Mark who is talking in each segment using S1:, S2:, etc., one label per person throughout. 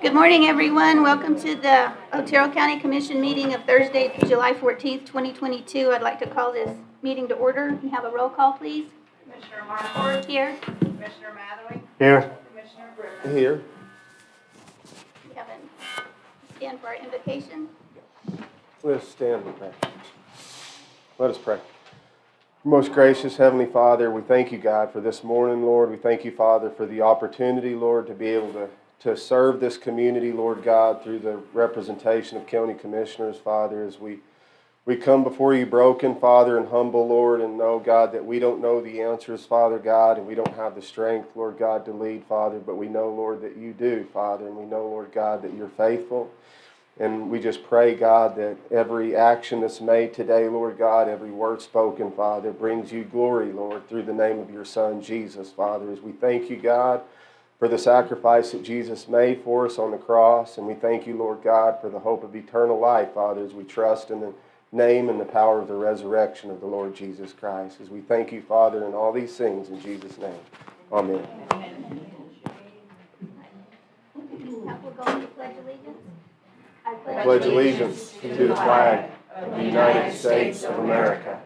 S1: Good morning, everyone. Welcome to the Otero County Commission meeting of Thursday, July 14th, 2022. I'd like to call this meeting to order and have a roll call, please.
S2: Commissioner Marford.
S1: Here.
S2: Commissioner Matherly.
S3: Here.
S2: Commissioner Griffin.
S3: Here.
S1: We have a stand for our invocation.
S3: Let us stand and pray. Let us pray. Most gracious Heavenly Father, we thank you, God, for this morning, Lord. We thank you, Father, for the opportunity, Lord, to be able to serve this community, Lord God, through the representation of county commissioners, Father, as we come before you broken, Father, and humble, Lord, and know, God, that we don't know the answers, Father God, and we don't have the strength, Lord God, to lead, Father, but we know, Lord, that you do, Father, and we know, Lord God, that you're faithful. And we just pray, God, that every action that's made today, Lord God, every word spoken, Father, brings you glory, Lord, through the name of your Son, Jesus, Father, as we thank you, God, for the sacrifice that Jesus made for us on the cross. And we thank you, Lord God, for the hope of eternal life, Father, as we trust in the name and the power of the resurrection of the Lord Jesus Christ. As we thank you, Father, in all these things, in Jesus' name. Amen.
S1: We'll go into pledge allegiance.
S3: I pledge allegiance to the flag of the United States of America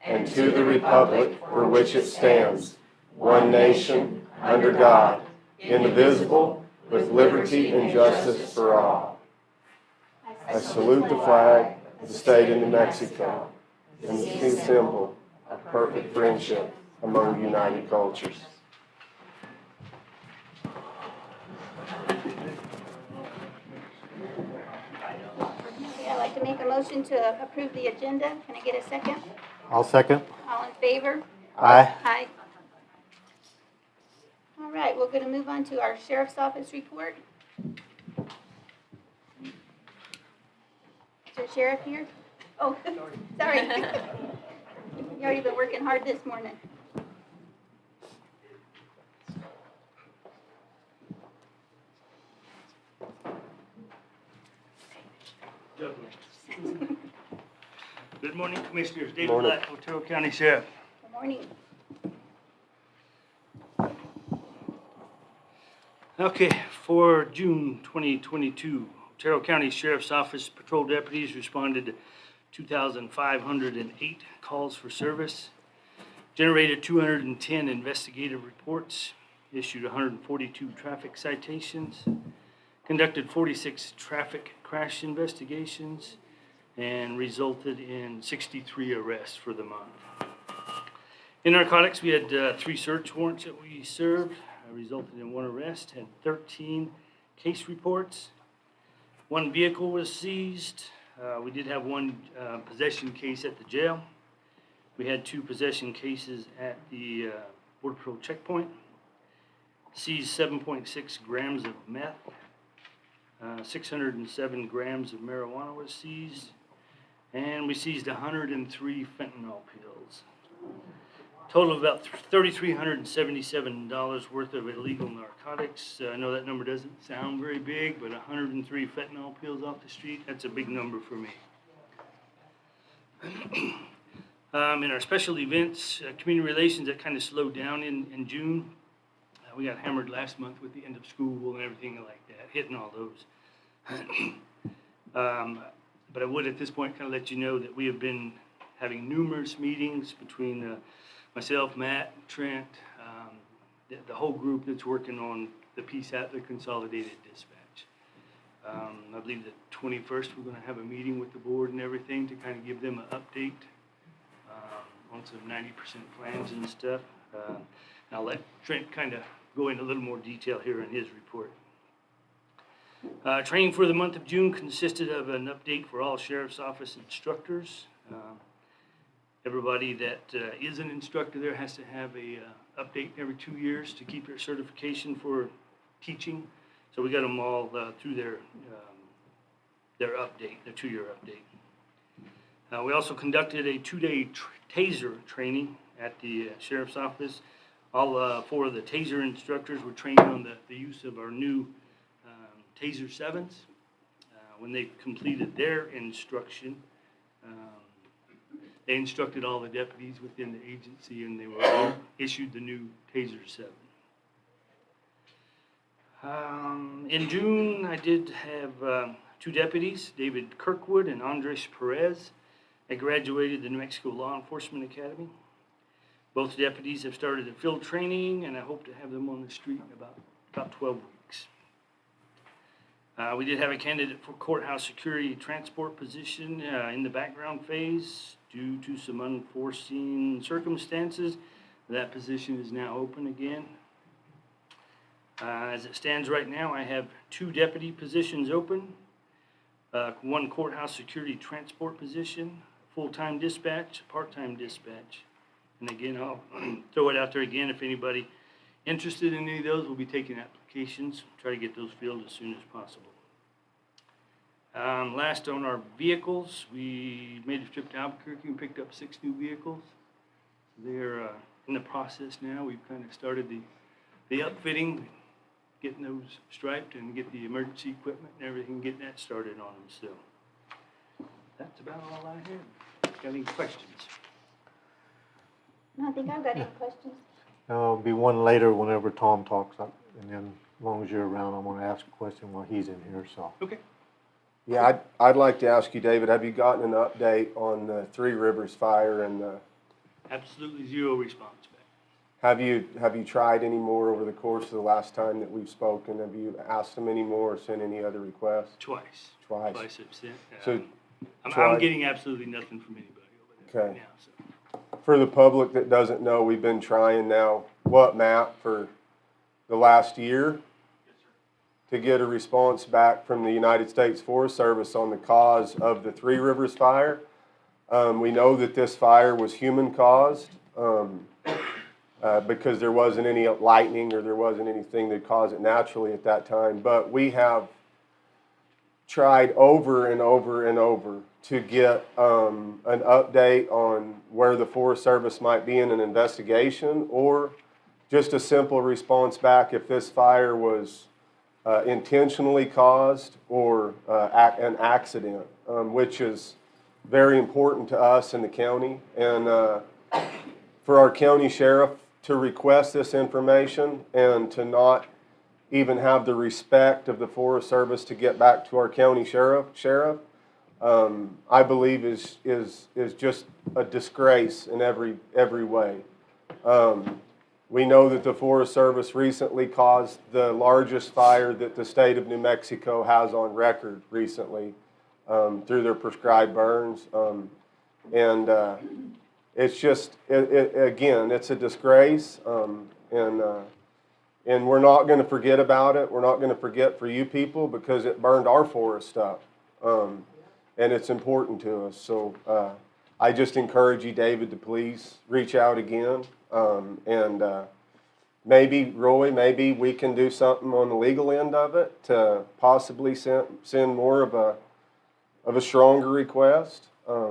S3: and to the republic for which it stands, one nation, under God, indivisible, with liberty and justice for all. I salute the flag of the state of New Mexico and the symbol of perfect friendship among united cultures.
S1: I'd like to make a motion to approve the agenda. Can I get a second?
S4: I'll second.
S1: All in favor?
S4: Aye.
S1: Aye. All right, we're going to move on to our Sheriff's Office report. Is there a sheriff here? Oh, sorry. You've already been working hard this morning.
S5: Good morning, Commissioners. David Black, Otero County Sheriff.
S1: Good morning.
S5: Okay, for June 2022, Otero County Sheriff's Office patrol deputies responded to 2,508 calls for service, generated 210 investigative reports, issued 142 traffic citations, conducted 46 traffic crash investigations, and resulted in 63 arrests for the month. In narcotics, we had 3 search warrants that we served, resulted in 1 arrest, had 13 case reports. 1 vehicle was seized. We did have 1 possession case at the jail. We had 2 possession cases at the Border Patrol checkpoint. Seized 7.6 grams of meth. 607 grams of marijuana was seized. And we seized 103 fentanyl pills. Total of about $3,377 worth of illegal narcotics. I know that number doesn't sound very big, but 103 fentanyl pills off the street, that's a big number for me. In our special events, community relations, that kind of slowed down in June. We got hammered last month with the end of school and everything like that, hitting all those. But I would at this point kind of let you know that we have been having numerous meetings between myself, Matt, Trent, the whole group that's working on the PSAT, the Consolidated Dispatch. I believe the 21st we're going to have a meeting with the board and everything to kind of give them an update on some 90% plans and stuff. And I'll let Trent kind of go into a little more detail here in his report. Training for the month of June consisted of an update for all Sheriff's Office instructors. Everybody that is an instructor there has to have a update every 2 years to keep their certification for teaching. So we got them all through their update, their 2-year update. We also conducted a 2-day Taser training at the Sheriff's Office. All 4 of the Taser instructors were trained on the use of our new Taser 7s. When they completed their instruction, they instructed all the deputies within the agency, and they were all issued the new Taser 7. In June, I did have 2 deputies, David Kirkwood and Andres Perez. They graduated the New Mexico Law Enforcement Academy. Both deputies have started their field training, and I hope to have them on the street in about 12 weeks. We did have a candidate for courthouse security transport position in the background phase. Due to some unforeseen circumstances, that position is now open again. As it stands right now, I have 2 deputy positions open, 1 courthouse security transport position, full-time dispatch, part-time dispatch. And again, I'll throw it out there again. If anybody interested in any of those, we'll be taking applications, try to get those filled as soon as possible. Last on our vehicles, we made a trip to Albuquerque and picked up 6 new vehicles. They're in the process now. We've kind of started the upfitting, getting those striped and get the emergency equipment and everything, getting that started on them. So that's about all I have. Got any questions?
S1: No, I think I've got any questions.
S4: There'll be one later whenever Tom talks, and then as long as you're around, I want to ask a question while he's in here, so.
S5: Okay.
S3: Yeah, I'd like to ask you, David, have you gotten an update on the Three Rivers fire and the,
S5: Absolutely 0 response back.
S3: have you tried any more over the course of the last time that we've spoken? Have you asked them any more or sent any other requests?
S5: Twice.
S3: Twice.
S5: Twice I've sent.
S3: So,
S5: I'm
S3: twice.
S5: getting absolutely nothing from anybody over there
S3: Okay.
S5: right now. So.
S3: For the public that doesn't know, we've been trying now, what, Matt, for the last year to get a response back from the United States Forest Service on the cause of the Three Rivers fire. We know that this fire was human-caused because there wasn't any lightning or there wasn't anything that caused it naturally at that time. But we have tried over and over and over to get an update on where the Forest Service might be in an investigation, or just a simple response back if this fire was intentionally caused or an accident, which is very important to us in the county. And for our county sheriff to request this information and to not even have the respect of the Forest Service to get back to our county sheriff, I believe is just a disgrace in every way. We know that the Forest Service recently caused the largest fire that the state of New Mexico has on record recently through their prescribed burns. It's just, again, it's a disgrace. And we're not going to forget about it. We're not going to forget for you people because it burned our forest up. And it's important to us. So I just encourage you, David, to please reach out again. Maybe, Roy, maybe we can do something on the legal end of it to possibly send more of a stronger request,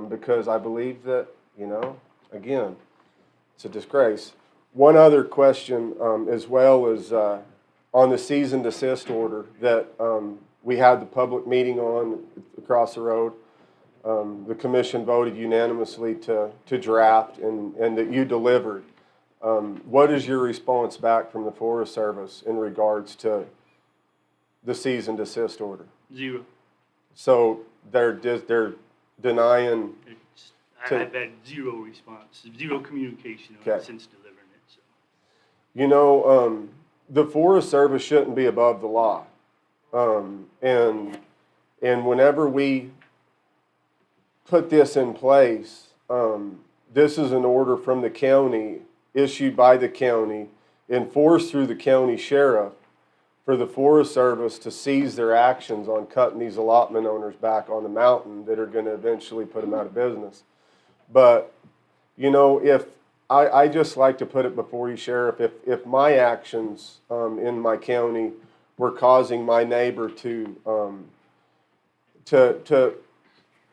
S3: because I believe that, again, it's a disgrace. One other question as well is on the cease and desist order that we had the public meeting on across the road. The commission voted unanimously to draft and that you delivered. What is your response back from the Forest Service in regards to the cease and desist order?
S5: 0.
S3: So they're denying.
S5: I've had 0 response, 0 communication on it since delivering it. So.
S3: The Forest Service shouldn't be above the law. And whenever we put this in place, this is an order from the county, issued by the county, enforced through the county sheriff, for the Forest Service to seize their actions on cutting these allotment owners back on the mountain that are going to eventually put them out of business. But, if I just like to put it before you, Sheriff, if my actions in my county were causing my neighbor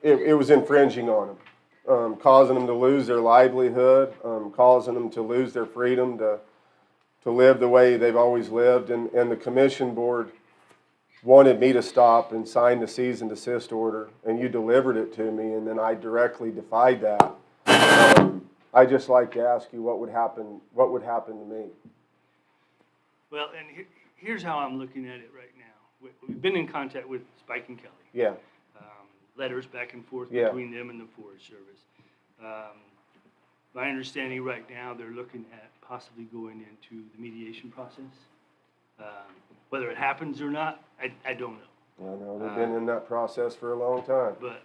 S3: it was infringing on them, causing them to lose their livelihood, causing them to lose their freedom to live the way they've always lived. And the commission board wanted me to stop and sign the cease and desist order, and you delivered it to me, and then I directly defied that. I just like to ask you what would happen to me?
S5: Well, and here's how I'm looking at it right now. We've been in contact with Spike and Kelly.
S3: Yeah,
S5: Letters back and forth
S3: Yeah.
S5: between them and the Forest Service. My understanding right now, they're looking at possibly going into the mediation process. Whether it happens or not, I don't know.
S3: I know, they've been in that process for a long time.
S5: But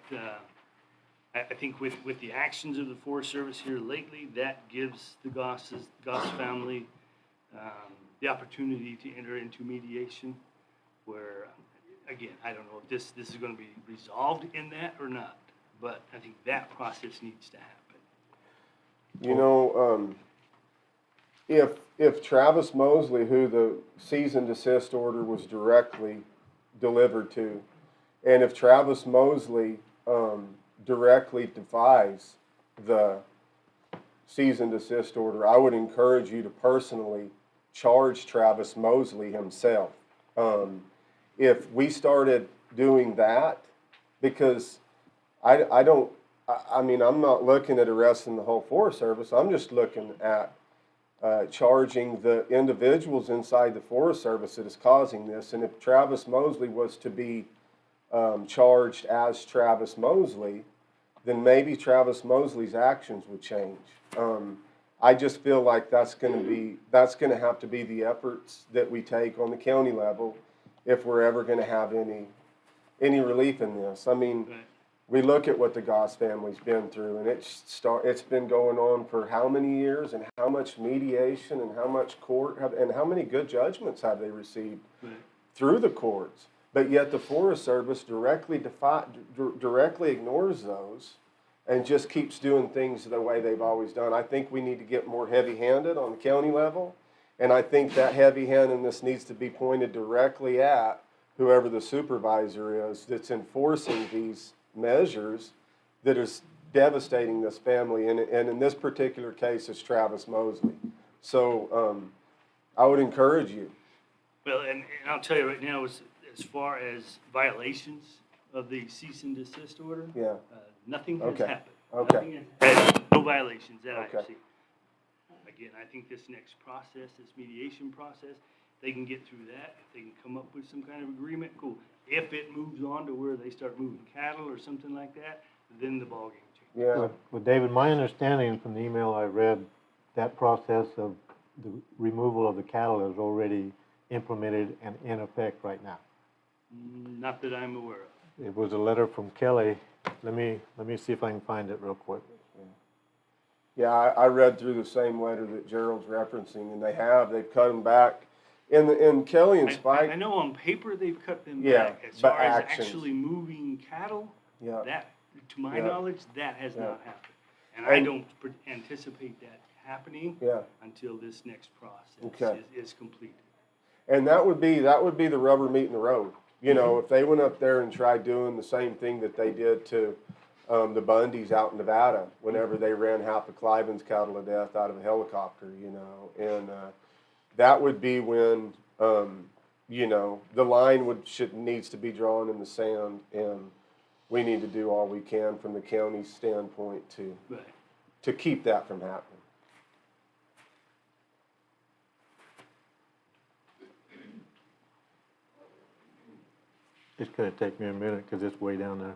S5: I think with the actions of the Forest Service here lately, that gives the Goss family the opportunity to enter into mediation where, again, I don't know if this is going to be resolved in that or not, but I think that process needs to happen.
S3: You know, if Travis Mosley, who the cease and desist order was directly delivered to, and if Travis Mosley directly defies the cease and desist order, I would encourage you to personally charge Travis Mosley himself. If we started doing that, because I mean, I'm not looking at arresting the whole Forest Service. I'm just looking at charging the individuals inside the Forest Service that is causing this. And if Travis Mosley was to be charged as Travis Mosley, then maybe Travis Mosley's actions would change. I just feel like that's going to have to be the efforts that we take on the county level if we're ever going to have any relief in this. I mean,
S5: Right.
S3: we look at what the Goss family's been through, and it's been going on for how many years, and how much mediation, and how much court, and how many good judgments have they received
S5: Right.
S3: through the courts. But yet the Forest Service directly ignores those and just keeps doing things the way they've always done. I think we need to get more heavy-handed on the county level, and I think that heavy-handedness needs to be pointed directly at whoever the supervisor is that's enforcing these measures that is devastating this family, and in this particular case, it's Travis Mosley. So I would encourage you.
S5: Well, and I'll tell you right now, as far as violations of the cease and desist order,
S3: Yeah.
S5: nothing has
S3: Okay.
S5: happened.
S3: Okay.
S5: Nothing has happened. No violations that
S3: Okay.
S5: I've seen. Again, I think this next process, this mediation process, they can get through that. If they can come up with some kind of agreement, cool. If it moves on to where they start moving cattle or something like that, then the ballgame changes.
S3: Yeah.
S4: Well, David, my understanding from the email I read, that process of the removal of the cattle is already implemented and in effect right now.
S5: Not that I'm aware of.
S4: It was a letter from Kelly. Let me see if I can find it real quick.
S3: Yeah, I read through the same letter that Gerald's referencing, and they've cut them back. In Kelly and Spike.
S5: I know on paper they've cut them
S3: Yeah,
S5: back. As
S3: but
S5: far as
S3: actions.
S5: actually moving cattle,
S3: Yeah.
S5: that, to my
S3: Yeah.
S5: knowledge, that has
S3: Yeah.
S5: not happened. And I
S3: And-
S5: don't anticipate that happening
S3: Yeah.
S5: until this next process
S3: Okay.
S5: is completed.
S3: And that would be the rubber meeting the road. You know, if they went up there and tried doing the same thing that they did to the Bundys out in Nevada, whenever they ran half of Cliven's cattle to death out of a helicopter, you know, and that would be when you know, the line needs to be drawn in the sand, and we need to do all we can from the county standpoint
S5: Right.
S3: to keep that from happening.
S4: It's gonna take me a minute because it's way down there.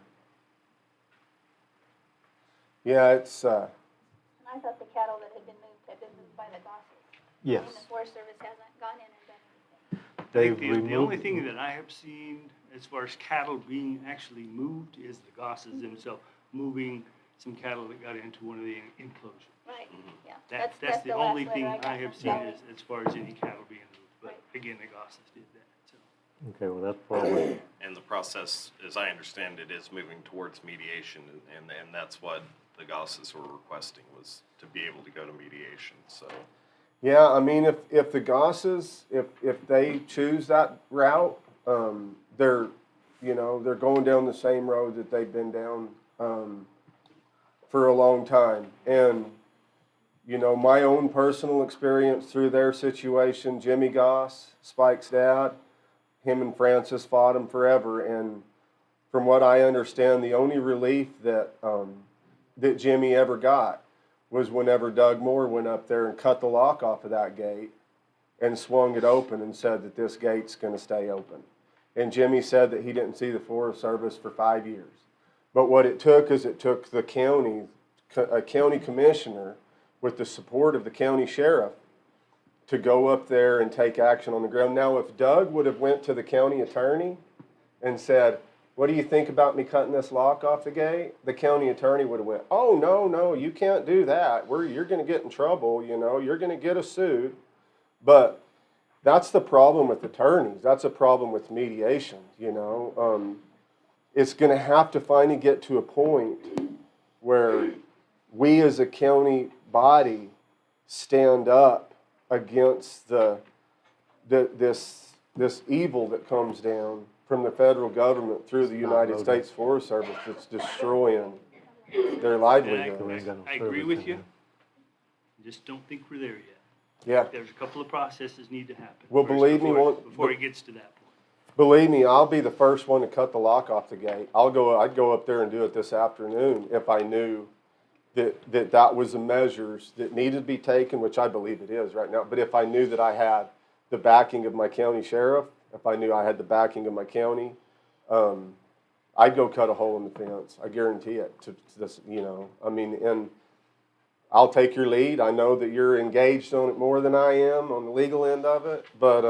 S3: Yeah, it's
S1: And I thought the cattle that had been moved by the Gosses.
S4: Yes.
S1: And the Forest Service hasn't gone in and done anything.
S5: I
S4: They've
S5: think the only
S4: removed,
S5: thing that I have seen as far as cattle being actually moved is the Gosses themselves moving some cattle that got into one of the enclosures.
S1: Right, yeah.
S5: That's the
S1: last
S5: only
S1: letter
S5: thing
S1: got
S5: I have
S1: from
S5: seen
S1: Kelly.
S5: as far as any cattle being moved. But
S1: Right.
S5: again, the Gosses did that, so.
S4: okay, well, that's probably,
S6: And the process, as I understand it, is moving towards mediation, and that's what the Gosses were requesting, was to be able to go to mediation, so.
S3: Yeah, I mean, if the Gosses, if they choose that route, they're going down the same road that they've been down for a long time. And, you know, my own personal experience through their situation, Jimmy Goss, Spike's dad, him and Francis fought him forever. And from what I understand, the only relief that Jimmy ever got was whenever Doug Moore went up there and cut the lock off of that gate and swung it open and said that this gate's going to stay open. And Jimmy said that he didn't see the Forest Service for 5 years. But what it took is it took the county, a county commissioner with the support of the county sheriff to go up there and take action on the ground. Now, if Doug would have went to the county attorney and said, what do you think about me cutting this lock off the gate? The county attorney would have went, oh, no, you can't do that. You're going to get in trouble, you're going to get us sued. But that's the problem with attorneys. That's a problem with mediation, It's going to have to finally get to a point where we as a county body stand up against this evil that comes down from the federal government through the United States Forest Service that's destroying their livelihood.
S5: I agree with you. Just don't think we're there yet.
S3: Yeah.
S5: There's a couple of processes need to happen.
S3: Well,
S5: first
S3: believe me,
S5: before it gets to that point.
S3: Believe me, I'll be the first one to cut the lock off the gate. I'd go up there and do it this afternoon if I knew that was the measures that needed to be taken, which I believe it is right now. But if I knew that I had the backing of my county sheriff, if I knew I had the backing of my county, I'd go cut a hole in the fence. I guarantee it. To this, and I'll take your lead. I know that you're engaged on it more than I am on the legal end of it. But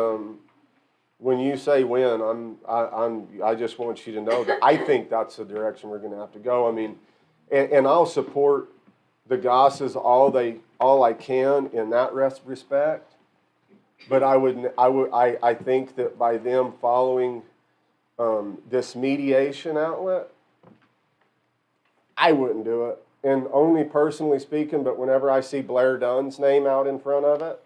S3: when you say when, I just want you to know that I think that's the direction we're going to have to go. And I'll support the Gosses all I can in that respect. But I think that by them following this mediation outlet, I wouldn't do it. And only personally speaking, but whenever I see Blair Dunn's name out in front of it,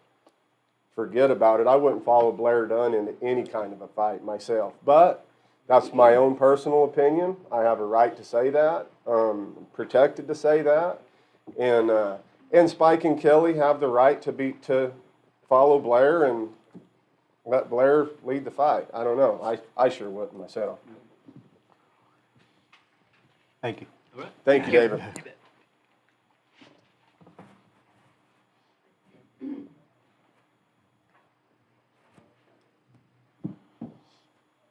S3: forget about it. I wouldn't follow Blair Dunn into any kind of a fight myself. But that's my own personal opinion. I have a right to say that, protected to say that. And Spike and Kelly have the right to follow Blair and let Blair lead the fight. I don't know. I sure wouldn't myself.
S4: Thank you.
S5: All right.
S3: Thank you, David.
S5: You bet.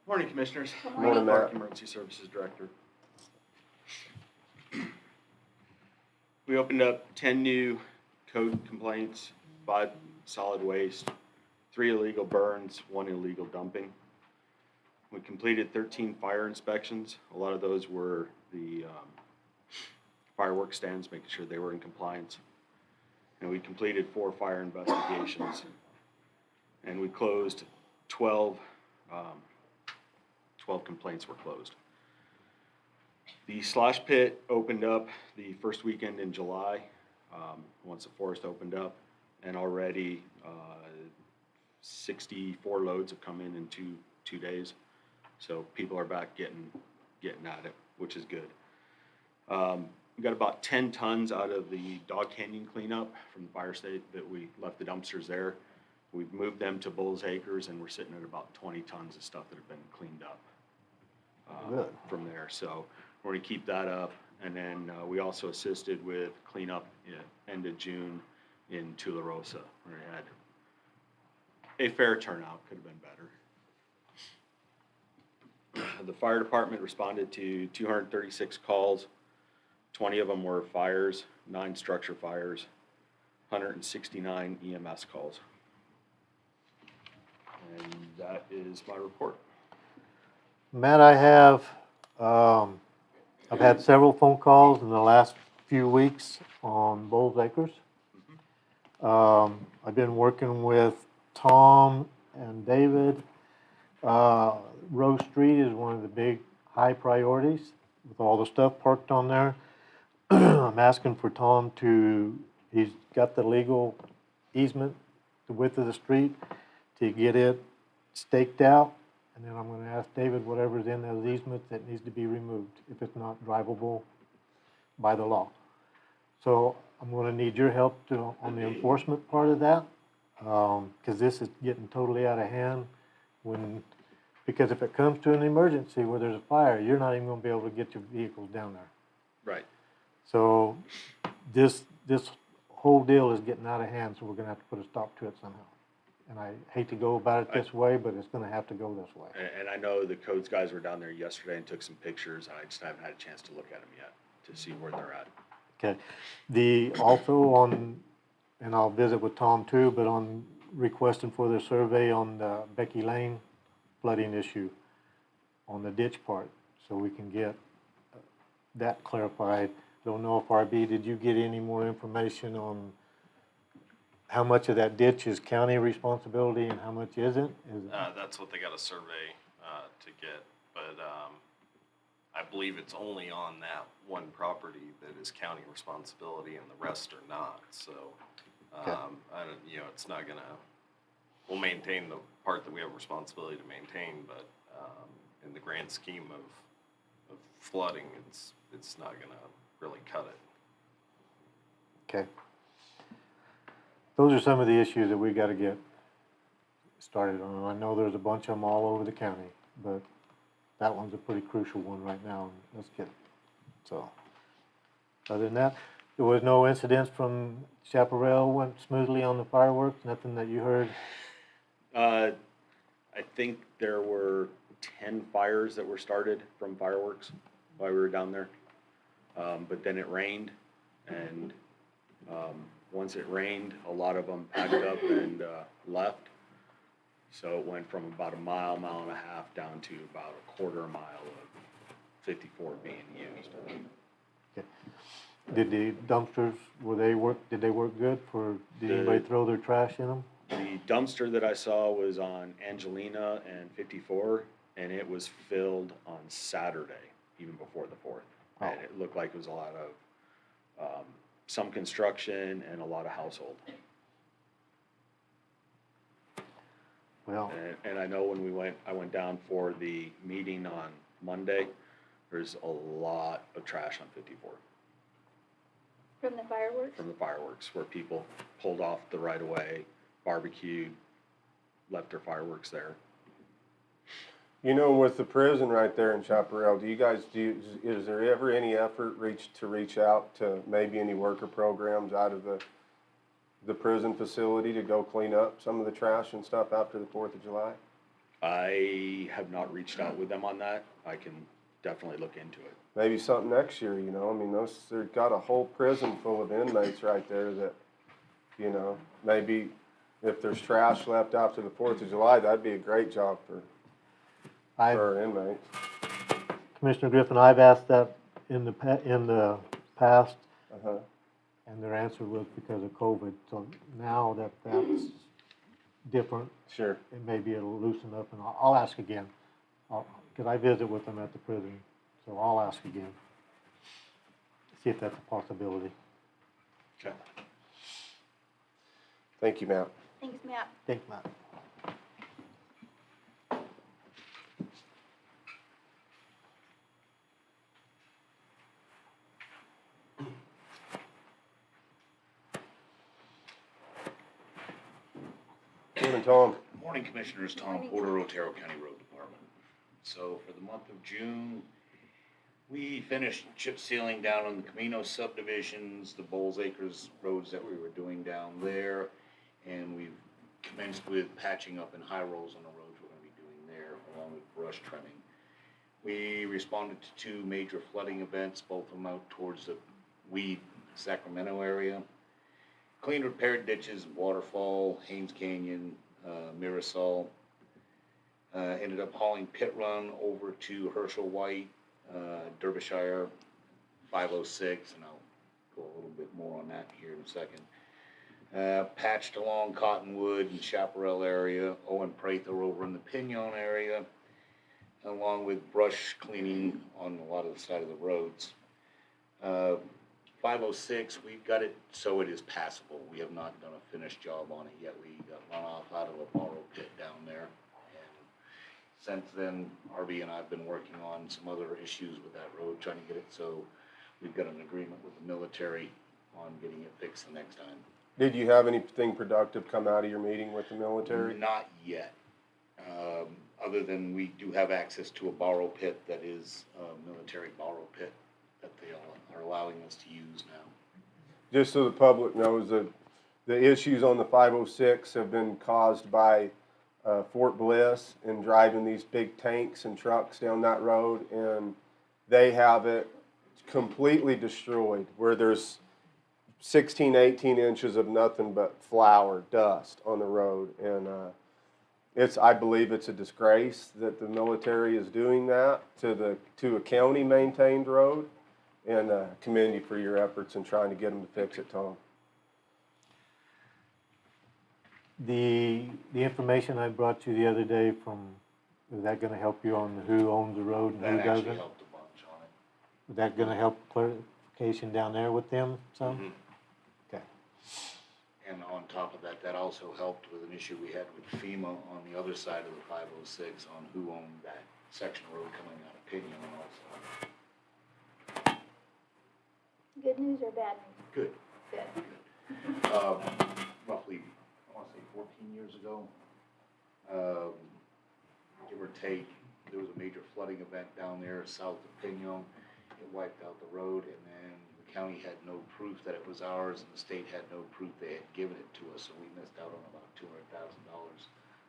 S7: Morning, Commissioners.
S3: Morning,
S7: Park
S3: Matt.
S7: Emergency Services Director. We opened up 10 new code complaints, 5 solid waste, 3 illegal burns, 1 illegal dumping. We completed 13 fire inspections. A lot of those were the fireworks stands, making sure they were in compliance. And we completed 4 fire investigations. And we closed 12 complaints were closed. The slash pit opened up the first weekend in July, once the forest opened up, and already 64 loads have come in 2 days. So people are back getting at it, which is good. We got about 10 tons out of the Dog Canyon cleanup from the fire state that we left the dumpsters there. We've moved them to Bulls Acres, and we're sitting at about 20 tons of stuff that have been cleaned up from there. So we're going to keep that up. And then we also assisted with cleanup end of June in Tularosa, where we had a fair turnout. Could have been better. The fire department responded to 236 calls. 20 of them were fires, 9 structure fires, 169 EMS calls. And that is my report.
S4: Matt, I've had several phone calls in the last few weeks on Bulls Acres. I've been working with Tom and David. Rose Street is one of the big high priorities with all the stuff parked on there. I'm asking for Tom he's got the legal easement, the width of the street, to get it staked out. And then I'm going to ask David whatever's in those easements that needs to be removed if it's not drivable by the law. So I'm going to need your help on the enforcement part of that, because this is getting totally out of hand. Because if it comes to an emergency where there's a fire, you're not even going to be able to get your vehicles down there.
S7: Right.
S4: So this whole deal is getting out of hand, so we're gonna have to put a stop to it somehow. And I hate to go about it this way, but it's gonna have to go this way.
S7: And I know the codes guys were down there yesterday and took some pictures. I just haven't had a chance to look at them yet to see where they're at.
S4: Okay, also on, and I'll visit with Tom too, but on requesting for the survey on the Becky Lane flooding issue on the ditch part, so we can get that clarified. Don't know if RB, did you get any more information on how much of that ditch is county responsibility and how much isn't?
S6: That's what they got a survey to get, but I believe it's only on that one property that is county responsibility and the rest are not. So,
S4: Okay.
S6: I don't, it's not gonna, we'll maintain the part that we have responsibility to maintain, but in the grand scheme of flooding, it's not gonna really cut it.
S4: Okay. Those are some of the issues that we gotta get started on. I know there's a bunch of them all over the county, but that one's a pretty crucial one right now, and let's get it. So, other than that, there was no incidents from Chaparral, went smoothly on the fireworks, nothing that you heard?
S7: I think there were 10 fires that were started from fireworks while we were down there. But then it rained, and once it rained, a lot of them packed up and left. So it went from about a mile and a half down to about a quarter mile of 54 being used.
S4: Okay. Did the dumpsters, did they work good did anybody throw their trash in them?
S7: The dumpster that I saw was on Angelina and 54, and it was filled on Saturday, even before the 4th.
S4: Oh.
S7: And it looked like it was a lot of some construction and a lot of household.
S4: Well,
S7: And I know when I went down for the meeting on Monday, there's a lot of trash on 54
S1: From the fireworks?
S7: from the fireworks, where people pulled off the right of way, barbecued, left their fireworks there.
S3: With the prison right there in Chaparral, is there ever any effort to reach out to maybe any worker programs out of the prison facility to go clean up some of the trash and stuff after the 4th of July?
S7: I have not reached out with them on that. I can definitely look into it.
S3: Maybe something next year, they've got a whole prison full of inmates right there that, maybe if there's trash left after the 4th of July, that'd be a great job for our inmates.
S4: Commissioner Griffin, I've asked that in the past,
S3: Uh-huh.
S4: and their answer was because of COVID. So now that that's different,
S3: Sure.
S4: it maybe it'll loosen up, and I'll ask again. Because I visit with them at the prison, so I'll ask again. See if that's a possibility.
S7: Okay.
S3: Thank you, Matt.
S1: Thanks, Matt.
S4: Think, Matt.
S3: Morning, Tom.
S8: Morning, Commissioners. Tom
S1: Morning.
S8: Porter, Otero County Road Department. So for the month of June, we finished chip sealing down on the Camino subdivisions, the Bowles Acres roads that we were doing down there, and we've commenced with patching up in high rolls on the roads we're gonna be doing there, along with brush trimming. We responded to 2 major flooding events, both of them out towards the Weed, Sacramento area. Cleaned, repaired ditches, Waterfall, Haynes Canyon, Mirasol. Ended up hauling pit run over to Herschel White, Derbyshire 506, and I'll go a little bit more on that here in a second. Patched along Cottonwood and Chaparral area, Owen Prather over in the Pinion area, along with brush cleaning on a lot of the side of the roads. 506, we've got it so it is passable. We have not done a finished job on it yet. We got runoff out of a borrow pit down there. And since then, RB and I have been working on some other issues with that road, trying to get it so we've got an agreement with the military on getting it fixed the next time.
S3: Did you have anything productive come out of your meeting with the military?
S8: Not yet. Other than we do have access to a borrow pit that is a military borrow pit that they are allowing us to use now.
S3: just so the public knows, the issues on the 506 have been caused by Fort Bliss and driving these big tanks and trucks down that road, and they have it completely destroyed, where there's 16, 18 inches of nothing but flour, dust on the road. And I believe it's a disgrace that the military is doing that to a county maintained road, and commend you for your efforts in trying to get them to fix it, Tom.
S4: The information I brought you the other day is that gonna help you on who owns the road and
S8: That
S4: who
S8: actually
S4: doesn't?
S8: helped a bunch on it.
S4: Is that gonna help clarification down there with them some?
S6: Mhm.
S4: Okay.
S8: And on top of that, that also helped with an issue we had with FEMA on the other side of the 506 on who owned that section of road coming out of Pinion also.
S1: Good news or bad news?
S8: Good.
S1: Good.
S8: Roughly, I want to say 14 years ago, give or take, there was a major flooding event down there south of Pinion. It wiped out the road, and then the county had no proof that it was ours, and the state had no proof they had given it to us, so we missed out on about $200,000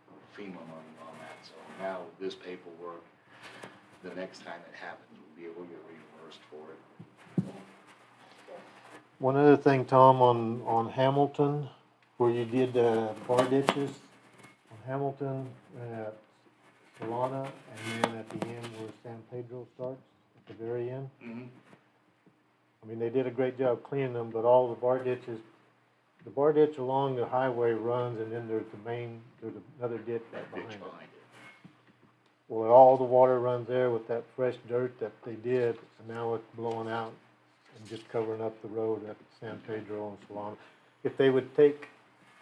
S8: of FEMA money on that. So now with this paperwork, the next time it happens, we'll be able to get reimbursed for it.
S4: One other thing, Tom, on Hamilton, where you did bar ditches on Hamilton, at Solana, and then at the end where San Pedro starts, at the very end.
S8: Mm-hmm.
S4: I mean, they did a great job cleaning them, but all the bar ditches, the bar ditch along the highway runs, and then there's another ditch right behind
S8: Ditch
S4: it.
S8: behind it.
S4: Well, all the water runs there with that fresh dirt that they did, and now it's blowing out and just covering up the road at San Pedro and Solana. If they would take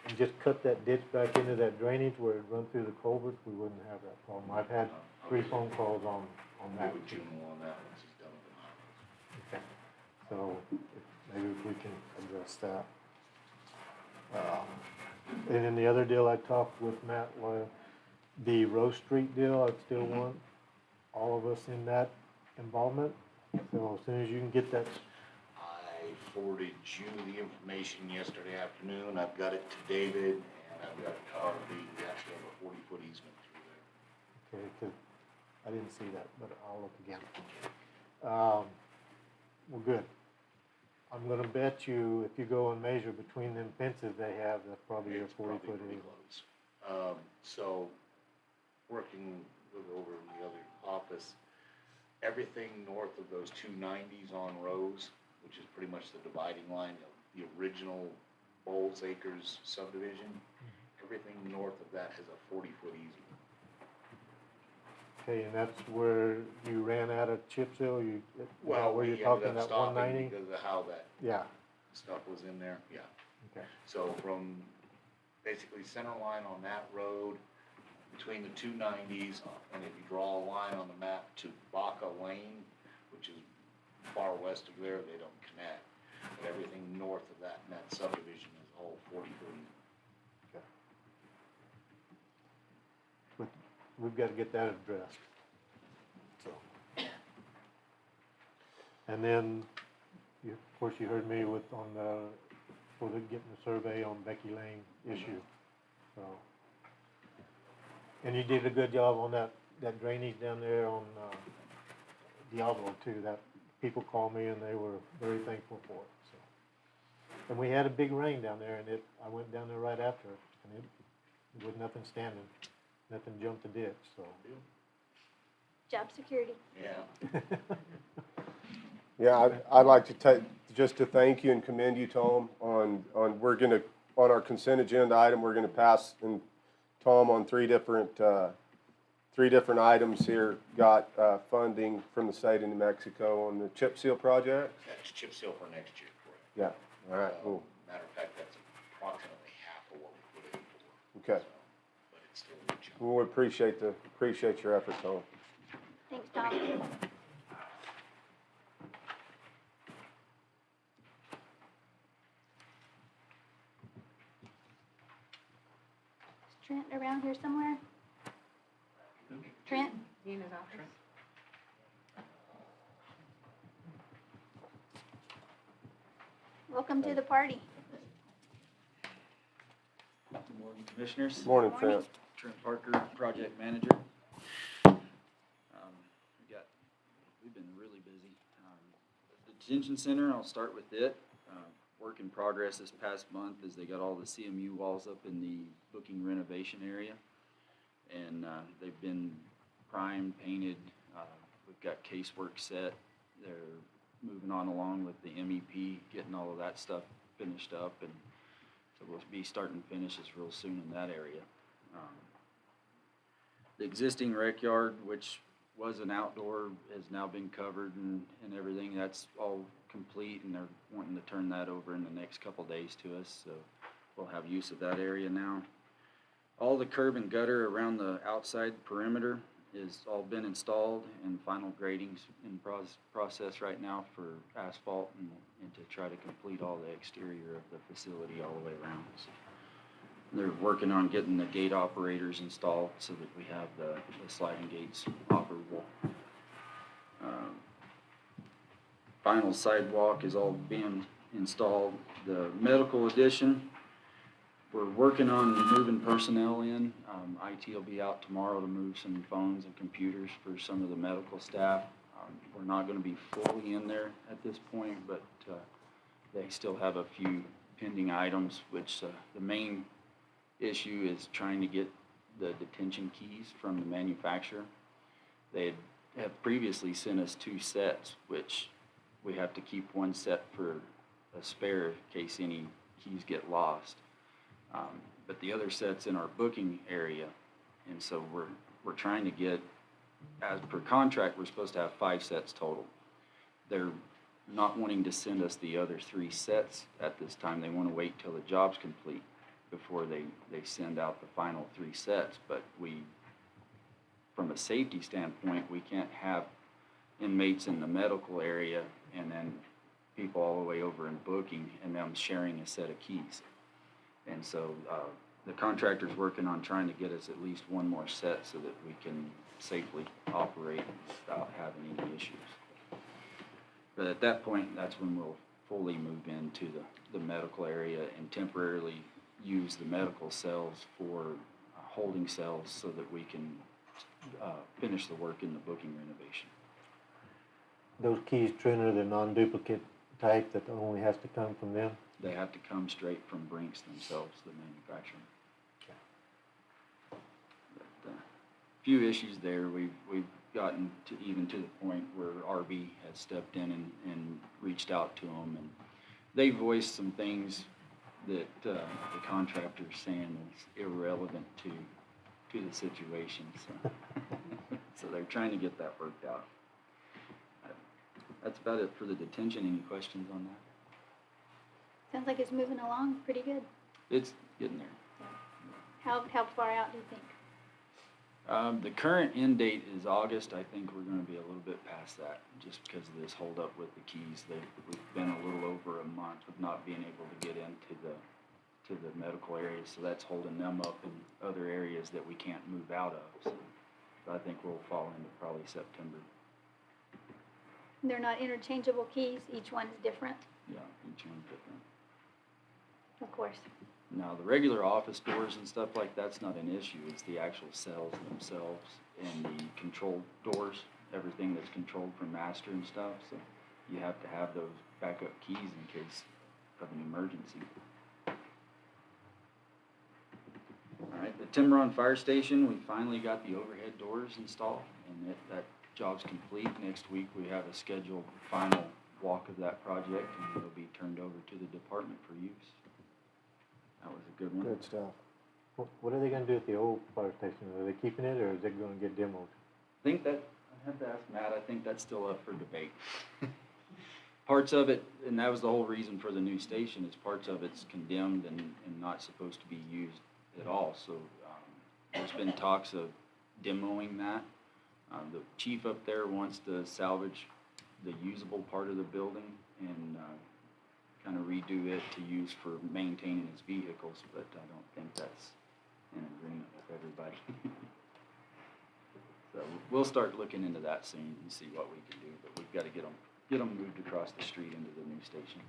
S4: and just cut that ditch back into that drainage where it run through the culverts, we wouldn't have that problem. I've had 3 phone calls on
S8: I'll
S4: that.
S8: get with June on that once he's done with the highways.
S4: Okay. So maybe if we can address that. And then the other deal I talked with Matt was the Rose Street deal. I still want all of us in that involvement. So as soon as you can get that,
S8: I forwarded you the information yesterday afternoon. I've got it to David, and I've got a copy. We actually have a 40-foot easement through there.
S4: okay, 'cause I didn't see that, but I'll look again. Well, good. I'm gonna bet you if you go and measure between them fences they have, that's probably a
S8: It's probably
S4: 40-foot
S8: pretty
S4: easement.
S8: close. So, working with over in the other office, everything north of those 290s on Rose, which is pretty much the dividing line of the original Bowles Acres subdivision, everything north of that has a 40-foot easement.
S4: Okay, and that's where you ran out of chip seal,
S8: Well,
S4: where
S8: we
S4: you're
S8: ended
S4: talking
S8: up
S4: that
S8: stopping
S4: 190?
S8: because of how that
S4: Yeah,
S8: stuff was in there, yeah.
S4: okay.
S8: So from basically center line on that road, between the 290s, and if you draw a line on the map to Baca Lane, which is far west of there, they don't connect. But everything north of that in that subdivision is all 40-foot.
S4: But we've got to get that addressed. So. And then, of course, you heard me for getting the survey on Becky Lane issue, so. And you did a good job on that drainage down there on, Diablo too, that people called me and they were very thankful for it, so. And we had a big rain down there and I went down there right after it, and it was nothing standing, nothing jumped the ditch, so.
S1: Job security.
S8: Yeah.
S3: Yeah, I'd like to just to thank you and commend you, Tom, on our consent agenda item, we're gonna pass, and Tom, on three different items here, got funding from the state of New Mexico on the chip seal project.
S8: That's chip seal for next year, correct?
S3: Yeah, all right, cool.
S8: Matter of fact, that's approximately half of what we put in for.
S3: Okay.
S8: So, but it's still a good chunk.
S3: Well, we appreciate your effort, Tom.
S1: Thanks, Tom. Is Trent around here somewhere? Trent?
S2: Dean is office.
S1: Welcome to the party.
S9: Good morning, Commissioners.
S3: Morning,
S1: Morning.
S3: Trent.
S9: Trent Parker, Project Manager. We've been really busy. The detention center, I'll start with it. Work in progress this past month is they got all the CMU walls up in the booking renovation area. And they've been primed, painted. We've got casework set. They're moving on along with the MEP, getting all of that stuff finished up. And so we'll be starting finishes real soon in that area. The existing rec yard, which was an outdoor, has now been covered and everything. That's all complete, and they're wanting to turn that over in the next couple days to us. So we'll have use of that area now. All the curb and gutter around the outside perimeter is all been installed, and final grading's in process right now for asphalt and to try to complete all the exterior of the facility all the way around. So they're working on getting the gate operators installed so that we have the sliding gates operable. Final sidewalk is all being installed. The medical addition, we're working on moving personnel in. IT will be out tomorrow to move some phones and computers for some of the medical staff. We're not going to be fully in there at this point, but they still have a few pending items, which the main issue is trying to get the detention keys from the manufacturer. They have previously sent us 2 sets, which we have to keep one set for a spare in case any keys get lost. But the other set's in our booking area, and so we're trying to get, as per contract, we're supposed to have 5 sets total. They're not wanting to send us the other 3 sets at this time. They want to wait till the job's complete before they send out the final 3 sets. But from a safety standpoint, we can't have inmates in the medical area and then people all the way over in booking and them sharing a set of keys. And so the contractor's working on trying to get us at least 1 more set so that we can safely operate without having any issues. But at that point, that's when we'll fully move into the medical area and temporarily use the medical cells for holding cells so that we can finish the work in the booking renovation.
S4: Those keys, Trent, are the non-duplicate type that only has to come from them?
S9: They have to come straight from Brinks themselves, the manufacturer. But, few issues there. We've gotten to the point where RB has stepped in and reached out to them, and they voiced some things that the contractor's saying is irrelevant to the situation. So, so they're trying to get that worked out. That's about it for the detention. Any questions on that?
S1: Sounds like it's moving along pretty good.
S9: It's getting there.
S1: How far out do you think?
S9: The current end date is August. I think we're going to be a little bit past that just because of this holdup with the keys. We've been a little over a month of not being able to get into the medical areas, so that's holding them up in other areas that we can't move out of. So I think we'll fall into probably September.
S1: They're not interchangeable keys, each one is different,
S9: Yeah, each one's different.
S1: of course.
S9: Now, the regular office doors and stuff like that's not an issue. It's the actual cells themselves and the controlled doors, everything that's controlled from master and stuff. So you have to have those backup keys in case of an emergency. All right, the Tiburon Fire Station, we finally got the overhead doors installed, and that job's complete. Next week we have a scheduled final walk of that project, and it'll be turned over to the department for use. That was a good one.
S3: Good stuff.
S4: What are they gonna do with the old fire station? Are they keeping it, or is it gonna get demoed?
S9: I think that, I have to ask Matt, I think that's still up for debate. Parts of it, and that was the whole reason for the new station, is parts of it's condemned and not supposed to be used at all. So there's been talks of demoing that. The chief up there wants to salvage the usable part of the building and kind of redo it to use for maintaining his vehicles, but I don't think that's in agreement with everybody. So we'll start looking into that soon and see what we can do, but we've got to get them moved across the street into the new station.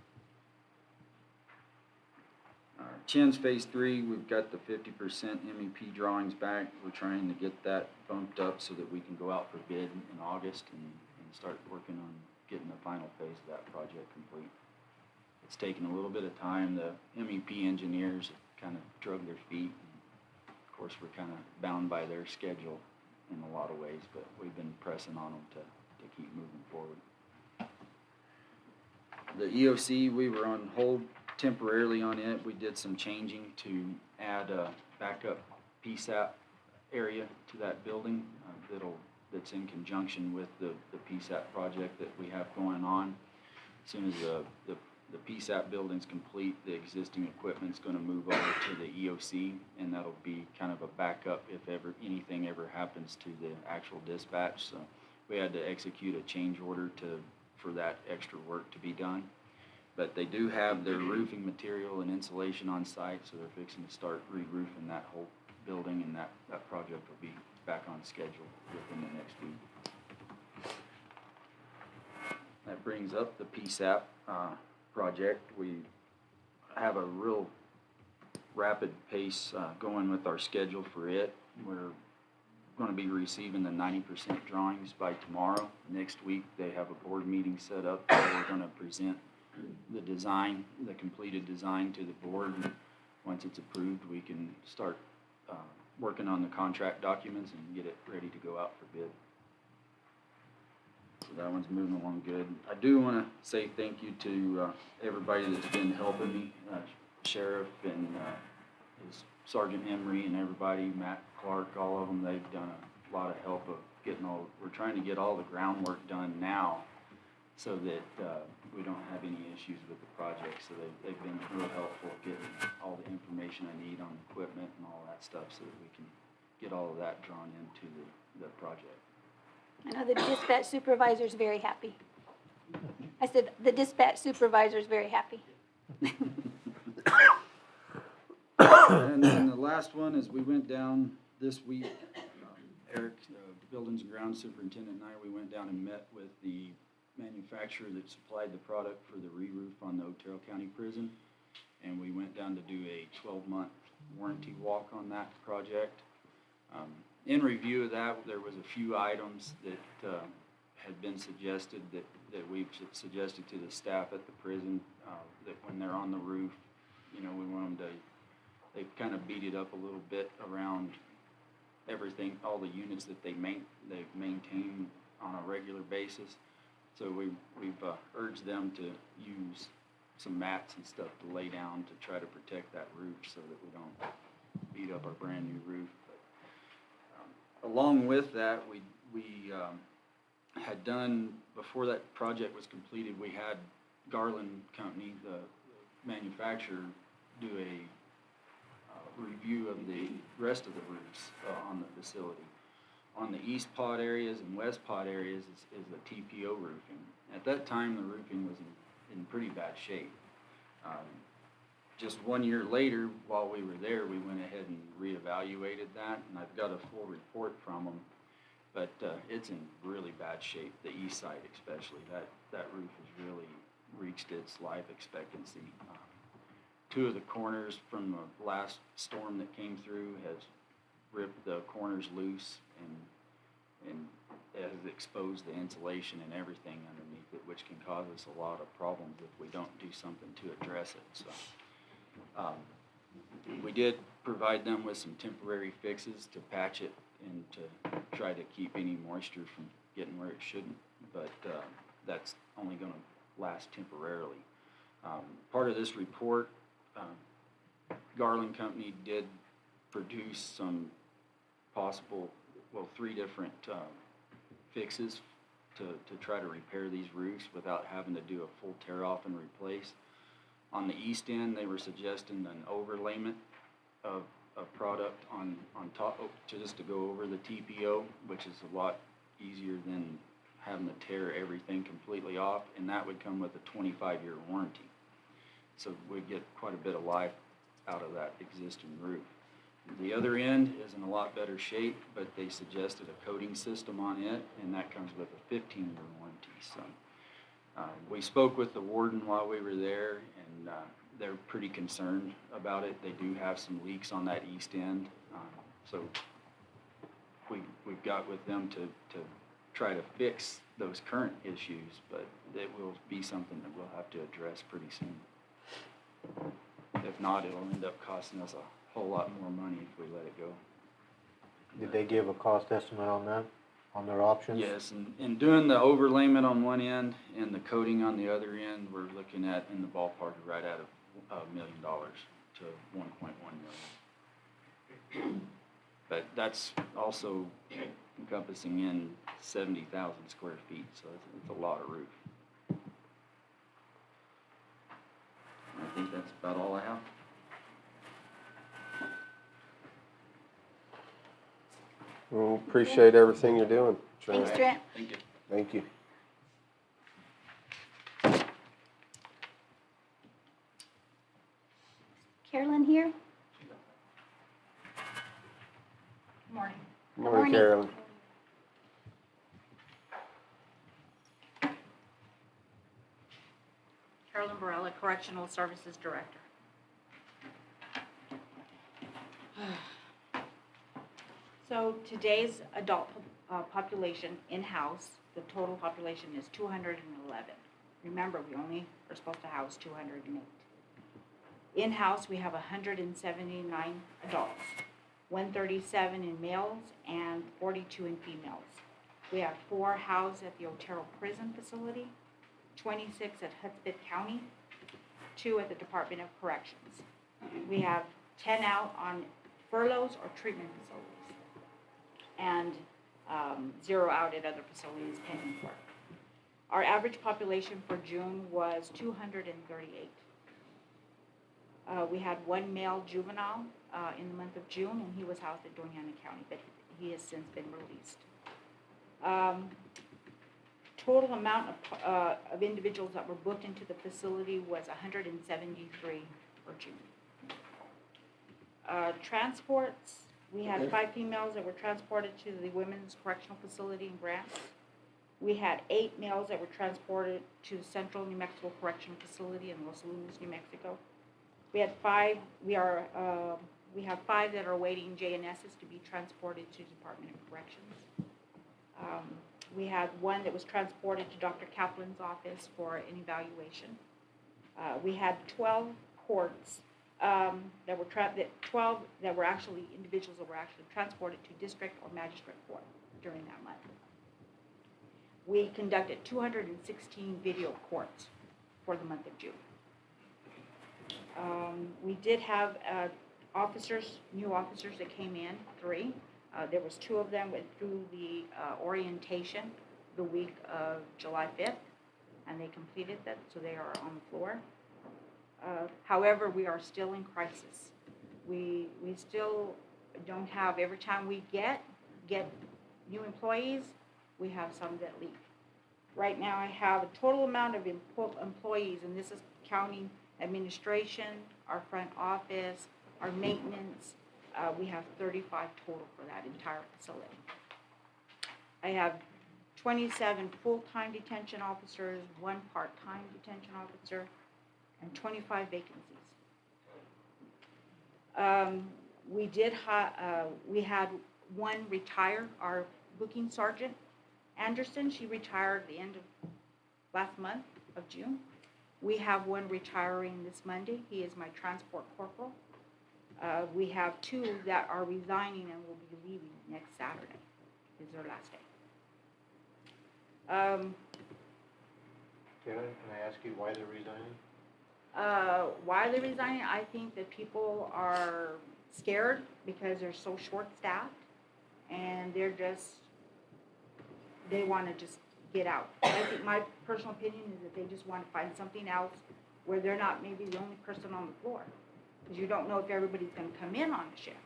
S9: Chin's Phase 3, we've got the 50% MEP drawings back. We're trying to get that bumped up so that we can go out for bid in August and start working on getting the final phase of that project complete. It's taken a little bit of time. The MEP engineers kind of drug their feet. And of course, we're kind of bound by their schedule in a lot of ways, but we've been pressing on them to keep moving forward. The EOC, we were on hold temporarily on it. We did some changing to add a backup PSAP area to that building that's in conjunction with the PSAP project that we have going on. As soon as the PSAP building's complete, the existing equipment's going to move over to the EOC, and that'll be kind of a backup if ever anything ever happens to the actual dispatch. So we had to execute a change order for that extra work to be done. But they do have their roofing material and insulation on site, so they're fixing to start re-roofing that whole building, and that project will be back on schedule within the next week. That brings up the PSAP project. We have a real rapid pace going with our schedule for it. We're going to be receiving the 90% drawings by tomorrow. Next week they have a board meeting set up where we're going to present the design, the completed design to the board. Once it's approved, we can start working on the contract documents and get it ready to go out for bid. So that one's moving along good. I do want to say thank you to everybody that's been helping me, Sheriff and Sergeant Emery and everybody, Matt Clark, all of them. They've done a lot of help of we're trying to get all the groundwork done now so that we don't have any issues with the project. So they've been real helpful getting all the information I need on equipment and all that stuff so that we can get all of that drawn into the project.
S1: I know the dispatch supervisor's very happy. I said the dispatch supervisor's very happy.
S9: And then the last one is we went down this week, Eric, the Buildings and Grounds Superintendent and I, we went down and met with the manufacturer that supplied the product for the re-roof on the Otero County Prison. And we went down to do a 12-month warranty walk on that project. In review of that, there was a few items that had been suggested that we've suggested to the staff at the prison that when they're on the roof, we want them to, they've kind of beat it up a little bit around everything, all the units that they maintain on a regular basis. So we've urged them to use some mats and stuff to lay down to try to protect that roof so that we don't beat up our brand new roof. But, along with that, we had done, before that project was completed, we had Garland Company, the manufacturer, do a review of the rest of the roofs on the facility. On the east pod areas and west pod areas is the TPO roofing. At that time, the roofing was in pretty bad shape. Just 1 year later, while we were there, we went ahead and reevaluated that, and I've got a full report from them. But it's in really bad shape, the east side especially. That roof has really reached its life expectancy. Two of the corners from the last storm that came through has ripped the corners loose and has exposed the insulation and everything underneath it, which can cause us a lot of problems if we don't do something to address it. So we did provide them with some temporary fixes to patch it and to try to keep any moisture from getting where it shouldn't, but that's only going to last temporarily. Part of this report, Garland Company did produce some possible, three different fixes to try to repair these roofs without having to do a full tear off and replace. On the east end, they were suggesting an overlayment of a product on top just to go over the TPO, which is a lot easier than having to tear everything completely off, and that would come with a 25-year warranty. So we'd get quite a bit of life out of that existing roof. The other end is in a lot better shape, but they suggested a coating system on it, and that comes with a 15-year warranty. So we spoke with the warden while we were there, and they're pretty concerned about it. They do have some leaks on that east end. So we've got with them to try to fix those current issues, but it will be something that we'll have to address pretty soon. If not, it'll end up costing us a whole lot more money if we let it go.
S4: Did they give a cost estimate on that, on their options?
S9: Yes, and doing the overlayment on one end and the coating on the other end, we're looking at in the ballpark of right at $1 million to 1.1 million. But that's also encompassing in 70,000 square feet, so it's a lot of roof. I think that's about all I have.
S3: Well, appreciate everything you're doing, Trent.
S1: Thanks, Trent.
S9: Thank you.
S3: Thank you.
S1: Carolyn here?
S2: Good morning.
S3: Good morning,
S1: morning.
S3: Carolyn.
S2: Carolyn Barella, Correctional Services Director. So today's adult population in-house, the total population is 211. Remember, we only are supposed to house 208. In-house, we have 179 adults, 137 in males and 42 in females. We have 4 housed at the Otero Prison Facility, 26 at Hudspeth County, 2 at the Department of Corrections. We have 10 out on furloughs or treatment facilities, and 0 out at other facilities pending work. Our average population for June was 238. We had 1 male juvenile in the month of June, and he was housed at Doñana County, but he has since been released. Total amount of individuals that were booked into the facility was 173 for June. Transports, we had 5 females that were transported to the Women's Correctional Facility in Grant. We had 8 males that were transported to the Central New Mexico Correctional Facility in Los Lunas, New Mexico. We had 5. We have 5 that are awaiting JNSs to be transported to the Department of Corrections. We had 1 that was transported to Dr. Kaplan's office for an evaluation. We had 12 courts that were 12 that were actually individuals that were actually transported to district or magistrate court during that month. We conducted 216 video courts for the month of June. We did have new officers that came in, 3. There was 2 of them went through the orientation the week of July 5th, and they completed that, so they are on the floor. However, we are still in crisis. We still don't have, every time we get new employees, we have some that leave. Right now, I have a total amount of employees, and this is counting administration, our front office, our maintenance. We have 35 total for that entire facility. I have 27 full-time detention officers, 1 part-time detention officer, and 25 vacancies. We had 1 retire, our booking sergeant, Anderson. She retired at the end of last month of June. We have 1 retiring this Monday. He is my transport corporal. We have 2 that are resigning and will be leaving next Saturday, is their last day.
S4: Can I ask you why they're resigning?
S2: Why they're resigning, I think that people are scared because they're so short-staffed, and they want to just get out. I think my personal opinion is that they just want to find something else where they're not maybe the only person on the floor. Because you don't know if everybody's going to come in on the shift.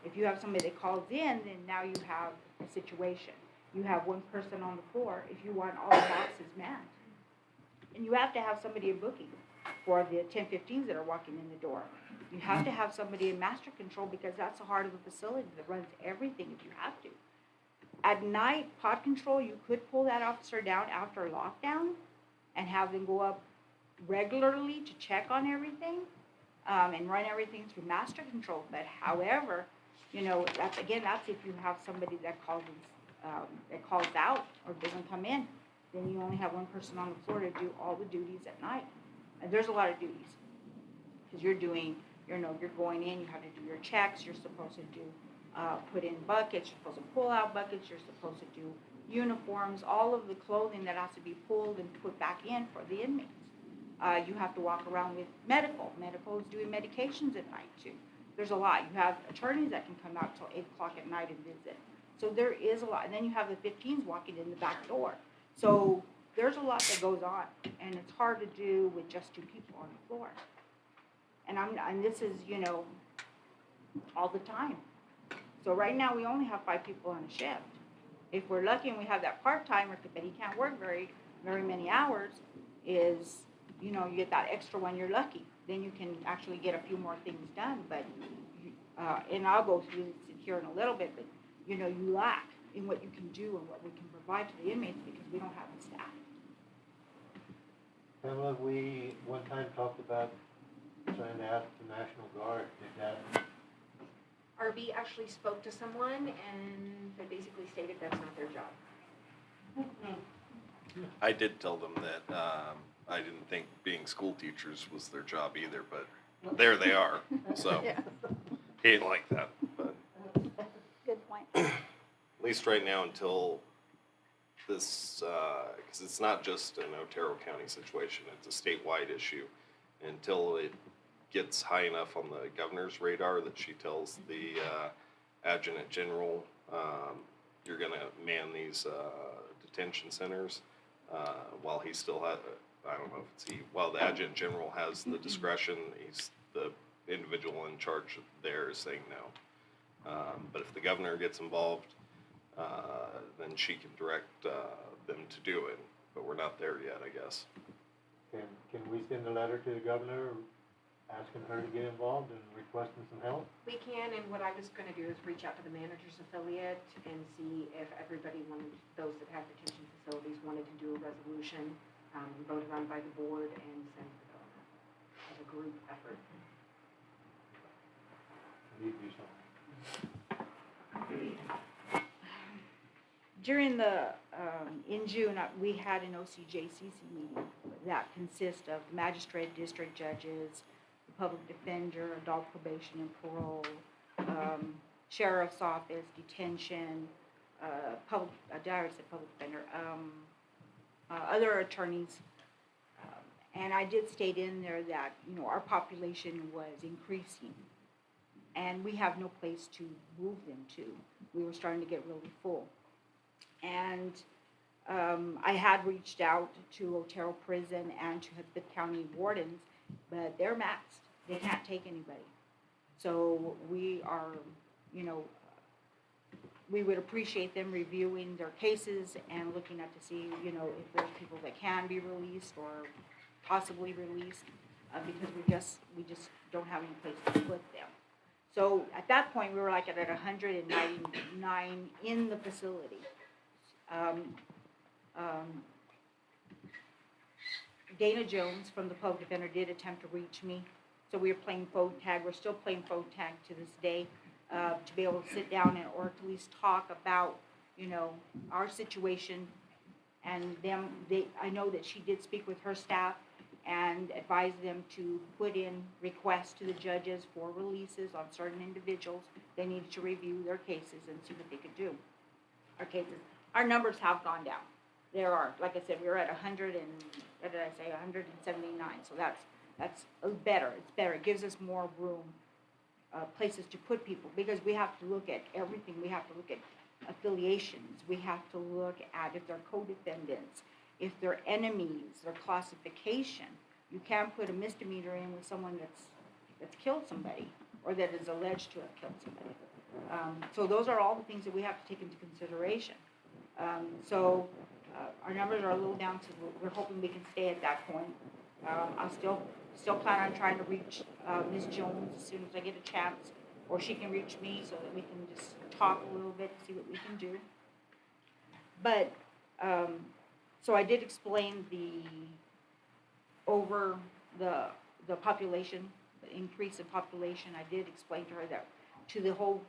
S2: If you have somebody that calls in, then now you have a situation. You have 1 person on the floor if you want all the boxes manned. And you have to have somebody in booking for the 10-15s that are walking in the door. You have to have somebody in master control because that's the heart of the facility that runs everything if you have to. At night, pod control, you could pull that officer down after lockdown and have them go up regularly to check on everything, and run everything through master control. But however, that's if you have somebody that calls out or doesn't come in, then you only have one person on the floor to do all the duties at night. And there's a lot of duties, because you're going in, you have to do your checks, you're supposed to do, put in buckets, you're supposed to pull out buckets, you're supposed to do uniforms, all of the clothing that has to be pulled and put back in for the inmates. You have to walk around with medical. Medical is doing medications at night too. There's a lot. You have attorneys that can come out till 8 o'clock at night and visit. So there is a lot. And then you have the 15s walking in the back door. So there's a lot that goes on, and it's hard to do with just 2 people on the floor. And this is, all the time. So right now we only have 5 people on a shift. If we're lucky and we have that part-timer, but he can't work very, very many hours, you get that extra one, you're lucky. Then you can actually get a few more things done. But, and I'll go through this here in a little bit, but, you lack in what you can do and what we can provide to the inmates because we don't have the staff.
S4: Pamela, we one time talked about trying to ask the National Guard, did that?
S10: RB actually spoke to someone and they basically stated that's not their job.
S6: I did tell them that I didn't think being school teachers was their job either, but there they are. So he didn't like that. But
S1: Good point.
S6: at least right now until this, because it's not just an Otero County situation, it's a statewide issue. Until it gets high enough on the governor's radar that she tells the adjutant general, you're going to man these detention centers while he still has, I don't know if it's he, while the adjutant general has the discretion, he's the individual in charge there is saying no. But if the governor gets involved, then she can direct them to do it. But we're not there yet, I guess.
S4: Can we send a letter to the governor asking her to get involved and requesting some help?
S10: We can, and what I was going to do is reach out to the manager's affiliate and see if everybody wanted, those that have detention facilities wanted to do a resolution, voted on by the board, and send to the governor as a group effort.
S4: We need to do something.
S2: During in June, we had an OCJCC meeting that consists of the magistrate, district judges, the public defender, adult probation and parole, sheriff's office, detention, public defender, other attorneys. And I did state in there that, our population was increasing and we have no place to move them to. We were starting to get really full. And I had reached out to Otero Prison and to the county wardens, but they're maxed. They can't take anybody. So we are, we would appreciate them reviewing their cases and looking at to see, if there's people that can be released or possibly released, because we just don't have any place to put them. So at that point, we were like at 199 in the facility. Dana Jones from the public defender did attempt to reach me, so we were playing phone tag. We're still playing phone tag to this day, to be able to sit down or at least talk about, our situation. And I know that she did speak with her staff and advised them to put in requests to the judges for releases on certain individuals. They needed to review their cases and see what they could do. Our numbers have gone down. There are, like I said, we were at 179. So that's better. It's better. It gives us more room, places to put people, because we have to look at everything. We have to look at affiliations. We have to look at if they're co-defendants, if they're enemies, their classification. You can't put a misdemeanor in with someone that's killed somebody or that is alleged to have killed somebody. So those are all the things that we have to take into consideration. Our numbers are a little down, so we're hoping we can stay at that point. I'll still plan on trying to reach Ms. Jones as soon as I get a chance, or she can reach me so that we can just talk a little bit, see what we can do. But, so I did explain over the population, the increase in population. I did explain to her that, to the whole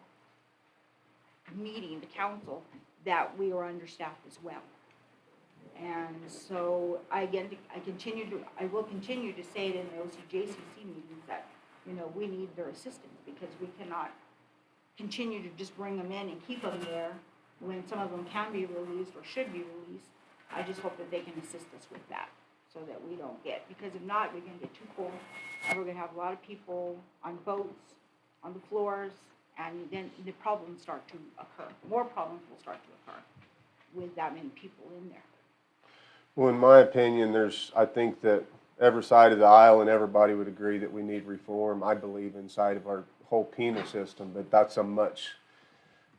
S2: meeting, the council, that we are understaffed as well. And so I will continue to say it in the OCJCC meetings that, we need their assistance, because we cannot continue to just bring them in and keep them there when some of them can be released or should be released. I just hope that they can assist us with that, so that we don't get, because if not, we're gonna get too full, and we're gonna have a lot of people on boats, on the floors, and then the problems start to occur. More problems will start to occur with that many people in there.
S3: Well, in my opinion, I think that every side of the aisle and everybody would agree that we need reform, I believe, inside of our whole penal system, but that's a much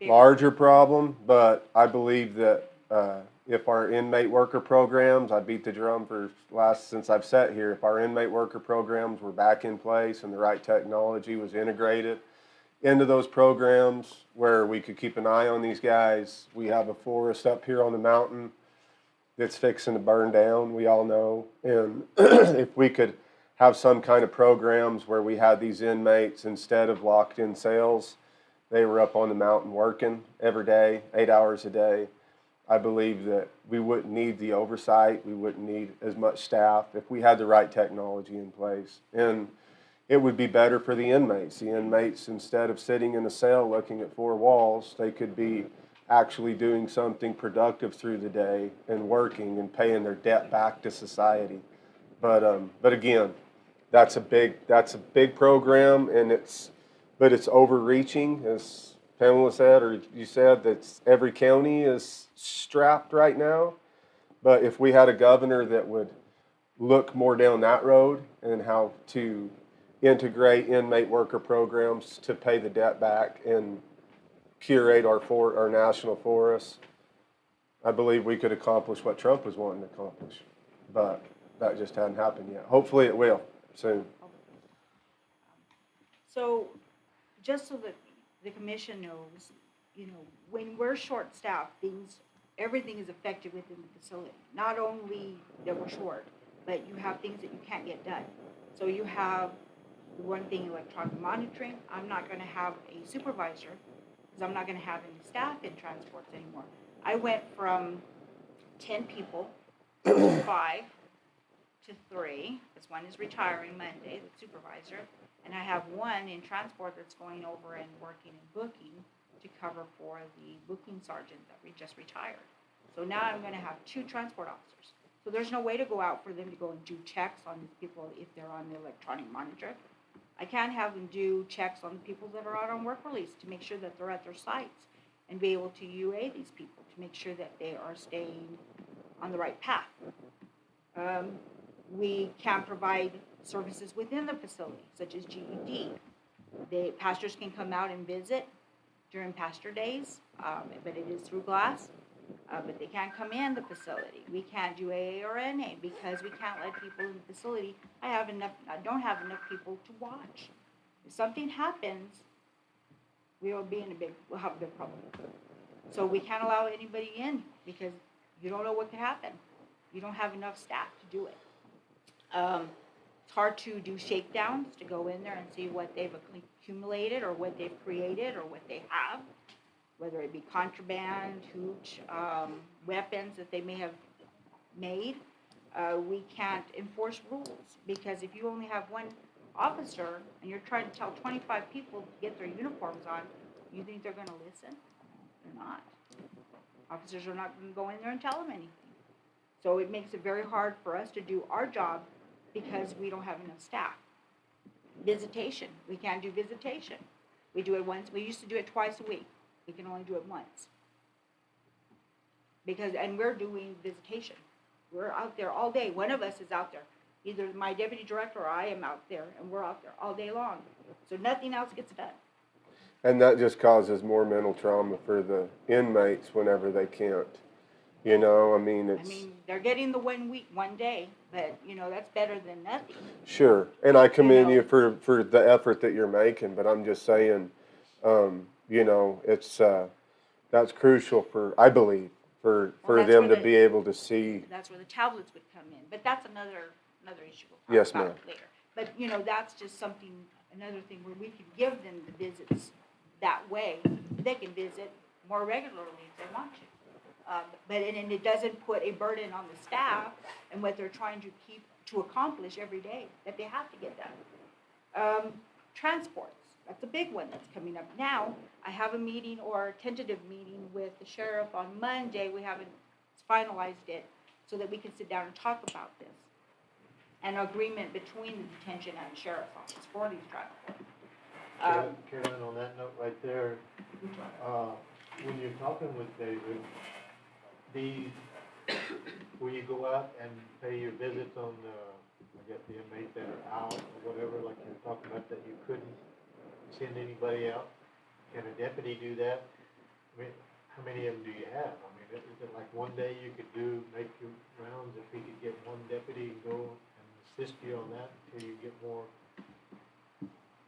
S3: larger problem. But I believe that if our inmate worker programs, I beat the drum since I've sat here, if our inmate worker programs were back in place and the right technology was integrated into those programs where we could keep an eye on these guys. We have a forest up here on the mountain that's fixing to burn down, we all know. And if we could have some kind of programs where we had these inmates, instead of locked in cells, they were up on the mountain working every day, 8 hours a day, I believe that we wouldn't need the oversight, we wouldn't need as much staff if we had the right technology in place. And it would be better for the inmates. The inmates, instead of sitting in a cell looking at four walls, they could be actually doing something productive through the day and working and paying their debt back to society. But again, that's a big program, and it's overreaching, as Pamela said, or you said, that every county is strapped right now. But if we had a governor that would look more down that road and how to integrate inmate worker programs to pay the debt back and curate our national forests, I believe we could accomplish what Trump was wanting to accomplish. But that just hadn't happened yet. Hopefully it will soon.
S2: So, just so that the commission knows, when we're short-staffed, everything is affected within the facility. Not only that we're short, but you have things that you can't get done. So you have the one thing, electronic monitoring. I'm not going to have a supervisor, because I'm not going to have any staff in transports anymore. I went from 10 people to 5 to 3, because one is retiring Monday, the supervisor, and I have one in transport that's going over and working and booking to cover for the booking sergeant that we just retired. So now I'm going to have 2 transport officers. So there's no way to go out for them to go and do checks on these people if they're on the electronic monitor. I can't have them do checks on the people that are out on work release to make sure that they're at their sites, and be able to UA these people to make sure that they are staying on the right path. We can provide services within the facility, such as GED. The pastors can come out and visit during pastor days, but it is through glass. But they can't come in the facility. We can't do AA or NA because we can't let people in the facility. I don't have enough people to watch. If something happens, we'll have a big problem. So we can't allow anybody in because you don't know what could happen. You don't have enough staff to do it. It's hard to do shakedowns, to go in there and see what they've accumulated or what they've created or what they have, whether it be contraband, hooch, weapons that they may have made. We can't enforce rules, because if you only have one officer and you're trying to tell 25 people to get their uniforms on, you think they're going to listen? They're not. Officers are not going to go in there and tell them anything. So it makes it very hard for us to do our job because we don't have enough staff. Visitation. We can't do visitation. We do it once. We used to do it twice a week. We can only do it once. And we're doing visitation. We're out there all day. One of us is out there. Either my deputy director or I am out there, and we're out there all day long. So nothing else gets done.
S3: And that just causes more mental trauma for the inmates whenever they can't.
S2: They're getting the 1 week, 1 day, but, that's better than nothing.
S3: Sure. And I commend you for the effort that you're making, but I'm just saying, it's that's crucial I believe, for them to be able to see.
S2: That's where the tablets would come in, but that's another another issue
S3: Yes,
S2: we'll talk
S3: ma'am.
S2: about later. But, you know, that's just something, another thing where we can give them the visits that way. They can visit more regularly if they want to. And it doesn't put a burden on the staff and what they're trying to accomplish every day that they have to get done. Transports, that's a big one that's coming up now. I have a meeting or a tentative meeting with the sheriff on Monday. We haven't finalized it so that we can sit down and talk about this. An agreement between the detention and the sheriff's office for these transports.
S4: Carolyn, on that note right there, when you're talking with David, will you go out and pay your visits on the inmates that are out or whatever, like you were talking about, that you couldn't send anybody out? Can a deputy do that? I mean, how many of them do you have? I mean, is it like one day you could make your rounds, if we could get one deputy and go and assist you on that until you get more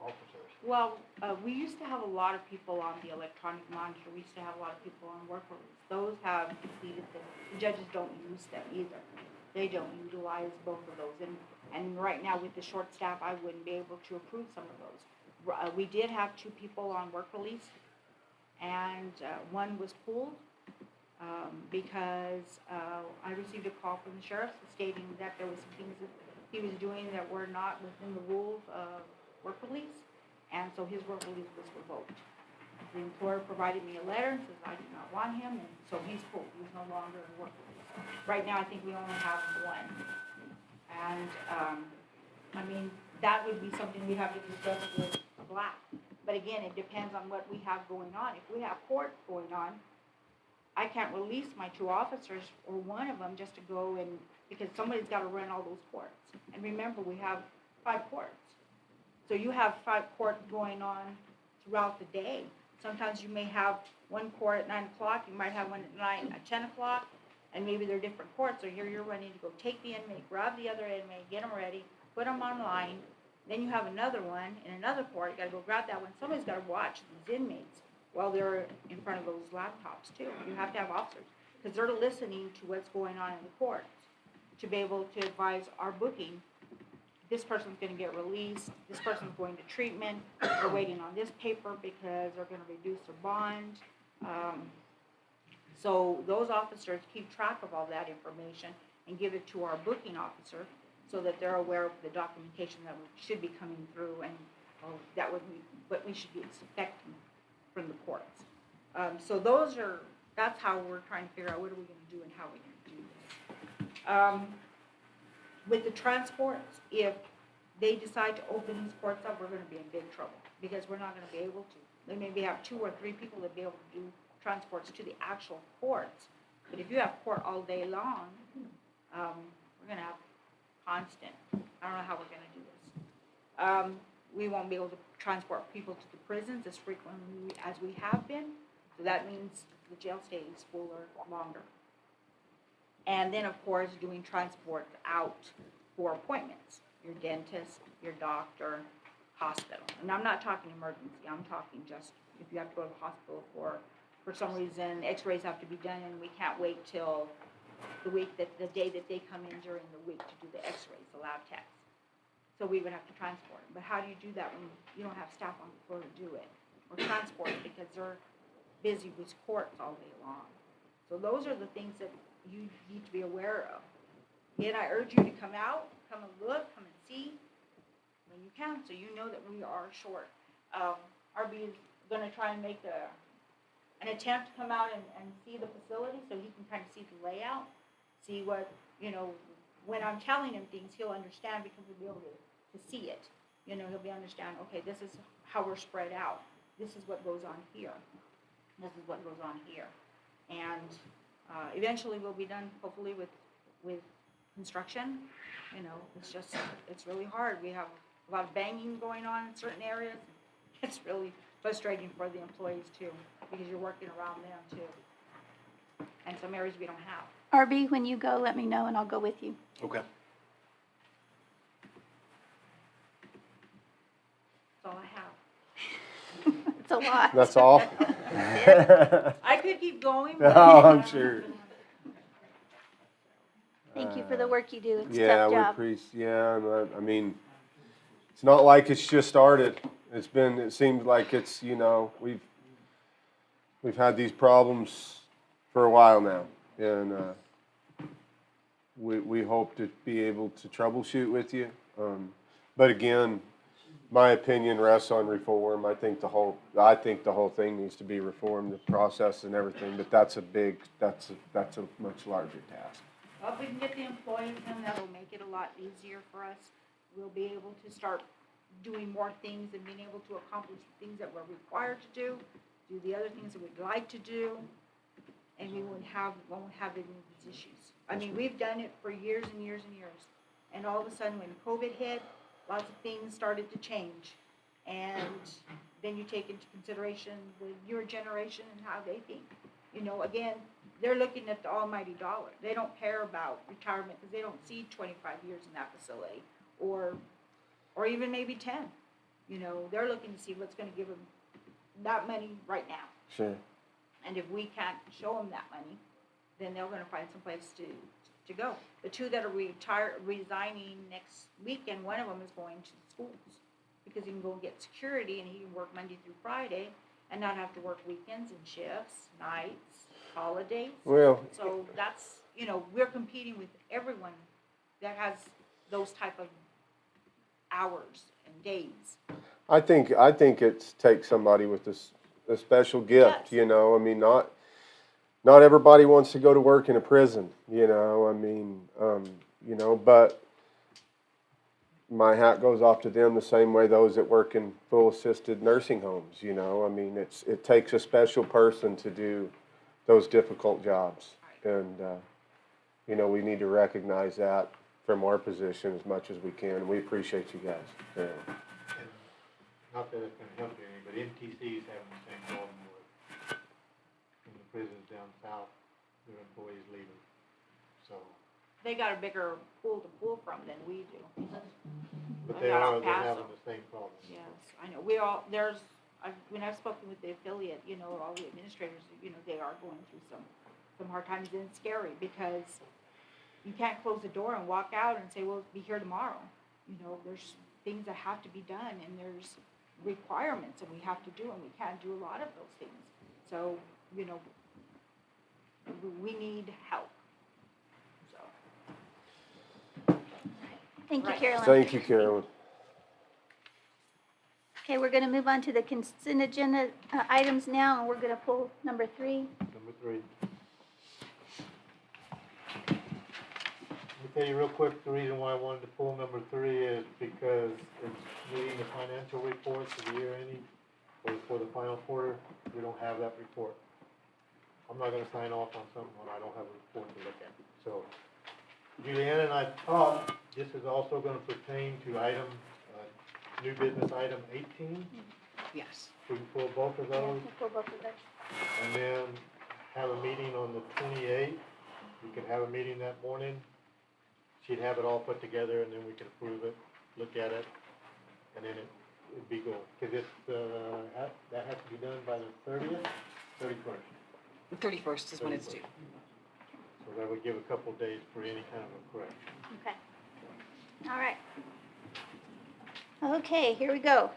S4: officers?
S2: Well, we used to have a lot of people on the electronic monitor. We used to have a lot of people on work release. Those have depleted them. The judges don't use them either. They don't utilize both of those. And right now with the short staff, I wouldn't be able to approve some of those. We did have 2 people on work release, and one was pulled because I received a call from the sheriff stating that there was some things that he was doing that were not within the rules of work release. And so his work release was revoked. The employer provided me a letter and says I do not want him, and so he's pulled. He's no longer in work release. Right now, I think we only have 1. And, I mean, that would be something we'd have to discuss with Black. But again, it depends on what we have going on. If we have court going on, I can't release my 2 officers or one of them just to go and, because somebody's got to run all those courts. And remember, we have 5 courts. So you have 5 courts going on throughout the day. Sometimes you may have one court at 9 o'clock, you might have one at 10 o'clock, and maybe they're different courts. So here you're running to go take the inmate, grab the other inmate, get them ready, put them online. Then you have another one in another court, you gotta go grab that one. Somebody's gotta watch these inmates while they're in front of those laptops too. You have to have officers, because they're listening to what's going on in the courts to be able to advise our booking. This person's gonna get released, this person's going to treatment, they're waiting on this paper because they're gonna reduce their bond. So those officers keep track of all that information and give it to our booking officer so that they're aware of the documentation that should be coming through, and that would be what we should be expecting from the courts. So that's how we're trying to figure out what are we gonna do and how we're gonna do this. With the transports, if they decide to open these courts up, we're gonna be in big trouble, because we're not gonna be able to. They maybe have 2 or 3 people that be able to do transports to the actual courts. But if you have court all day long, we're gonna have constant, I don't know how we're gonna do this. We won't be able to transport people to the prisons as frequently as we have been, so that means the jail stays fuller longer. And then, of course, doing transport out for appointments, your dentist, your doctor, hospital. And I'm not talking emergency, I'm talking just if you have to go to the hospital for some reason, x-rays have to be done, and we can't wait till the day that they come in during the week to do the x-rays, the lab tests. So we would have to transport them. But how do you do that when you don't have staff on the floor to do it? Or transport it, because they're busy with courts all day long. So those are the things that you need to be aware of. Again, I urge you to come out, come and look, come and see when you can, so you know that we are short. RB is gonna try and make an attempt to come out and see the facility, so he can kind of see the layout, see what, when I'm telling him things, he'll understand, because he'll be able to see it. He'll be understand, okay, this is how we're spread out. This is what goes on here. This is what goes on here. And eventually we'll be done, hopefully, with construction. It's really hard. We have a lot of banging going on in certain areas. It's really frustrating for the employees too, because you're working around them too. And some areas we don't have.
S1: RB, when you go, let me know and I'll go with you.
S7: Okay.
S2: That's all I have.
S1: It's a lot.
S3: That's all?
S2: I could keep going.
S3: Oh, I'm sure.
S1: Thank you for the work you do. It's a
S3: Yeah,
S1: tough
S3: we
S1: job.
S3: appreciate, yeah, and I mean, it's not like it's just started. It seems like it's, we've had these problems for a while now. And, we hope to be able to troubleshoot with you. But again, my opinion rests on reform. I think the whole thing needs to be reformed, the process and everything, but that's a much larger task.
S2: Well, if we can get the employees in, that'll make it a lot easier for us. We'll be able to start doing more things and being able to accomplish the things that we're required to do the other things that we'd like to do, and we won't have any of these issues. I mean, we've done it for years and years and years, and all of a sudden when COVID hit, lots of things started to change. And then you take into consideration the newer generation and how they think. Again, they're looking at the almighty dollar. They don't care about retirement because they don't see 25 years in that facility or even maybe 10. They're looking to see what's going to give them that money right now.
S3: Sure.
S2: And if we can't show them that money, then they're going to find some place to go. The two that are resigning next weekend, one of them is going to the schools because he can go and get security and he can work Monday through Friday and not have to work weekends and shifts, nights, holidays.
S3: Well,
S2: So that's, we're competing with everyone that has those type of hours and days.
S3: I think it takes somebody with a special gift,
S2: Yes.
S3: I mean, not everybody wants to go to work in a prison, I mean, but my hat goes off to them the same way those that work in full assisted nursing homes, I mean, it takes a special person to do those difficult jobs. And, we need to recognize that from our position as much as we can. We appreciate you guys. Yeah.
S4: And not that it's gonna help you any, but MTC is having the same problem with, in the prisons down south, their employees leaving, so.
S2: They got a bigger pool to pull from than we do.
S4: But
S2: they're
S4: they're
S2: Paso.
S4: having the same problem.
S2: Yes, I know. When I've spoken with the affiliate, all the administrators, they are going through some hard times, and it's scary because you can't close the door and walk out and say, well, be here tomorrow. There's things that have to be done, and there's requirements that we have to do, and we can't do a lot of those things. So, we need help. So.
S1: Thank you,
S2: Right.
S1: Carolyn.
S3: Thank you, Carolyn.
S1: Okay, we're going to move on to the consent agenda items now, and we're going to pull number 3.
S4: Number 3. Let me tell you real quick, the reason why I wanted to pull number 3 is because it's meeting the financial reports for the year ending, for the final quarter. We don't have that report. I'm not gonna sign off on something when I don't have a report to look at. So Julianne and I thought this is also gonna pertain to item, new business item 18.
S10: Yes.
S4: We can pull both of those.
S1: We'll pull both of those.
S4: And then have a meeting on the 28th. We could have a meeting that morning. She'd have it all put together, and then we could approve it, look at it, and then it'd be good. Because that has to be done by the 30th, 31st.
S10: The 31st is when it's due.
S4: So that would give a couple days for any kind of a correction.
S1: Okay. All right. Okay, here we go.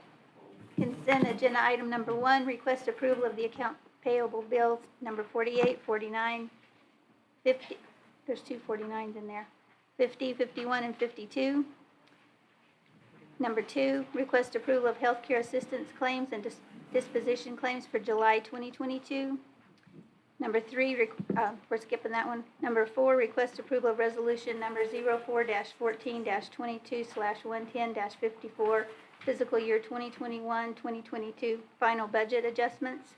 S1: Consent agenda item number 1, request approval of the account payable bills number 48, 49, 50. There's 2 49s in there. 50, 51, and 52. Number 2, request approval of healthcare assistance claims and disposition claims for July 2022. Number 3, we're skipping that one. Number 4, request approval of resolution number 04-14-22/110-54, fiscal year 2021-2022 final budget adjustments.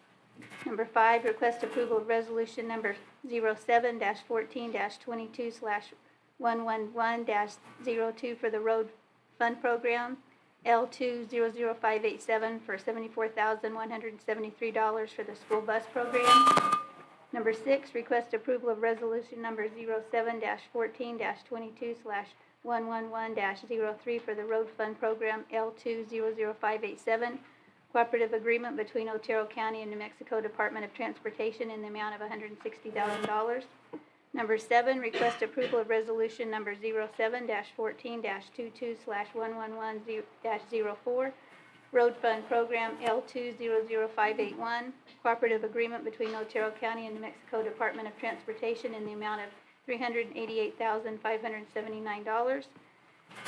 S1: Number 5, request approval of resolution number 07-14-22/111-02 for the road fund program, L200587 for $74,173 for the school bus program. Number 6, request approval of resolution number 07-14-22/111-03 for the road fund program, L200587, cooperative agreement between Otero County and New Mexico Department of Transportation in the amount of $160,000. Number 7, request approval of resolution number 07-14-22/111-04, Road Fund Program L200581, cooperative agreement between Otero County and New Mexico Department of Transportation in the amount of $388,579.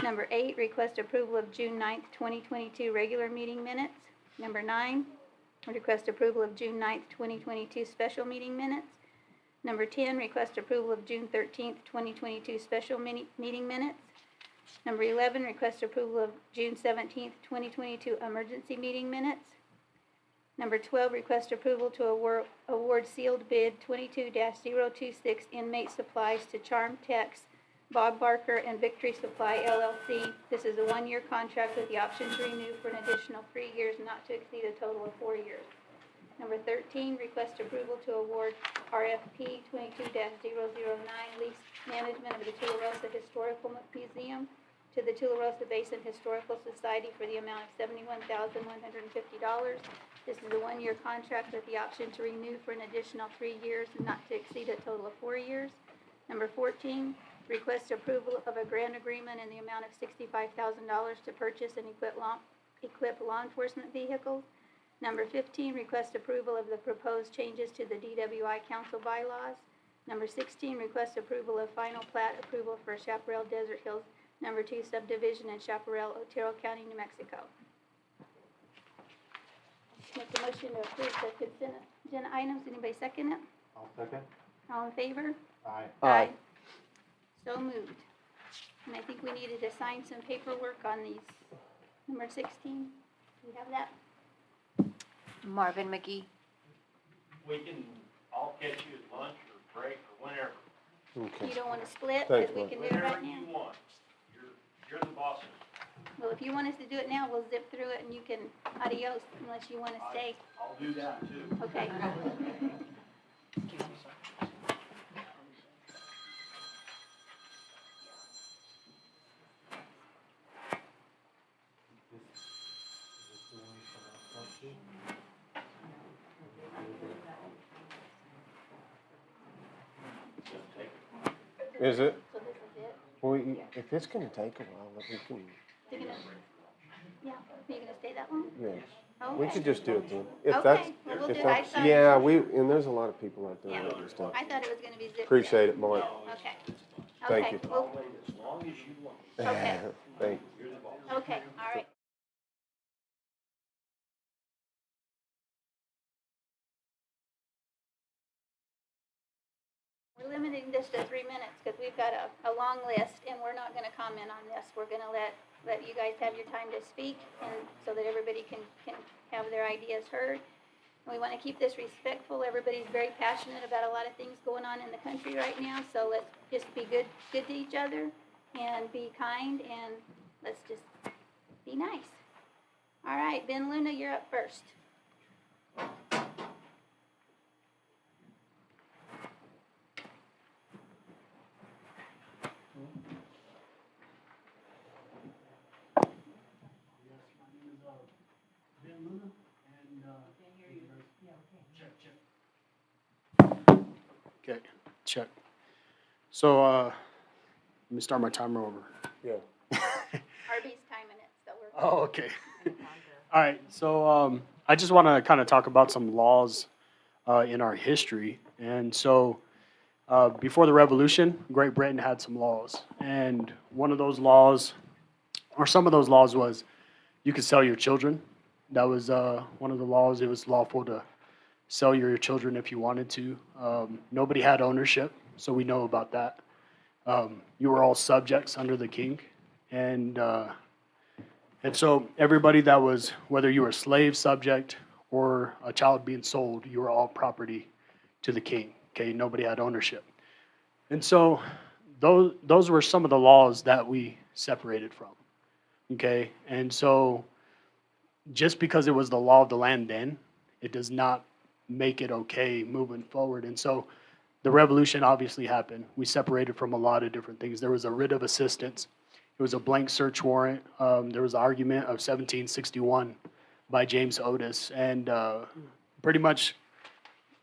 S1: Number 8, request approval of June 9th, 2022 regular meeting minutes. Number 9, request approval of June 9th, 2022 special meeting minutes. Number 10, request approval of June 13th, 2022 special meeting minutes. Number 11, request approval of June 17th, 2022 emergency meeting minutes. Number 12, request approval to award sealed bid 22-026 inmate supplies to Charm Techs, Bob Barker, and Victory Supply LLC. This is a 1-year contract with the option to renew for an additional 3 years, not to exceed a total of 4 years. Number 13, request approval to award RFP 22-009 lease management of the Tularosa Historical Museum to the Tularosa Basin Historical Society for the amount of $71,150. This is a 1-year contract with the option to renew for an additional 3 years, not to exceed a total of 4 years. Number 14, request approval of a grant agreement in the amount of $65,000 to purchase and equip law enforcement vehicles. Number 15, request approval of the proposed changes to the DWI Council bylaws. Number 16, request approval of final plat approval for Chaparral Desert Hills Number 2 subdivision in Chaparral, Otero County, New Mexico. Make a motion to approve the consent agenda items. Anybody second it?
S4: I'll second.
S1: All in favor?
S4: Aye.
S3: Aye.
S1: So moved. And I think we needed to sign some paperwork on these. Number 16, do we have that?
S10: Marvin McGee.
S11: We can all catch you at lunch or break or whenever,
S3: Okay.
S1: You don't want to split,
S3: Thanks,
S1: because we can do it
S11: whenever
S1: right now?
S11: you want. You're the boss.
S1: Well, if you want us to do it now, we'll zip through it and you can adios unless you want to stay.
S11: I'll do that too.
S1: Okay.
S3: Is it?
S1: So this is it?
S3: Well, if it's gonna take a while, then we can,
S1: You're gonna, yeah, are you gonna stay that long?
S3: yeah.
S1: Okay.
S3: We could just do it then. If that's,
S1: Okay, well, we'll
S3: if
S1: do it. I
S3: that's,
S1: thought-
S3: yeah, and there's a lot of people out there
S1: Yeah.
S3: that just don't.
S1: I thought it was gonna be zipped.
S3: Appreciate it, Mark.
S1: Okay.
S3: Thank
S1: Okay,
S3: you.
S1: well,
S11: I'll wait as long as you want.
S1: Okay.
S3: Thank
S11: You're the boss.
S1: okay, all right. We're limiting this to 3 minutes because we've got a long list and we're not gonna comment on this. We're gonna let you guys have your time to speak and so that everybody can have their ideas heard. And we wanna keep this respectful. Everybody's very passionate about a lot of things going on in the country right now, so let's just be good to each other and be kind and let's just be nice. All right, Ben Luna, you're up first.
S12: Okay, check. So, let me start my timer over.
S3: Yeah.
S1: RB's timing it, so we're.
S12: Oh, okay. All right, so I just want to kind of talk about some laws in our history. And so, before the Revolution, Great Britain had some laws. And one of those laws, or some of those laws, was you could sell your children. That was one of the laws. It was lawful to sell your children if you wanted to. Nobody had ownership, so we know about that. You were all subjects under the king. And so everybody that was, whether you were a slave subject or a child being sold, you were all property to the king. Okay, nobody had ownership. And so those were some of the laws that we separated from. Okay, and so just because it was the law of the land then, it does not make it okay moving forward. And so the revolution obviously happened. We separated from a lot of different things. There was a writ of assistance. It was a blank search warrant. There was an argument of 1761 by James Otis. And pretty much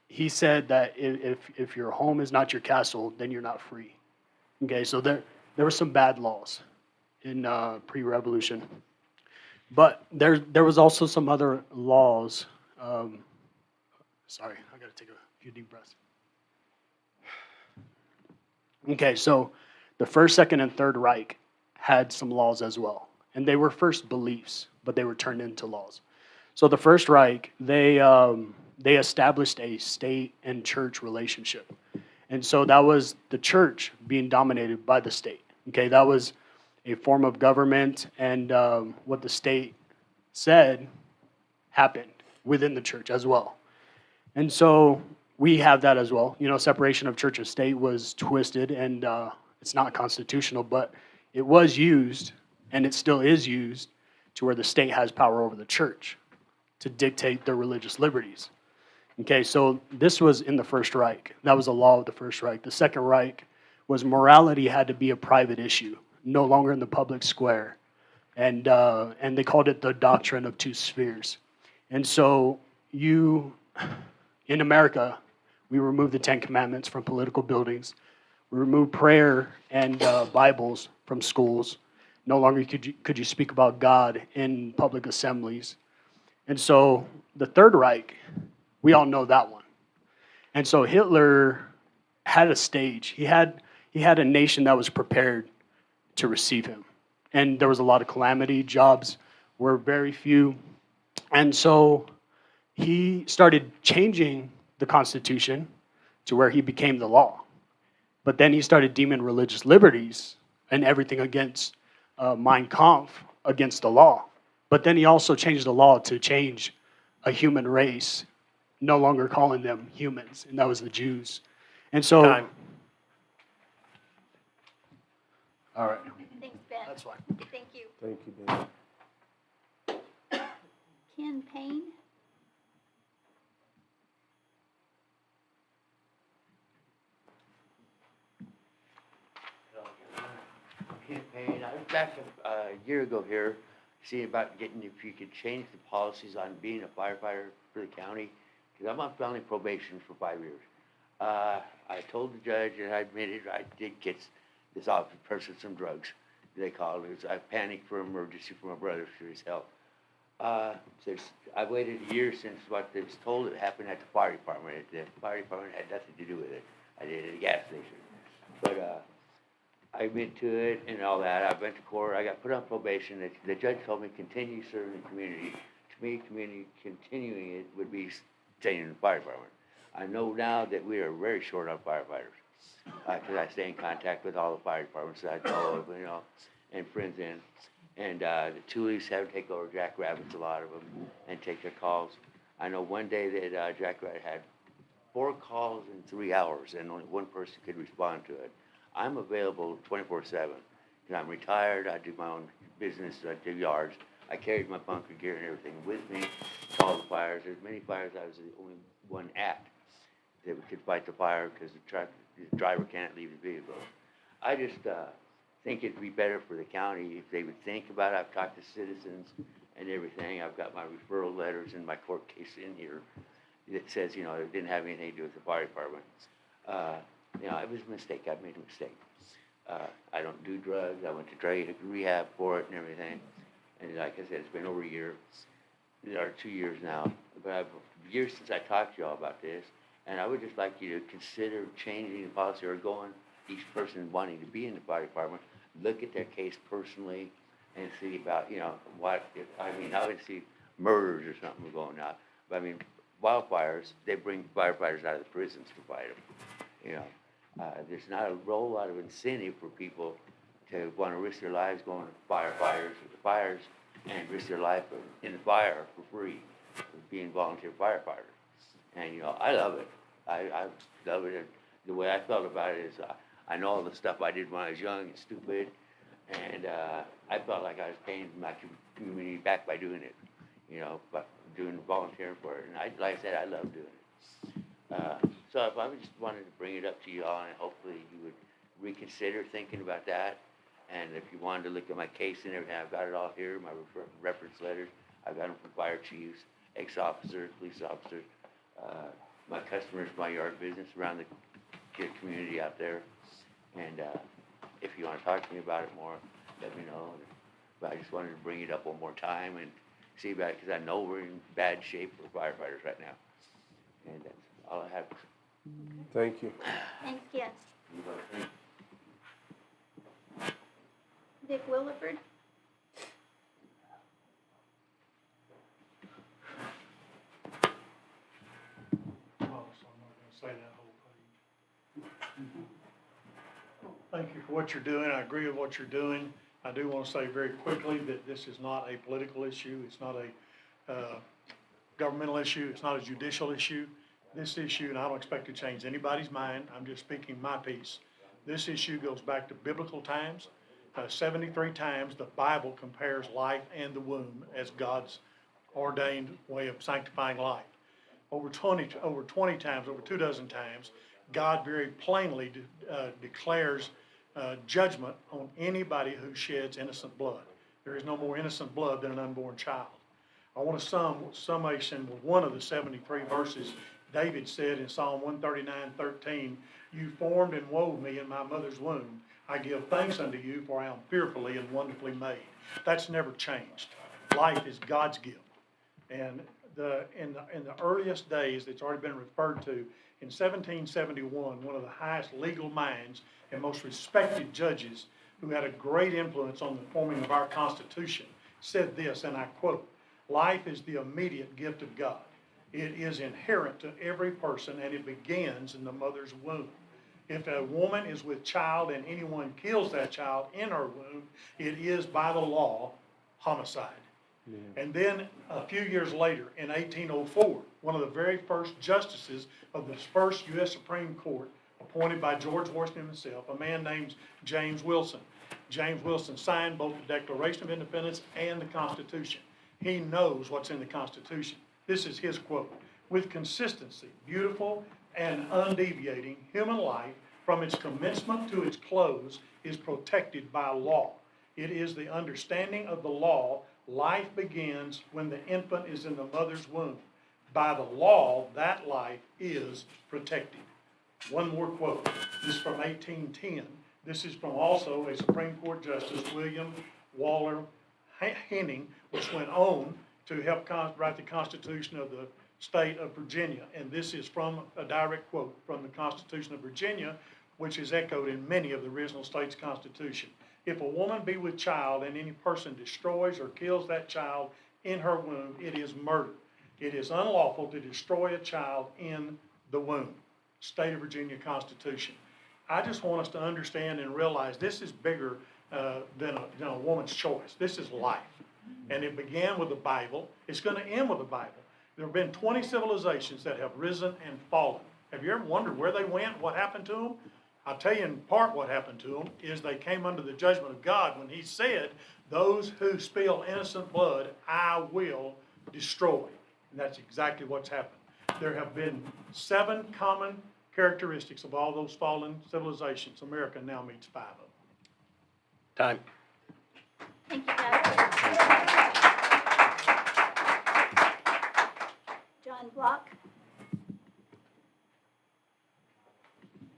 S12: he said that if your home is not your castle, then you're not free. Okay, so there were some bad laws in pre-revolution, but there was also some other laws. Sorry, I got to take a few deep breaths. Okay, so the First, Second, and Third Reich had some laws as well, and they were first beliefs, but they were turned into laws. So the First Reich, they established a state and church relationship. And so that was the church being dominated by the state. Okay, that was a form of government, and what the state said happened within the church as well. And so we have that as well. You know, separation of church and state was twisted, and it's not constitutional, but it was used, and it still is used, to where the state has power over the church to dictate their religious liberties. Okay, so this was in the First Reich. That was a law of the First Reich. The Second Reich was morality had to be a private issue, no longer in the public square. And they called it the doctrine of two spheres. And so in America, we removed the Ten Commandments from political buildings. We removed prayer and Bibles from schools. No longer could you speak about God in public assemblies. And so the Third Reich, we all know that one. And so Hitler had a stage. He had a nation that was prepared to receive him. And there was a lot of calamity. Jobs were very few. And so he started changing the Constitution to where he became the law. But then he started deeming religious liberties and everything against Mein Kampf against the law. But then he also changed the law to change a human race, no longer calling them humans, and that was the Jews. And so,
S11: Time.
S12: all right,
S1: Thanks, Ben.
S12: that's fine.
S1: Thank you.
S3: Thank you, Ben.
S1: Ken Payne?
S13: Campaign. I was back a year ago here, seeing about getting if you could change the policies on being a firefighter for the county, because I'm on felony probation for 5 years. I told the judge, and I admitted I did get this officer person some drugs. They called it. I panicked for emergency for my brother for his health. I waited a year since what they was told it happened at the fire department. The fire department had nothing to do with it. I did it at a gas station, but. I went to it and all that. I went to court. I got put on probation. The judge told me continue serving the community. To me, continuing it would be staying in the fire department. I know now that we are very short on firefighters because I stay in contact with all the fire departments that I know of, you know, and friends in. And the Toolies have to take over Jackrabbits, a lot of them, and take their calls. I know one day that Jackrabbit had 4 calls in 3 hours, and only one person could respond to it. I'm available 24/7. I'm retired. I do my own business. I do yards. I carried my bunker gear and everything with me to all the fires. There's many fires I was the only one at that we could fight the fire because the driver can't leave the vehicle. I just think it'd be better for the county if they would think about it. I've talked to citizens and everything. I've got my referral letters in my court case in here that says, you know, it didn't have anything to do with the fire department. You know, it was a mistake. I made a mistake. I don't do drugs. I went to rehab for it and everything. And like I said, it's been over a year, or 2 years now. But I've years since I talked to y'all about this. And I would just like you to consider changing the policy or going, each person wanting to be in the fire department, look at their case personally and see about, you know, I would see murders or something going on. But I mean, wildfires, they bring firefighters out of the prisons to fight them, you know. There's not a whole lot of incentive for people to want to risk their lives going to fires and risk their life in the fire for free, being volunteer firefighters. And, you know, I love it. I love it. And the way I felt about it is I know all the stuff I did when I was young and stupid, and I felt like I was paying my community back by doing it, you know, by doing volunteering for it. And like I said, I love doing it. So if I just wanted to bring it up to you all, and hopefully you would reconsider thinking about that. And if you wanted to look at my case and everything, I've got it all here, my reference letters. I've got them from fire chiefs, ex-officers, police officers. my customers, my yard business around the community out there. And if you want to talk to me about it more, let me know. But I just wanted to bring it up one more time and see about it, because I know we're in bad shape for firefighters right now. And that's all I have.
S3: Thank you.
S1: Thanks, Ken. Dick Williford?
S14: Oh, so I'm not gonna say that whole page. Thank you for what you're doing. I agree with what you're doing. I do want to say very quickly that this is not a political issue. It's not a governmental issue. It's not a judicial issue. This issue, and I don't expect to change anybody's mind, I'm just speaking my piece. This issue goes back to biblical times. 73 times the Bible compares life and the womb as God's ordained way of sanctifying life. Over 20 times, over 24 times, God very plainly declares judgment on anybody who sheds innocent blood. There is no more innocent blood than an unborn child. I want to summation with one of the 73 verses. David said in Psalm 139:13, "You formed and wove me in my mother's womb. I give thanks unto you, for I am fearfully and wonderfully made." That's never changed. Life is God's gift. And in the earliest days, it's already been referred to, in 1771, one of the highest legal minds and most respected judges who had a great influence on the forming of our Constitution said this, and I quote, "Life is the immediate gift of God. It is inherent to every person, and it begins in the mother's womb. If a woman is with child and anyone kills that child in her womb, it is by the law homicide." And then a few years later, in 1804, one of the very first justices of the first U.S. Supreme Court, appointed by George Washington himself, a man named James Wilson. James Wilson signed both the Declaration of Independence and the Constitution. He knows what's in the Constitution. This is his quote: "With consistency, beautiful and undeviating, human life, from its commencement to its close, is protected by law. It is the understanding of the law. Life begins when the infant is in the mother's womb. By the law, that life is protected." One more quote. This is from 1810. This is from also a Supreme Court Justice, William Waller Henning, which went on to help write the Constitution of the state of Virginia. And this is from a direct quote from the Constitution of Virginia, which is echoed in many of the original states' constitution. "If a woman be with child and any person destroys or kills that child in her womb, it is murder. It is unlawful to destroy a child in the womb." State of Virginia Constitution. I just want us to understand and realize this is bigger than a woman's choice. This is life. And it began with the Bible. It's going to end with the Bible. There have been 20 civilizations that have risen and fallen. Have you ever wondered where they went, what happened to them? I'll tell you in part what happened to them is they came under the judgment of God when he said, "Those who spill innocent blood, I will destroy." And that's exactly what's happened. There have been 7 common characteristics of all those fallen civilizations. America now meets 5 of them.
S11: Time.
S1: Thank you, Pastor. John Block?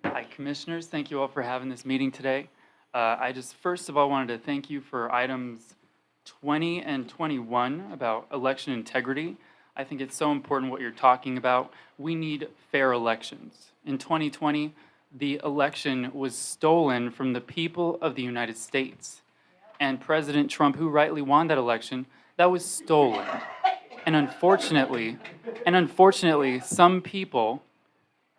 S15: Hi, Commissioners. Thank you all for having this meeting today. I just first of all wanted to thank you for items 20 and 21 about election integrity. I think it's so important what you're talking about. We need fair elections. In 2020, the election was stolen from the people of the United States. And President Trump, who rightly won that election, that was stolen. And unfortunately, some people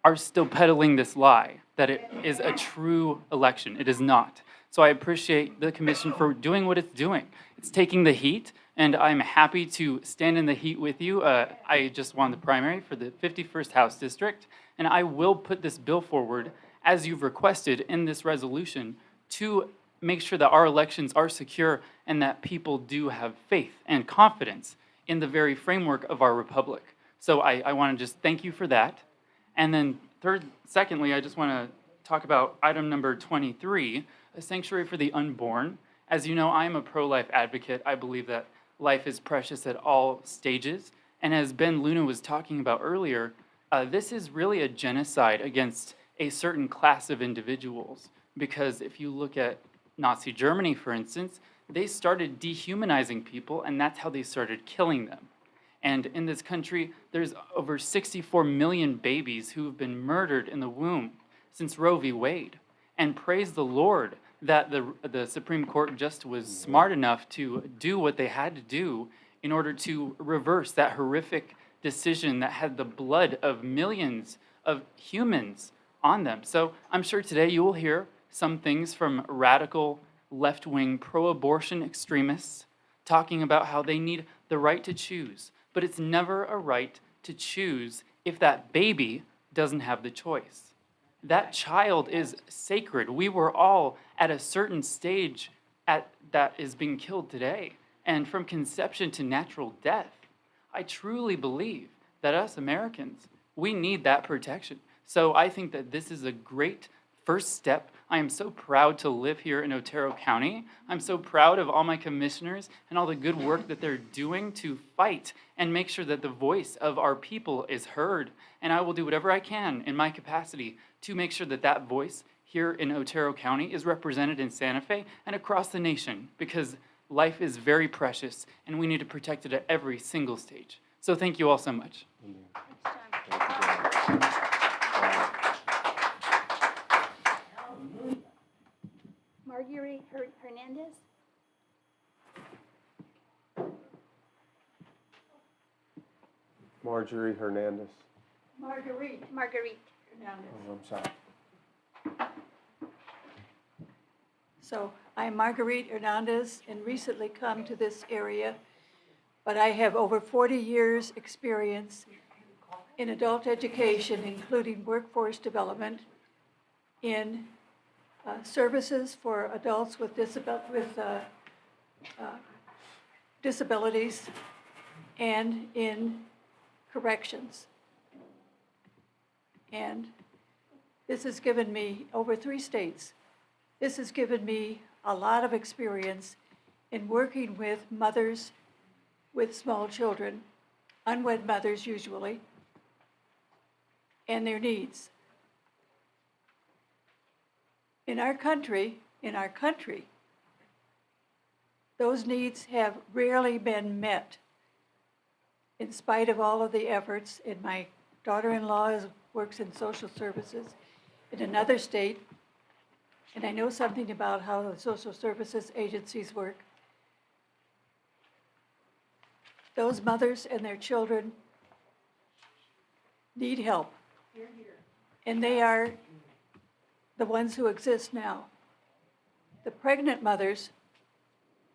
S15: are still peddling this lie that it is a true election. It is not. So I appreciate the Commission for doing what it's doing. It's taking the heat, and I'm happy to stand in the heat with you. I just won the primary for the 51st House District, and I will put this bill forward, as you've requested in this resolution, to make sure that our elections are secure and that people do have faith and confidence in the very framework of our republic. So I want to just thank you for that. And then secondly, I just want to talk about item number 23, a sanctuary for the unborn. As you know, I am a pro-life advocate. I believe that life is precious at all stages. And as Ben Luna was talking about earlier, this is really a genocide against a certain class of individuals. Because if you look at Nazi Germany, for instance, they started dehumanizing people, and that's how they started killing them. And in this country, there's over 64 million babies who have been murdered in the womb since Roe v. Wade. And praise the Lord that the Supreme Court just was smart enough to do what they had to do in order to reverse that horrific decision that had the blood of millions of humans on them. So I'm sure today you will hear some things from radical left-wing pro-abortion extremists talking about how they need the right to choose. But it's never a right to choose if that baby doesn't have the choice. That child is sacred. We were all at a certain stage that is being killed today. And from conception to natural death, I truly believe that us Americans, we need that protection. So I think that this is a great first step. I am so proud to live here in Otero County. I'm so proud of all my commissioners and all the good work that they're doing to fight and make sure that the voice of our people is heard. And I will do whatever I can in my capacity to make sure that that voice here in Otero County is represented in Santa Fe and across the nation, because life is very precious and we need to protect it at every single stage. So thank you all so much.
S1: Marguerite Hernandez?
S3: Marjorie Hernandez.
S1: Marguerite Hernandez.
S3: Oh, I'm sorry.
S16: So I'm Marguerite Hernandez and recently come to this area, but I have over 40 years' experience in adult education, including workforce development, in services for adults with disabilities, and in corrections. And this has given me, over 3 states, this has given me a lot of experience in working with mothers with small children, unwed mothers usually, and their needs. In our country, those needs have rarely been met, in spite of all of the efforts. And my daughter-in-law works in social services in another state, and I know something about how the social services agencies work. Those mothers and their children need help. And they are the ones who exist now. The pregnant mothers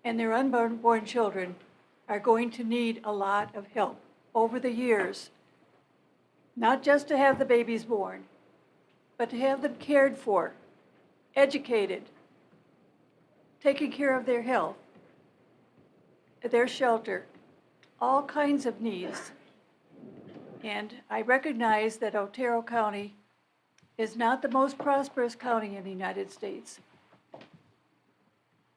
S16: and their unborn children are going to need a lot of help over the years, not just to have the babies born, but to have them cared for, educated, taking care of their health, their shelter, all kinds of needs. And I recognize that Otero County is not the most prosperous county in the United States.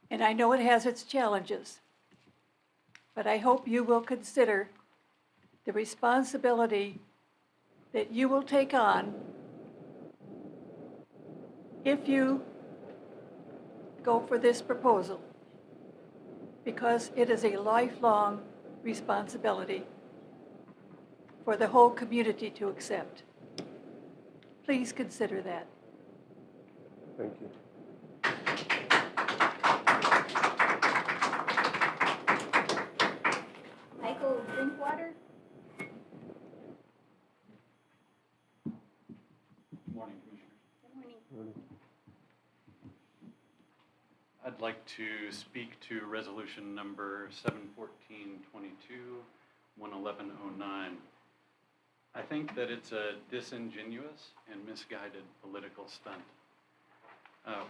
S16: And I know it has its challenges, but I hope you will consider the responsibility that you will take on if you go for this proposal, because it is a lifelong responsibility for the whole community to accept. Please consider that.
S3: Thank you.
S1: Michael Drinkwater?
S17: Good morning, Commissioners.
S1: Good morning.
S17: I'd like to speak to resolution number 71422, 11109. I think that it's a disingenuous and misguided political stunt.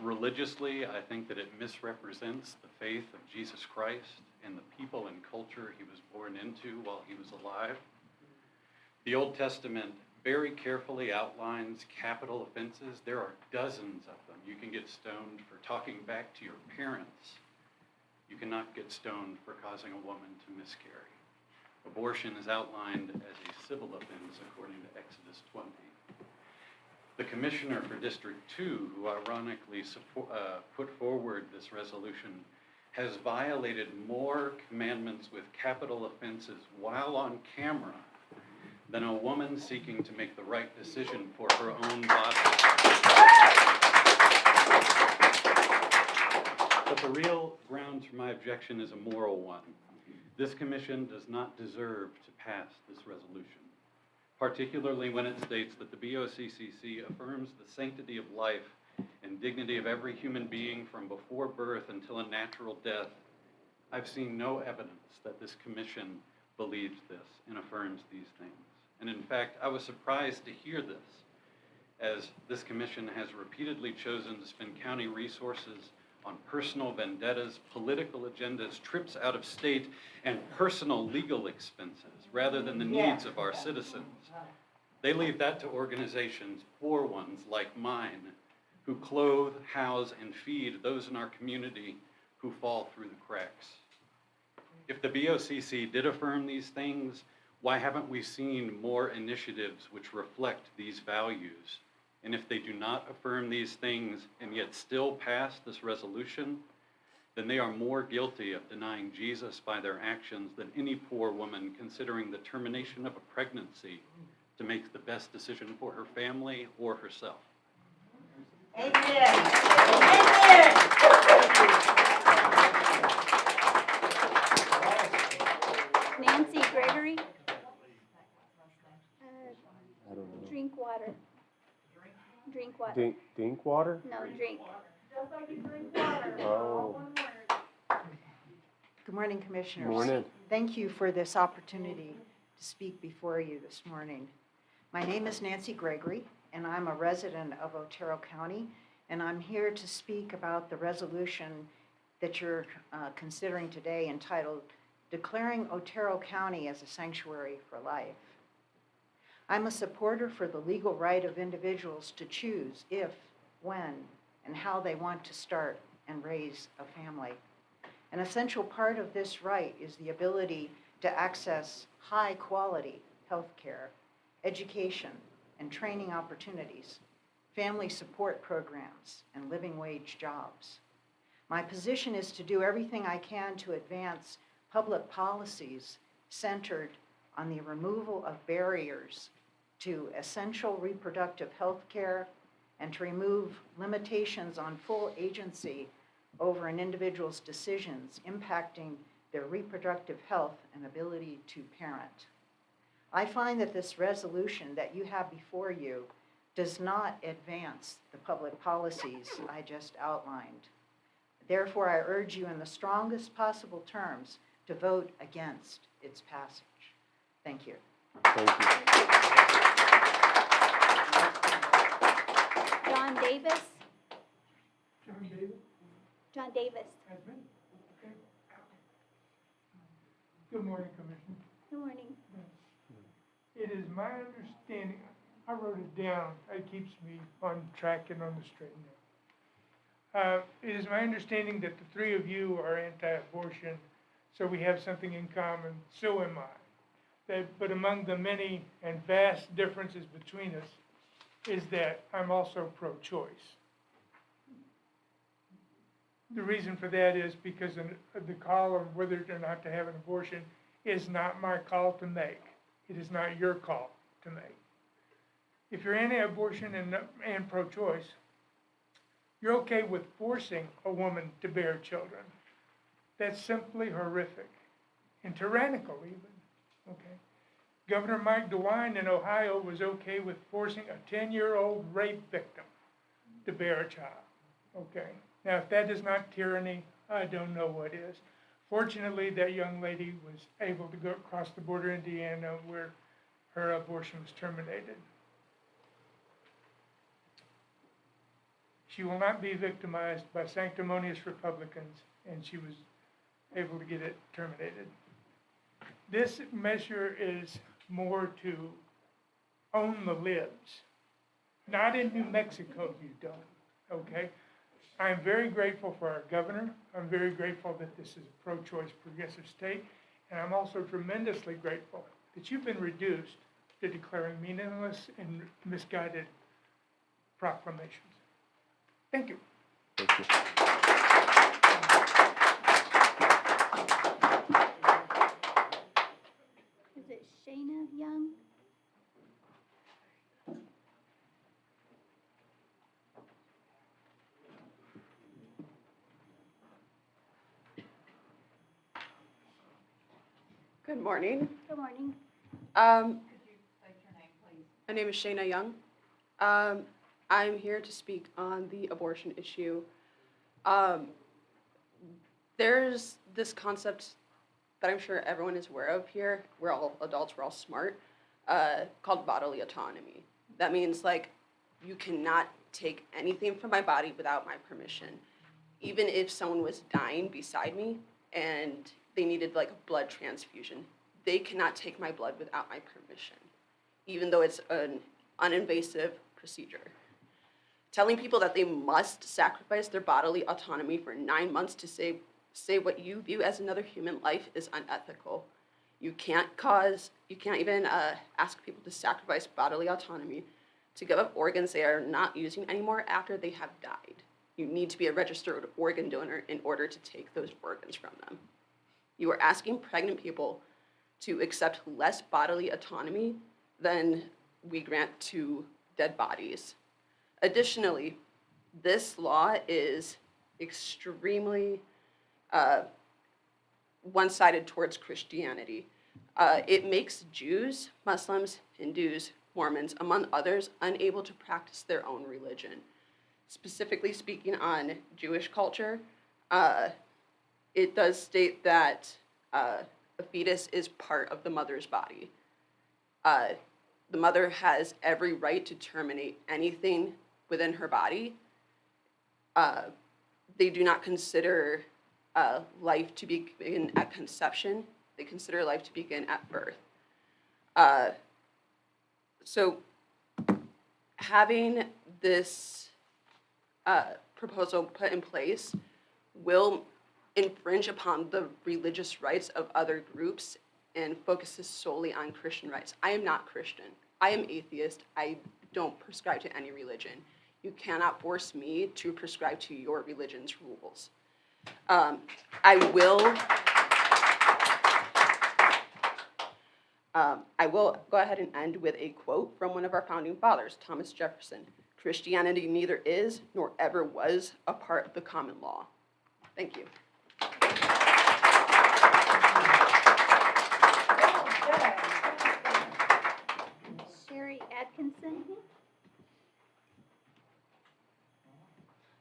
S17: Religiously, I think that it misrepresents the faith of Jesus Christ and the people and culture he was born into while he was alive. The Old Testament very carefully outlines capital offenses. There are dozens of them. You can get stoned for talking back to your parents. You cannot get stoned for causing a woman to miscarry. Abortion is outlined as a civil offense according to Exodus 20. The commissioner for District 2, who ironically put forward this resolution, has violated more commandments with capital offenses while on camera than a woman seeking to make the right decision for her own body. But the real grounds for my objection is a moral one. This commission does not deserve to pass this resolution, particularly when it states that the BOCCC affirms the sanctity of life and dignity of every human being from before birth until a natural death. I've seen no evidence that this commission believes this and affirms these things. And in fact, I was surprised to hear this, as this commission has repeatedly chosen to spend county resources on personal vendettas, political agendas, trips out of state, and personal legal expenses, rather than the needs of our citizens. They leave that to organizations, poor ones like mine, who clothe, house, and feed those in our community who fall through the cracks. If the BOCC did affirm these things, why haven't we seen more initiatives which reflect these values? And if they do not affirm these things and yet still pass this resolution, then they are more guilty of denying Jesus by their actions than any poor woman considering the termination of a pregnancy to make the best decision for her family or herself.
S1: Amen. Amen. Nancy Gregory.
S3: I don't know.
S1: Drink water. Drink water.
S3: Dink water?
S1: No, drink.
S3: Oh.
S18: Good morning, Commissioners.
S3: Morning.
S18: Thank you for this opportunity to speak before you this morning. My name is Nancy Gregory, and I'm a resident of Otero County, and I'm here to speak about the resolution that you're considering today entitled Declaring Otero County as a Sanctuary for Life. I'm a supporter for the legal right of individuals to choose if, when, and how they want to start and raise a family. An essential part of this right is the ability to access high-quality health care, education, and training opportunities, family support programs, and living wage jobs. My position is to do everything I can to advance public policies centered on the removal of barriers to essential reproductive health care and to remove limitations on full agency over an individual's decisions impacting their reproductive health and ability to parent. I find that this resolution that you have before you does not advance the public policies I just outlined. Therefore, I urge you in the strongest possible terms to vote against its passage. Thank you.
S3: Thank you.
S1: John Davis.
S19: John Davis?
S1: John Davis.
S19: That's me? Okay. Good morning, Commissioner.
S1: Good morning.
S19: It is my understanding, I wrote it down, it keeps me on track and on the straight and narrow. It is my understanding that the three of you are anti-abortion, so we have something in common, so am I. But among the many and vast differences between us is that I'm also pro-choice. The reason for that is because the call of whether or not to have an abortion is not my call to make. It is not your call to make. If you're anti-abortion and pro-choice, you're okay with forcing a woman to bear children. That's simply horrific and tyrannical even, okay? Governor Mike DeWine in Ohio was okay with forcing a 10-year-old rape victim to bear a child, okay? Now, if that is not tyranny, I don't know what is. Fortunately, that young lady was able to go across the border into Indiana where her abortion was terminated. She will not be victimized by sanctimonious Republicans, and she was able to get it terminated. This measure is more to own the libs. Not in New Mexico, you don't, okay? I'm very grateful for our governor. I'm very grateful that this is a pro-choice progressive state. And I'm also tremendously grateful that you've been reduced to declaring meaningless and misguided proclamations. Thank you.
S3: Thank you.
S1: Is it Shayna Young?
S20: Good morning.
S1: Good morning.
S20: My name is Shayna Young. I'm here to speak on the abortion issue. There's this concept that I'm sure everyone is aware of here. We're all adults, we're all smart, called bodily autonomy. That means, like, you cannot take anything from my body without my permission. Even if someone was dying beside me and they needed, like, a blood transfusion, they cannot take my blood without my permission, even though it's an uninvasive procedure. Telling people that they must sacrifice their bodily autonomy for 9 months to say what you view as another human life is unethical. You can't even ask people to sacrifice bodily autonomy to give up organs they are not using anymore after they have died. You need to be a registered organ donor in order to take those organs from them. You are asking pregnant people to accept less bodily autonomy than we grant to dead bodies. Additionally, this law is extremely one-sided towards Christianity. It makes Jews, Muslims, Hindus, Mormons, among others, unable to practice their own religion. Specifically speaking on Jewish culture, it does state that a fetus is part of the mother's body. The mother has every right to terminate anything within her body. They do not consider life to begin at conception. They consider life to begin at birth. So having this proposal put in place will infringe upon the religious rights of other groups and focuses solely on Christian rights. I am not Christian. I am atheist. I don't prescribe to any religion. You cannot force me to prescribe to your religion's rules. I will go ahead and end with a quote from one of our founding fathers, Thomas Jefferson. Christianity neither is nor ever was a part of the common law. Thank you.
S1: Sherry Atkinson.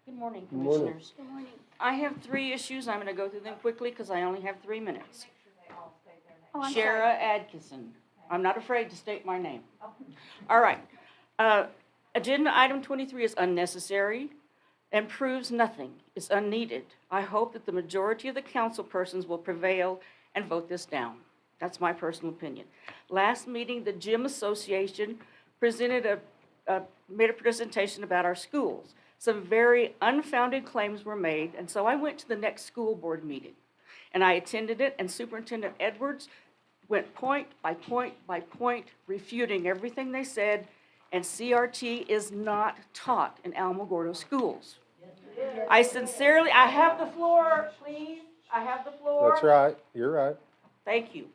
S2: Good morning,
S3: Good morning.
S2: Commissioners.
S1: Good morning.
S2: I have 3 issues. I'm going to go through them quickly because I only have 3 minutes.
S1: Oh, I'm
S2: Shara
S1: sorry.
S2: Atkinson. I'm not afraid to state my name. All right. Agenda item 23 is unnecessary and proves nothing. It's unneeded. I hope that the majority of the council persons will prevail and vote this down. That's my personal opinion. Last meeting, the Gym Association presented made a presentation about our schools. Some very unfounded claims were made, and so I went to the next school board meeting. And I attended it, and Superintendent Edwards went point by point by point, refuting everything they said, and CRT is not taught in Alamogordo schools. I have the floor, please. I have the floor.
S3: That's right. You're right.
S2: Thank you.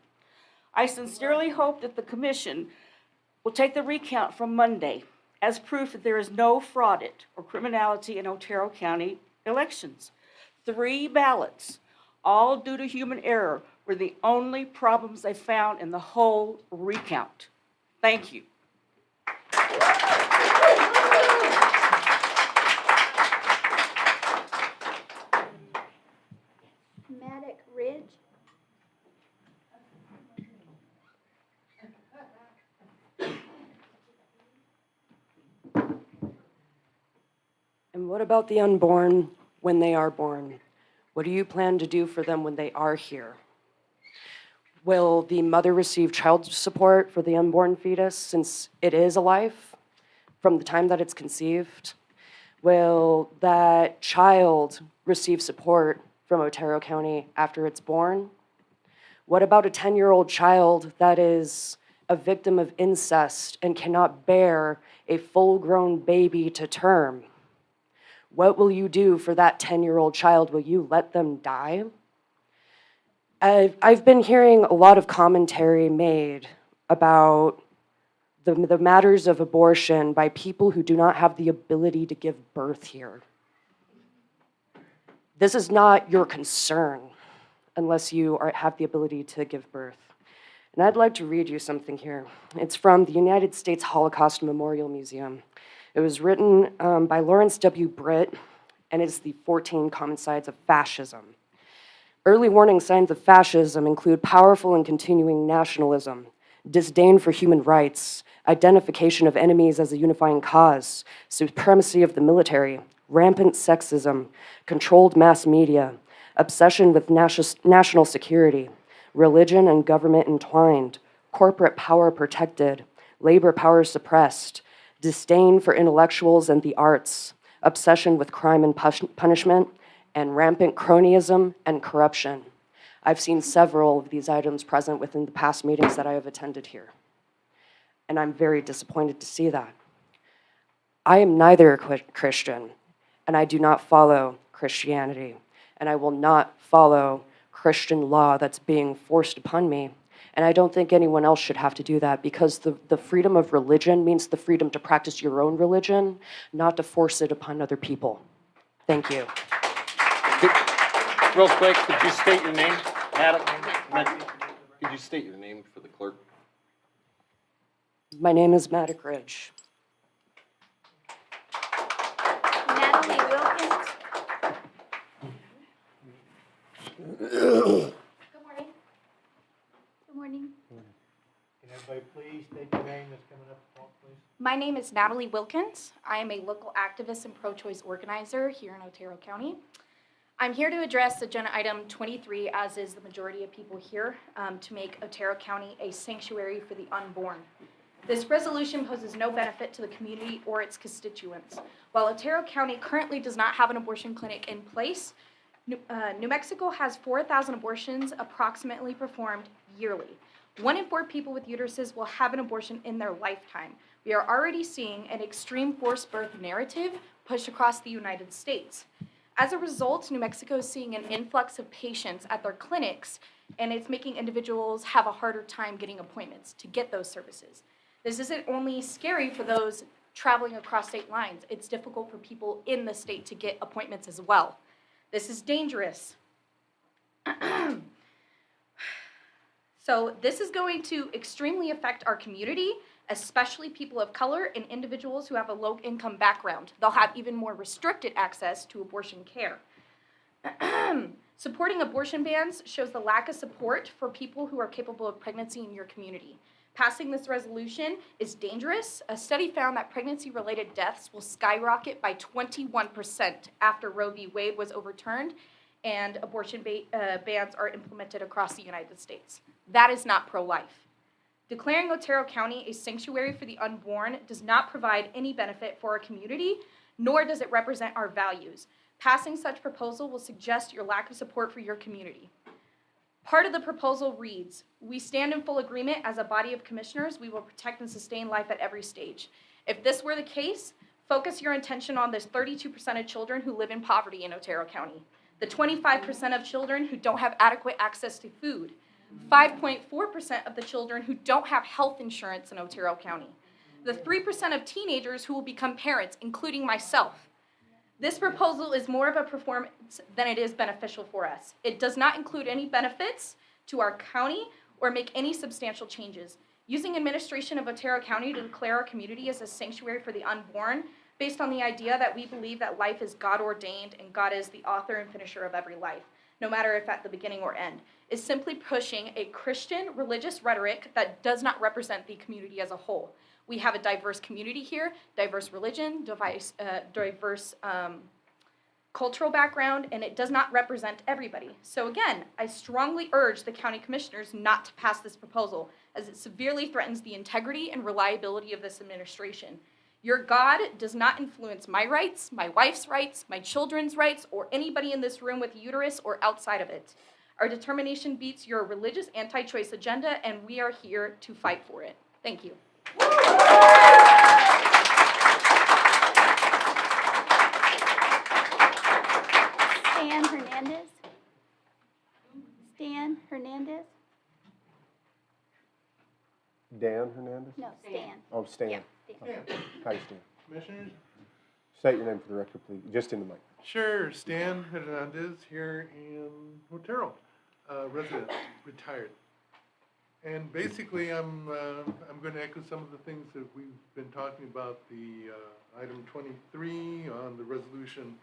S2: I sincerely hope that the commission will take the recount from Monday as proof that there is no fraud or criminality in Otero County elections. 3 ballots, all due to human error, were the only problems they found in the whole recount. Thank you.
S1: Maddox Ridge.
S21: And what about the unborn when they are born? What do you plan to do for them when they are here? Will the mother receive child support for the unborn fetus since it is alive from the time that it's conceived? Will that child receive support from Otero County after it's born? What about a 10-year-old child that is a victim of incest and cannot bear a full-grown baby to term? What will you do for that 10-year-old child? Will you let them die? I've been hearing a lot of commentary made about the matters of abortion by people who do not have the ability to give birth here. This is not your concern unless you have the ability to give birth. And I'd like to read you something here. It's from the United States Holocaust Memorial Museum. It was written by Lawrence W. Britt, and it's the 14 Common Signs of Fascism. Early warning signs of fascism include powerful and continuing nationalism, disdain for human rights, identification of enemies as a unifying cause, supremacy of the military, rampant sexism, controlled mass media, obsession with national security, religion and government entwined, corporate power protected, labor power suppressed, disdain for intellectuals and the arts, obsession with crime and punishment, and rampant cronyism and corruption. I've seen several of these items present within the past meetings that I have attended here, and I'm very disappointed to see that. I am neither a Christian, and I do not follow Christianity, and I will not follow Christian law that's being forced upon me. And I don't think anyone else should have to do that, because the freedom of religion means the freedom to practice your own religion, not to force it upon other people. Thank you.
S6: Real quick, could you state your name, Madam? Could you state your name for the clerk?
S21: My name is Maddox Ridge.
S1: Natalie Wilkins. Good morning. Good morning.
S4: Can everybody please state your name that's coming up front, please?
S5: My name is Natalie Wilkins. I am a local activist and pro-choice organizer here in Otero County. I'm here to address agenda item 23, as is the majority of people here, to make Otero County a sanctuary for the unborn. This resolution poses no benefit to the community or its constituents. While Otero County currently does not have an abortion clinic in place, New Mexico has 4,000 abortions approximately performed yearly. 1 in 4 people with uteruses will have an abortion in their lifetime. We are already seeing an extreme forced birth narrative pushed across the United States. As a result, New Mexico is seeing an influx of patients at their clinics, and it's making individuals have a harder time getting appointments to get those services. This isn't only scary for those traveling across state lines, it's difficult for people in the state to get appointments as well. This is dangerous. So this is going to extremely affect our community, especially people of color and individuals who have a low-income background. They'll have even more restricted access to abortion care. Supporting abortion bans shows the lack of support for people who are capable of pregnancy in your community. Passing this resolution is dangerous. A study found that pregnancy-related deaths will skyrocket by 21% after Roe v. Wade was overturned and abortion bans are implemented across the United States. That is not pro-life. Declaring Otero County a sanctuary for the unborn does not provide any benefit for our community, nor does it represent our values. Passing such proposal will suggest your lack of support for your community. Part of the proposal reads, "We stand in full agreement as a body of commissioners. We will protect and sustain life at every stage." If this were the case, focus your attention on those 32% of children who live in poverty in Otero County, the 25% of children who don't have adequate access to food, 5.4% of the children who don't have health insurance in Otero County, the 3% of teenagers who will become parents, including myself. This proposal is more of a performance than it is beneficial for us. It does not include any benefits to our county or make any substantial changes. Using administration of Otero County to declare our community as a sanctuary for the unborn, based on the idea that we believe that life is God ordained and God is the author and finisher of every life, no matter if at the beginning or end, is simply pushing a Christian religious rhetoric that does not represent the community as a whole. We have a diverse community here, diverse religion, diverse cultural background, and it does not represent everybody. So again, I strongly urge the county commissioners not to pass this proposal, as it severely threatens the integrity and reliability of this administration. Your God does not influence my rights, my wife's rights, my children's rights, or anybody in this room with a uterus or outside of it. Our determination beats your religious anti-choice agenda, and we are here to fight for it. Thank you.
S1: Stan Hernandez. Stan Hernandez?
S3: Dan Hernandez?
S1: No, Stan.
S3: Oh, Stan.
S1: Yeah, Stan.
S3: Hi, Stan.
S8: Commissioners?
S3: State your name for the record, please. Just in the mic.
S8: Sure, Stan Hernandez here in Otero, resident, retired. And basically, I'm going to echo some of the things that we've been talking about, the item 23 on the resolution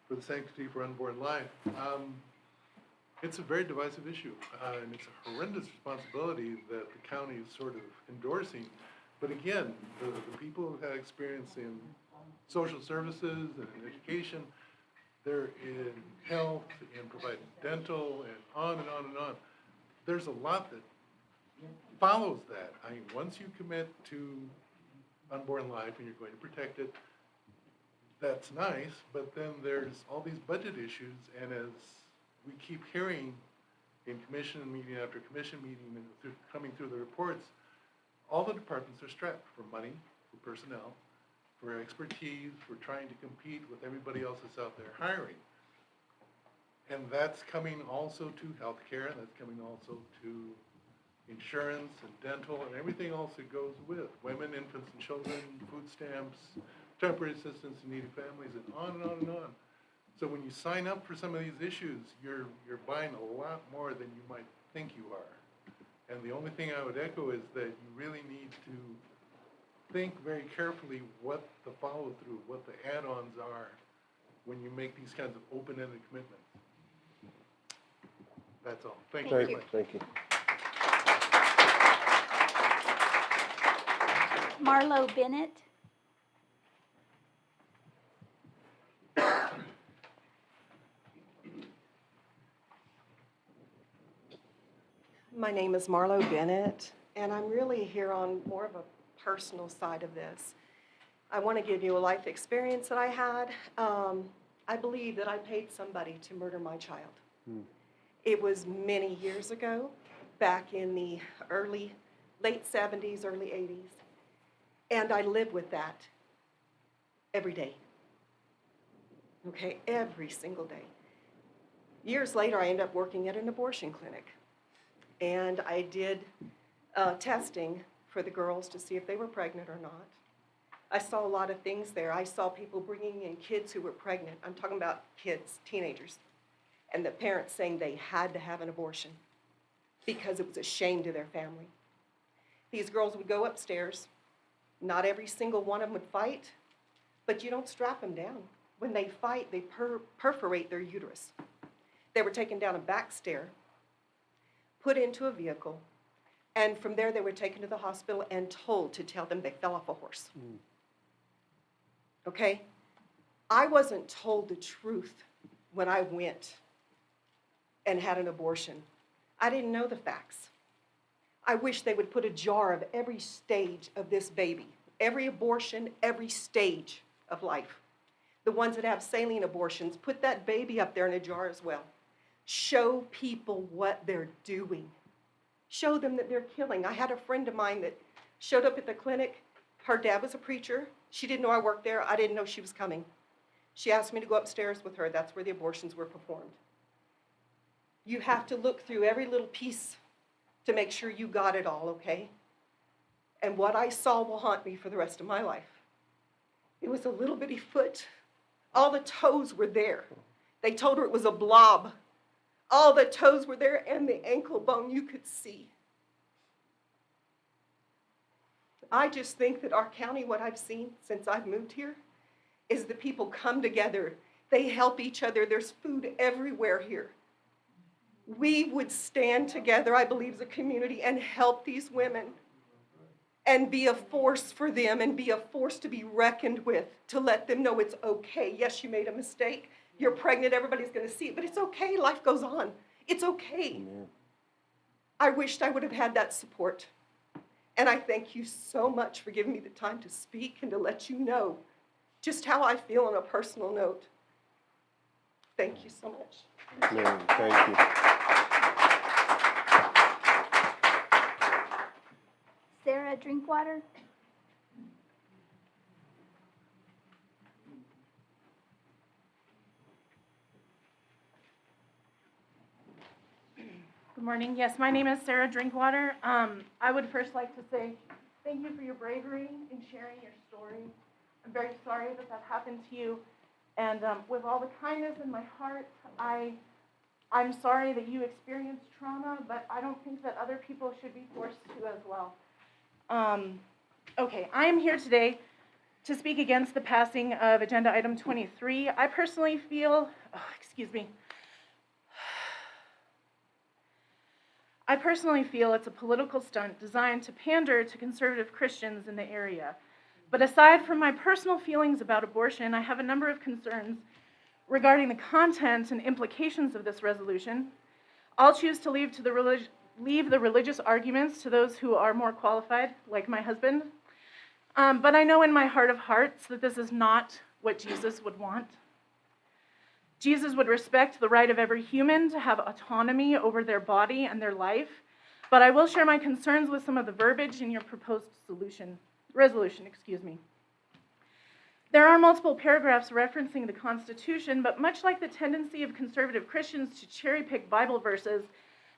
S8: for the sanctity for unborn life. It's a very divisive issue, and it's a horrendous responsibility that the county is sort of endorsing. But again, the people who've had experience in social services and in education, they're in health and providing dental and on and on and on. There's a lot that follows that. I mean, once you commit to unborn life and you're going to protect it, that's nice, but then there's all these budget issues, and as we keep hearing in commission meeting after commission meeting and coming through the reports, all the departments are strapped for money, for personnel, for expertise, for trying to compete with everybody else that's out there hiring. And that's coming also to healthcare, and that's coming also to insurance and dental and everything else that goes with women, infants and children, food stamps, temporary assistance to needy families, and on and on and on. So when you sign up for some of these issues, you're buying a lot more than you might think you are. And the only thing I would echo is that you really need to think very carefully what the follow-through, what the add-ons are when you make these kinds of open-ended commitments. That's all. Thank you very much.
S3: Thank you.
S1: Marlo Bennett.
S22: My name is Marlo Bennett, and I'm really here on more of a personal side of this. I want to give you a life experience that I had. I believe that I paid somebody to murder my child. It was many years ago, back in the late 70s, early 80s, and I live with that every day. Okay, every single day. Years later, I ended up working at an abortion clinic. And I did testing for the girls to see if they were pregnant or not. I saw a lot of things there. I saw people bringing in kids who were pregnant. I'm talking about kids, teenagers, and the parents saying they had to have an abortion because it was a shame to their family. These girls would go upstairs. Not every single one of them would fight, but you don't strap them down. When they fight, they perforate their uterus. They were taken down a back stair, put into a vehicle, and from there they were taken to the hospital and told to tell them they fell off a horse. Okay? I wasn't told the truth when I went and had an abortion. I didn't know the facts. I wish they would put a jar of every stage of this baby, every abortion, every stage of life. The ones that have saline abortions, put that baby up there in a jar as well. Show people what they're doing. Show them that they're killing. I had a friend of mine that showed up at the clinic. Her dad was a preacher. She didn't know I worked there. I didn't know she was coming. She asked me to go upstairs with her. That's where the abortions were performed. You have to look through every little piece to make sure you got it all, okay? And what I saw will haunt me for the rest of my life. It was a little bitty foot. All the toes were there. They told her it was a blob. All the toes were there and the ankle bone you could see. I just think that our county, what I've seen since I've moved here, is the people come together. They help each other. There's food everywhere here. We would stand together, I believe, as a community and help these women and be a force for them and be a force to be reckoned with, to let them know it's okay. Yes, you made a mistake. You're pregnant. Everybody's going to see it, but it's okay. Life goes on. It's okay.
S3: Amen.
S22: I wished I would have had that support. And I thank you so much for giving me the time to speak and to let you know just how I feel on a personal note.
S20: Thank you so much.
S3: Amen. Thank you.
S1: Sarah Drinkwater?
S7: Good morning. Yes, my name is Sarah Drinkwater. I would first like to say thank you for your bravery in sharing your story. I'm very sorry that that happened to you. And with all the kindness in my heart, I'm sorry that you experienced trauma, but I don't think that other people should be forced to as well. Okay, I am here today to speak against the passing of Agenda Item 23. I personally feel, I personally feel it's a political stunt designed to pander to conservative Christians in the area. But aside from my personal feelings about abortion, I have a number of concerns regarding the content and implications of this resolution. I'll choose to leave the religious arguments to those who are more qualified, like my husband. But I know in my heart of hearts that this is not what Jesus would want. Jesus would respect the right of every human to have autonomy over their body and their life, but I will share my concerns with some of the verbiage in your proposed resolution. There are multiple paragraphs referencing the Constitution, but much like the tendency of conservative Christians to cherry-pick Bible verses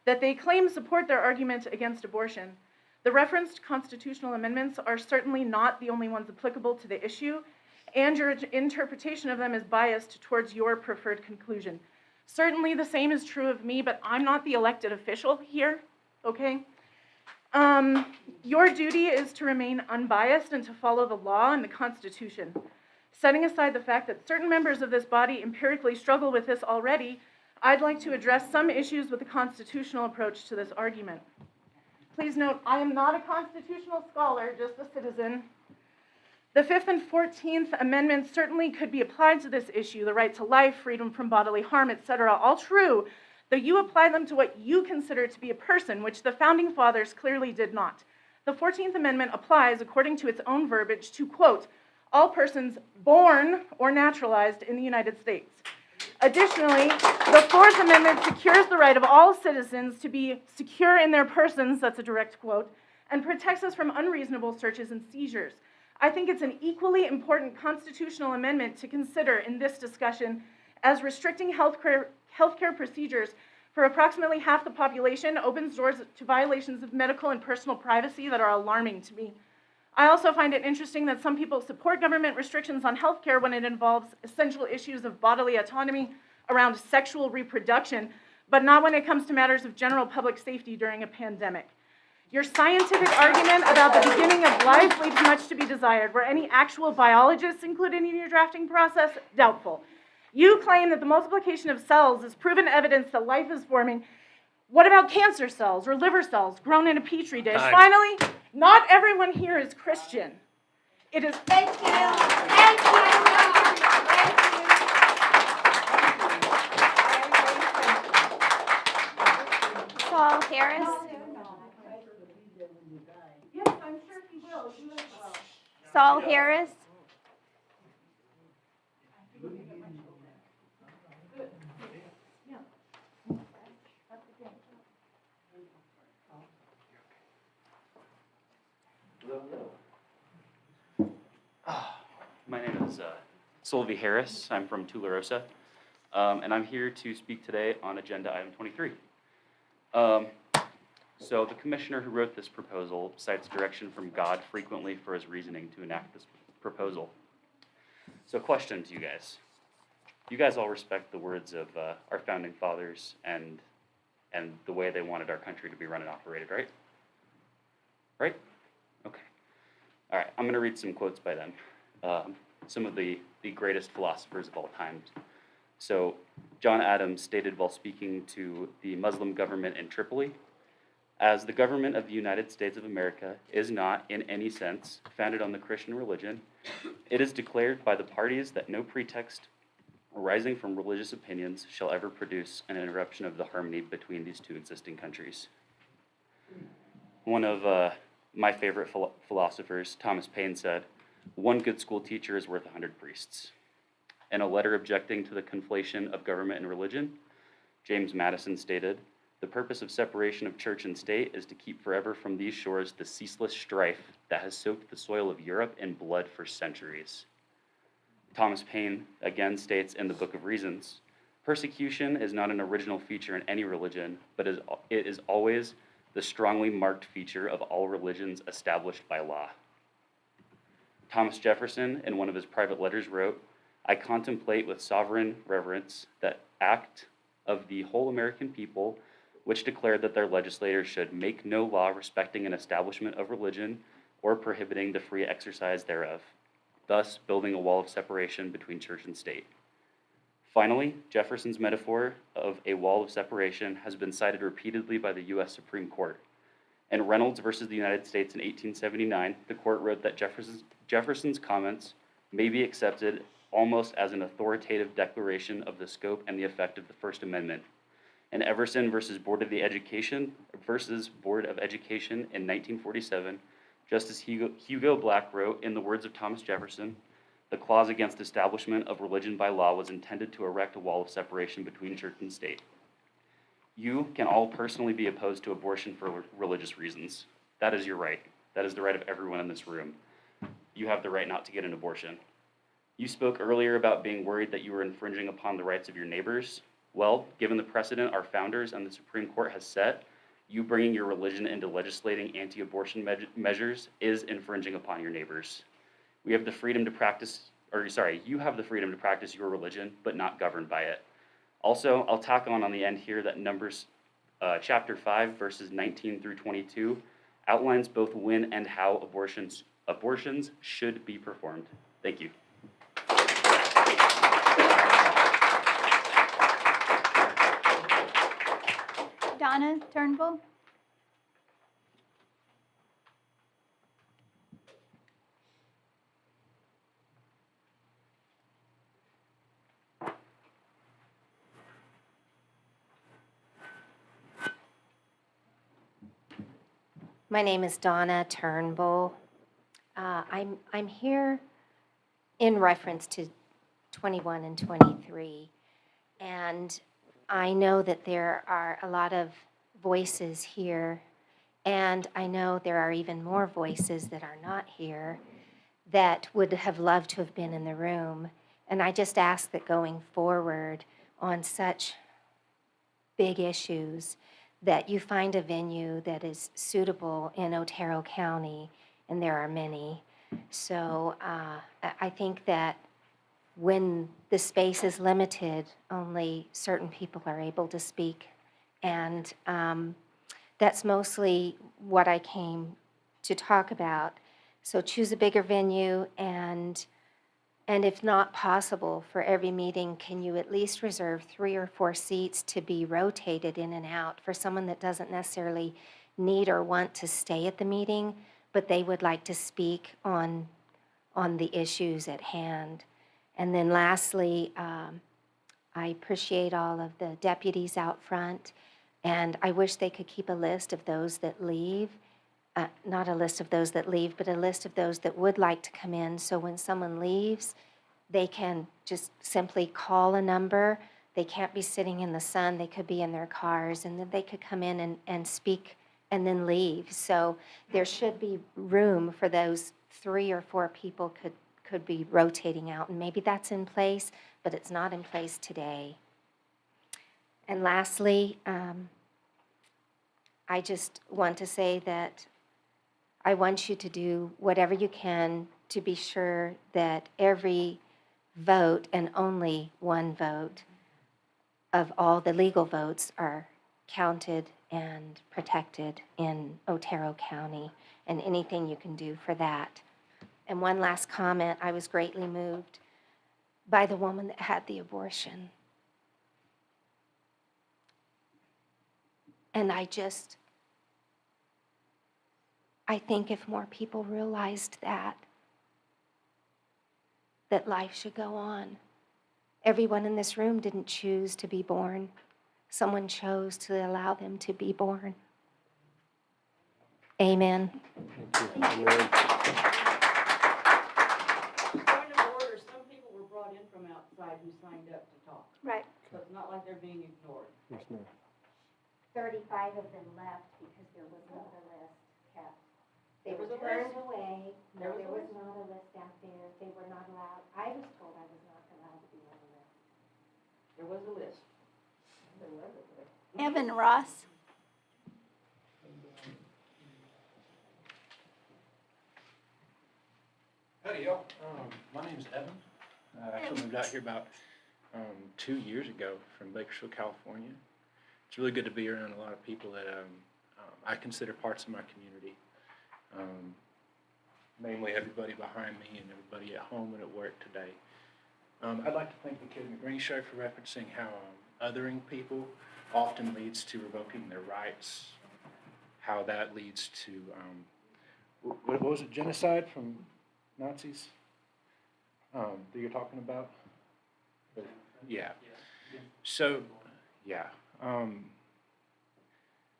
S7: that they claim support their argument against abortion, the referenced constitutional amendments are certainly not the only ones applicable to the issue, and your interpretation of them is biased towards your preferred conclusion. Certainly the same is true of me, but I'm not the elected official here, okay? Your duty is to remain unbiased and to follow the law and the Constitution. Setting aside the fact that certain members of this body empirically struggle with this already, I'd like to address some issues with the constitutional approach to this argument. Please note, I am not a constitutional scholar, just a citizen. The 5th and 14th Amendments certainly could be applied to this issue, the right to life, freedom from bodily harm, etc., all true, though you apply them to what you consider to be a person, which the Founding Fathers clearly did not. The 14th Amendment applies, according to its own verbiage, to, quote, all persons born or naturalized in the United States. Additionally, the 4th Amendment secures the right of all citizens to be secure in their persons, that's a direct quote, and protects us from unreasonable searches and seizures. I think it's an equally important constitutional amendment to consider in this discussion, as restricting healthcare procedures for approximately half the population opens doors to violations of medical and personal privacy that are alarming to me. I also find it interesting that some people support government restrictions on healthcare when it involves essential issues of bodily autonomy around sexual reproduction, but not when it comes to matters of general public safety during a pandemic. Your scientific argument about the beginning of life leaves much to be desired. Were any actual biologists included in your drafting process? Doubtful. You claim that the multiplication of cells is proven evidence that life is forming. What about cancer cells or liver cells grown in a petri dish?
S11: Time.
S7: Finally, not everyone here is Christian. It is.
S1: Thank you. Thank you. Saul Harris?
S7: Yes, I'm sure he will. You as well.
S1: Saul Harris?
S9: My name is Sylvie Harris. I'm from Tularosa, and I'm here to speak today on Agenda Item 23. So the commissioner who wrote this proposal cites direction from God frequently for his reasoning to enact this proposal. So question to you guys. You guys all respect the words of our founding fathers and the way they wanted our country to be run and operated, right? Right? Okay. All right, I'm going to read some quotes by them. Some of the greatest philosophers of all time. So John Adams stated while speaking to the Muslim government in Tripoli, as the government of the United States of America is not, in any sense, founded on the Christian religion, it is declared by the parties that no pretext arising from religious opinions shall ever produce an interruption of the harmony between these two existing countries. One of my favorite philosophers, Thomas Paine, said, "One good school teacher is worth 100 priests." in a letter objecting to the conflation of government and religion, James Madison stated, "The purpose of separation of church and state is to keep forever from these shores the ceaseless strife that has soaked the soil of Europe in blood for centuries." Thomas Paine again states in the Book of Reasons, "Persecution is not an original feature in any religion, but it is always the strongly marked feature of all religions established by law." Thomas Jefferson, in one of his private letters, wrote, "I contemplate with sovereign reverence that act of the whole American people, which declared that their legislators should make no law respecting an establishment of religion or prohibiting the free exercise thereof, thus building a wall of separation between church and state." Finally, Jefferson's metaphor of a wall of separation has been cited repeatedly by the U.S. Supreme Court. In Reynolds versus the United States in 1879, the court wrote that Jefferson's comments may be accepted almost as an authoritative declaration of the scope and the effect of the First Amendment. In Everson versus Board of Education in 1947, Justice Hugo Black wrote, in the words of Thomas Jefferson, "The clause against establishment of religion by law was intended to erect a wall of separation between church and state." You can all personally be opposed to abortion for religious reasons. That is your right. That is the right of everyone in this room. You have the right not to get an abortion. You spoke earlier about being worried that you were infringing upon the rights of your neighbors. Well, given the precedent our founders and the Supreme Court has set, you bringing your religion into legislating anti-abortion measures is infringing upon your neighbors. You have the freedom to practice your religion, but not governed by it. Also, I'll tack on the end here that Numbers chapter 5, verses 19 through 22 outlines both when and how abortions should be performed. Thank you.
S1: Donna Turnbull?
S10: My name is Donna Turnbull. I'm here in reference to 21 and 23, and I know that there are a lot of voices here, and I know there are even more voices that are not here that would have loved to have been in the room. And I just ask that going forward on such big issues, that you find a venue that is suitable in Otero County, and there are many. So I think that when the space is limited, only certain people are able to speak. And that's mostly what I came to talk about. So choose a bigger venue, and if not possible for every meeting, can you at least reserve 3 or 4 seats to be rotated in and out for someone that doesn't necessarily need or want to stay at the meeting, but they would like to speak on the issues at hand. And then lastly, I appreciate all of the deputies out front, and I wish they could keep a list of those that leave. Not a list of those that leave, but a list of those that would like to come in, so when someone leaves, they can just simply call a number. They can't be sitting in the sun, they could be in their cars, and then they could come in and speak and then leave. So there should be room for those 3 or 4 people could be rotating out, and maybe that's in place, but it's not in place today. And lastly, I just want to say that I want you to do whatever you can to be sure that every vote, and only one vote, of all the legal votes are counted and protected in Otero County, and anything you can do for that. And one last comment, I was greatly moved by the woman that had the abortion. And I think if more people realized that life should go on. Everyone in this room didn't choose to be born. Someone chose to allow them to be born. Amen.
S3: Thank you. Amen.
S12: Point of order, some people were brought in from outside. decide who signed up to talk.
S1: Right.
S12: So it's not like they're being ignored.
S3: Yes, ma'am.
S10: 35 of them left because there was not a list kept. They
S12: There
S10: were
S12: was a
S10: turned
S12: list?
S10: away. No,
S12: There was
S10: there
S12: a
S10: was
S12: list?
S10: not a list out there. They were not allowed. I was told I was not allowed to be on the list.
S12: There was a list. There was a list.
S1: Evan Ross.
S13: Howdy, y'all. My name's Evan. I actually moved out here about 2 years ago from Bakersfield, California. It's really good to be around a lot of people that I consider parts of my community. Namely, everybody behind me and everybody at home and at work today. I'd like to thank the kid in the green shirt for referencing how othering people often leads to revoking their rights, how that leads to, what was it, genocide from Nazis that you're talking about? Yeah. So, yeah.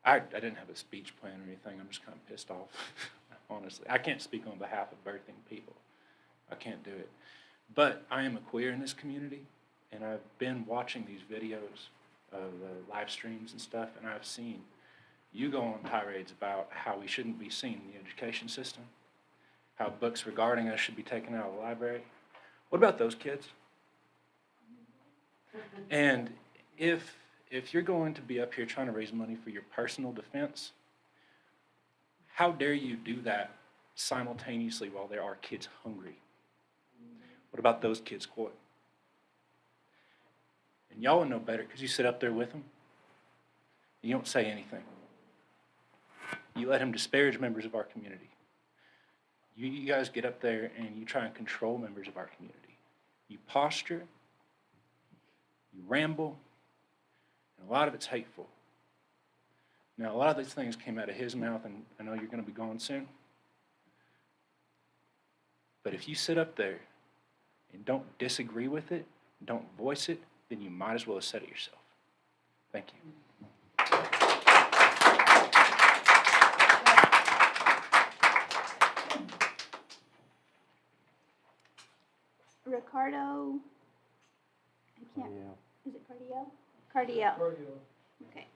S13: I didn't have a speech plan or anything. I'm just kind of pissed off, honestly. I can't speak on behalf of birthing people. I can't do it. But I am a queer in this community, and I've been watching these videos of the live streams and stuff, and I've seen you go on tirades about how we shouldn't be seen in the education system, how books regarding us should be taken out of the library. What about those kids? And if you're going to be up here trying to raise money for your personal defense, how dare you do that simultaneously while there are kids hungry? What about those kids, Coy? And y'all would know better because you sit up there with them. You don't say anything. You let him disparage members of our community. You guys get up there and you try and control members of our community. You posture, you ramble, and a lot of it's hateful. Now, a lot of these things came out of his mouth, and I know you're going to be gone soon. But if you sit up there and don't disagree with it, don't voice it, then you might as well have said it yourself. Thank you.
S1: Ricardo, I can't, is it Cardiel? Cardiel. Okay.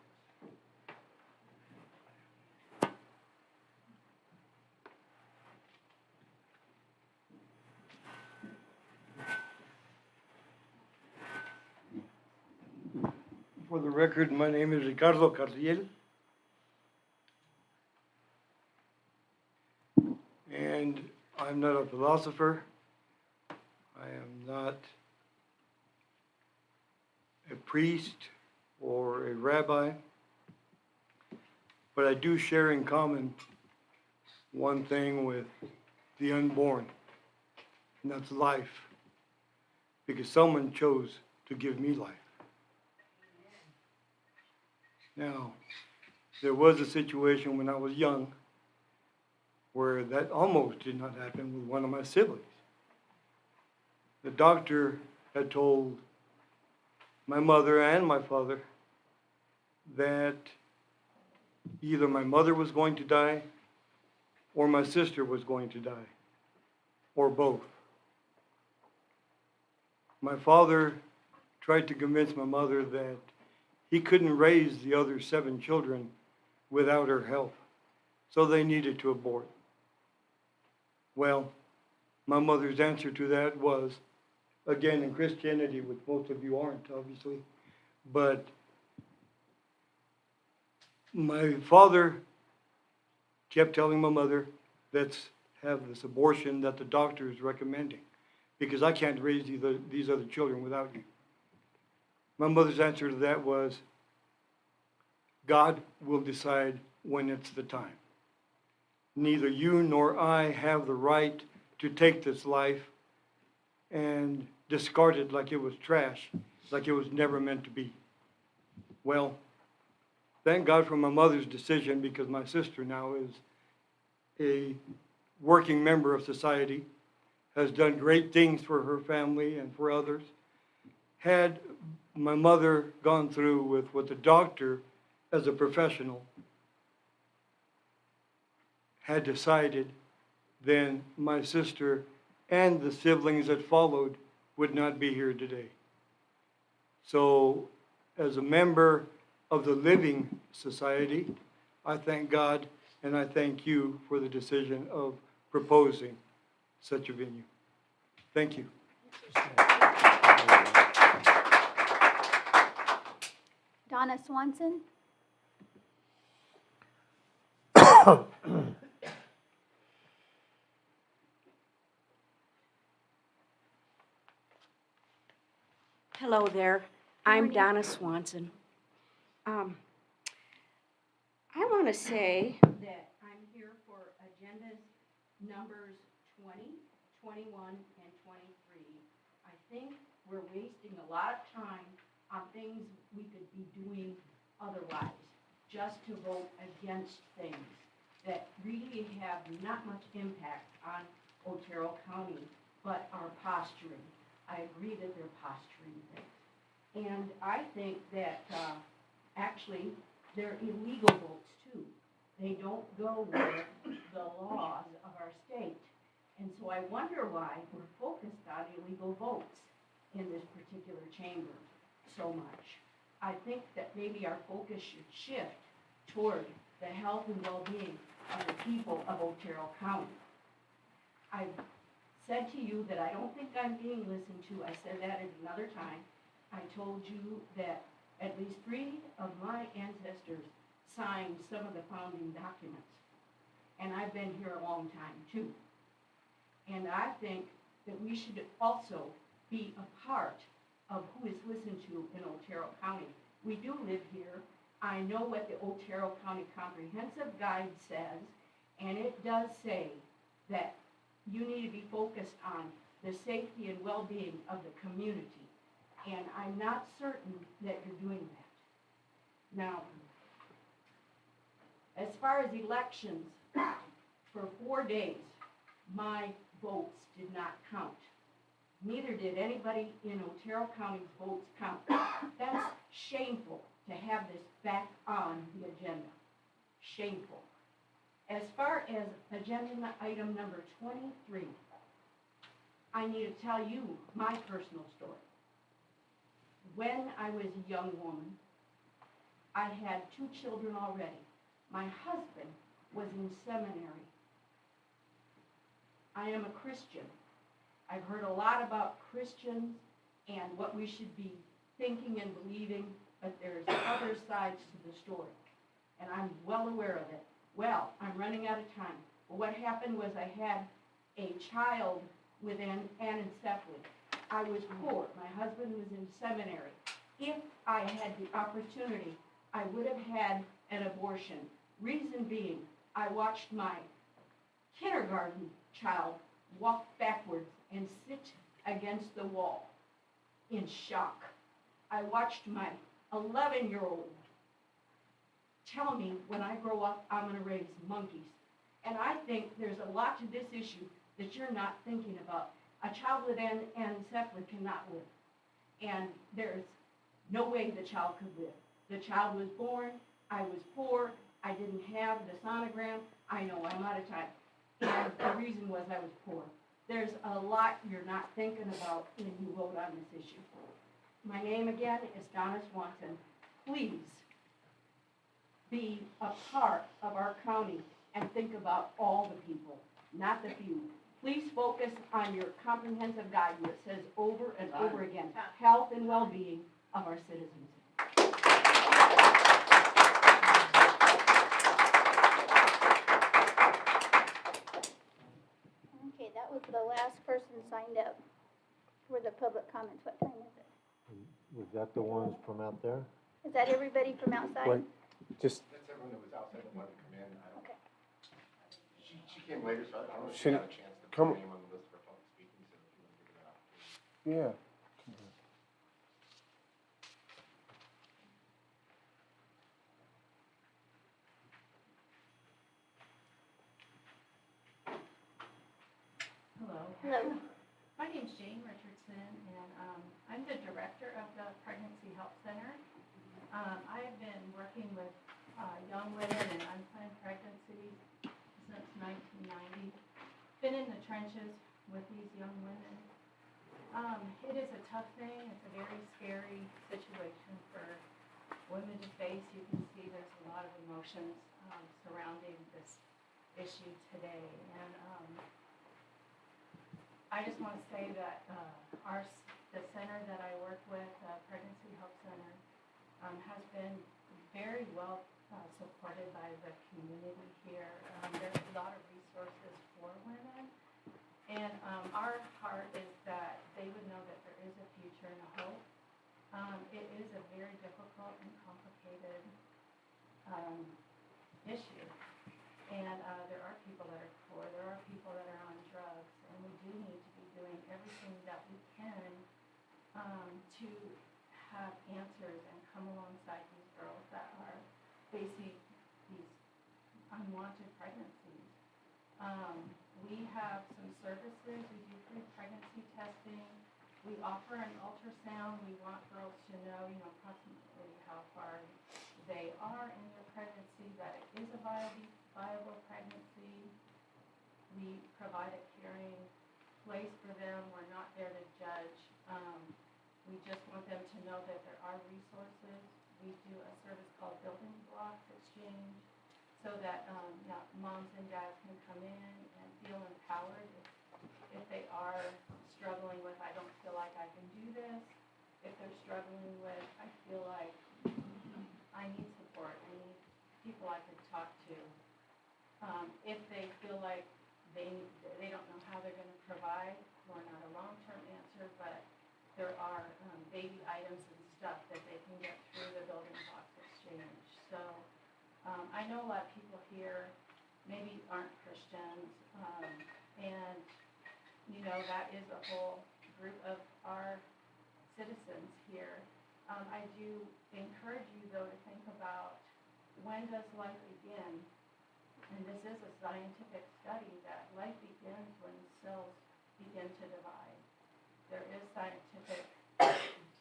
S23: For the record, my name is Ricardo Cardiel. And I'm not a philosopher. I am not a priest or a rabbi. But I do share in common one thing with the unborn, and that's life. Because someone chose to give me life. Now, there was a situation when I was young where that almost did not happen with one of my siblings. The doctor had told my mother and my father that either my mother was going to die or my sister was going to die, or both. My father tried to convince my mother that he couldn't raise the other 7 children without her help, so they needed to abort. Well, my mother's answer to that was, again in Christianity, which most of you aren't, obviously, but my father kept telling my mother, let's have this abortion that the doctor is recommending, because I can't raise these other children without you. My mother's answer to that was, God will decide when it's the time. Neither you nor I have the right to take this life and discard it like it was trash, like it was never meant to be. Well, thank God for my mother's decision, because my sister now is a working member of society, has done great things for her family and for others. Had my mother gone through with what the doctor, as a professional, had decided, then my sister and the siblings that followed would not be here today. So, as a member of the Living Society, I thank God and I thank you for the decision of proposing such a venue. Thank you.
S1: Donna Swanson?
S2: Hello there. I'm
S1: Morning.
S2: Donna Swanson. I want to say that I'm here for agendas numbers 20, 21, and 23. I think we're wasting a lot of time on things we could be doing otherwise, just to vote against things that really have not much impact on Otero County, but are posturing. I agree that they're posturing things. And I think that actually they're illegal votes too. They don't go with the laws of our state. And so I wonder why we're focused on illegal votes in this particular chamber so much. I think that maybe our focus should shift toward the health and well-being of the people of Otero County. I've said to you that I don't think I'm being listened to. I said that at another time. I told you that at least 3 of my ancestors signed some of the founding documents. And I've been here a long time too. And I think that we should also be a part of who is listened to in Otero County. We do live here. I know what the Otero County Comprehensive Guide says, and it does say that you need to be focused on the safety and well-being of the community. And I'm not certain that you're doing that. Now, as far as elections, for 4 days, my votes did not count. Neither did anybody in Otero County's votes count. That's shameful to have this back on the agenda. Shameful. As far as agenda item number 23, I need to tell you my personal story. When I was a young woman, I had 2 children already. My husband was in seminary. I am a Christian. I've heard a lot about Christians and what we should be thinking and believing, but there's other sides to the story, and I'm well aware of it. Well, I'm running out of time. Well, what happened was I had a child with anencephaly. I was poor. My husband was in seminary. If I had the opportunity, I would have had an abortion. Reason being, I watched my kindergarten child walk backwards and sit against the wall in shock. I watched my 11-year-old tell me, when I grow up, I'm going to raise monkeys. And I think there's a lot to this issue that you're not thinking about. A child with anencephaly cannot live. And there's no way the child could live. The child was born, I was poor, I didn't have the sonogram. I know, I'm out of time. And the reason was I was poor. There's a lot you're not thinking about when you vote on this issue. My name again is Donna Swanson. Please be a part of our county and think about all the people, not the few. Please focus on your comprehensive guide where it says over and over again, health and well-being of our citizens.
S1: Okay, that was the last person signed up for the public comments. What time is it?
S4: Was that the ones from out there?
S1: Is that everybody from outside?
S3: Wait, just,
S14: That's everyone that was outside that wanted to come in. I don't,
S1: Okay.
S14: she came later, so I don't know if she
S3: Should-
S14: got a chance to put
S3: come-
S14: her name on the list for public speaking, so if you want to give her that opportunity.
S3: yeah.
S15: Hello.
S1: Hello.
S15: My name's Jane Richardson, and I'm the director of the Pregnancy Help Center. I have been working with young women and unplanned pregnancies since 1990. Been in the trenches with these young women, It is a tough thing. It's a very scary situation for women to face. You can see there's a lot of emotions surrounding this issue today. And I just want to say that the center that I work with, Pregnancy Help Center, has been very well supported by the community here. There's a lot of resources for women. And our heart is that they would know that there is a future and a hope. It is a very difficult and complicated issue. And there are people that are poor, there are people that are on drugs, and we do need to be doing everything that we can to have answers and come alongside these girls that are facing these unwanted pregnancies. We have some services. We do free pregnancy testing. We offer an ultrasound. We want girls to know, approximately how far they are in their pregnancy, that it is a viable pregnancy. We provide a caring place for them. We're not there to judge. We just want them to know that there are resources. We do a service called Building Blocks Exchange, so that moms and dads can come in and feel empowered if they are struggling with, I don't feel like I can do this. If they're struggling with, I feel like I need support, I need people I could talk to. If they feel like they don't know how they're going to provide, we're not a long-term answer, but there are baby items and stuff that they can get through the Building Blocks Exchange. So I know a lot of people here maybe aren't Christians, and that is a whole group of our citizens here. I do encourage you, though, to think about, when does life begin? And this is a scientific study that life begins when cells begin to divide. There is scientific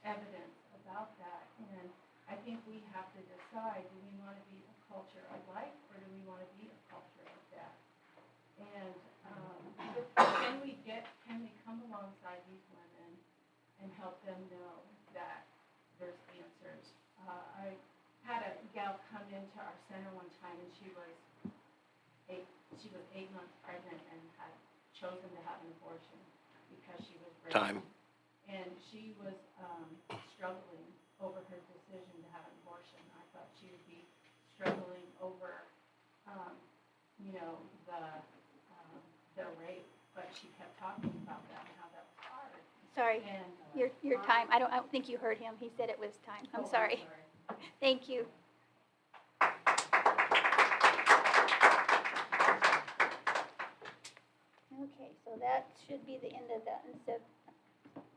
S15: evidence about that, and I think we have to decide, do we want to be a culture of life, or do we want to be a culture of death? And can we come alongside these women and help them know that there's answers? I had a gal come into our center one time, and she was 8 months pregnant and had chosen to have an abortion because she was pregnant.
S6: Time.
S15: And she was struggling over her decision to have an abortion. I thought she would be struggling over, the rape, but she kept talking about that and how that was hard.
S1: Sorry,
S15: And,
S1: your time. I don't think you heard him. He said it was time. I'm sorry. Thank you. Okay, so that should be the end of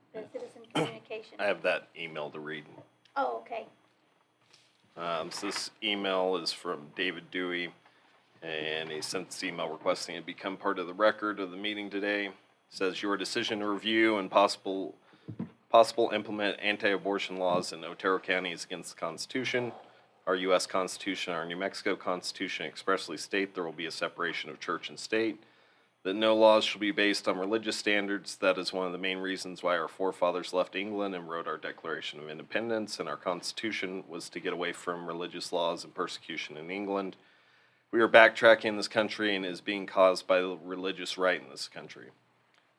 S1: the citizen communication.
S6: I have that email to read.
S1: Oh, okay.
S6: So this email is from David Dewey, and he sent this email requesting it become part of the record of the meeting today. It says, your decision to review and possible implement anti-abortion laws in Otero County is against the Constitution. Our U.S. Constitution and our New Mexico Constitution expressly state there will be a separation of church and state, that no laws shall be based on religious standards. That is one of the main reasons why our forefathers left England and wrote our Declaration of Independence, and our Constitution was to get away from religious laws and persecution in England. We are backtracking in this country, and it is being caused by the religious right in this country.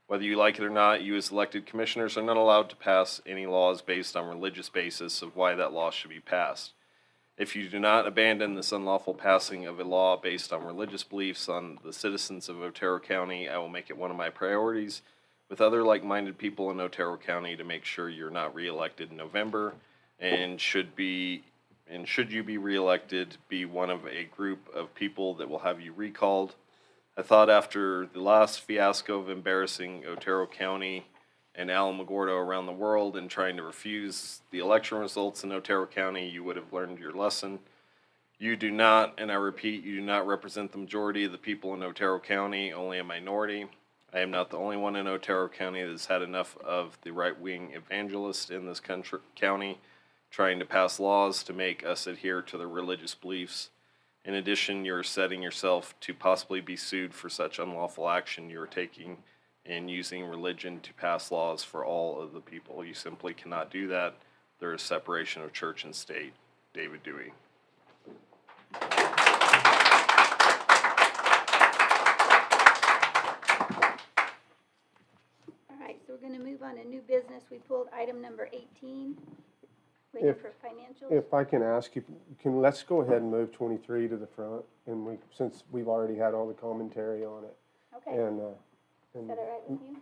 S6: Whether you like it or not, you as elected commissioners are not allowed to pass any laws based on religious basis of why that law should be passed. If you do not abandon this unlawful passing of a law based on religious beliefs on the citizens of Otero County, I will make it one of my priorities with other like-minded people in Otero County to make sure you're not reelected in November, and should you be reelected, be one of a group of people that will have you recalled. I thought after the last fiasco of embarrassing Otero County and Alamogordo around the world and trying to refuse the election results in Otero County, you would have learned your lesson. You do not, and I repeat, you do not represent the majority of the people in Otero County, only a minority. I am not the only one in Otero County that has had enough of the right-wing evangelists in this county trying to pass laws to make us adhere to their religious beliefs. In addition, you're setting yourself to possibly be sued for such unlawful action you are taking in using religion to pass laws for all of the people. You simply cannot do that. There is separation of church and state. David Dewey.
S1: All right, so we're gonna move on to new business. We pulled item number 18, waiting for financials.
S3: If I can ask you, let's go ahead and move 23 to the front, and since we've already had all the commentary on it.
S1: Okay. Is that all right with you?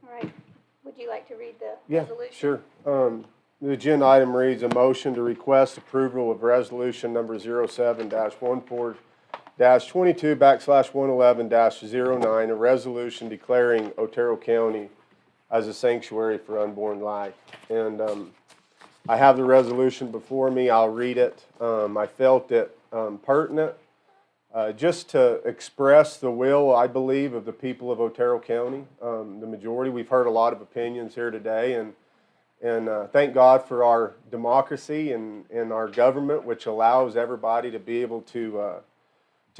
S1: All right, would you like to read the resolution?
S3: Sure. The agenda item reads a motion to request approval of resolution number 07-14-22/111-09, a resolution declaring Otero County as a sanctuary for unborn life. And I have the resolution before me. I'll read it. I felt it pertinent just to express the will, I believe, of the people of Otero County, the majority. We've heard a lot of opinions here today, and thank God for our democracy and our government, which allows everybody to be able to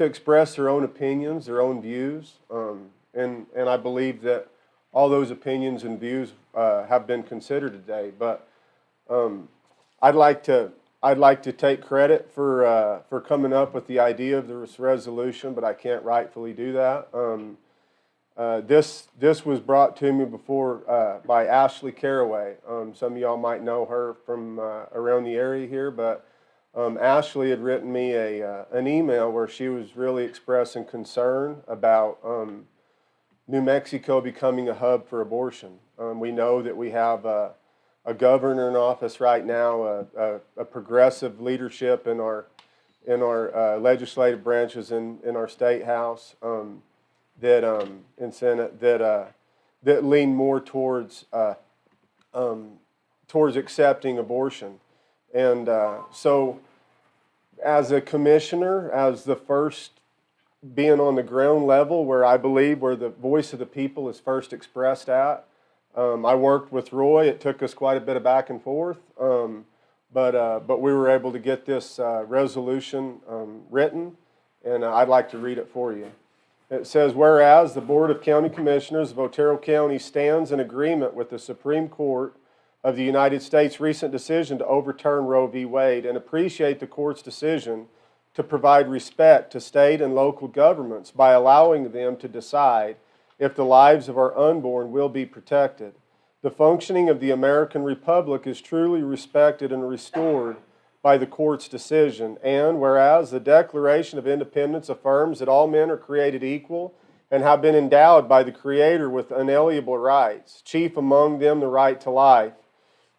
S3: express their own opinions, their own views. And I believe that all those opinions and views have been considered today. But I'd like to take credit for coming up with the idea of this resolution, but I can't rightfully do that. This was brought to me before by Ashley Caraway. Some of y'all might know her from around the area here, but Ashley had written me an email where she was really expressing concern about New Mexico becoming a hub for abortion. We know that we have a governor in office right now, a progressive leadership in our legislative branches in our state house. In Senate that lean more towards accepting abortion, and so as a commissioner, as the first being on the ground level where I believe where the voice of the people is first expressed at, I worked with Roy. It took us quite a bit of back and forth, but we were able to get this resolution written, and I'd like to read it for you. It says, whereas the Board of County Commissioners of Otero County stands in agreement with the Supreme Court of the United States' recent decision to overturn Roe v. Wade and appreciate the court's decision to provide respect to state and local governments by allowing them to decide if the lives of our unborn will be protected. The functioning of the American Republic is truly respected and restored by the court's decision, and whereas the Declaration of Independence affirms that all men are created equal and have been endowed by the Creator with unalienable rights, chief among them the right to life,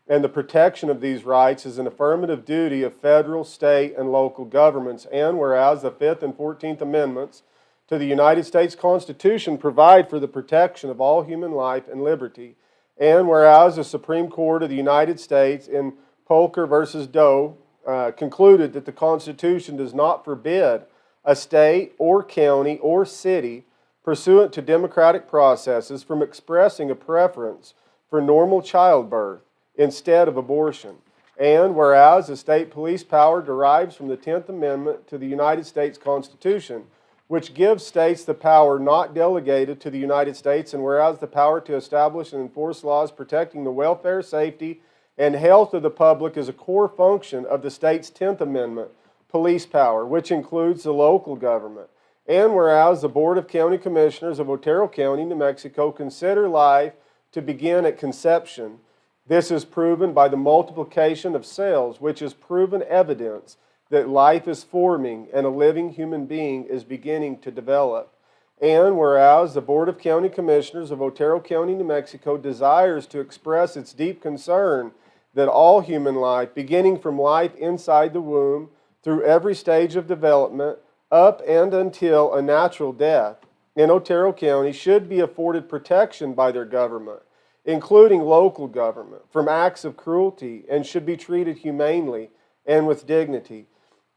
S3: and the protection of these rights is an affirmative duty of federal, state, and local governments, and whereas the 5th and 14th Amendments to the United States Constitution provide for the protection of all human life and liberty, and whereas the Supreme Court of the United States in Polker versus Doe concluded that the Constitution does not forbid a state or county or city pursuant to democratic processes from expressing a preference for normal childbirth instead of abortion. And whereas the state police power derives from the 10th Amendment to the United States Constitution, which gives states the power not delegated to the United States, and whereas the power to establish and enforce laws protecting the welfare, safety, and health of the public is a core function of the state's 10th Amendment police power, which includes the local government. And whereas the Board of County Commissioners of Otero County, New Mexico, consider life to begin at conception, this is proven by the multiplication of cells, which is proven evidence that life is forming and a living human being is beginning to develop. And whereas the Board of County Commissioners of Otero County, New Mexico, desires to express its deep concern that all human life, beginning from life inside the womb, through every stage of development, up and until a natural death, in Otero County should be afforded protection by their government, including local government, from acts of cruelty, and should be treated humanely and with dignity.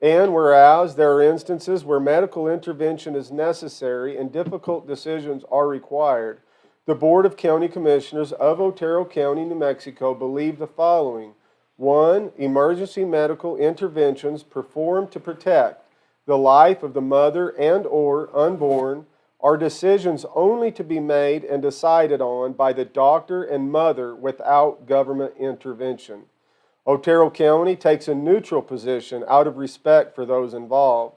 S3: And whereas there are instances where medical intervention is necessary and difficult decisions are required, the Board of County Commissioners of Otero County, New Mexico believe the following. 1, emergency medical interventions performed to protect the life of the mother and or unborn are decisions only to be made and decided on by the doctor and mother without government intervention. Otero County takes a neutral position out of respect for those involved.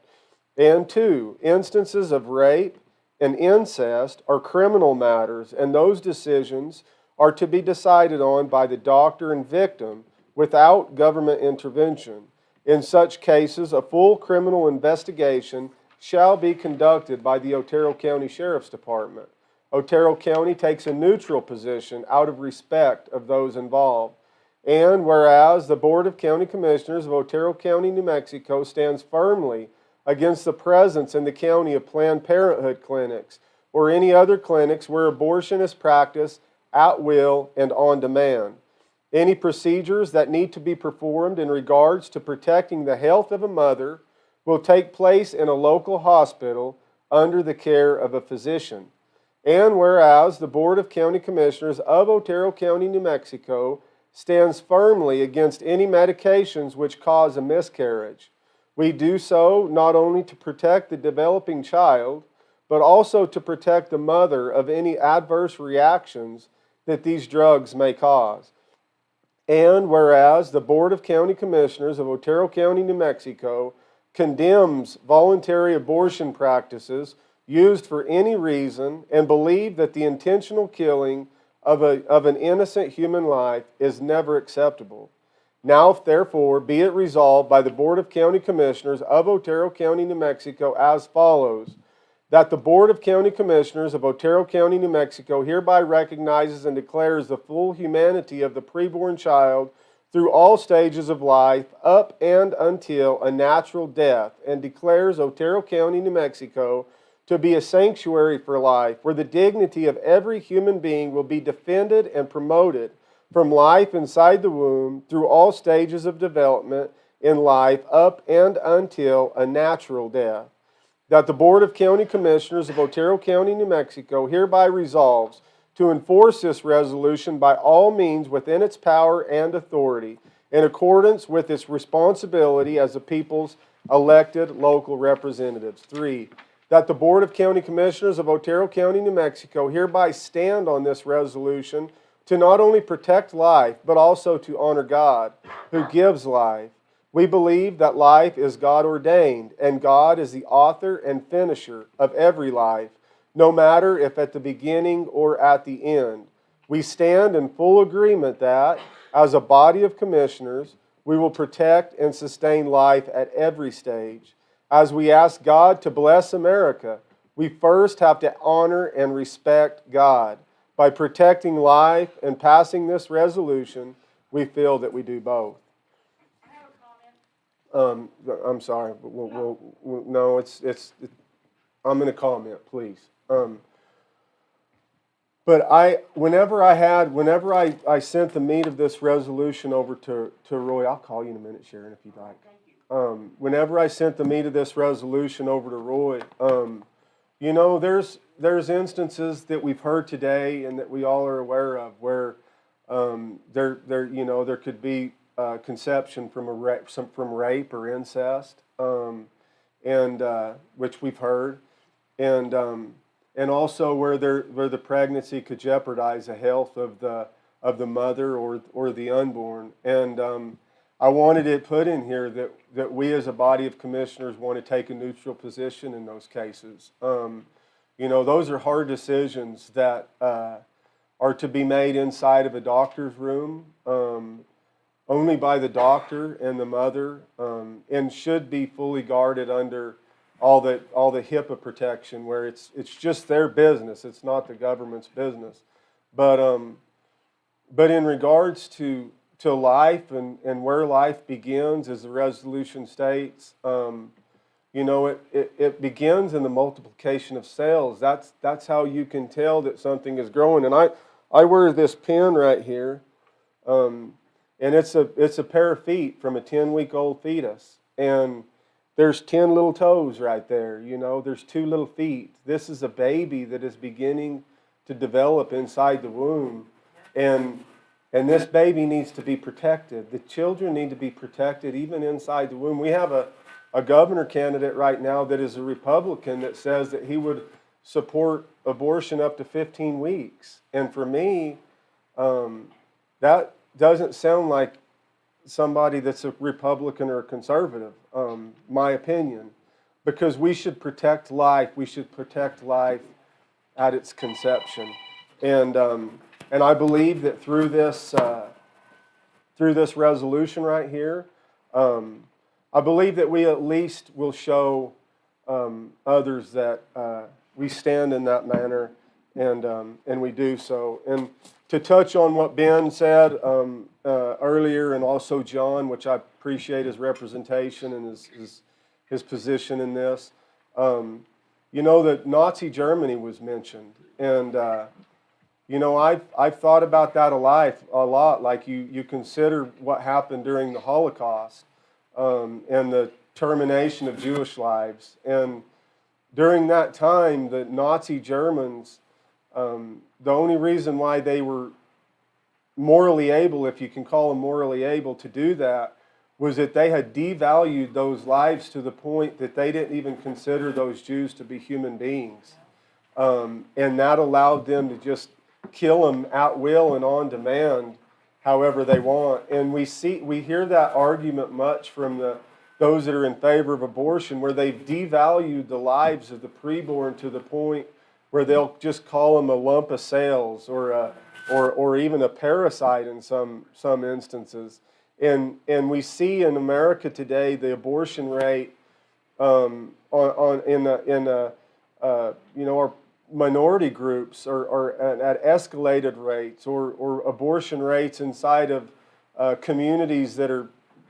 S3: And 2, instances of rape and incest are criminal matters, and those decisions are to be decided on by the doctor and victim without government intervention. In such cases, a full criminal investigation shall be conducted by the Otero County Sheriff's Department. Otero County takes a neutral position out of respect of those involved. And whereas the Board of County Commissioners of Otero County, New Mexico stands firmly against the presence in the county of Planned Parenthood clinics or any other clinics where abortion is practiced at will and on demand. Any procedures that need to be performed in regards to protecting the health of a mother will take place in a local hospital under the care of a physician. And whereas the Board of County Commissioners of Otero County, New Mexico stands firmly against any medications which cause a miscarriage. We do so not only to protect the developing child, but also to protect the mother of any adverse reactions that these drugs may cause. And whereas the Board of County Commissioners of Otero County, New Mexico condemns voluntary abortion practices used for any reason and believe that the intentional killing of an innocent human life is never acceptable. Now, therefore, be it resolved by the Board of County Commissioners of Otero County, New Mexico as follows, that the Board of County Commissioners of Otero County, New Mexico hereby recognizes and declares the full humanity of the preborn child through all stages of life up and until a natural death, and declares Otero County, New Mexico to be a sanctuary for life, where the dignity of every human being will be defended and promoted from life inside the womb through all stages of development in life up and until a natural death. That the Board of County Commissioners of Otero County, New Mexico hereby resolves to enforce this resolution by all means within its power and authority, in accordance with its responsibility as the people's elected local representatives. 3, that the Board of County Commissioners of Otero County, New Mexico hereby stand on this resolution to not only protect life, but also to honor God, who gives life. We believe that life is God ordained, and God is the author and finisher of every life, no matter if at the beginning or at the end. We stand in full agreement that, as a body of commissioners, we will protect and sustain life at every stage. As we ask God to bless America, we first have to honor and respect God. By protecting life and passing this resolution, we feel that we do both. I'm sorry, but no, I'm going to comment, please. But whenever I sent the meat of this resolution over to Roy, I'll call you in a minute, Sharon, if you'd like. Whenever I sent the meat of this resolution over to Roy, you know, there's instances that we've heard today and that we all are aware of where there could be conception from rape or incest, and which we've heard, and also where the pregnancy could jeopardize the health of the mother or the unborn. And I wanted it put in here that we as a body of commissioners want to take a neutral position in those cases. You know, those are hard decisions that are to be made inside of a doctor's room, only by the doctor and the mother, and should be fully guarded under all the HIPAA protection, where it's just their business. It's not the government's business. But in regards to life and where life begins, as the resolution states, you know, it begins in the multiplication of cells. That's how you can tell that something is growing. And I wear this pin right here, and it's a pair of feet from a 10-week-old fetus, and there's 10 little toes right there. You know, there's 2 little feet. This is a baby that is beginning to develop inside the womb, and And this baby needs to be protected. The children need to be protected even inside the womb. We have a governor candidate right now that is a Republican that says that he would support abortion up to 15 weeks. And for me, that doesn't sound like somebody that's a Republican or a conservative, my opinion. Because we should protect life. We should protect life at its conception. And I believe that through this resolution right here, I believe that we at least will show others that we stand in that manner, and we do so. And to touch on what Ben said earlier, and also John, which I appreciate his representation and his position in this. You know that Nazi Germany was mentioned, and you know I've thought about that a lot. Like you consider what happened during the Holocaust and the termination of Jewish lives, and during that time, the Nazi Germans, the only reason why they were morally able, if you can call them morally able, to do that, was that they had devalued those lives to the point that they didn't even consider those Jews to be human beings. And that allowed them to just kill them at will and on demand, however they want. And we hear that argument much from those that are in favor of abortion, where they've devalued the lives of the preborn to the point where they'll just call them a lump of cells or even a parasite in some instances. And we see in America today the abortion rate in our minority groups are at escalated rates, or abortion rates inside of communities that are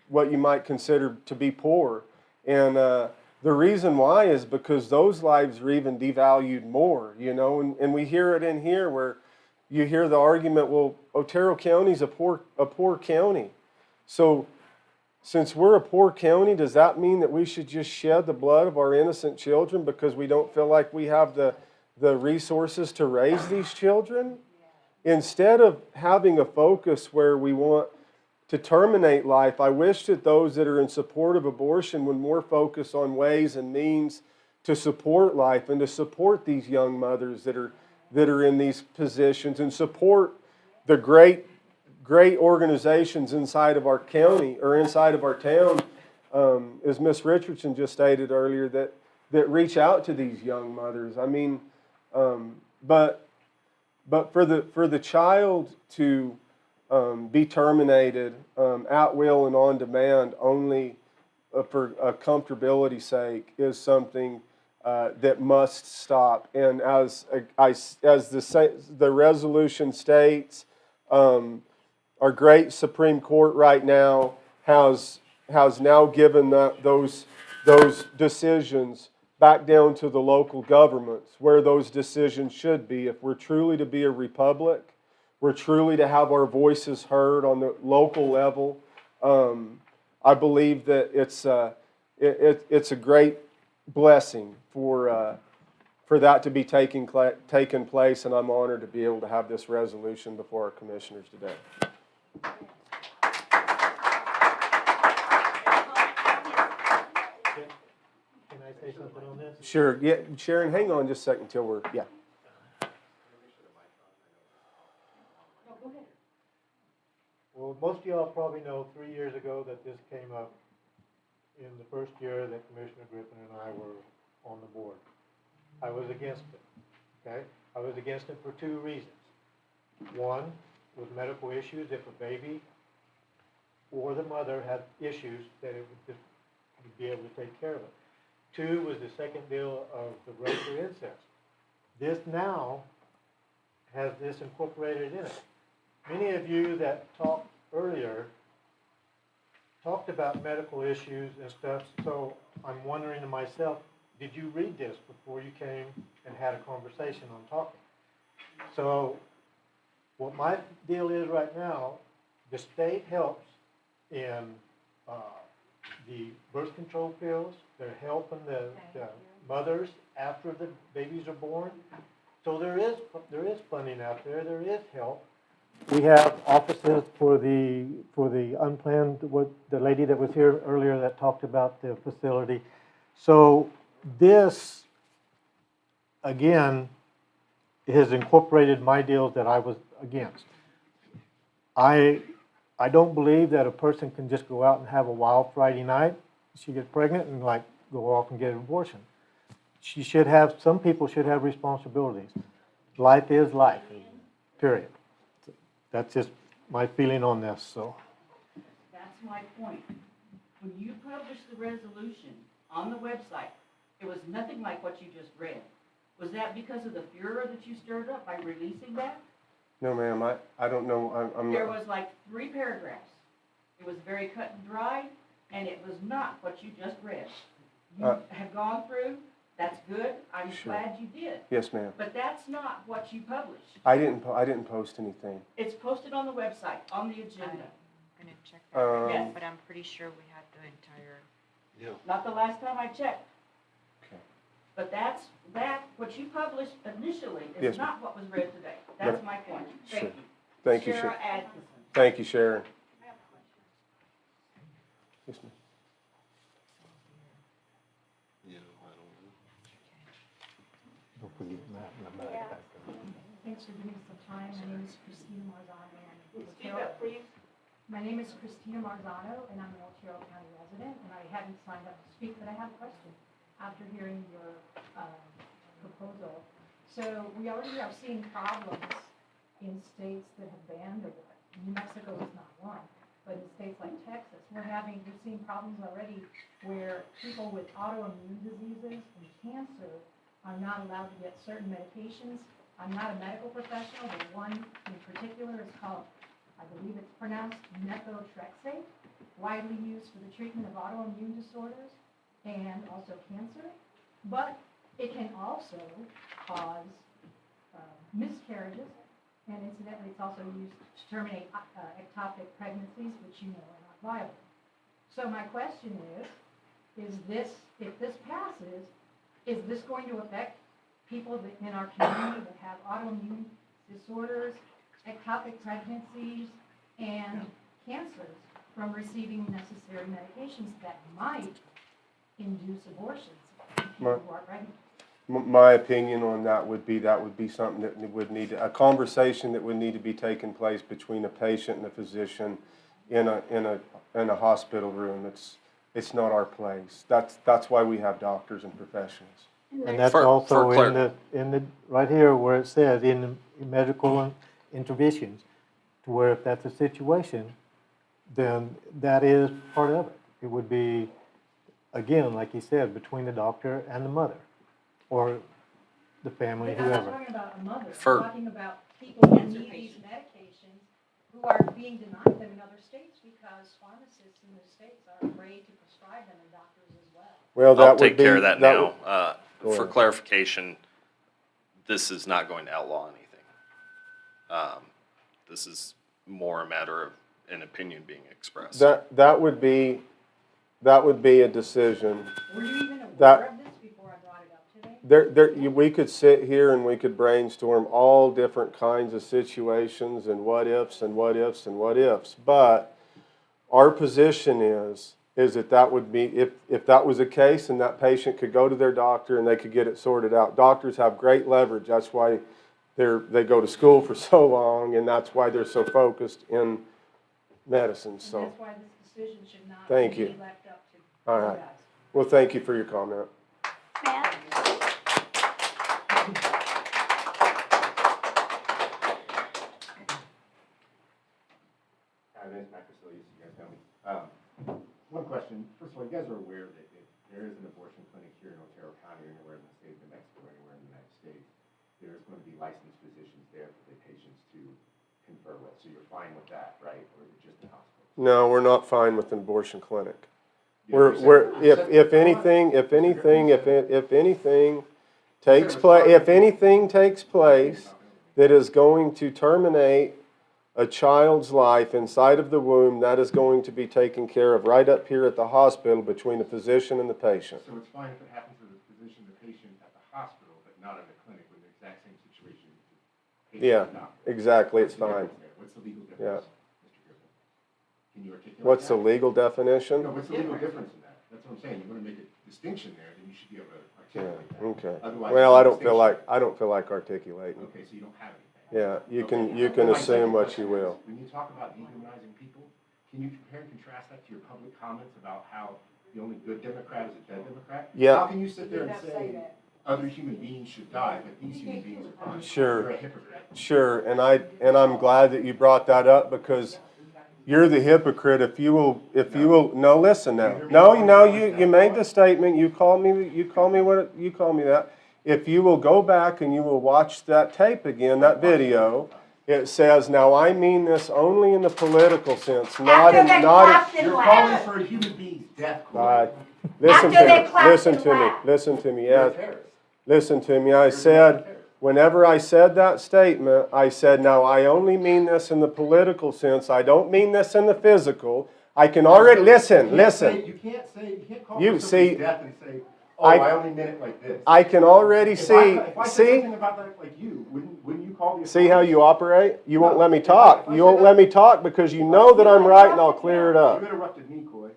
S3: what you might consider to be poor. And the reason why is because those lives are even devalued more, and we hear it in here where you hear the argument, well, Otero County's a poor county. So since we're a poor county, does that mean that we should just shed the blood of our innocent children because we don't feel like we have the resources to raise these children? Instead of having a focus where we want to terminate life, I wish that those that are in support of abortion would more focus on ways and means to support life and to support these young mothers that are in these positions, and support the great organizations inside of our county or inside of our town, as Miss Richardson just stated earlier, that reach out to these young mothers. I mean, but for the child to be terminated at will and on demand only for comfortability's sake is something that must stop. And as the resolution states, our great Supreme Court right now has now given those decisions back down to the local governments, where those decisions should be. If we're truly to be a republic, we're truly to have our voices heard on the local level. I believe that it's a great blessing for that to be taking place, and I'm honored to be able to have this resolution before our commissioners today.
S4: Can I say something on this?
S3: Sure. Yeah, Sharon, hang on just a second till we're, yeah.
S4: Well, most of y'all probably know 3 years ago that this came up in the first year that Commissioner Griffin and I were on the board. I was against it, okay? I was against it for two reasons. One was medical issues. If a baby or the mother had issues, that it would just be able to take care of it. Two was the second deal of the rape or incest. This now has this incorporated in it. Many of you that talked earlier talked about medical issues and stuff, so I'm wondering to myself, did you read this before you came and had a conversation on talking? So what my deal is right now, the state helps in the birth control pills. They're helping the mothers after the babies are born. So there is funding out there. There is help. we have offices for the unplanned, what, the lady that was here earlier that talked about the facility. So this, again, has incorporated my deals that I was against. I don't believe that a person can just go out and have a wild Friday night, she gets pregnant and like go off and get an abortion. Some people should have responsibilities. Life is life, period. That's just my feeling on this, so.
S12: That's my point. When you published the resolution on the website, it was nothing like what you just read. Was that because of the furor that you stirred up by releasing that?
S3: No, ma'am, I don't know, I'm
S12: There
S3: not.
S12: was like 3 paragraphs. It was very cut and dry, and it was not what you just read. You have gone through, that's good, I'm
S3: Sure.
S12: glad you did.
S3: Yes, ma'am.
S12: But that's not what you published.
S3: I didn't post anything.
S12: It's posted on the website, on the agenda.
S2: I'm gonna check that right now,
S12: Yes.
S2: but I'm pretty sure we had the entire.
S12: Not the last time I checked.
S3: Okay.
S12: But what you published initially
S3: Yes,
S12: is
S3: ma'am.
S12: not what was read today. That's my point.
S3: Sure.
S12: Thank you.
S3: Thank you,
S12: Sarah
S3: Sharon.
S12: Atkinson.
S3: Thank you, Sharon. Yes, ma'am.
S4: Don't forget that in the back.
S15: Thanks for giving us some time. My name is Christina Marzano.
S12: Speak up, please.
S15: My name is Christina Marzano, and I'm an Otero County resident, and I hadn't signed up to speak, but I have a question after hearing your proposal. So we already are seeing problems in states that have banned abortion. New Mexico is not one, but in states like Texas, we're seeing problems already where people with autoimmune diseases and cancer are not allowed to get certain medications. I'm not a medical professional, but one in particular is called, I believe it's pronounced methotrexate, widely used for the treatment of autoimmune disorders and also cancer. But it can also cause miscarriages, and incidentally, it's also used to terminate ectopic pregnancies, which you know are not viable. So my question is this, if this passes, is this going to affect people in our community that have autoimmune disorders, ectopic pregnancies, and cancers from receiving necessary medications that might induce abortions in people who are pregnant?
S3: My opinion on that would be something that would need, a conversation that would need to be taking place between a patient and a physician in a hospital room. It's not our place. That's why we have doctors and professionals.
S4: And that's also in the, right here where it says in medical interventions, to where if that's a situation, then that is part of it. It would be, again, like you said, between the doctor and the mother, or the family,
S15: I'm not
S4: whoever.
S15: talking about a mother,
S6: For-
S15: I'm talking about people who need these medications who are being denied them in other states because pharmacists in the states are afraid to prescribe them, and doctors as well.
S3: Well, that
S6: I'll
S3: would
S6: take
S3: be,
S6: care of that
S3: that
S6: now.
S3: Go
S6: For
S3: ahead.
S6: clarification, this is not going to outlaw anything. This is more a matter of an opinion being expressed.
S3: that would be a decision.
S15: Were you even
S3: That-
S15: aware of this before I brought it up today?
S3: We could sit here and we could brainstorm all different kinds of situations and what ifs and what ifs and what ifs. But our position is that would be, if that was the case and that patient could go to their doctor and they could get it sorted out. Doctors have great leverage. That's why they go to school for so long, and that's why they're so focused in medicine.
S15: And
S3: So,
S15: that's why this decision should not
S3: thank
S15: be
S3: you.
S15: left up to
S3: all
S15: you
S3: right.
S15: guys.
S3: Well, thank you for your comment.
S1: Matt?
S14: Hi, my name's Matt Casilius, you guys know me. One question, first of all, you guys are aware that if there is an abortion clinic here in Otero County or anywhere in the state of New Mexico, or anywhere in the United States, there's going to be licensed physicians there for the patients to confer with. So you're fine with that, right? Or is it just the hospital?
S3: No, we're not fine with an abortion clinic.
S14: Yeah,
S3: If anything takes place that is going to terminate a child's life inside of the womb, that is going to be taken care of right up here at the hospital between the physician and the patient.
S14: So it's fine if it happens to the physician, the patient at the hospital, but not in the clinic when the exact same situation.
S3: Yeah, exactly, it's fine.
S14: What's What's the legal difference,
S3: Yeah.
S14: Mr. Griffin? Can you articulate
S3: What's the
S14: that?
S3: legal definition?
S14: No, what's the legal difference in that? That's what I'm saying. You want to make a distinction there, then you should be able to articulate that.
S3: Okay.
S14: Otherwise,
S3: Well,
S14: there's no
S3: I don't feel like articulating.
S14: Okay, so you don't have anything.
S3: Yeah, you
S14: Okay.
S3: can
S14: My
S3: assume
S14: second
S3: what you
S14: question
S3: will.
S14: is, when you talk about dehumanizing people, can you compare and contrast that to your public comments about how the only good Democrat is a dead Democrat?
S3: Yeah.
S14: How can you sit there and say other human beings should die, but these human beings are fine?
S3: Sure.
S14: You're a hypocrite.
S3: Sure, and I'm glad that you brought that up because you're the hypocrite if you will, no, listen now. No, you made the statement, you called me that. If you will go back and you will watch that tape again, that video, it says, now I mean this only in the political sense, not in,
S14: You're calling for a human being's death, Corey.
S3: listen to me,
S14: You're a
S3: yes.
S14: terrorist.
S3: Listen to me, I said, whenever I said that statement, I said, now I only mean this in the political sense, I don't mean this in the physical. I can already, listen.
S14: You can't call for somebody's death and say, oh, I only meant it like this.
S3: I can already
S14: If I said something about that like you, wouldn't you call me a
S3: see how you operate? You won't let me talk. You won't let me talk because you know that I'm right and I'll clear it up.
S14: You interrupted me, Coy,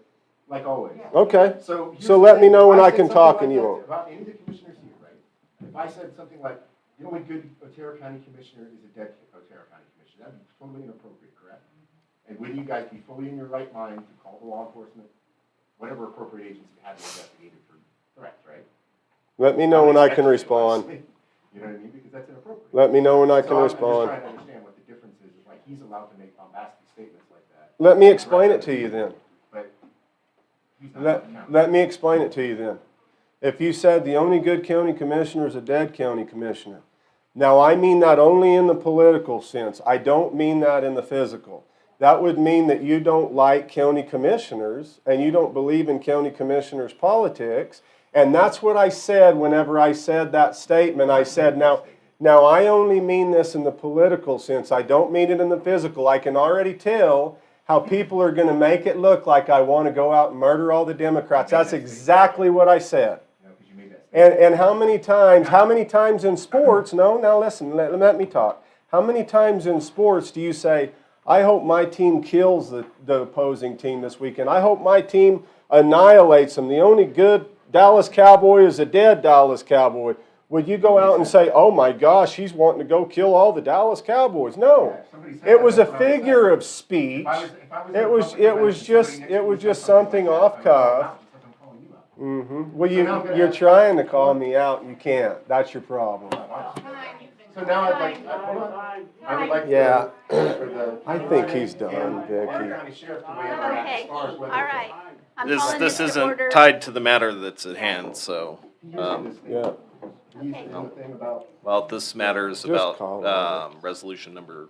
S14: like always.
S3: Okay,
S14: So
S3: so let me know when I can talk and you won't.
S14: About any of the commissioners here, right? If I said something like, the only good Otero County commissioner is a dead Otero County commissioner, that'd be totally inappropriate, correct? And wouldn't you guys be fully in your right mind to call the law enforcement, whatever appropriate agency had to investigate it for threats, right?
S3: Let me know when I can respond.
S14: You know what I mean? Because that's inappropriate.
S3: Let me know when I can
S14: I'm
S3: respond.
S14: just trying to understand what the difference is. Like, he's allowed to make bombastic statements like that.
S3: Let me explain it to you then.
S14: But he's not accountable.
S3: Let me explain it to you then. If you said the only good county commissioner is a dead county commissioner, now I mean that only in the political sense. I don't mean that in the physical. That would mean that you don't like county commissioners and you don't believe in county commissioners' politics. And that's what I said whenever I said that statement. I said, now I only mean this in the political sense. I don't mean it in the physical. I can already tell how people are going to make it look like I want to go out and murder all the Democrats. That's exactly what I said. And how many times in sports, no, now listen, let me talk. How many times in sports do you say, I hope my team kills the opposing team this weekend. I hope my team annihilates them. The only good Dallas Cowboy is a dead Dallas Cowboy. Would you go out and say, oh my gosh, he's wanting to go kill all the Dallas Cowboys? No. It was a figure of speech. It was just something off cuff. Well, you're trying to call me out and you can't. That's your problem.
S14: So now I would like
S3: Yeah.
S14: for the
S3: I think he's done, Vicky.
S14: County Sheriff to weigh in on that as far as whether
S1: All right. I'm
S6: This
S1: calling
S6: this
S1: to
S6: isn't
S1: order.
S6: tied to the matter that's at hand, so.
S3: Yeah.
S6: Well, this matter is
S3: Just call
S6: about
S3: it.
S6: resolution number,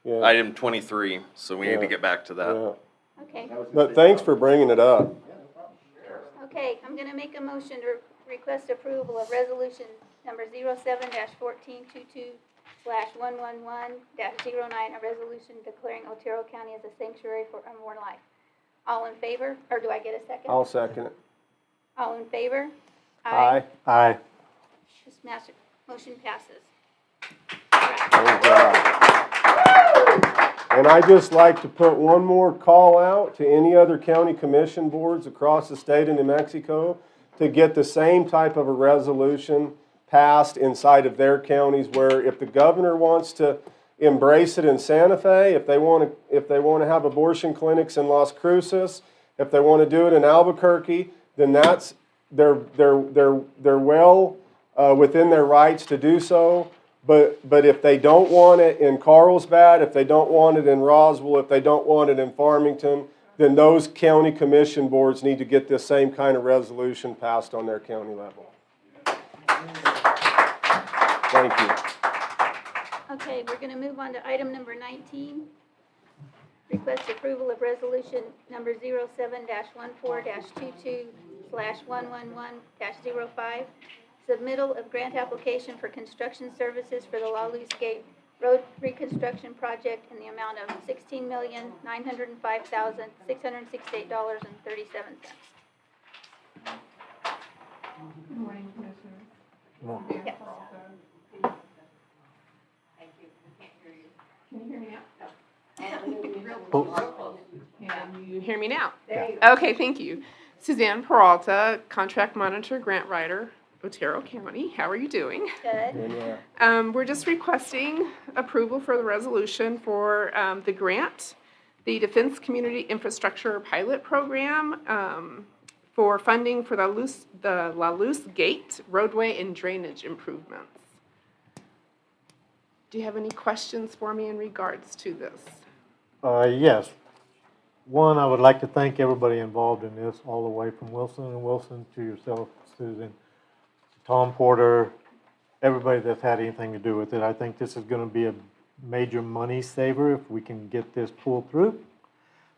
S3: Yeah.
S6: item 23, so we need to
S3: Yeah.
S6: get back to that.
S3: Yeah.
S1: Okay,
S3: But thanks for bringing it up.
S1: okay, I'm gonna make a motion to request approval of resolution number 07-1422/111-09, a resolution declaring Otero County as a sanctuary for unborn life. All in favor, or do I get a second?
S3: I'll second it.
S1: All in favor?
S3: Aye.
S1: This motion passes.
S3: Thank God. And I'd just like to put one more call out to any other county commission boards across the state of New Mexico to get the same type of a resolution passed inside of their counties, where if the governor wants to embrace it in Santa Fe, if they want to have abortion clinics in Las Cruces, if they want to do it in Albuquerque, then they're well within their rights to do so. But if they don't want it in Carlsbad, if they don't want it in Roswell, if they don't want it in Farmington, then those county commission boards need to get this same kind of resolution passed on their county level. Thank you.
S1: Okay, we're gonna move on to item number 19. Request approval of resolution number 07-14-22/111-05. Submittal of grant application for construction services for the La Luz Gate Road Reconstruction Project in the amount of $16,905,668.37.
S15: Good morning, Commissioners.
S1: Yes.
S15: Thank you. I can't hear you. Can you hear me now?
S16: Can you hear me now?
S1: There you go.
S16: Okay, thank you. Suzanne Peralta, Contract Monitor Grant Writer, Otero County. How are you doing?
S1: Good.
S16: We're just requesting approval for the resolution for the grant, the Defense Community Infrastructure Pilot Program for funding for the La Luz Gate roadway and drainage improvements. Do you have any questions for me in regards to this?
S4: Yes. One, I would like to thank everybody involved in this, all the way from Wilson and Wilson to yourself, Susan, Tom Porter, everybody that's had anything to do with it. I think this is going to be a major money saver if we can get this pulled through.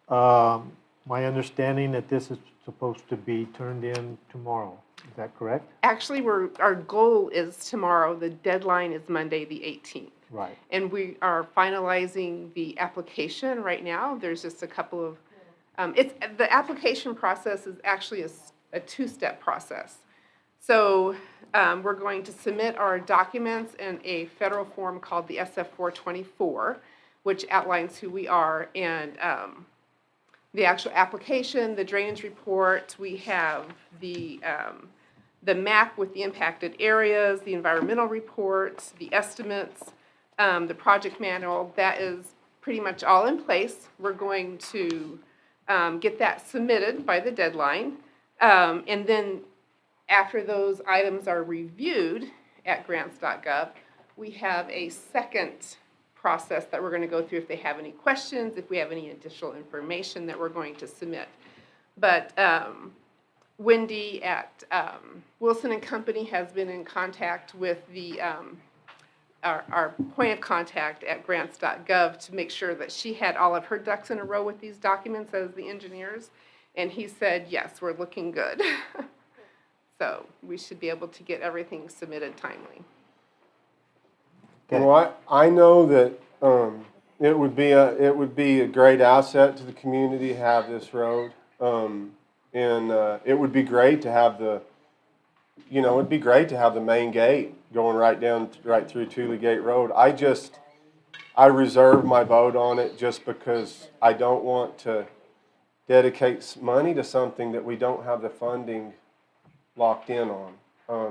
S4: My understanding that this is supposed to be turned in tomorrow. Is that correct?
S16: Actually, our goal is tomorrow. The deadline is Monday, the 18th.
S4: Right.
S16: And we are finalizing the application right now. There's just a couple of, the application process is actually a two-step process. So we're going to submit our documents in a federal form called the SF-424, which outlines who we are, and the actual application, the drainage report, we have the map with the impacted areas, the environmental reports, the estimates, the project manual. That is pretty much all in place. We're going to get that submitted by the deadline. And then after those items are reviewed at grants.gov, we have a second process that we're going to go through if they have any questions, if we have any additional information that we're going to submit. But Wendy at Wilson and Company has been in contact with the our point of contact at grants.gov to make sure that she had all of her ducks in a row with these documents as the engineers, and he said, yes, we're looking good. So we should be able to get everything submitted timely.
S3: Well, I know that it would be a great asset to the community to have this road, and it would be great to have it'd be great to have the main gate going right through Thule Gate Road. I reserve my vote on it just because I don't want to dedicate money to something that we don't have the funding locked in on.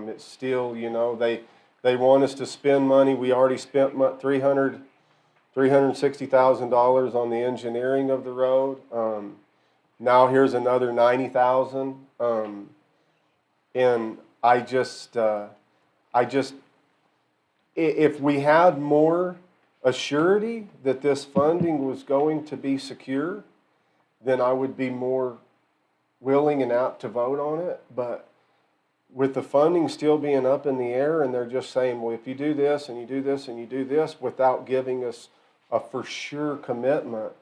S3: It's still, they want us to spend money. We already spent $360,000 on the engineering of the road. Now here's another $90,000. And if we had more assurity that this funding was going to be secure, then I would be more willing and apt to vote on it. But with the funding still being up in the air, and they're just saying, well, if you do this and you do this and you do this, without giving us a for sure commitment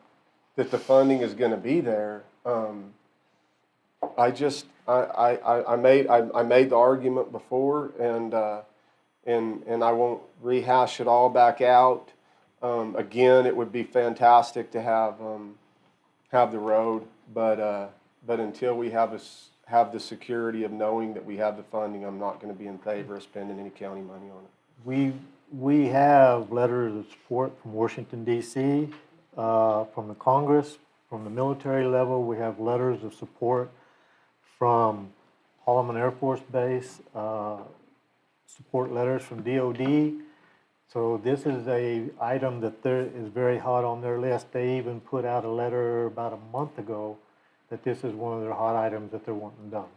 S3: that the funding is going to be there, I made the argument before, and I won't rehash it all back out. Again, it would be fantastic to have the road, but until we have the security of knowing that we have the funding, I'm not going to be in favor of spending any county money on it.
S4: We have letters of support from Washington, D.C., from the Congress, from the military level. We have letters of support from Holloman Air Force Base, support letters from DOD. So this is an item that is very hot on their list. They even put out a letter about a month ago that this is one of their hot items that they're wanting done.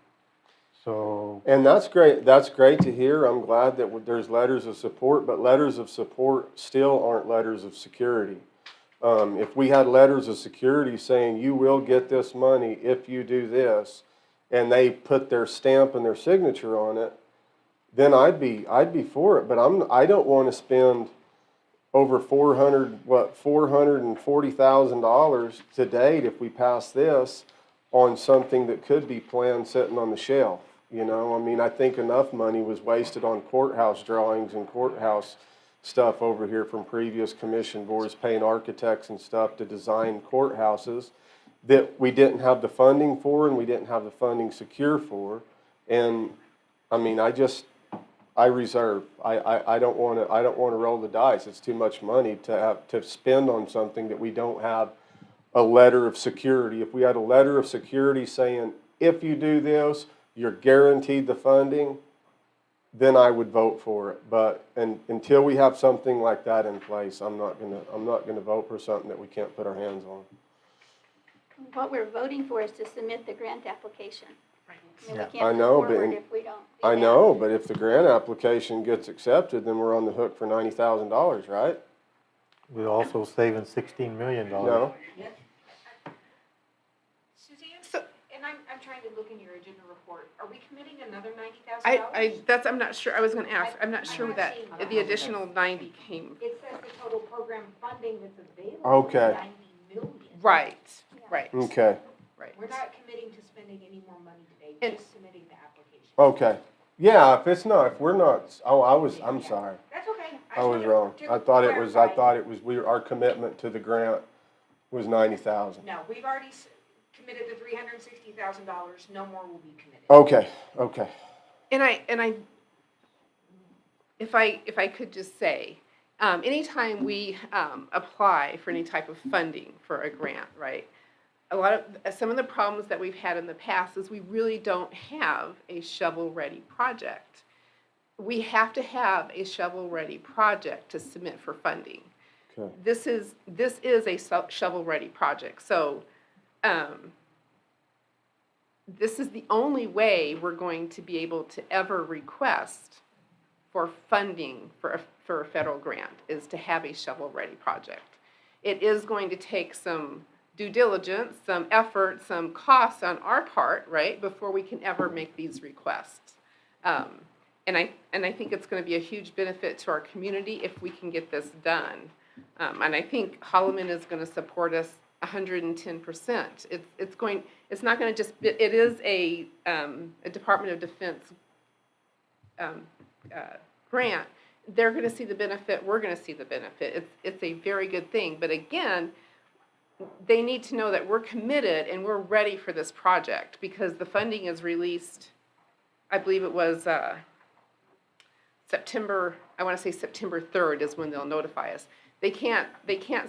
S4: So,
S3: and that's great. That's great to hear. I'm glad that there's letters of support, but letters of support still aren't letters of security. If we had letters of security saying you will get this money if you do this, and they put their stamp and their signature on it, then I'd be for it. But I don't want to spend over $440,000 to date if we pass this on something that could be planned sitting on the shelf. I think enough money was wasted on courthouse drawings and courthouse stuff over here from previous commission boards, paying architects and stuff to design courthouses that we didn't have the funding for and we didn't have the funding secure for. And I reserve. I don't want to roll the dice. It's too much money to spend on something that we don't have a letter of security. If we had a letter of security saying, if you do this, you're guaranteed the funding, then I would vote for it. But until we have something like that in place, I'm not gonna vote for something that we can't put our hands on.
S1: What we're voting for is to submit the grant application. I mean, we
S3: I
S1: can't
S3: know,
S1: move
S3: but
S1: forward if we don't do
S3: I
S1: that.
S3: know, but if the grant application gets accepted, then we're on the hook for $90,000, right?
S4: We're also saving $16 million.
S3: No.
S2: Suzanne, and I'm trying to look in your agenda report, are we committing another $90,000?
S16: I'm not sure, I was gonna ask, I'm not sure
S2: not
S16: that
S2: seeing that.
S16: the additional 90 came.
S2: It says the total program funding that's available
S3: Okay.
S2: is 90 million.
S16: Right, right.
S3: Okay,
S16: Right.
S2: We're not committing to spending any more money today,
S16: And-
S2: just submitting the application.
S3: okay. Yeah, if we're not, I'm sorry.
S2: That's okay.
S3: I was wrong. I thought it was, our commitment to the grant was 90,000.
S2: No, we've already committed the $360,000, no more will be committed.
S3: Okay, okay.
S16: And I, if I could just say, anytime we apply for any type of funding for a grant, right? Some of the problems that we've had in the past is we really don't have a shovel-ready project. We have to have a shovel-ready project to submit for funding.
S3: Okay.
S16: This is a shovel-ready project, so this is the only way we're going to be able to ever request for funding for a federal grant, is to have a shovel-ready project. It is going to take some due diligence, some effort, some costs on our part, right, before we can ever make these requests. And I think it's going to be a huge benefit to our community if we can get this done. And I think Holloman is going to support us 110%. It's not going to just be, it is a Department of Defense grant. They're going to see the benefit, we're going to see the benefit. It's a very good thing. But again, they need to know that we're committed and we're ready for this project, because the funding is released, I believe it was September 3rd is when they'll notify us. They can't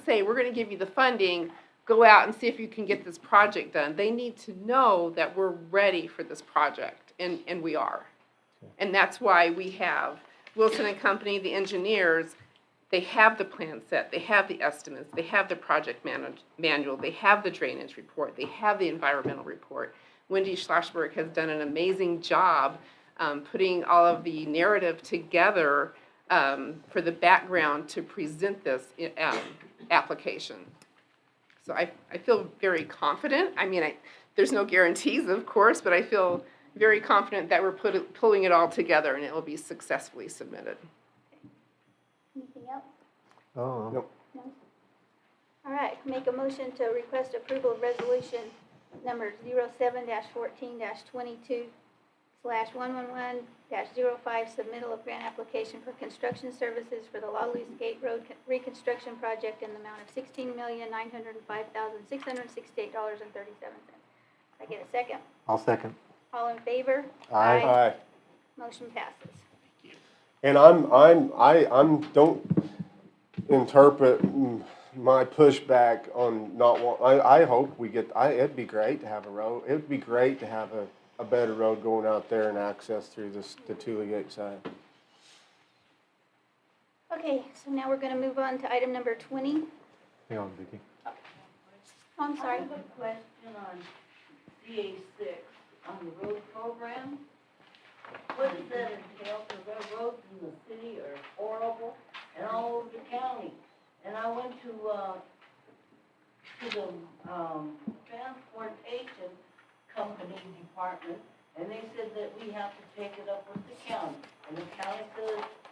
S16: say, we're going to give you the funding, go out and see if you can get this project done. They need to know that we're ready for this project, and we are. And that's why we have Wilson and Company, the engineers. They have the plan set, they have the estimates, they have the project manual, they have the drainage report, they have the environmental report. Wendy Schlossberg has done an amazing job putting all of the narrative together for the background to present this application. So I feel very confident. I mean, there's no guarantees, of course, but I feel very confident that we're pulling it all together and it will be successfully submitted.
S1: Anything else?
S4: Oh,
S3: Nope.
S1: No? All right, make a motion to request approval of resolution number 07-14-22/111-05, submittal of grant application for construction services for the La Luz Gate Road reconstruction project in the amount of $16,905,668.37. I get a second?
S4: I'll second.
S1: All in favor?
S4: Aye.
S3: Aye.
S1: Motion passes.
S3: And don't interpret my pushback on not want, I hope we get, it'd be great to have a road. It'd be great to have a better road going out there and access through the Tule Gate side.
S1: Okay, so now we're going to move on to item number 20.
S4: Hang on, Vicki.
S1: Oh, I'm sorry.
S12: I have a question on CA6, on the road program. What does that entail? Because our roads in the city are horrible and all over the county. And I went to the transportation company department, and they said that we have to take it up with the county. And the county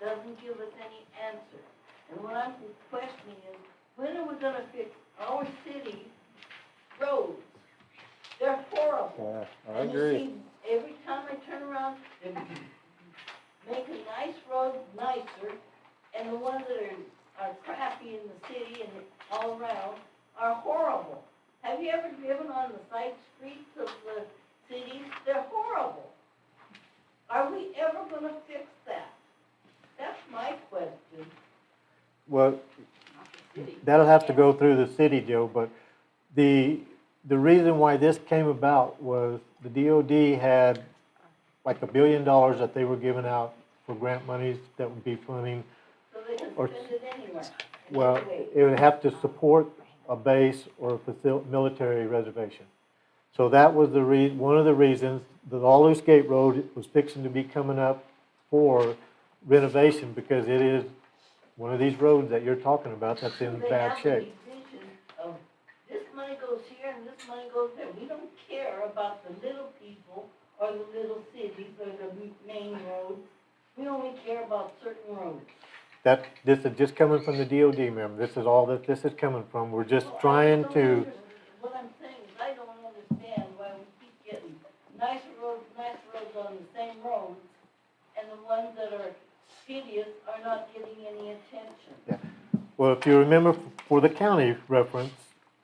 S12: doesn't give us any answer. And what I'm questioning is, when are we gonna fix our city roads? They're horrible.
S3: Yeah, I agree.
S12: And you see, every time I turn around, they make a nice road nicer, and the ones that are crappy in the city and all around are horrible. Have you ever driven on the side streets of the cities? They're horrible. Are we ever gonna fix that? That's my question.
S4: Well, that'll have to go through the city, Joe, but The reason why this came about was the DOD had like $1 billion that they were giving out for grant monies that would be funding.
S17: So they can
S4: Or-
S17: spend it anywhere.
S4: Well, it would have to support a base or a military reservation. So that was one of the reasons the Lawless Gate Road was fixing to be coming up for renovation, because it is one of these roads that you're talking about that's in
S17: They
S4: bad
S17: have a
S4: shape.
S17: division of this money goes here and this money goes there. We don't care about the little people or the little cities or the main roads. We only care about certain roads.
S4: This is just coming from the DOD, ma'am. This is all that this is coming from. We're just trying to,
S17: What I'm saying is I don't understand why we keep getting nicer roads on the same roads, and the ones that are hideous are not getting any attention.
S4: well, if you remember for the county reference,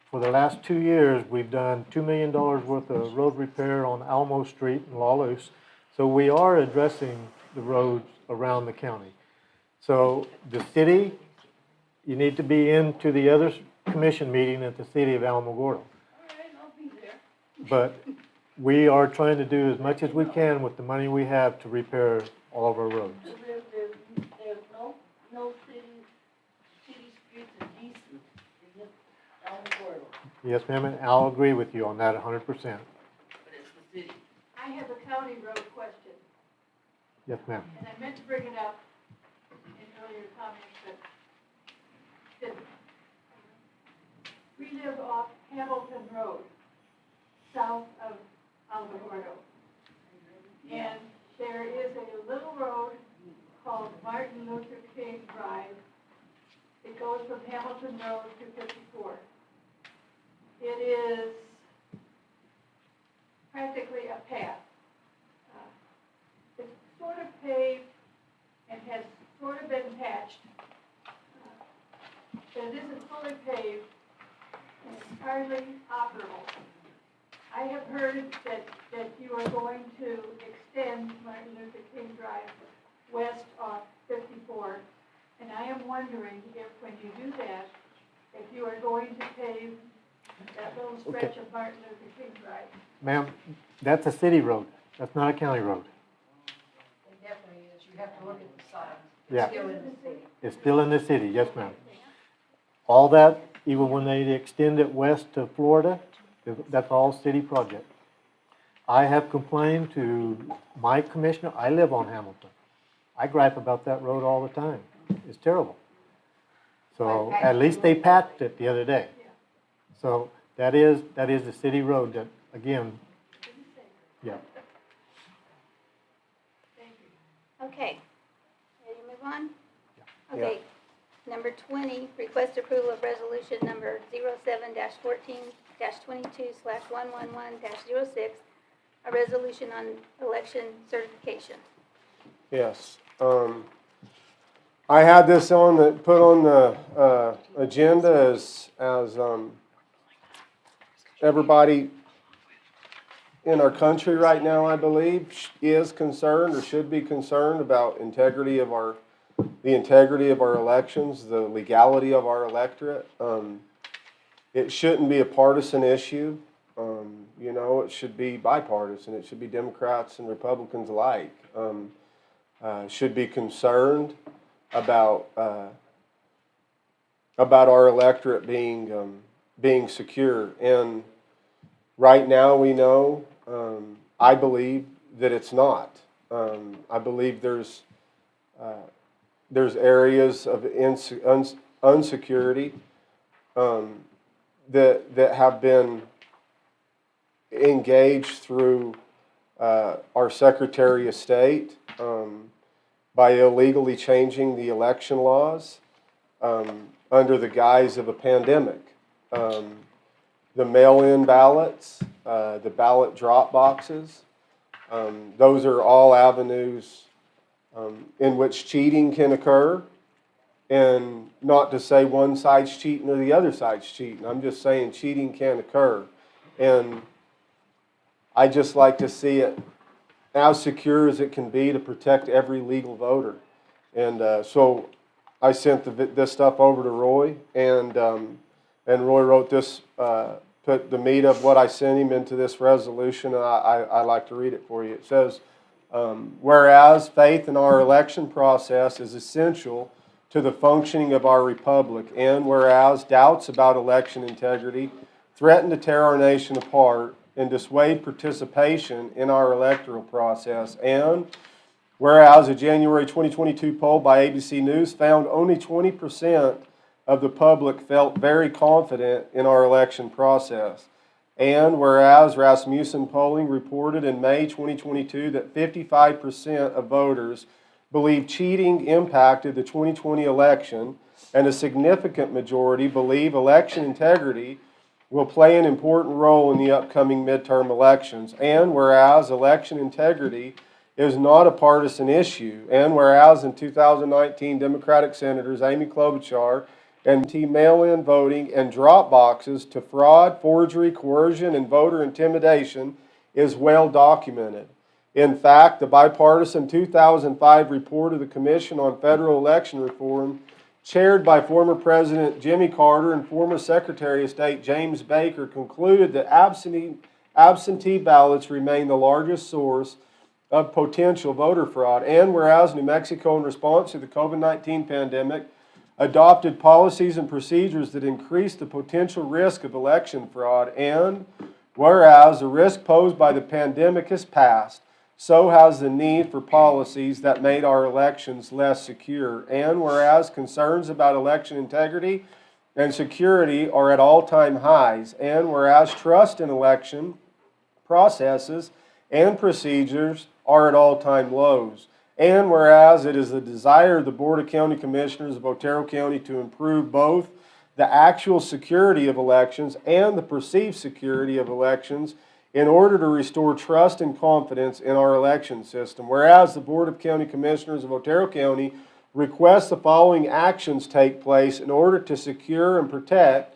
S4: for the last 2 years, we've done $2 million worth of road repair on Alamo Street in Lawless. So we are addressing the roads around the county. So the city, you need to be into the other commission meeting at the city of Alamogordo.
S17: All right, I'll be there.
S4: But we are trying to do as much as we can with the money we have to repair all of our roads.
S17: So there's no city streets are decent in this Alamogordo.
S4: Yes, ma'am, and I'll agree with you on that 100%.
S17: But it's the city.
S15: I have a county road question,
S4: Yes, ma'am.
S15: and I meant to bring it up in earlier comments, but didn't. We live off Hamilton Road, south of Alamogordo. And there is a little road called Martin Luther King Drive. It goes from Hamilton Road to 54. It is practically a path. It's sort of paved and has sort of been patched. But it isn't fully paved and it's hardly operable. I have heard that you are going to extend Martin Luther King Drive west off 54. And I am wondering if, when you do that, if you are going to pave that little stretch of Martin Luther King Drive.
S4: Ma'am, that's a city road. That's not a county road.
S15: It definitely is. You have to look at the signs.
S4: Yeah.
S15: It's still in the city.
S4: It's still in the city, yes, ma'am. All that, even when they extend it west to Florida, that's all city project. I have complained to my commissioner. I live on Hamilton. I gripe about that road all the time. It's terrible. So at least they patched it the other day. So that is the city road that, again, yeah.
S1: Okay, ready to move on? Okay, number 20, request approval of resolution number 07-14-22/111-06, a resolution on election certification.
S3: Yes. I had this put on the agenda as everybody in our country right now, I believe, is concerned or should be concerned about the integrity of our elections, the legality of our electorate. It shouldn't be a partisan issue. It should be bipartisan. It should be Democrats and Republicans alike. Should be concerned about our electorate being secure. And right now we know, I believe that it's not. I believe there's areas of unsecurity that have been engaged through our Secretary of State by illegally changing the election laws under the guise of a pandemic. The mail-in ballots, the ballot drop boxes, those are all avenues in which cheating can occur. And not to say one side's cheating or the other side's cheating. I'm just saying cheating can occur. And I just like to see it as secure as it can be to protect every legal voter. And so I sent this stuff over to Roy, and Roy wrote this put the meat of what I sent him into this resolution, and I'd like to read it for you. It says, whereas faith in our election process is essential to the functioning of our republic, and whereas doubts about election integrity threaten to tear our nation apart and dissuade participation in our electoral process, and whereas a January 2022 poll by ABC News found only 20% of the public felt very confident in our election process. And whereas Rasmussen polling reported in May 2022 that 55% of voters believe cheating impacted the 2020 election, and a significant majority believe election integrity will play an important role in the upcoming midterm elections. And whereas election integrity is not a partisan issue, and whereas in 2019 Democratic Senators Amy Klobuchar and mail-in voting and drop boxes to fraud, forgery, coercion, and voter intimidation is well documented. In fact, the bipartisan 2005 report of the Commission on Federal Election Reform, chaired by former President Jimmy Carter and former Secretary of State James Baker, concluded that absentee ballots remain the largest source of potential voter fraud. And whereas New Mexico, in response to the COVID-19 pandemic, adopted policies and procedures that increase the potential risk of election fraud, and whereas the risk posed by the pandemic has passed, so has the need for policies that made our elections less secure. And whereas concerns about election integrity and security are at all-time highs, and whereas trust in election processes and procedures are at all-time lows, and whereas it is the desire of the Board of County Commissioners of Otero County to improve both the actual security of elections and the perceived security of elections in order to restore trust and confidence in our election system. Whereas the Board of County Commissioners of Otero County requests the following actions take place in order to secure and protect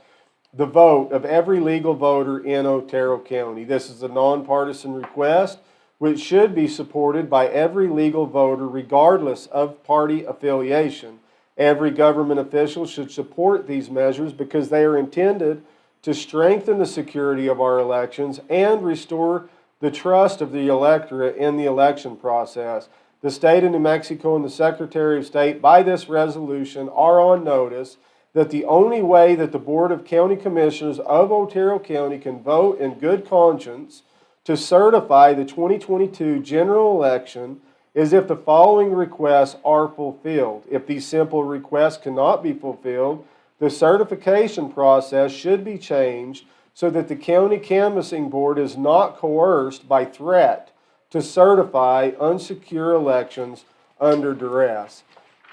S3: the vote of every legal voter in Otero County. This is a nonpartisan request which should be supported by every legal voter regardless of party affiliation. Every government official should support these measures because they are intended to strengthen the security of our elections and restore the trust of the electorate in the election process. The state of New Mexico and the Secretary of State, by this resolution, are on notice that the only way that the Board of County Commissioners of Otero County can vote in good conscience to certify the 2022 general election is if the following requests are fulfilled. If these simple requests cannot be fulfilled, the certification process should be changed so that the County Canvassing Board is not coerced by threat to certify unsecure elections under duress.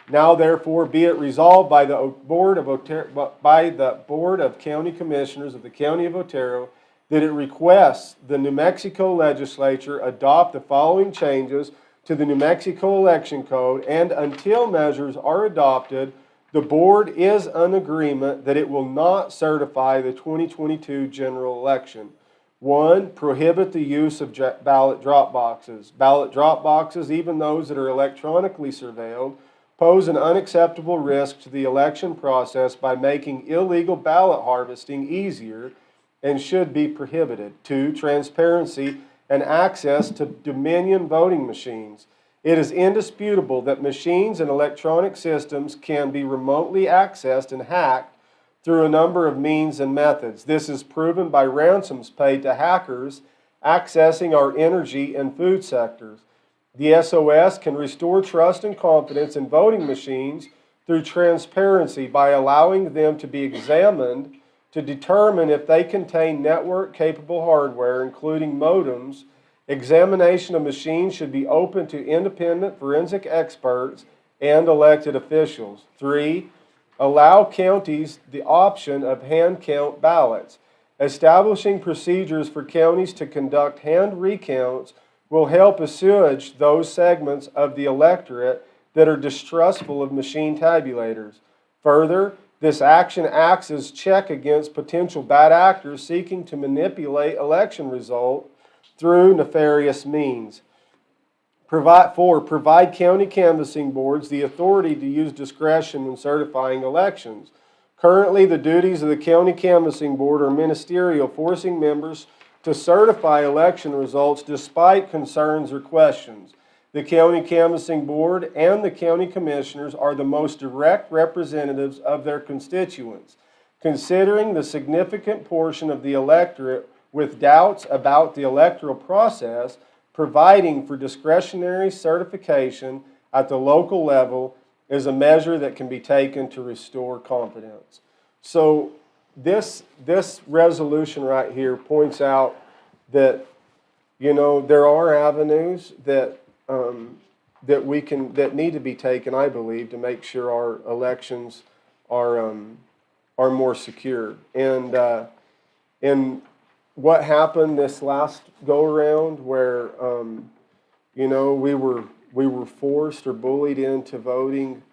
S3: Now therefore be it resolved by the Board of County Commissioners of the County of Otero that it requests the New Mexico Legislature adopt the following changes to the New Mexico Election Code, and until measures are adopted, the Board is in agreement that it will not certify the 2022 general election. 1. Prohibit the use of ballot drop boxes. Ballot drop boxes, even those that are electronically surveilled, pose an unacceptable risk to the election process by making illegal ballot harvesting easier and should be prohibited. 2. Transparency and access to Dominion voting machines. It is indisputable that machines and electronic systems can be remotely accessed and hacked through a number of means and methods. This is proven by ransoms paid to hackers accessing our energy and food sectors. The SOS can restore trust and confidence in voting machines through transparency by allowing them to be examined to determine if they contain network-capable hardware, including modems. Examination of machines should be open to independent forensic experts and elected officials. 3. Allow counties the option of hand count ballots. Establishing procedures for counties to conduct hand recounts will help assuage those segments of the electorate that are distrustful of machine tabulators. Further, this action acts as check against potential bad actors seeking to manipulate election results through nefarious means. 4. Provide county canvassing boards the authority to use discretion when certifying elections. Currently, the duties of the County Canvassing Board are ministerial, forcing members to certify election results despite concerns or questions. The County Canvassing Board and the County Commissioners are the most direct representatives of their constituents. Considering the significant portion of the electorate with doubts about the electoral process, providing for discretionary certification at the local level is a measure that can be taken to restore confidence. So this resolution right here points out that, you know, there are avenues that that need to be taken, I believe, to make sure our elections are more secure. And what happened this last go around, where you know, we were forced or bullied into voting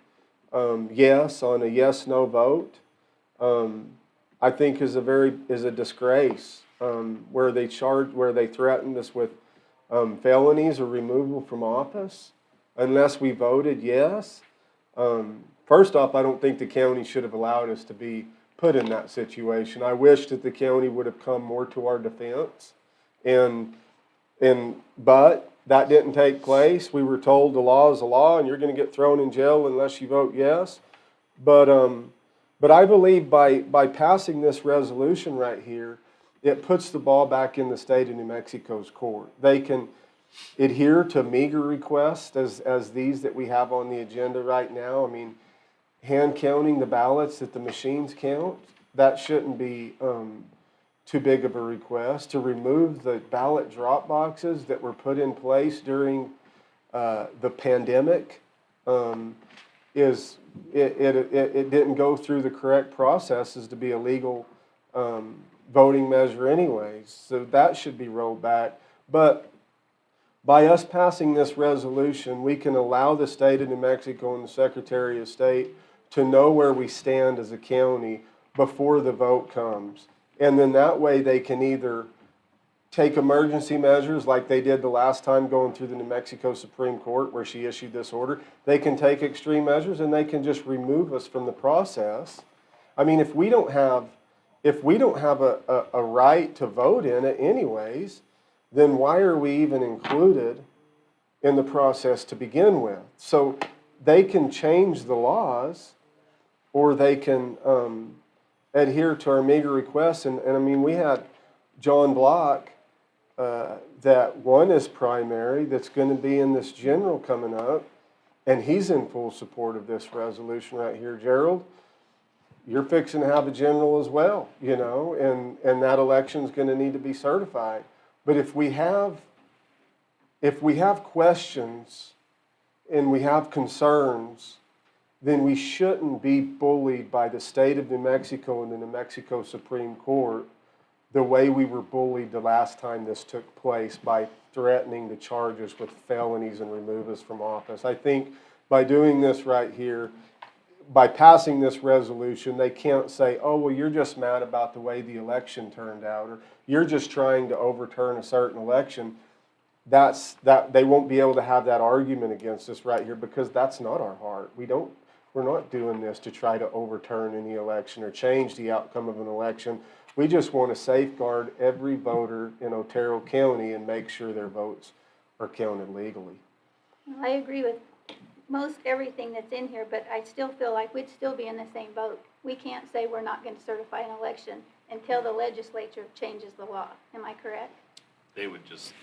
S3: yes on a yes/no vote, I think is a disgrace. Where they threatened us with felonies or removal from office unless we voted yes. First off, I don't think the county should have allowed us to be put in that situation. I wish that the county would have come more to our defense, but that didn't take place. We were told the law is the law and you're going to get thrown in jail unless you vote yes. But I believe by passing this resolution right here, it puts the ball back in the state of New Mexico's court. They can adhere to meager requests as these that we have on the agenda right now. I mean, hand counting the ballots that the machines count, that shouldn't be too big of a request. To remove the ballot drop boxes that were put in place during the pandemic, it didn't go through the correct processes to be a legal voting measure anyways. So that should be rolled back. But by us passing this resolution, we can allow the state of New Mexico and the Secretary of State to know where we stand as a county before the vote comes. And then that way they can either take emergency measures like they did the last time going through the New Mexico Supreme Court where she issued this order. They can take extreme measures and they can just remove us from the process. I mean, if we don't have a right to vote in it anyways, then why are we even included in the process to begin with? So they can change the laws, or they can adhere to our meager requests. And I mean, we had John Block, that won his primary, that's going to be in this general coming up, and he's in full support of this resolution right here. Gerald, you're fixing to have a general as well, you know, and that election's going to need to be certified. But if we have questions and we have concerns, then we shouldn't be bullied by the state of New Mexico and the New Mexico Supreme Court the way we were bullied the last time this took place by threatening to charge us with felonies and remove us from office. I think by doing this right here, by passing this resolution, they can't say, oh, well, you're just mad about the way the election turned out, or you're just trying to overturn a certain election. They won't be able to have that argument against us right here, because that's not our heart. We're not doing this to try to overturn any election or change the outcome of an election. We just want to safeguard every voter in Otero County and make sure their votes are counted legally.
S1: I agree with most everything that's in here, but I still feel like we'd still be in the same boat. We can't say we're not going to certify an election until the legislature changes the law. Am I correct?
S6: They would just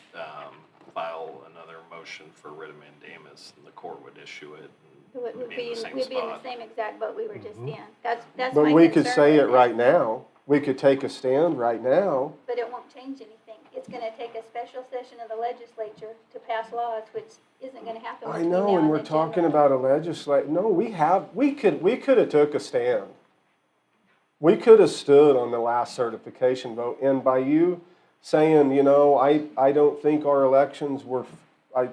S6: file another motion for writ of mandamus, and the court would issue it.
S1: So it would be, we'd be in the same exact boat we were just in. That's
S3: But
S1: my
S3: we could
S1: concern
S3: say
S1: with
S3: it right now. We could take a stand right now.
S1: But it won't change anything. It's going to take a special session of the legislature to pass laws, which isn't going to happen
S3: I
S1: between
S3: know,
S1: now
S3: and we're
S1: the
S3: talking
S1: general.
S3: about a legislate. No, we could have took a stand. We could have stood on the last certification vote, and by you saying, you know, I don't think our elections were,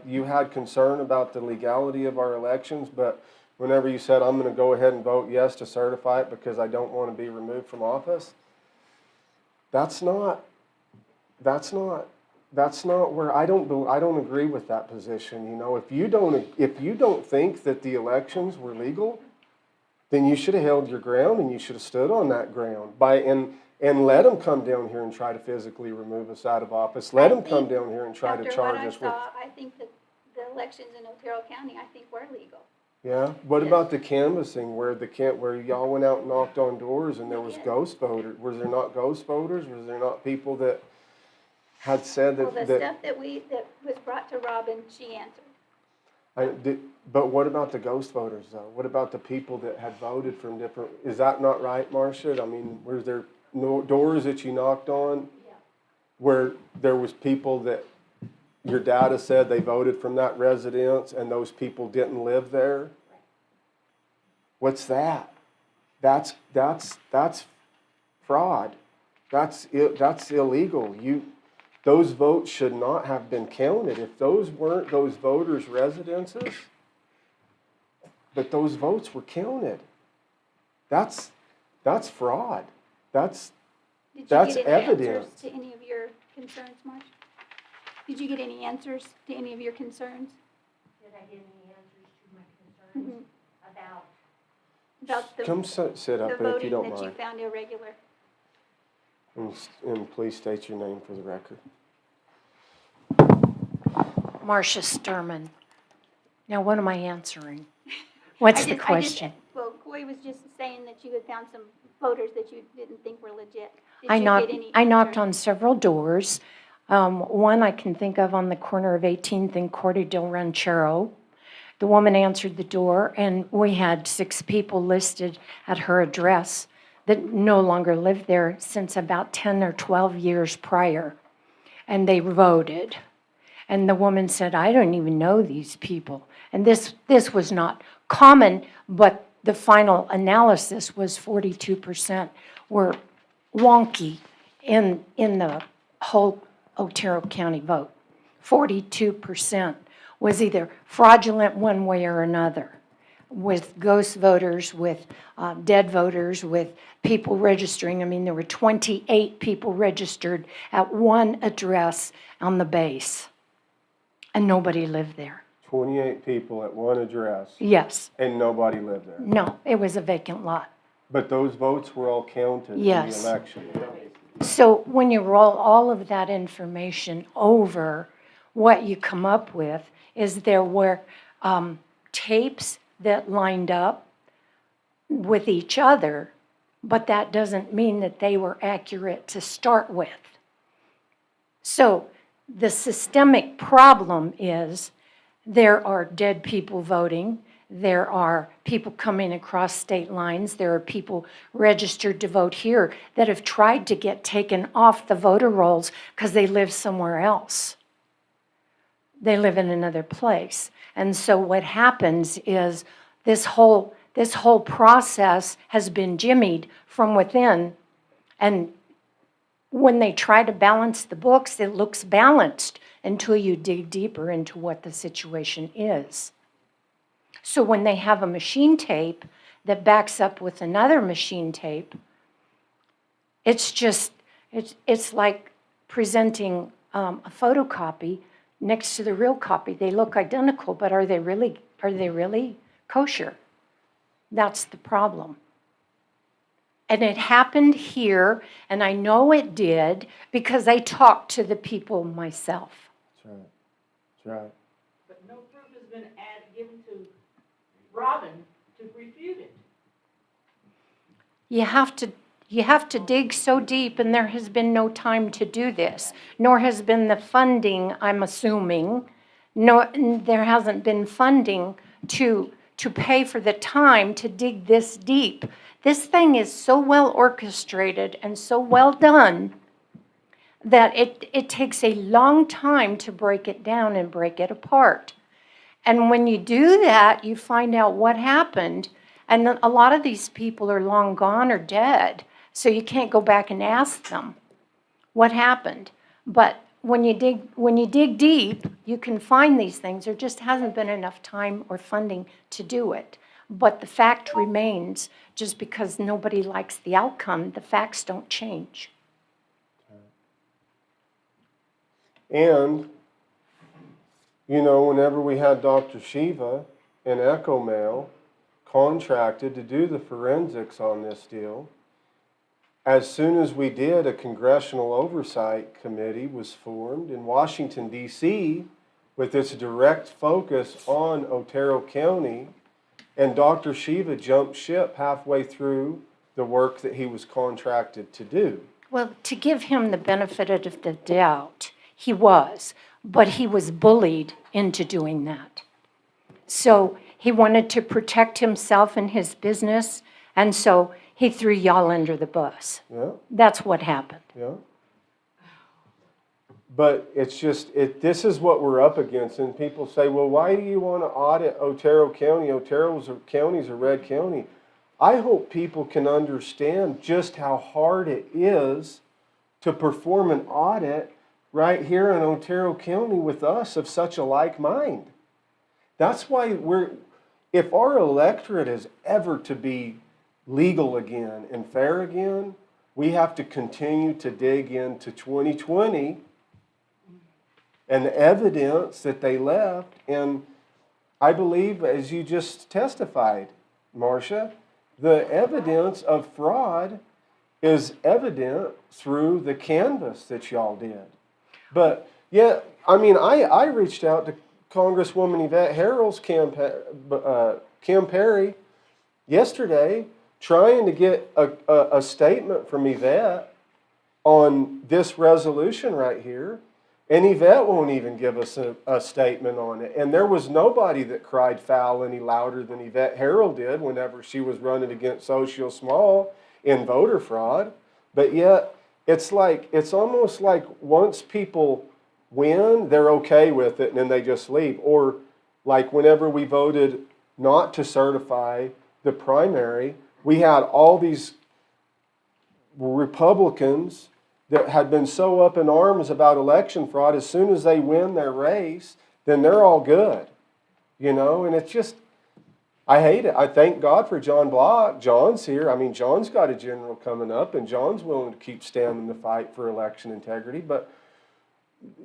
S3: you had concern about the legality of our elections, but whenever you said, I'm going to go ahead and vote yes to certify it because I don't want to be removed from office, that's not where I don't agree with that position. You know, if you don't think that the elections were legal, then you should have held your ground and you should have stood on that ground and let them come down here and try to physically remove us out of office. Let them come down here and try to charge us with.
S1: After what I saw, I think that the elections in Otero County, I think were legal.
S3: Yeah. What about the canvassing where y'all went out and knocked on doors and there was ghost voters? Was there not ghost voters? Was there not people that had said that?
S1: Well, the stuff that was brought to Robin, she answered.
S3: But what about the ghost voters though? What about the people that had voted from different? Is that not right, Marcia? I mean, were there no doors that you knocked on where there was people that your data said they voted from that residence and those people didn't live there? What's that? That's fraud. That's illegal. Those votes should not have been counted. If those weren't those voters' residences, but those votes were counted. That's fraud. That's evidence.
S1: Did you get any answers to any of your concerns, Marcia? Did you get any answers to any of your concerns?
S15: Did I get any answers to my concerns
S1: about the
S3: Come sit up if you don't
S1: voting that you
S3: mind.
S1: found irregular?
S3: And please state your name for the record.
S18: Marcia Sturman. Now, what am I answering? What's the question?
S1: Well, Coy was just saying that you had found some voters that you didn't think were legit. Did
S18: I
S1: you
S18: knocked,
S1: get any
S18: I knocked
S1: answers?
S18: on several doors. One I can think of on the corner of 18th and Corte del Ranchero. The woman answered the door, and we had 6 people listed at her address that no longer lived there since about 10 or 12 years prior. And they voted. And the woman said, I don't even know these people. And this was not common, but the final analysis was 42% were wonky in the whole Otero County vote. 42% was either fraudulent one way or another, with ghost voters, with dead voters, with people registering. I mean, there were 28 people registered at one address on the base, and nobody lived there.
S3: 28 people at one address.
S18: Yes.
S3: And nobody lived there.
S18: No, it was a vacant lot.
S3: But those votes were all counted
S18: Yes.
S3: in the election.
S18: So when you roll all of that information over, what you come up with is there were tapes that lined up with each other, but that doesn't mean that they were accurate to start with. So the systemic problem is there are dead people voting. There are people coming across state lines. There are people registered to vote here that have tried to get taken off the voter rolls because they live somewhere else. They live in another place. And so what happens is this whole process has been jimmied from within. And when they try to balance the books, it looks balanced until you dig deeper into what the situation is. So when they have a machine tape that backs up with another machine tape, it's like presenting a photocopy next to the real copy. They look identical, but are they really kosher? That's the problem. And it happened here, and I know it did because I talked to the people myself.
S3: That's right. That's right.
S12: But no proof has been given to Robin to refute it.
S18: You have to dig so deep, and there has been no time to do this, nor has been the funding, I'm assuming. No, there hasn't been funding to pay for the time to dig this deep. This thing is so well orchestrated and so well done that it takes a long time to break it down and break it apart. And when you do that, you find out what happened. And a lot of these people are long gone or dead, so you can't go back and ask them what happened. But when you dig deep, you can find these things. There just hasn't been enough time or funding to do it. But the fact remains, just because nobody likes the outcome, the facts don't change.
S3: And, you know, whenever we had Dr. Shiva in Echo Mail contracted to do the forensics on this deal. As soon as we did, a congressional oversight committee was formed in Washington, D.C., with its direct focus on Otero County, and Dr. Shiva jumped ship halfway through the work that he was contracted to do.
S18: Well, to give him the benefit of the doubt, he was, but he was bullied into doing that. So he wanted to protect himself and his business, and so he threw y'all under the bus.
S3: Yeah.
S18: That's what happened.
S3: Yeah. But it's just, this is what we're up against. And people say, well, why do you want to audit Otero County? Otero County's a red county. I hope people can understand just how hard it is to perform an audit right here in Otero County with us of such a like mind. That's why if our electorate is ever to be legal again and fair again, we have to continue to dig into 2020 and the evidence that they left. And I believe, as you just testified, Marcia, the evidence of fraud is evident through the canvass that y'all did. But yeah, I mean, I reached out to Congresswoman Yvette Harrell's Campari yesterday, trying to get a statement from Yvette on this resolution right here. And Yvette won't even give us a statement on it. And there was nobody that cried foul any louder than Yvette Harrell did whenever she was running against Social Small in voter fraud. But yet, it's almost like once people win, they're okay with it and then they just leave. Or like whenever we voted not to certify the primary, we had all these Republicans that had been so up in arms about election fraud. As soon as they win their race, then they're all good, you know. And it's just, I hate it. I thank God for John Block. John's here. I mean, John's got a general coming up, and John's willing to keep standing the fight for election integrity. But,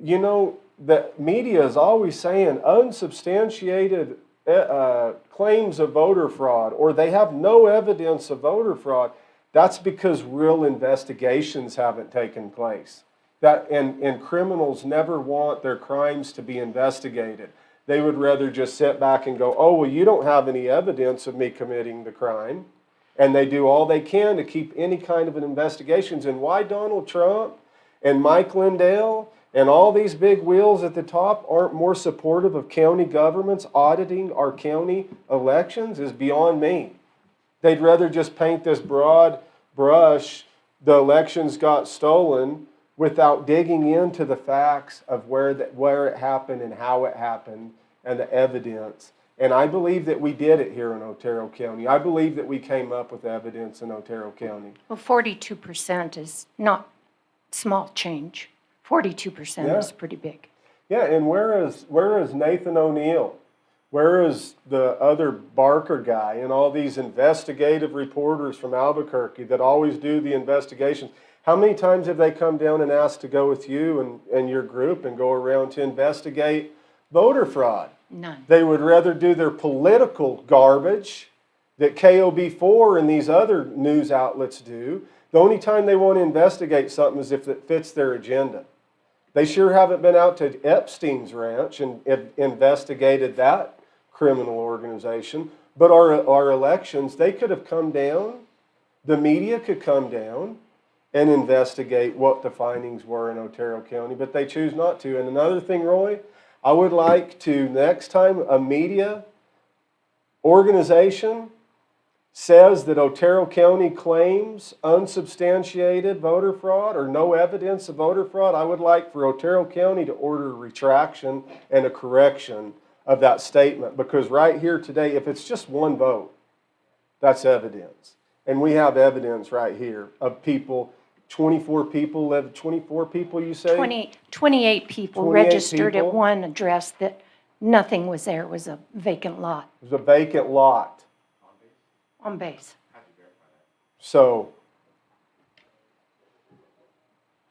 S3: you know, the media is always saying unsubstantiated claims of voter fraud, or they have no evidence of voter fraud. That's because real investigations haven't taken place. And criminals never want their crimes to be investigated. They would rather just sit back and go, oh, well, you don't have any evidence of me committing the crime. And they do all they can to keep any kind of an investigations. And why Donald Trump and Mike Lindell and all these big wheels at the top aren't more supportive of county governments auditing our county elections is beyond me. They'd rather just paint this broad brush, the elections got stolen, without digging into the facts of where it happened and how it happened and the evidence. And I believe that we did it here in Otero County. I believe that we came up with evidence in Otero County.
S18: Well, 42% is not small change. 42% is pretty big.
S3: Yeah, and where is Nathan O'Neill? Where is the other Barker guy and all these investigative reporters from Albuquerque that always do the investigations? How many times have they come down and asked to go with you and your group and go around to investigate voter fraud?
S18: None.
S3: They would rather do their political garbage that KOB4 and these other news outlets do. The only time they want to investigate something is if it fits their agenda. They sure haven't been out to Epstein's ranch and investigated that criminal organization. But our elections, they could have come down, the media could come down and investigate what the findings were in Otero County, but they choose not to. And another thing, Roy, I would like to, next time a media organization says that Otero County claims unsubstantiated voter fraud or no evidence of voter fraud, I would like for Otero County to order a retraction and a correction of that statement. Because right here today, if it's just one vote, that's evidence. And we have evidence right here of people, 24 people you say?
S18: 28 people
S3: 28
S18: registered
S3: people?
S18: at one address that nothing was there. It was a vacant lot
S3: It was a vacant lot.
S18: on base.
S3: So,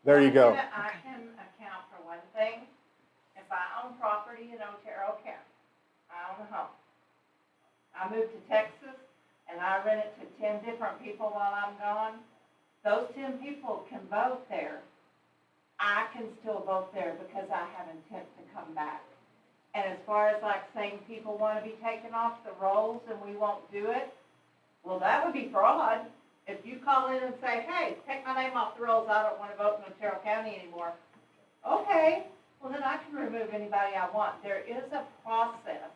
S3: there you go.
S15: I can account for one thing. If I own property in Otero County, I own a home. I moved to Texas
S5: and I rent it to 10 different people while I'm gone, those 10 people can vote there. I can still vote there because I have intent to come back. And as far as like saying people want to be taken off the rolls and we won't do it, well, that would be fraud. If you call in and say, hey, take my name off the rolls, I don't want to vote in Otero County anymore. Okay, well then I can remove anybody I want. There is a process.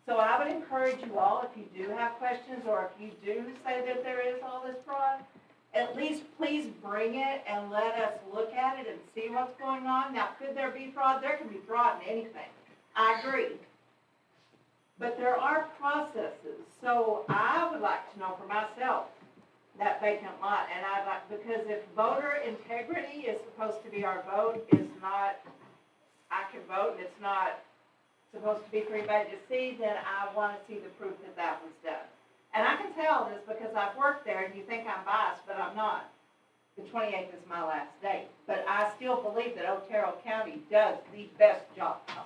S5: So I would encourage you all, if you do have questions or if you do say that there is all this fraud, at least please bring it and let us look at it and see what's going on. Now, could there be fraud? There can be fraud in anything. I agree. But there are processes. So I would like to know for myself that vacant lot. And I'd like, because if voter integrity is supposed to be our vote, is not, I can vote and it's not supposed to be for anybody to see, then I want to see the proof that that was done. And I can tell this because I've worked there and you think I'm biased, but I'm not. The 28th is my last date. But I still believe that Otero County does the best job possible.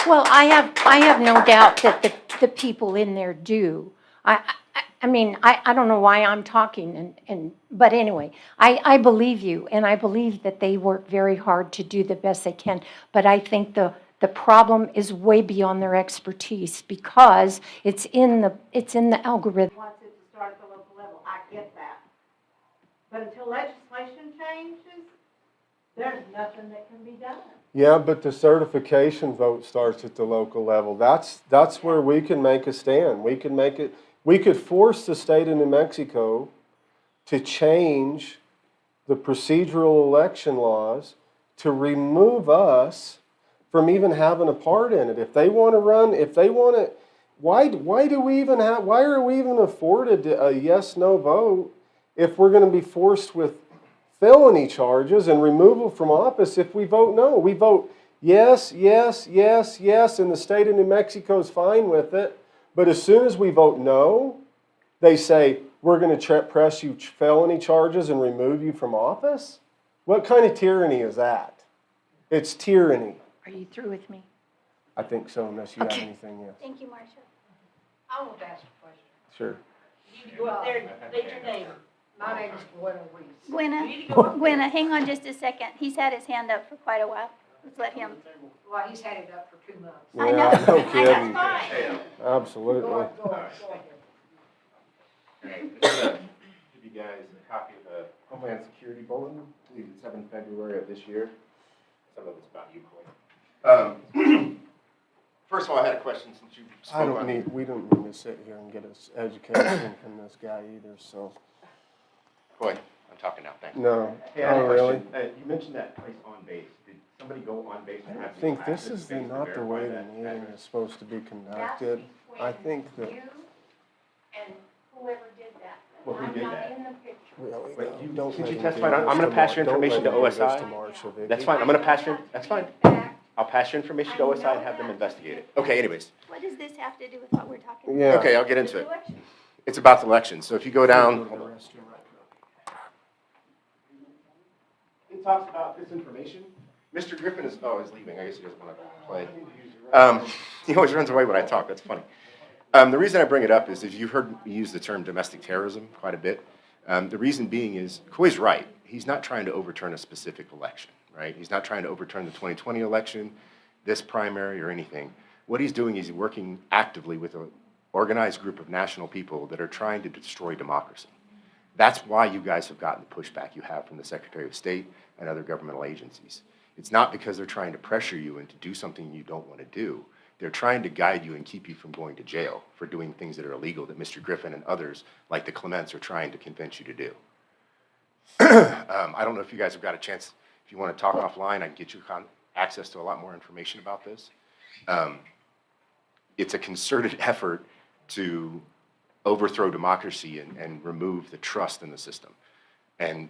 S18: Well, I have no doubt that the people in there do. I mean, I don't know why I'm talking, but anyway, I believe you, and I believe that they work very hard to do the best they can. But I think the problem is way beyond their expertise because it's in the algorithm.
S5: Wants it to start at the local level. I get that. But until legislation changes, there's nothing that can be done.
S3: Yeah, but the certification vote starts at the local level. That's where we can make a stand. We could force the state of New Mexico to change the procedural election laws to remove us from even having a part in it. If they want to run, why are we even afforded a yes/no vote if we're going to be forced with felony charges and removal from office if we vote no? We vote yes, yes, yes, yes, and the state of New Mexico is fine with it. But as soon as we vote no, they say, we're going to press you felony charges and remove you from office? What kind of tyranny is that? It's tyranny.
S18: Are you through with me?
S3: I think so, unless you have anything else.
S1: Thank you, Marcia.
S12: I want to ask a question.
S3: Sure.
S12: You need to go up there and state your name. My name is Gwen Weiss.
S1: Gwenna, hang on just a second. He's had his hand up for quite a while. Let's let him.
S12: Well, he's had it up for 2 months.
S1: I know.
S3: Yeah, no
S1: I know.
S3: kidding. Absolutely.
S12: Go ahead.
S14: All right, just to give you guys a copy of the Homeland Security Bulletin, I believe it's 7th February of this year. Some of it's about you, Coy. First of all, I had a question since you spoke on
S3: We don't need to sit here and get us education from this guy either, so.
S14: Coy, I'm talking now, thanks.
S3: No.
S14: Hey, I had a
S3: Oh, really?
S14: question. You mentioned that place on base. Did somebody go on base and
S3: I
S14: have
S3: think
S14: people
S3: this
S14: access
S3: is
S14: base to
S3: not the way the
S14: verify that
S3: meeting
S14: address?
S3: is supposed to be conducted. I think that,
S1: You and whoever did that.
S14: Well, who did that?
S1: I'm not in the picture.
S3: really,
S14: Wait,
S3: no,
S14: you-
S3: don't
S14: since
S3: let
S14: you
S3: him
S14: testified,
S3: do
S14: I'm
S3: this
S14: gonna
S3: to
S14: pass your
S3: Mar- don't
S14: information
S3: let
S14: to
S3: him do this
S14: OSI.
S3: to Marcia, Vicky.
S14: That's fine, I'm gonna pass your, that's fine. I'll pass your information to OSI and have them investigate it. Okay, anyways.
S1: What does this have to do with what we're talking about?
S3: Yeah.
S14: Okay, I'll get into
S1: The
S14: it.
S1: election.
S14: It's about the election, so if you go down, hold on. It talks about this information. Mr. Griffin is leaving, I guess he doesn't want to play. He always runs away when I talk, that's funny. The reason I bring it up is if you heard me use the term domestic terrorism quite a bit. The reason being is, Coy's right, he's not trying to overturn a specific election, right? He's not trying to overturn the 2020 election, this primary, or anything. What he's doing is working actively with an organized group of national people that are trying to destroy democracy. That's why you guys have gotten the pushback you have from the Secretary of State and other governmental agencies. It's not because they're trying to pressure you into do something you don't want to do. They're trying to guide you and keep you from going to jail for doing things that are illegal that Mr. Griffin and others, like the Clements, are trying to convince you to do. I don't know if you guys have got a chance, if you want to talk offline, I can get you access to a lot more information about this. It's a concerted effort to overthrow democracy and remove the trust in the system and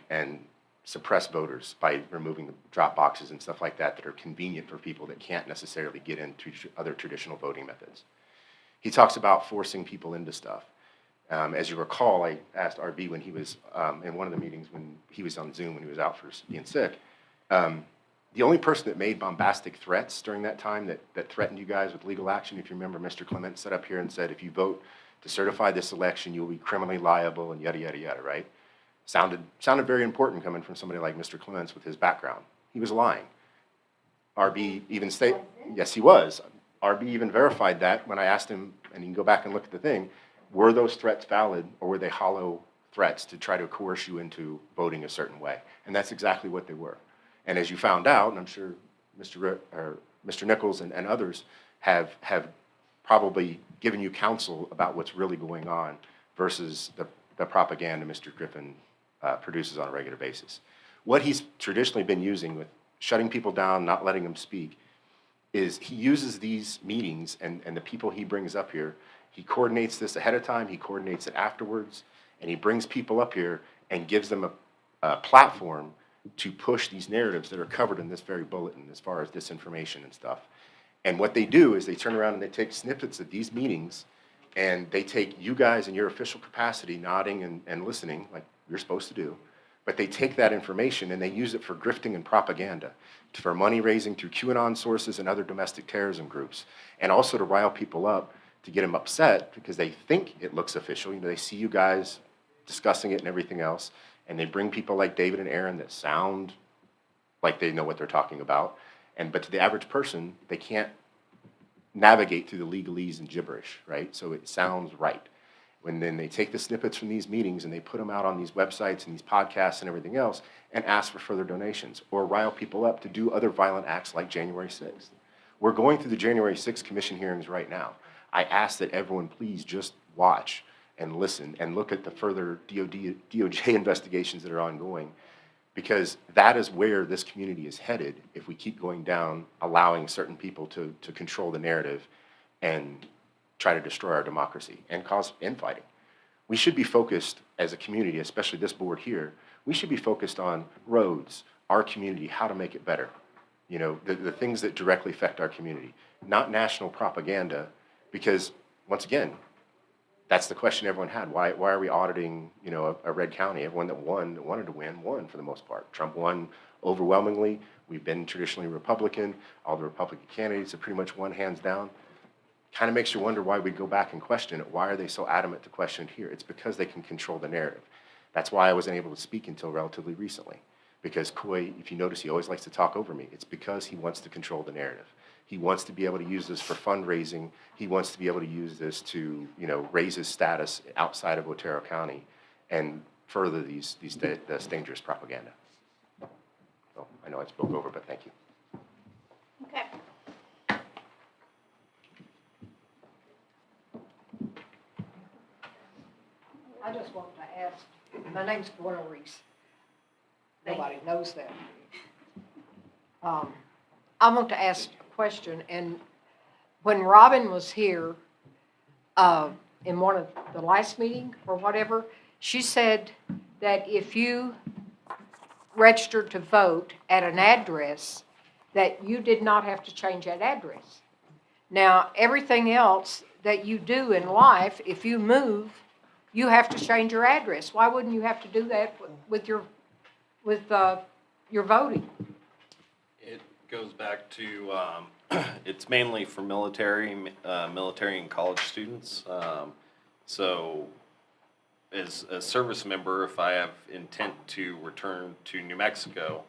S14: suppress voters by removing the drop boxes and stuff like that that are convenient for people that can't necessarily get into other traditional voting methods. He talks about forcing people into stuff. As you recall, I asked RB when he was in one of the meetings when he was on Zoom when he was out for being sick. The only person that made bombastic threats during that time that threatened you guys with legal action, if you remember, Mr. Clement sat up here and said, if you vote To certify this election, you will be criminally liable and yada, yada, yada, right? Sounded very important coming from somebody like Mr. Clements with his background. He was lying. RB even yes, he was. RB even verified that when I asked him, and you can go back and look at the thing, were those threats valid or were they hollow threats to try to coerce you into voting a certain way? And that's exactly what they were. And as you found out, and I'm sure Mr. Nichols and others have probably given you counsel about what's really going on versus the propaganda Mr. Griffin produces on a regular basis. What he's traditionally been using with shutting people down, not letting them speak, is he uses these meetings and the people he brings up here, he coordinates this ahead of time, he coordinates it afterwards, and he brings people up here and gives them a platform to push these narratives that are covered in this very bulletin as far as disinformation and stuff. And what they do is they turn around and they take snippets of these meetings and they take you guys in your official capacity nodding and listening like you're supposed to do, but they take that information and they use it for grifting and propaganda, for money raising through QAnon sources and other domestic terrorism groups, and also to rile people up to get them upset because they think it looks official. You know, they see you guys discussing it and everything else, and they bring people like David and Aaron that sound like they know what they're talking about, but to the average person, they can't navigate through the legalese and gibberish, right? So it sounds right. When then they take the snippets from these meetings and they put them out on these websites and these podcasts and everything else and ask for further donations or rile people up to do other violent acts like January 6th. We're going through the January 6th Commission hearings right now. I ask that everyone please just watch and listen and look at the further DOJ investigations that are ongoing, because that is where this community is headed if we keep going down, allowing certain people to control the narrative and try to destroy our democracy and cause infighting. We should be focused as a community, especially this board here, we should be focused on roads, our community, how to make it better. You know, the things that directly affect our community, not national propaganda, because once again, that's the question everyone had. Why are we auditing, you know, a red county? Everyone that wanted to win, won for the most part. Trump won overwhelmingly. We've been traditionally Republican. All the Republican candidates have pretty much won hands down. Kind of makes you wonder why we go back and question it. Why are they so adamant to question it here? It's because they can control the narrative. That's why I wasn't able to speak until relatively recently. Because Coy, if you notice, he always likes to talk over me. It's because he wants to control the narrative. He wants to be able to use this for fundraising. He wants to be able to use this to, you know, raise his status outside of Otero County and further this dangerous propaganda. So I know I spoke over, but thank you.
S1: Okay.
S8: I just want to ask, my name's Gwen Reese. Nobody knows that. I want to ask a question, and when Robin was here in one of the last meeting or whatever, she said that if you registered to vote at an address, that you did not have to change that address. Now, everything else that you do in life, if you move, you have to change your address. Why wouldn't you have to do that with your voting?
S6: It goes back to, it's mainly for military and college students. So as a service member, if I have intent to return to New Mexico,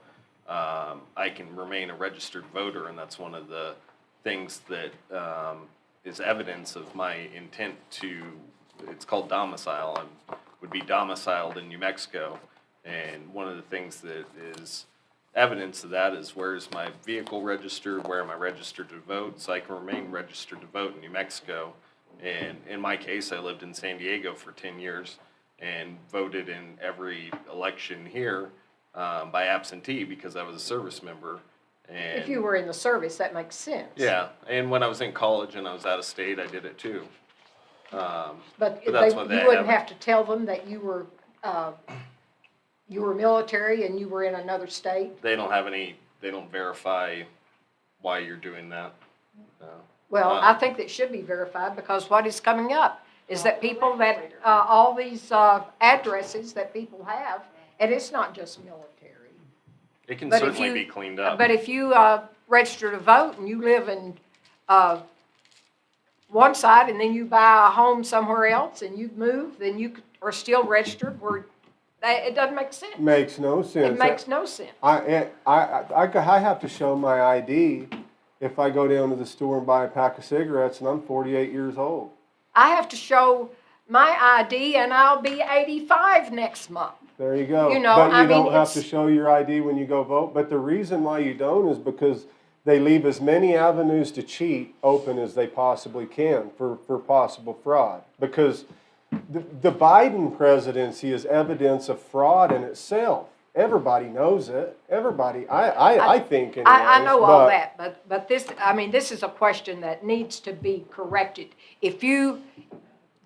S6: I can remain a registered voter, and that's one of the things that is evidence of my intent to, it's called domicile. I would be domiciled in New Mexico, and one of the things that is evidence of that is where's my vehicle registered, where am I registered to vote, so I can remain registered to vote in New Mexico. And in my case, I lived in San Diego for 10 years and voted in every election here by absentee because I was a service member. And
S8: If you were in the service, that makes sense.
S6: yeah, and when I was in college and I was out of state, I did it too.
S8: But
S6: you
S8: wouldn't have to tell them that you were military and you were in another state?
S6: They don't verify why you're doing that.
S8: Well, I think that should be verified, because what is coming up is that people that, all these addresses that people have, and it's not just military.
S6: It can
S8: But if
S6: certainly
S8: you-
S6: be cleaned up.
S8: But if you register to vote and you live in one side and then you buy a home somewhere else and you move, then you are still registered where, it doesn't make sense.
S3: Makes no sense.
S8: It makes no sense.
S3: I have to show my ID if I go down to the store and buy a pack of cigarettes and I'm 48 years old.
S8: I have to show my ID and I'll be 85 next month.
S3: There you go.
S8: You know,
S3: but you
S8: I mean,
S3: don't have to
S8: it's-
S3: show your ID when you go vote. But the reason why you don't is because they leave as many avenues to cheat open as they possibly can for possible fraud. Because the Biden presidency is evidence of fraud in itself. Everybody knows it. Everybody, I think anyways,
S8: I know all
S3: but-
S8: that, but this, I mean, this is a question that needs to be corrected. If you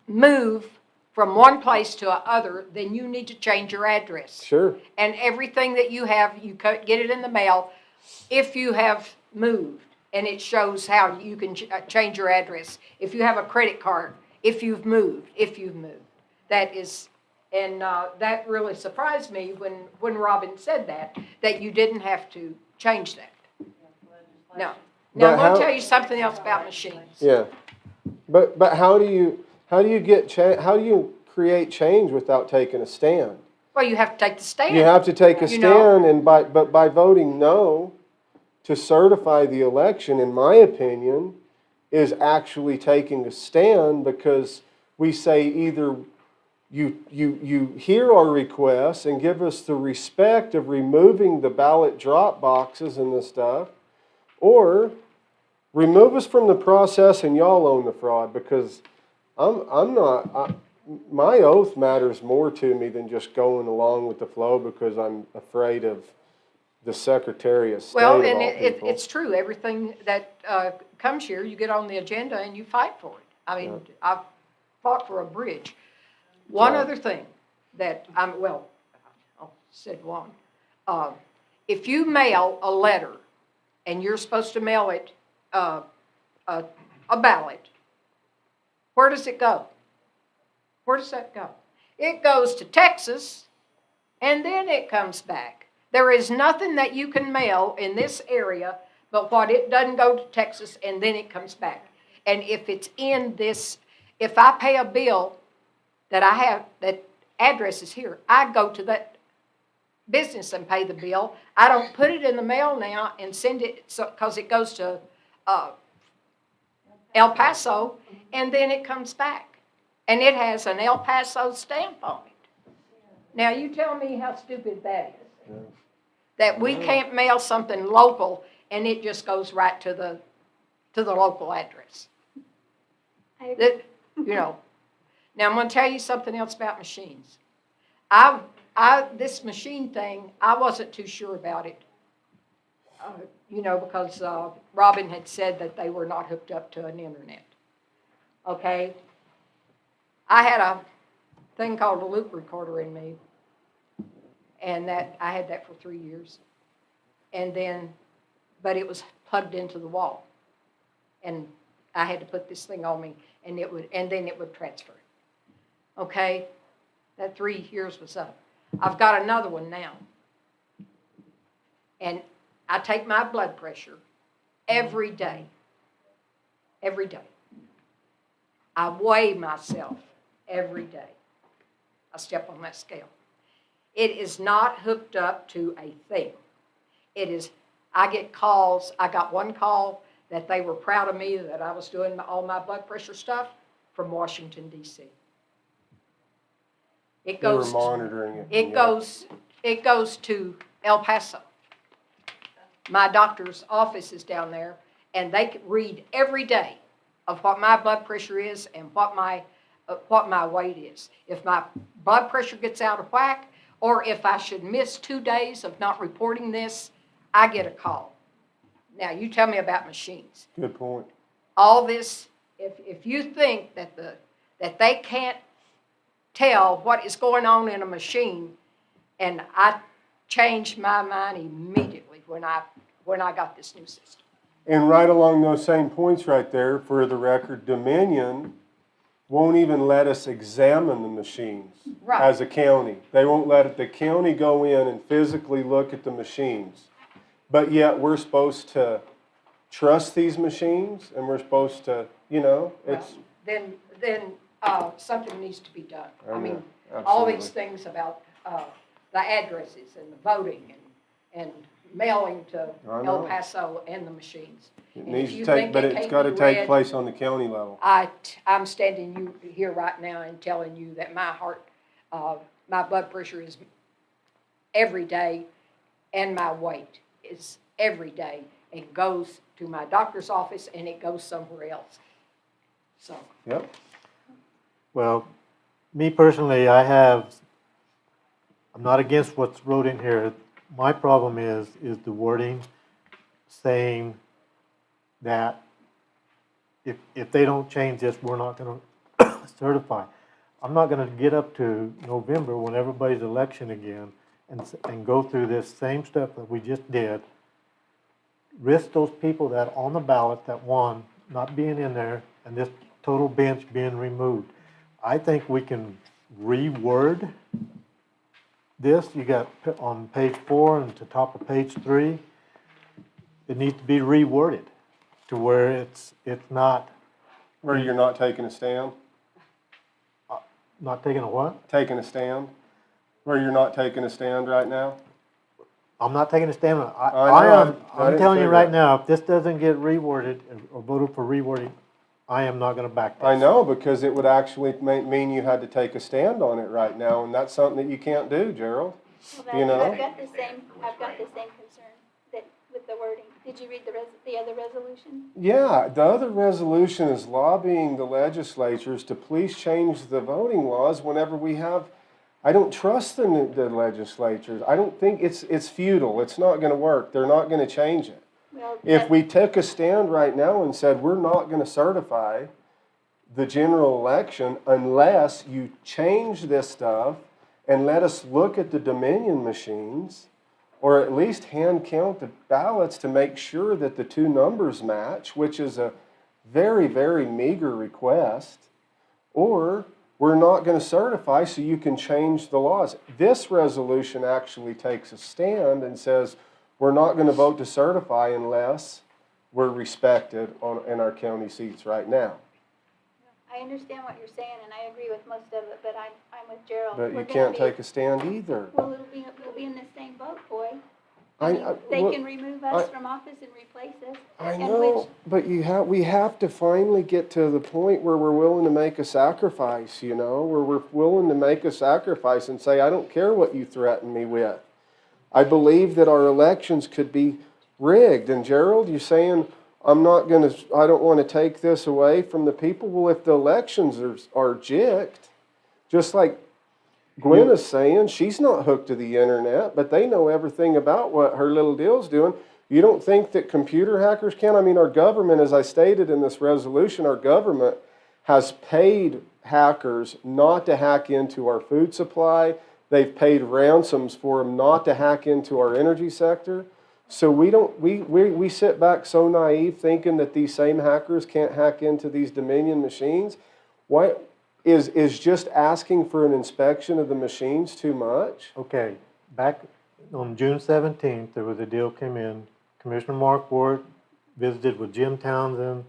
S8: move from one place to another, then you need to change your address.
S3: Sure.
S8: And everything that you have, you get it in the mail if you have moved, and it shows how you can change your address. If you have a credit card, if you've moved. That is, and that really surprised me when Robin said that you didn't have to change that. No. Now, I'm going to tell you something else about machines.
S3: Yeah, but how do you how do you create change without taking a stand?
S8: Well, you have to take the stand.
S3: You have to take a
S8: You
S3: stand,
S8: know?
S3: and by voting no to certify the election, in my opinion, is actually taking a stand, because we say either you hear our requests and give us the respect of removing the ballot drop boxes and the stuff, or remove us from the process and y'all own the fraud, because my oath matters more to me than just going along with the flow because I'm afraid of the Secretary of State.
S8: Well,
S3: of
S8: and
S3: all people.
S8: it's true. Everything that comes here, you get on the agenda and you fight for it. I mean, I've fought for a bridge. One other thing that I said one. If you mail a letter and you're supposed to mail it a ballot, where does it go? Where does that go? It goes to Texas, and then it comes back. There is nothing that you can mail in this area but what it doesn't go to Texas, and then it comes back. And if it's in this, if I pay a bill that I have, that address is here, I go to that business and pay the bill. I don't put it in the mail now and send it, because it goes to El Paso, and then it comes back. And it has an El Paso stamp on it. Now, you tell me how stupid that is. That we can't mail something local and it just goes right to the local address. That, you know. Now, I'm going to tell you something else about machines. This machine thing, I wasn't too sure about it. Because Robin had said that they were not hooked up to an internet. Okay? I had a thing called a loop recorder in me, and I had that for 3 years. And then, but it was plugged into the wall, and I had to put this thing on me, and then it would transfer. Okay, that 3 years was up. I've got another one now, and I take my blood pressure every day. Every day. I weigh myself every day. I step on that scale. It is not hooked up to a thing. It is, I get calls. I got one call that they were proud of me that I was doing all my blood pressure stuff from Washington, D.C. It goes,
S3: they were monitoring it.
S8: It goes to El Paso. My doctor's office is down there, and they read every day of what my blood pressure is and what my weight is. If my blood pressure gets out of whack, or if I should miss 2 days of not reporting this, I get a call. Now, you tell me about machines.
S3: Good point.
S8: All this, if you think that they can't tell what is going on in a machine, and I changed my mind immediately when I got this new system.
S3: And right along those same points right there, for the record, Dominion won't even let us examine the machines as a county. They won't let the county go in and physically look at the machines. But yet we're supposed to trust these machines and we're supposed to, you know, it's.
S8: Then something needs to be done. I mean,
S3: know,
S8: all
S3: absolutely.
S8: these things about the addresses and the voting and mailing to
S3: I
S8: El
S3: know.
S8: Paso and the machines.
S3: It
S8: And
S3: needs
S8: if
S3: to
S8: you
S3: take,
S8: think
S3: but
S8: it
S3: it's
S8: can't
S3: got to
S8: be
S3: take
S8: read,
S3: place on the county level.
S8: I'm standing here right now and telling you that my my blood pressure is every day, and my weight is every day. It goes to my doctor's office and it goes somewhere else. So.
S3: Yep.
S4: Well, me personally, I'm not against what's wrote in here. My problem is the wording saying that if they don't change this, we're not gonna certify. I'm not gonna get up to November when everybody's election again and go through this same stuff that we just did. Risk those people that on the ballot that won not being in there and this total bench being removed. I think we can reword this. You got on page 4 and to top of page 3, it needs to be reworded to where it's not.
S3: Where you're not taking a stand?
S4: Not taking a what?
S3: Taking a stand? Where you're not taking a stand right now?
S4: I'm not taking a stand.
S3: I
S4: I'm
S3: didn't
S4: telling
S3: say
S4: you right
S3: that.
S4: now, if this doesn't get reworded or voted for rewording, I am not gonna back this.
S3: I know, because it would actually mean you had to take a stand on it right now, and that's something that you can't do, Gerald.
S1: Well,
S3: You know?
S1: I've got the same concern that, with the wording. Did you read the other resolution?
S3: Yeah, the other resolution is lobbying the legislatures to please change the voting laws whenever we have, I don't trust the legislatures. I don't think it's futile. It's not gonna work. They're not gonna change it.
S1: Well,
S3: If we took a stand right now and said, we're not gonna certify the general election unless you change this stuff and let us look at the Dominion machines, or at least hand count the ballots to make sure that the two numbers match, which is a very, very meager request, or we're not going to certify so you can change the laws. This resolution actually takes a stand and says we're not going to vote to certify unless we're respected in our county seats right now.
S1: I understand what you're saying, and I agree with most of it, but I'm with Gerald.
S3: But you
S1: We're gonna
S3: can't
S1: be-
S3: take a stand either.
S1: Well, we'll be in the same boat, boy. They
S3: well,
S1: can remove us from office and replace us.
S3: I
S1: and
S3: know, but we have to finally get to the point where we're willing to make a sacrifice, you know, where we're willing to make a sacrifice and say, I don't care what you threaten me with. I believe that our elections could be rigged. And Gerald, you're saying, I don't want to take this away from the people. Well, if the elections are jicked, just like Gwen is saying, she's not hooked to the internet, but they know everything about what her little deal's doing. You don't think that computer hackers can? I mean, our government, as I stated in this resolution, our government has paid hackers not to hack into our food supply. They've paid ransoms for them not to hack into our energy sector. So we sit back so naive thinking that these same hackers can't hack into these Dominion machines. Why is just asking for an inspection of the machines too much?
S4: Okay, back on June 17th, there was a deal came in. Commissioner Mark Ward visited with Jim Townsend,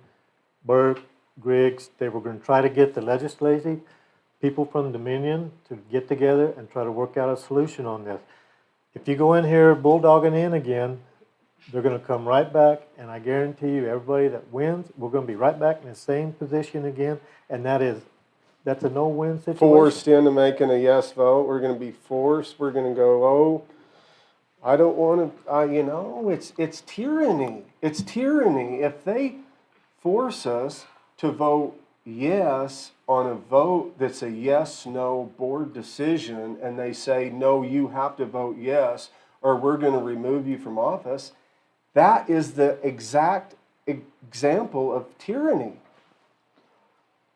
S4: Burke, Griggs. They were going to try to get the legislative people from Dominion to get together and try to work out a solution on this. If you go in here bulldogging in again, they're going to come right back, and I guarantee you, everybody that wins, we're going to be right back in the same position again, and that's a no-win situation.
S3: Forced into making a yes vote. We're going to be forced. We're going to go, oh, I don't want to, it's tyranny. It's tyranny. If they force us to vote yes on a vote that's a yes-no board decision, and they say, no, you have to vote yes, or we're going to remove you from office, that is the exact example of tyranny.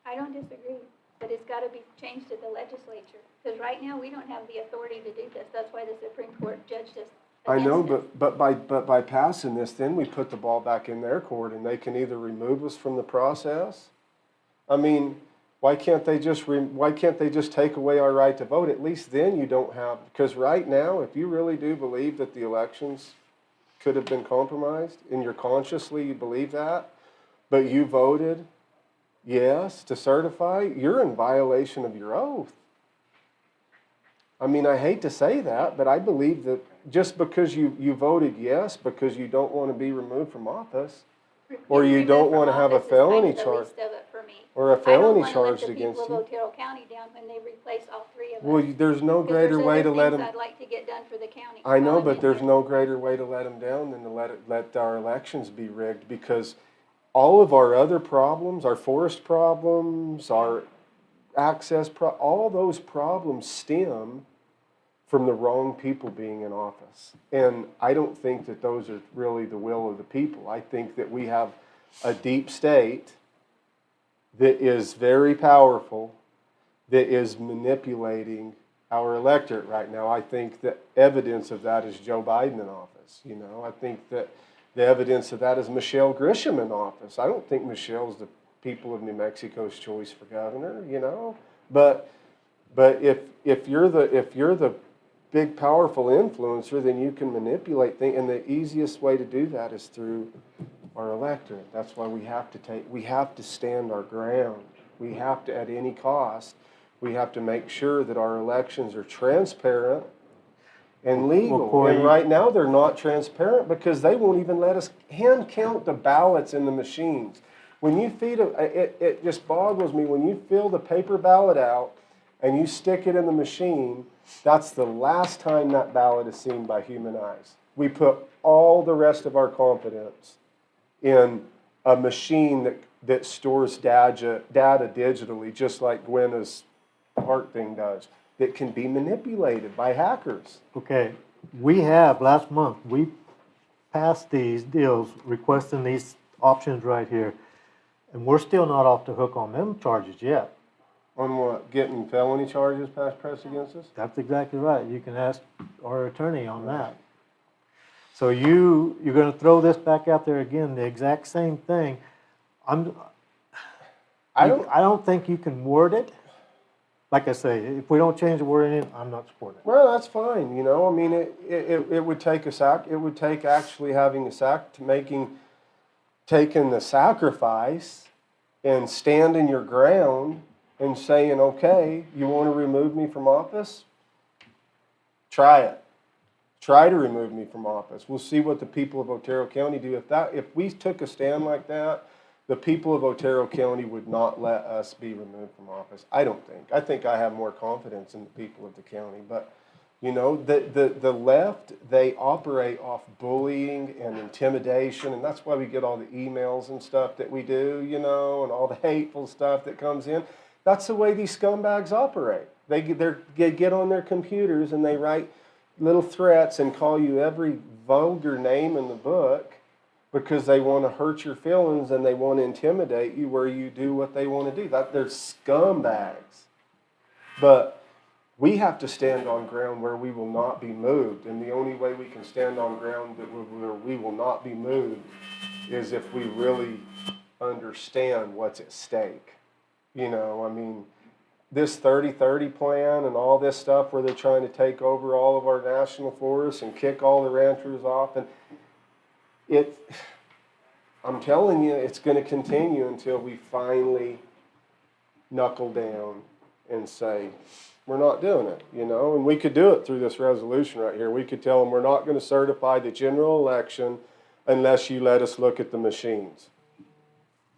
S1: I don't disagree, but it's got to be changed to the legislature. Because right now, we don't have the authority to do this. That's why the Supreme Court judged us.
S3: I know, but by passing this, then we put the ball back in their court, and they can either remove us from the process. I mean, why can't they just take away our right to vote? At least then you don't have, because right now, if you really do believe that the elections could have been compromised, and you're consciously, you believe that, but you voted yes to certify, you're in violation of your oath. I mean, I hate to say that, but I believe that just because you voted yes because you don't want to be removed from office, or you don't want to have a felony charge, or a felony charged against
S1: I don't
S3: you.
S1: want to let the people of Otero County down when they replace all three of us.
S3: Well, there's no greater way to let them.
S1: Because there's other things I'd like to get done for the county.
S3: I know,
S1: while I'm
S3: but
S1: in
S3: there's
S1: here.
S3: no greater way to let them down than to let our elections be rigged, because all of our other problems, our forest problems, our access, all those problems stem from the wrong people being in office. And I don't think that those are really the will of the people. I think that we have a deep state that is very powerful, that is manipulating our electorate right now. I think that evidence of that is Joe Biden in office. You know, I think that the evidence of that is Michelle Grisham in office. I don't think Michelle's the people of New Mexico's choice for governor. You know, but if you're the big powerful influencer, then you can manipulate things, and the easiest way to do that is through our electorate. That's why we have to stand our ground. We have to, at any cost, we have to make sure that our elections are transparent and legal.
S4: Well, Corey,
S3: and right now they're not transparent because they won't even let us hand count the ballots in the machines. When you feed it just boggles me, when you fill the paper ballot out and you stick it in the machine, that's the last time that ballot is seen by human eyes. We put all the rest of our confidence in a machine that stores data digitally, just like Gwenna's heart thing does, that can be manipulated by hackers.
S4: Okay, we have, last month, we passed these deals requesting these options right here, and we're still not off the hook on them charges yet.
S3: On what, getting felony charges pressed against us?
S4: That's exactly right. You can ask our attorney on that. So you're gonna throw this back out there again, the exact same thing. I don't think you can word it. Like I say, if we don't change the wording, I'm not supporting it.
S3: Well, that's fine, you know, I mean, it would take it would take actually having taking the sacrifice and standing your ground and saying, okay, you want to remove me from office? Try it. Try to remove me from office. We'll see what the people of Otero County do. If we took a stand like that, the people of Otero County would not let us be removed from office. I don't think. I think I have more confidence in the people of the county. But, you know, the left, they operate off bullying and intimidation, and that's why we get all the emails and stuff that we do, you know, and all the hateful stuff that comes in. That's the way these scumbags operate. They get on their computers and they write little threats and call you every vulgar name in the book because they want to hurt your feelings and they want to intimidate you where you do what they want to do. They're scumbags. But we have to stand on ground where we will not be moved. And the only way we can stand on ground where we will not be moved is if we really understand what's at stake. You know, I mean, this 30-30 plan and all this stuff where they're trying to take over all of our national forests and kick all the ranchers off. And I'm telling you, it's going to continue until we finally knuckle down and say, we're not doing it, you know. And we could do it through this resolution right here. We could tell them we're not going to certify the general election unless you let us look at the machines.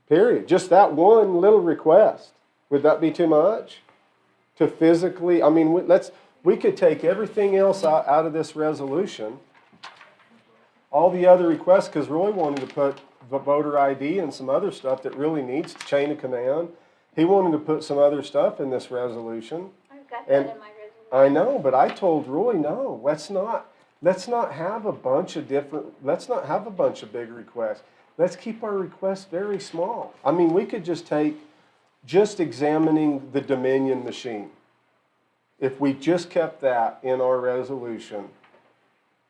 S3: Period. Just that one little request. Would that be too much? To physically, I mean, we could take everything else out of this resolution, all the other requests, because Roy wanted to put the voter ID and some other stuff that really needs chain of command. He wanted to put some other stuff in this resolution.
S1: I've got that in my resolution.
S3: I know, but I told Roy, no, let's not have a bunch of big requests. Let's keep our requests very small. I mean, we could just take examining the Dominion machine. If we just kept that in our resolution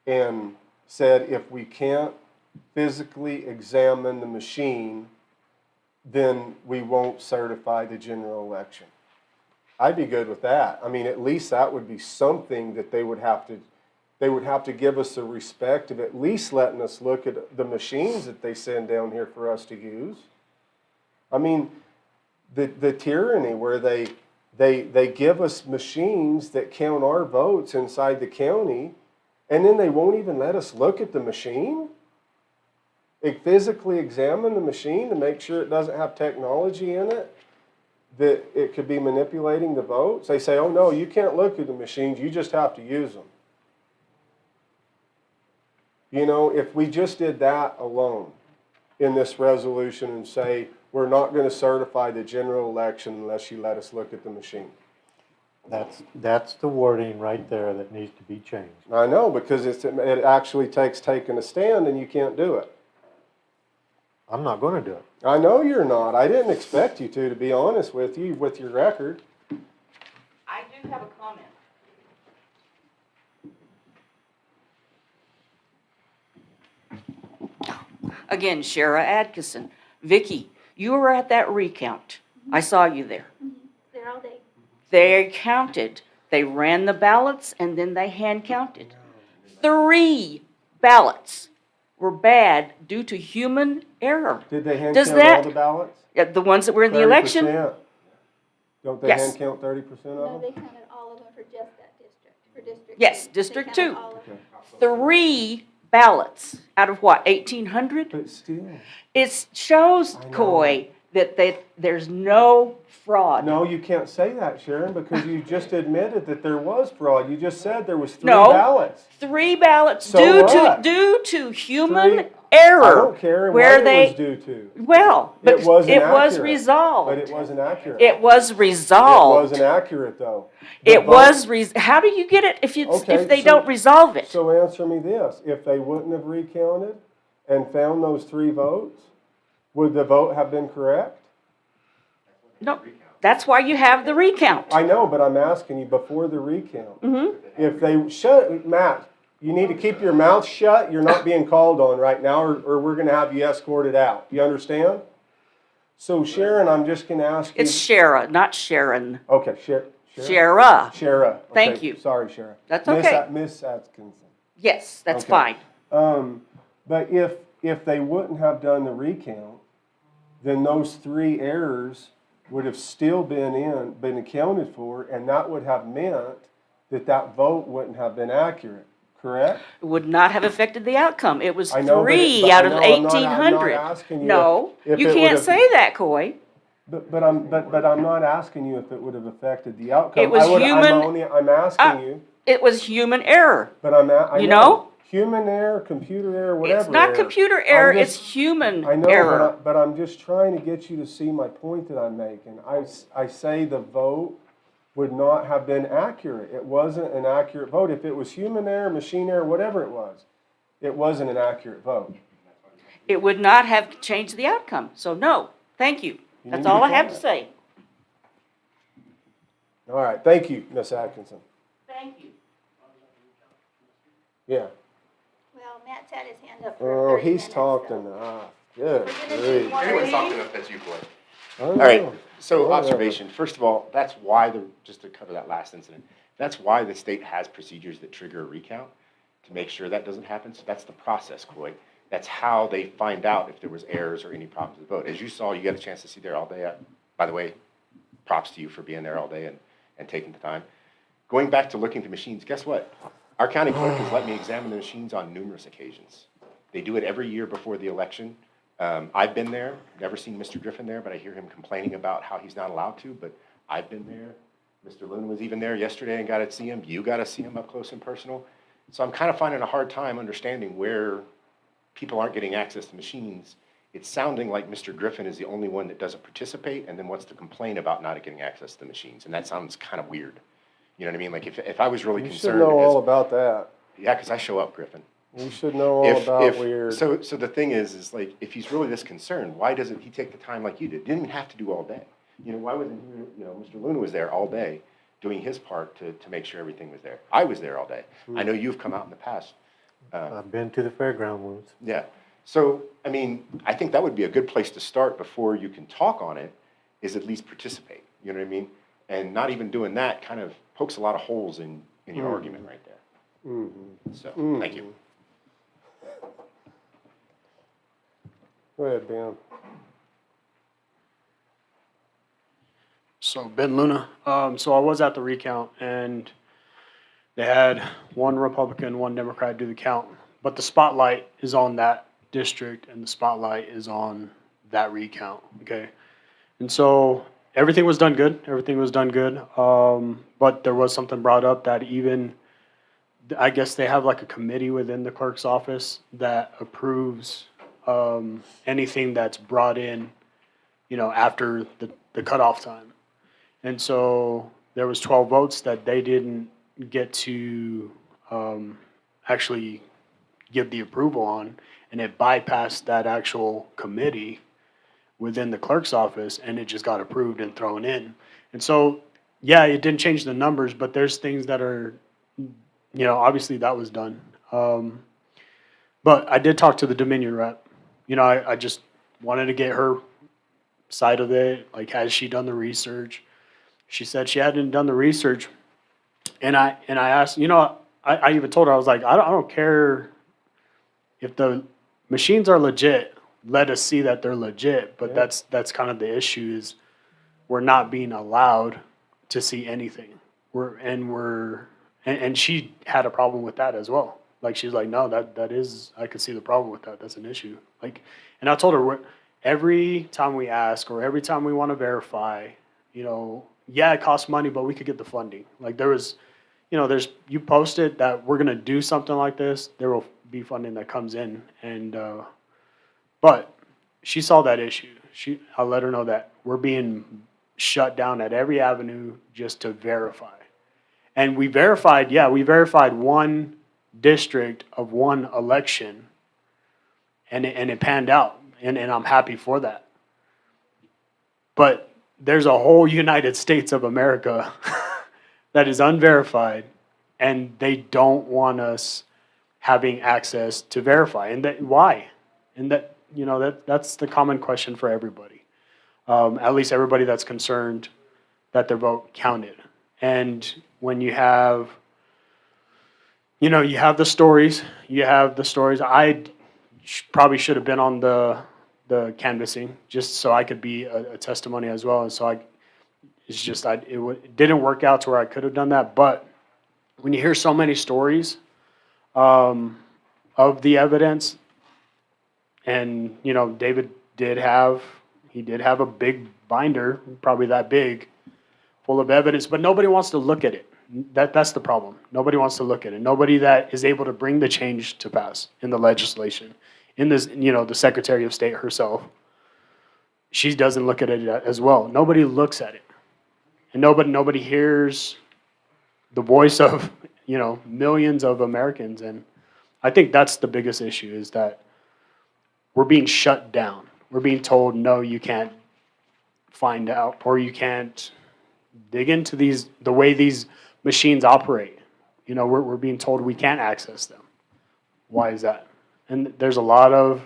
S3: and said if we can't physically examine the machine, then we won't certify the general election. I'd be good with that. I mean, at least that would be something that they would have to they would have to give us the respect of at least letting us look at the machines that they send down here for us to use. I mean, the tyranny where they give us machines that count our votes inside the county, and then they won't even let us look at the machine? They physically examine the machine to make sure it doesn't have technology in it that it could be manipulating the votes. They say, oh no, you can't look at the machines, you just have to use them. You know, if we just did that alone in this resolution and say, we're not going to certify the general election unless you let us look at the machine.
S4: That's the wording right there that needs to be changed.
S3: I know, because it actually takes taking a stand and you can't do it.
S4: I'm not going to do it.
S3: I know you're not. I didn't expect you to be honest with you, with your record.
S2: I do have a comment. Again, Shara Atkinson. Vicki, you were at that recount. I saw you there.
S1: There all day.
S2: They counted. They ran the ballots and then they hand counted. 3 ballots were bad due to human error.
S3: Did they hand
S2: Does
S3: count
S2: that,
S3: all the ballots?
S2: Yeah, the ones that were in the election?
S3: 30%. Don't they
S2: Yes.
S3: hand count 30% of them?
S1: No, they counted all of them for just that district, for District 2.
S2: Yes,
S1: They
S2: District
S1: counted
S2: 2.
S1: all of them.
S2: 3 ballots out of what, 1,800?
S3: But still.
S2: It shows, Coy, that there's no fraud.
S3: No, you can't say that, Sharon, because you just admitted that there was fraud. You just said there was 3
S2: No.
S3: ballots.
S2: 3 ballots
S3: So
S2: due
S3: what?
S2: to human
S3: 3
S2: error.
S3: I don't care
S2: where
S3: what
S2: they,
S3: it was due to.
S2: Well, but
S3: it wasn't
S2: it was
S3: accurate.
S2: resolved.
S3: But it wasn't accurate.
S2: It was resolved.
S3: It wasn't accurate, though. The
S2: It
S3: vote-
S2: was, how do you get it if they don't resolve it?
S3: So answer me this. If they wouldn't have recounted and found those 3 votes, would the vote have been correct?
S2: No, that's why you have the recount.
S3: I know, but I'm asking you before the recount.
S2: Mm-hmm.
S3: If they Matt, you need to keep your mouth shut. You're not being called on right now, or we're going to have you escorted out. You understand? So Sharon, I'm just going to ask you.
S2: It's Shara, not Sharon.
S3: Okay,
S2: Shara.
S3: Shara. Okay.
S2: Thank you.
S3: Sorry, Shara.
S2: That's okay.
S3: Miss Atkinson.
S2: Yes, that's
S3: Okay.
S2: fine.
S3: But if they wouldn't have done the recount, then those 3 errors would have still been accounted for, and that would have meant that vote wouldn't have been accurate, correct?
S2: It would not have affected the outcome. It was
S3: I know,
S2: 3 out of
S3: I'm not
S2: 1,800.
S3: asking you
S2: No,
S3: if
S2: you
S3: it
S2: can't
S3: would've-
S2: say that, Coy.
S3: But I'm not asking you if it would have affected the outcome.
S2: It was
S3: I'm asking you.
S2: It was human error.
S3: But I
S2: You
S3: know.
S2: know?
S3: Human error, computer error, whatever.
S2: It's not
S3: error.
S2: computer error,
S3: I'm
S2: it's
S3: just-
S2: human
S3: I know,
S2: error.
S3: but I'm just trying to get you to see my point that I'm making. I say the vote would not have been accurate. It wasn't an accurate vote. If it was human error, machine error, whatever it wasn't an accurate vote.
S2: It would not have changed the outcome. So no, thank you.
S3: You
S2: That's
S3: need to
S2: all I
S3: be
S2: have to
S3: quiet.
S2: say.
S3: All right, thank you, Miss Atkinson.
S2: Thank you.
S3: Yeah.
S1: Well, Matt's had his hand up for
S3: Oh,
S1: 30
S3: he's
S1: minutes,
S3: talking. Good grief.
S14: Anyone's talking enough, that's you, Coy.
S3: I
S14: All
S3: know.
S14: right, so
S3: Whatever.
S14: observation. First of all, that's why just to cover that last incident, that's why the state has procedures that trigger a recount to make sure that doesn't happen. So that's the process, Coy. That's how they find out if there was errors or any problems with the vote. As you saw, you got a chance to see there all day. By the way, props to you for being there all day and taking the time. Going back to looking at the machines, guess what? Our county clerk has let me examine the machines on numerous occasions. They do it every year before the election. I've been there, never seen Mr. Griffin there, but I hear him complaining about how he's not allowed to, but I've been there. Mr. Luna was even there yesterday and got to see him. You got to see him up close and personal. So I'm kind of finding a hard time understanding where people aren't getting access to machines. It's sounding like Mr. Griffin is the only one that doesn't participate and then wants to complain about not getting access to the machines. And that sounds kind of weird. You know what I mean? Like if I was really
S3: You should
S14: concerned.
S3: know all about that.
S14: Yeah, because I show up, Griffin.
S3: You should know all about weird.
S14: So the thing is like, if he's really this concerned, why doesn't he take the time like you did? Didn't even have to do all day. You know, why wasn't he, Mr. Luna was there all day doing his part to make sure everything was there. I was there all day. I know you've come out in the past.
S4: I've been to the fairground once.
S14: Yeah. So, I mean, I think that would be a good place to start before you can talk on it, is at least participate. You know what I mean? And not even doing that kind of pokes a lot of holes in your argument right there.
S3: Mm-hmm.
S19: So, thank you.
S3: Go ahead, Ben.
S21: So Ben Luna. So I was at the recount, and they had one Republican, one Democrat do the count, but the spotlight is on that district, and the spotlight is on that recount. Okay, and so everything was done good. Everything was done good. But there was something brought up that even, I guess they have like a committee within the clerk's office that approves anything that's brought in, after the cutoff time. And so there was 12 votes that they didn't get to actually give the approval on, and it bypassed that actual committee within the clerk's office, and it just got approved and thrown in. And so, yeah, it didn't change the numbers, but there's things that are, obviously that was done. But I did talk to the Dominion rep. I just wanted to get her side of it. Like, has she done the research? She said she hadn't done the research. And I asked, I even told her, I was like, I don't care if the machines are legit. Let us see that they're legit. But that's kind of the issue is we're not being allowed to see anything. And she had a problem with that as well. Like, she's like, no, that is, I could see the problem with that. That's an issue. Like, and I told her, every time we ask or every time we want to verify, yeah, it costs money, but we could get the funding. Like, there was, you posted that we're going to do something like this, there will be funding that comes in. And, but she saw that issue. I let her know that we're being shut down at every avenue just to verify. And we verified one district of one election, and it panned out, and I'm happy for that. But there's a whole United States of America that is unverified, and they don't want us having access to verify. And why? And that's the common question for everybody. At least everybody that's concerned that their vote counted. And when you have, you have the stories. I probably should have been on the canvassing just so I could be a testimony as well. And so it didn't work out to where I could have done that. But when you hear so many stories of the evidence, and David did have a big binder, probably that big, full of evidence, but nobody wants to look at it. That's the problem. Nobody wants to look at it. Nobody that is able to bring the change to pass in the legislation. In this, the Secretary of State herself, she doesn't look at it as well. Nobody looks at it. And nobody hears the voice of, millions of Americans. And I think that's the biggest issue, is that we're being shut down. We're being told, no, you can't find out, or you can't dig into the way these machines operate. We're being told we can't access them. Why is that? And there's a lot of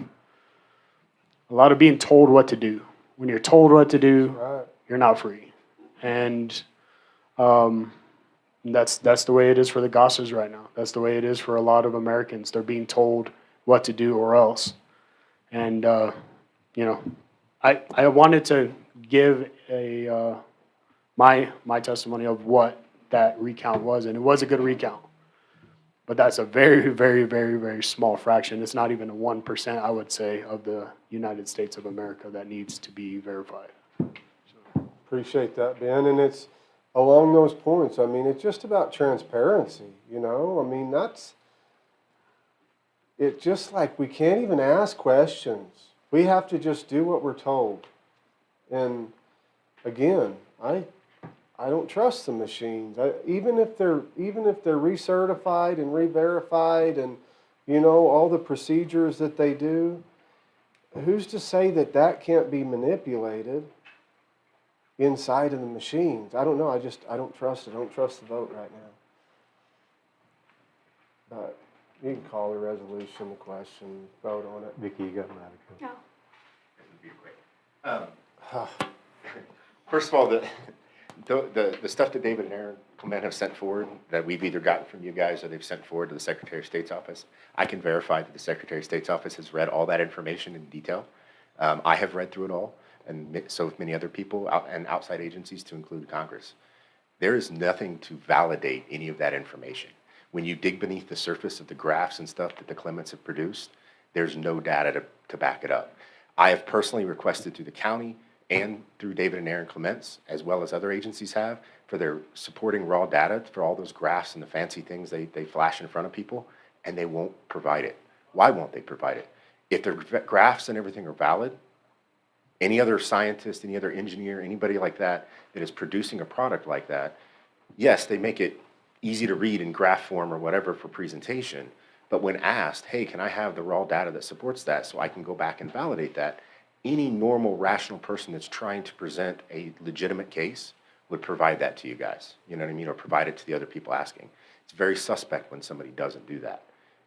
S21: being told what to do. When you're told what to do, you're not free. And that's the way it is for the Gossers right now. That's the way it is for a lot of Americans. They're being told what to do or else. And I wanted to give my testimony of what that recount was, and it was a good recount. But that's a very, very, very, very small fraction. It's not even a 1%, I would say, of the United States of America that needs to be verified.
S3: Appreciate that, Ben. And it's along those points. I mean, it's just about transparency, I mean, it's just like we can't even ask questions. We have to just do what we're told. And again, I don't trust the machines. Even if they're recertified and re-verified and all the procedures that they do, who's to say that can't be manipulated inside of the machines? I don't know. I don't trust it. I don't trust the vote right now. But you can call the resolution, the question, vote on it.
S4: Vicki, you got an attitude.
S1: No.
S14: First of all, The stuff that David and Aaron Clement have sent forward, that we've either gotten from you guys or they've sent forward to the Secretary of State's office, I can verify that the Secretary of State's office has read all that information in detail. I have read through it all, and so have many other people and outside agencies, to include Congress. There is nothing to validate any of that information. When you dig beneath the surface of the graphs and stuff that the Clements have produced, there's no data to back it up. I have personally requested through the county and through David and Aaron Clements, as well as other agencies have, for their supporting raw data for all those graphs and the fancy things they flash in front of people, and they won't provide it. Why won't they provide it? If their graphs and everything are valid, any other scientist, any other engineer, anybody like that that is producing a product like that, yes, they make it easy to read in graph form or whatever for presentation, but when asked, hey, can I have the raw data that supports that so I can go back and validate that, any normal, rational person that's trying to present a legitimate case would provide that to you guys, you know what I mean, or provide it to the other people asking. It's very suspect when somebody doesn't do that.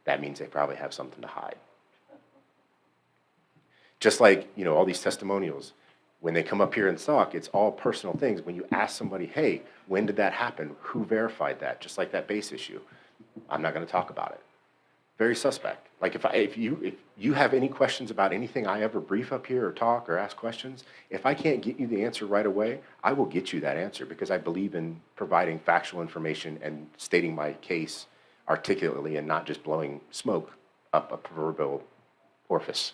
S14: That means they probably have something to hide. Just like, you know, all these testimonials, when they come up here and talk, it's all personal things. When you ask somebody, hey, when did that happen? Who verified that? Just like that base issue. I'm not going to talk about it. Very suspect. Like if you have any questions about anything I ever brief up here or talk or ask questions, if I can't get you the answer right away, I will get you that answer because I believe in providing factual information and stating my case articulately and not just blowing smoke up a proverbial orifice.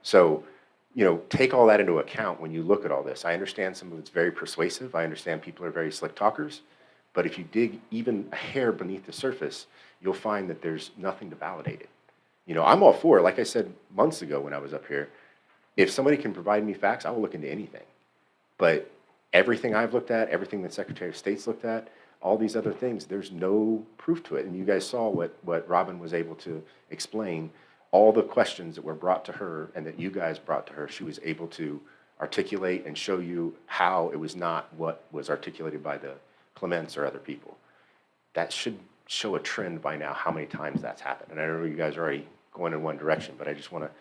S14: So, you know, take all that into account when you look at all this. I understand some of it's very persuasive. I understand people are very slick talkers. But if you dig even a hair beneath the surface, you'll find that there's nothing to validate it. You know, I'm all for it. Like I said months ago when I was up here, if somebody can provide me facts, I will look into anything. But everything I've looked at, everything the Secretary of State's looked at, all these other things, there's no proof to it. And you guys saw what Robin was able to explain. All the questions that were brought to her and that you guys brought to her, she was able to articulate and show you how it was not what was articulated by the Clements or other people. That should show a trend by now how many times that's happened. And I know you guys are already going in one direction, but I just want to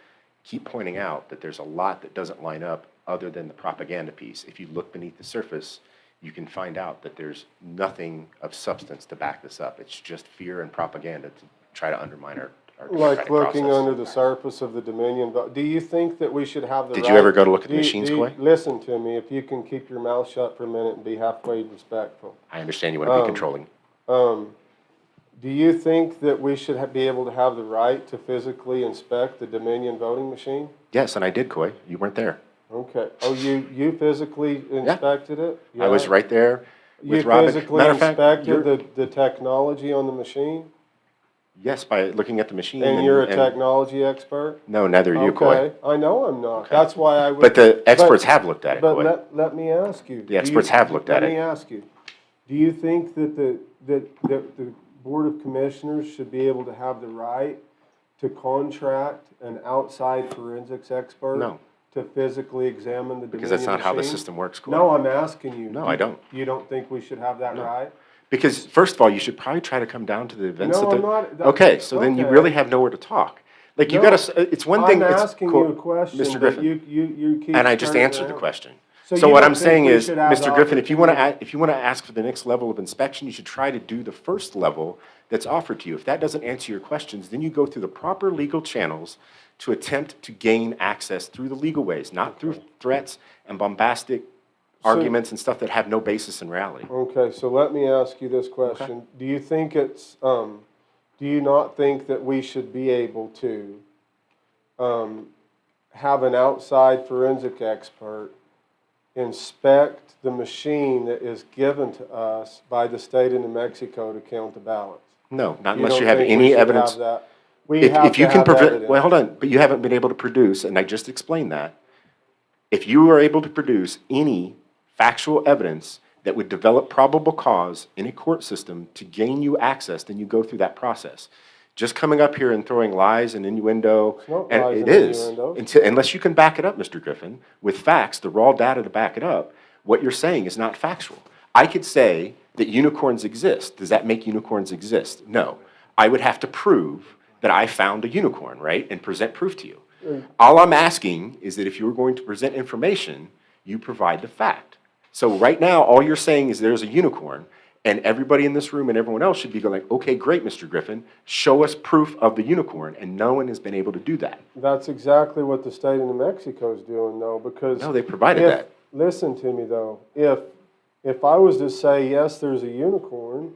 S14: keep pointing out that there's a lot that doesn't line up other than the propaganda piece. If you look beneath the surface, you can find out that there's nothing of substance to back this up. It's just fear and propaganda to try to undermine our
S3: Like looking
S14: process.
S3: under the surface of the Dominion vote. Do you think that we should have the right?
S14: Did you ever go to look at the machines, Coy?
S3: Listen to me, if you can keep your mouth shut for a minute and be halfway respectful.
S14: I understand you want to be controlling.
S3: Do you think that we should be able to have the right to physically inspect the Dominion voting machine?
S14: Yes, and I did, Coy. You weren't there.
S3: Okay. Oh, you physically inspected it?
S14: I was right there with
S3: You
S14: Robin.
S3: physically
S14: Matter of fact,
S3: inspected the technology on the machine?
S14: yes, by looking at the machine.
S3: And you're a technology expert?
S14: No, neither are you, Coy.
S3: Okay, I know I'm not. That's why I would.
S14: But the experts have looked at it,
S3: But
S14: Coy.
S3: let me ask you.
S14: The experts have looked at
S3: Let me
S14: it.
S3: ask you, do you think that the Board of Commissioners should be able to have the right to contract an outside forensics expert?
S14: No.
S3: To physically examine the Dominion
S14: Because that's not how the
S3: machine?
S14: system works, Coy.
S3: No, I'm asking you.
S14: No, I don't.
S3: You don't think we should have that right?
S14: Because first of all, you should probably try to come down to the events.
S3: No,
S14: that
S3: I'm not.
S14: Okay, so then you
S3: Okay.
S14: really have nowhere to talk. Like you
S3: No,
S14: gotta. It's one thing.
S3: I'm
S14: it's
S3: asking
S14: cool,
S3: you a question
S14: Mr.
S3: that
S14: Griffin.
S3: you keep.
S14: And I just
S3: turning
S14: answered the
S3: around.
S14: question.
S3: So
S14: So
S3: you
S14: what
S3: don't
S14: I'm
S3: think
S14: saying
S3: we
S14: is,
S3: should have
S14: Mr.
S3: the
S14: Griffin, if you want
S3: opportunity-
S14: to ask for the next level of inspection, you should try to do the first level that's offered to you. If that doesn't answer your questions, then you go through the proper legal channels to attempt to gain access through the legal ways, not through threats and bombastic arguments and stuff that have no basis in reality.
S3: Okay, so let me ask you this question. Do you think do you not think that we should be able to have an outside forensic expert inspect the machine that is given to us by the state of New Mexico to count the ballots?
S14: No, not
S3: You
S14: unless
S3: don't
S14: you have
S3: think we
S14: any
S3: should
S14: evidence.
S3: have that? We have
S14: If you
S3: to
S14: can
S3: have
S14: prevent,
S3: evidence.
S14: well, hold on, but you haven't been able to produce, and I just explained that. If you are able to produce any factual evidence that would develop probable cause in a court system to gain you access, then you go through that process. Just coming up here and throwing lies and innuendo,
S3: It's not
S14: and
S3: lies
S14: it
S3: and
S14: is,
S3: innuendos.
S14: unless you can back it up, Mr. Griffin, with facts, the raw data to back it up, what you're saying is not factual. I could say that unicorns exist. Does that make unicorns exist? No. I would have to prove that I found a unicorn, right, and present proof to you. All I'm asking is that if you're going to present information, you provide the fact. So right now, all you're saying is there's a unicorn, and everybody in this room and everyone else should be going like, okay, great, Mr. Griffin, show us proof of the unicorn, and no one has been able to do that.
S3: That's exactly what the state of New Mexico is doing, though, because
S14: No, they provided
S3: if,
S14: that.
S3: Listen to me, though. If I was to say yes, there's a unicorn,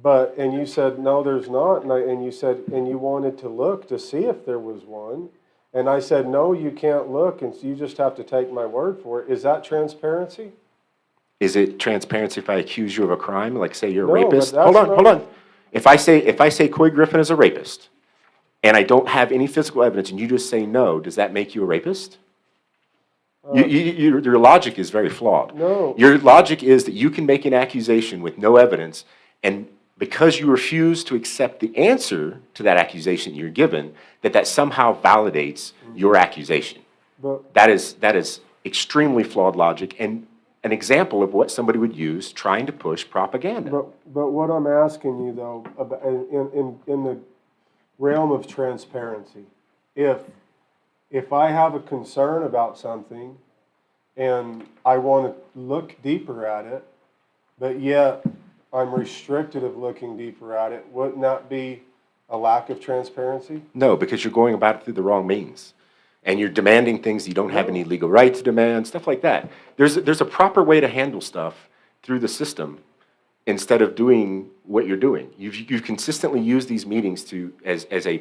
S3: and you said no, there's not, and you said and you wanted to look to see if there was one, and I said no, you can't look, and so you just have to take my word for it. Is that transparency?
S14: Is it transparency if I accuse you of a crime, like say you're a
S3: No, but
S14: rapist?
S3: that's
S14: Hold on. If I say Coy Griffin is a rapist, and I don't have any physical evidence, and you just say no, does that make you a rapist? Your logic is very flawed.
S3: No.
S14: Your logic is that you can make an accusation with no evidence, and because you refuse to accept the answer to that accusation you're given, that somehow validates your accusation.
S3: But
S14: That is extremely flawed logic, and an example of what somebody would use trying to push propaganda.
S3: But what I'm asking you, though, about, in the realm of transparency, if I have a concern about something and I want to look deeper at it, but yet I'm restricted of looking deeper at it, wouldn't that be a lack of transparency?
S14: No, because you're going about it through the wrong means. And you're demanding things you don't have any legal right to demand, stuff like that. There's a proper way to handle stuff through the system instead of doing what you're doing. You've consistently used these meetings as a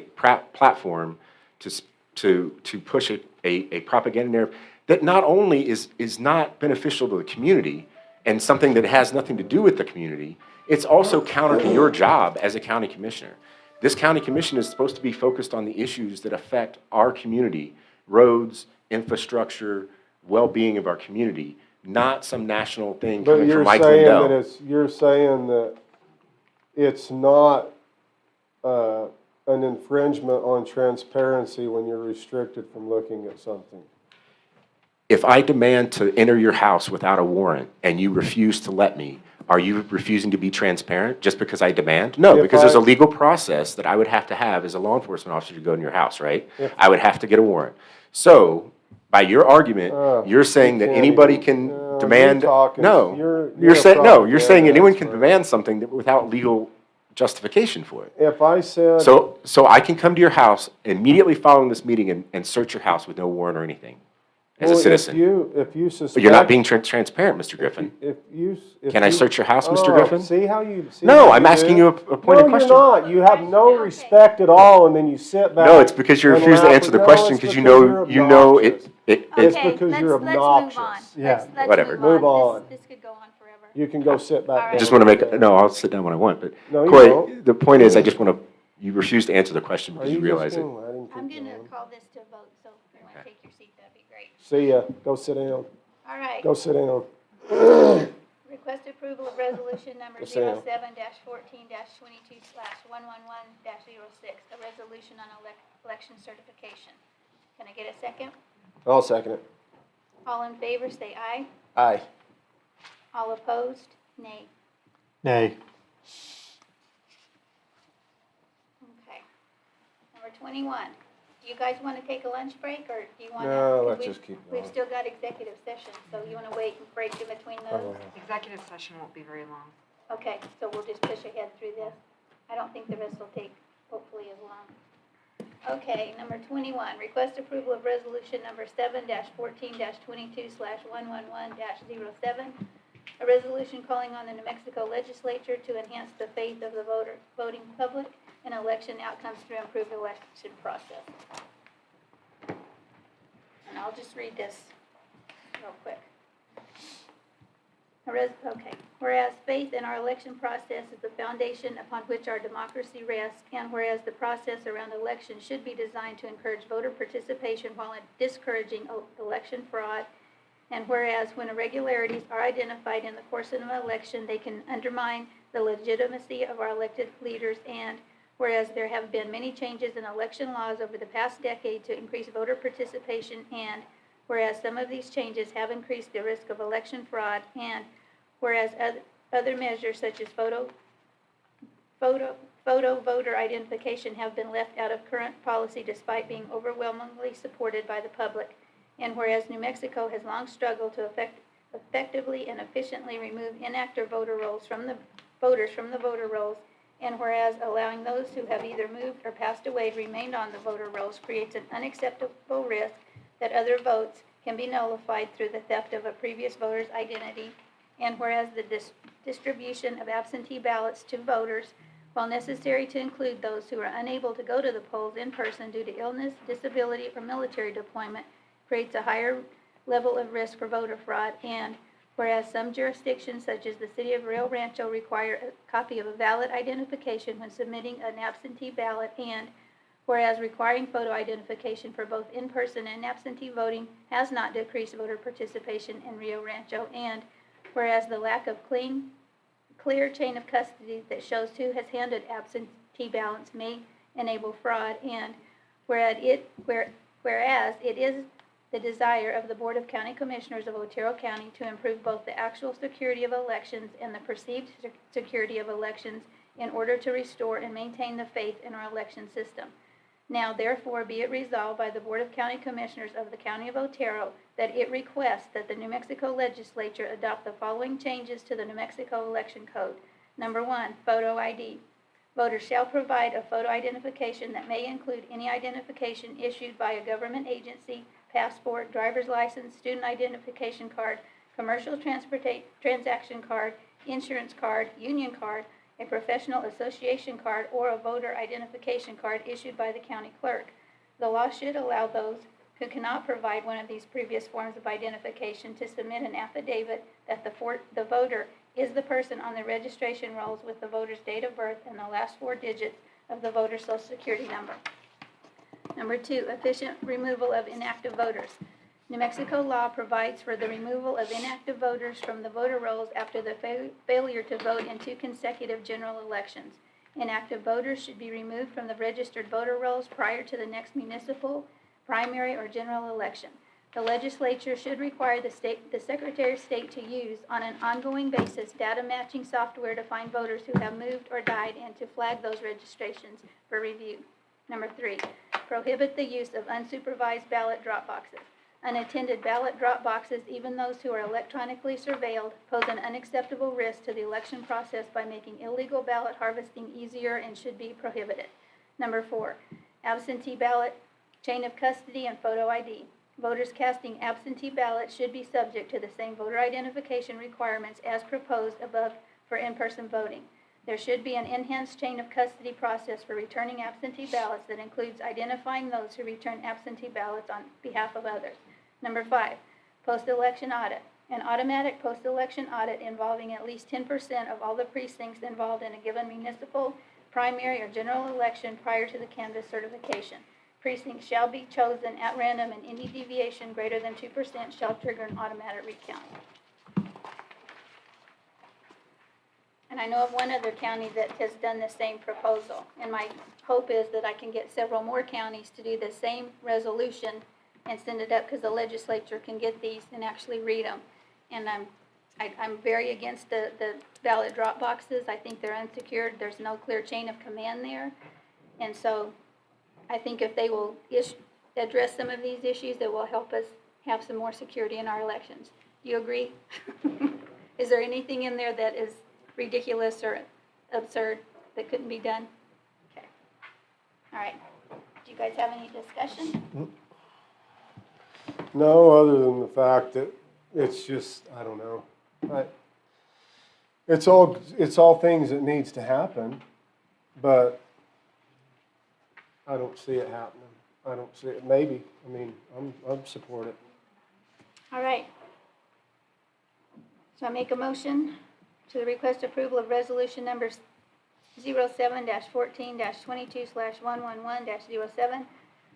S14: platform to push a propaganda narrative that not only is not beneficial to the community and something that has nothing to do with the community, it's also counter to your job as a county commissioner. This county commission is supposed to be focused on the issues that affect our community, roads, infrastructure, well-being of our community, not some national thing
S3: But
S14: coming from
S3: you're
S14: Mike
S3: saying
S14: Lindell.
S3: that you're saying that it's not an infringement on transparency when you're restricted from looking at something.
S14: If I demand to enter your house without a warrant and you refuse to let me, are you refusing to be transparent just because I demand? No, because there's a legal process that I would have to have as a law enforcement officer to go in your house, right? I would have to get a warrant. So, by your argument, you're saying that anybody can demand. You're saying anyone can demand something without legal justification for it.
S3: If I said...
S14: So I can come to your house immediately following this meeting and search your house with no warrant or anything as a citizen.
S3: If you suspect...
S14: But you're not being transparent, Mr. Griffin. Can I search your house, Mr. Griffin?
S3: See how you...
S14: No, I'm asking you a pointed question.
S3: No, you're not. You have no respect at all, and then you sit back...
S14: No, it's because you refuse to answer the question because you know it.
S3: It's because you're obnoxious.
S1: Let's move on.
S14: Whatever.
S3: Move on.
S1: This could go on forever.
S3: You can go sit back
S14: I just want to make, no, I'll sit down when I want, but
S3: No, you
S14: Coy,
S3: won't.
S14: the point is, I just want to, you refuse to answer the question because you realize it.
S1: I'm gonna call this to a vote, so if you wanna take your seat, that'd be great.
S3: See ya. Go sit down.
S1: All right.
S3: Go sit down.
S1: Request approval of resolution number
S3: Go sit down.
S1: 07-14-22/111-06, a resolution on election certification. Can I get a second?
S3: I'll second it.
S1: All in favor, say aye.
S3: Aye.
S1: All opposed, nay.
S4: Nay.
S1: Okay. Number 21. Do you guys want to take a lunch break, or do you want to?
S3: No, let's just keep going.
S1: We've still got executive session, so you want to wait and break in between those?
S8: Executive session won't be very long.
S1: Okay, so we'll just push ahead through this. I don't think the rest will take, hopefully, as long. Okay, number 21, request approval of resolution number 7-14-22/111-07, a resolution calling on the New Mexico legislature to enhance the faith of the voting public in election outcomes through improved election process. And I'll just read this real quick. Okay. Whereas faith in our election process is the foundation upon which our democracy rests, and whereas the process around elections should be designed to encourage voter participation while discouraging election fraud, and whereas when irregularities are identified in the course of an election, they can undermine the legitimacy of our elected leaders, and whereas there have been many changes in election laws over the past decade to increase voter participation, and whereas some of these changes have increased the risk of election fraud, and whereas other measures such as photo voter identification have been left out of current policy despite being overwhelmingly supported by the public, and whereas New Mexico has long struggled to effectively and efficiently remove inactive voter rolls from the voters from the voter rolls, and whereas allowing those who have either moved or passed away remained on the voter rolls creates an unacceptable risk that other votes can be nullified through the theft of a previous voter's identity, and whereas the distribution of absentee ballots to voters, while necessary to include those who are unable to go to the polls in person due to illness, disability, or military deployment, creates a higher level of risk for voter fraud, and whereas some jurisdictions, such as the city of Rio Rancho, require a copy of a valid identification when submitting an absentee ballot, and whereas requiring photo identification for both in-person and absentee voting has not decreased voter participation in Rio Rancho, and whereas the lack of clear chain of custody that shows who has handed absentee ballots may enable fraud, and whereas it is the desire of the Board of County Commissioners of Otero County to improve both the actual security of elections and the perceived security of elections in order to restore and maintain the faith in our election system. Now, therefore, be it resolved by the Board of County Commissioners of the County of Otero that it requests that the New Mexico Legislature adopt the following changes to the New Mexico Election Code. Number 1, photo ID. Voters shall provide a photo identification that may include any identification issued by a government agency, passport, driver's license, student identification card, commercial transaction card, insurance card, union card, a professional association card, or a voter identification card issued by the county clerk. The law should allow those who cannot provide one of these previous forms of identification to submit an affidavit that the voter is the person on the registration rolls with the voter's date of birth and the last 4 digits of the voter's social security number. Number 2, efficient removal of inactive voters. New Mexico law provides for the removal of inactive voters from the voter rolls after the failure to vote in 2 consecutive general elections. Inactive voters should be removed from the registered voter rolls prior to the next municipal, primary, or general election. The legislature should require the Secretary of State to use, on an ongoing basis, data matching software to find voters who have moved or died and to flag those registrations for review. Number 3, prohibit the use of unsupervised ballot drop boxes. Unattended ballot drop boxes, even those who are electronically surveilled, pose an unacceptable risk to the election process by making illegal ballot harvesting easier and should be prohibited. Number 4, absentee ballot, chain of custody, and photo ID. Voters casting absentee ballots should be subject to the same voter identification requirements as proposed above for in-person voting. There should be an enhanced chain of custody process for returning absentee ballots that includes identifying those who return absentee ballots on behalf of others. Number 5, post-election audit. An automatic post-election audit involving at least 10% of all the precincts involved in a given municipal, primary, or general election prior to the canvass certification. Precincts shall be chosen at random, and any deviation greater than 2% shall trigger an automatic recount. And I know of one other county that has done the same proposal. And my hope is that I can get several more counties to do the same resolution and send it up, because the legislature can get these and actually read them. And I'm very against the ballot drop boxes. I think they're unsecured. There's no clear chain of command there. And so I think if they will address some of these issues, it will help us have some more security in our elections. Do you agree? Is there anything in there that is ridiculous or absurd that couldn't be done? Okay. All right. Do you guys have any discussion?
S3: No, other than the fact that it's just, I don't know. It's all things that needs to happen, but I don't see it happening. I don't see it. Maybe. I mean, I'm support it.
S1: All right. So I make a motion to the request approval of resolution number 07-14-22/111-07,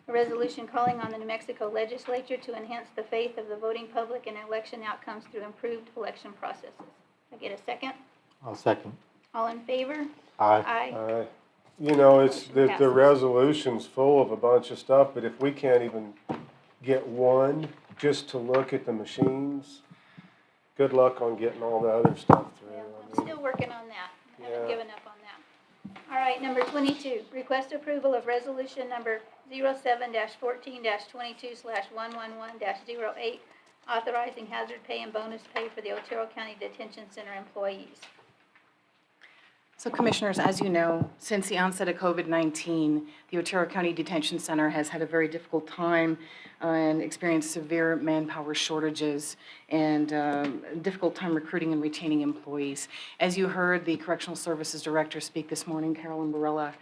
S1: a resolution calling on the New Mexico Legislature to enhance the faith of the voting public in election outcomes through improved election processes. I get a second?
S4: I'll second.
S1: All in favor?
S4: Aye.
S3: Aye. You know, it's
S1: Motion
S3: the
S1: passes.
S3: resolution's full of a bunch of stuff, but if we can't even get one just to look at the machines, good luck on getting all the other stuff through.
S1: Yeah, I'm still working on that. I haven't
S3: Yeah.
S1: given up on that. All right, number 22, request approval of resolution number 07-14-22/111-08, authorizing hazard pay and bonus pay for the Otero County Detention Center employees.
S7: So Commissioners, as you know, since the onset of COVID-19, the Otero County Detention Center has had a very difficult time and experienced severe manpower shortages and difficult time recruiting and retaining employees. As you heard the Correctional Services Director speak this morning, Carolyn Barella,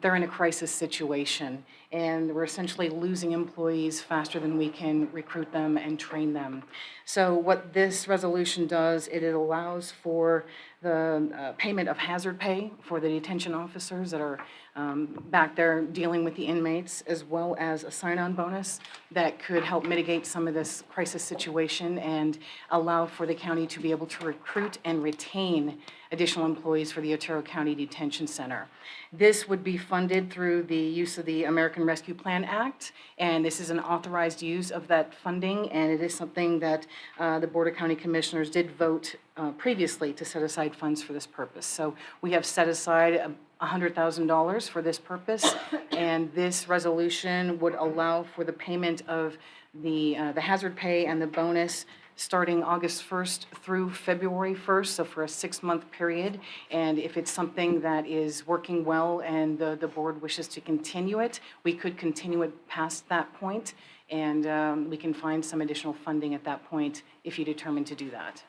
S7: they're in a crisis situation, and we're essentially losing employees faster than we can recruit them and train them. So what this resolution does, it allows for the payment of hazard pay for the detention officers that are back there dealing with the inmates, as well as a sign-on bonus that could help mitigate some of this crisis situation and allow for the county to be able to recruit and retain additional employees for the Otero County Detention Center. This would be funded through the use of the American Rescue Plan Act, and this is an authorized use of that funding, and it is something that the Board of County Commissioners did vote previously to set aside funds for this purpose. So we have set aside $100,000 for this purpose, and this resolution would allow for the payment of the hazard pay and the bonus starting August 1st through February 1st, so for a 6-month period. And if it's something that is working well and the board wishes to continue it, we could continue it past that point, and we can find some additional funding at that point if you determine to do that.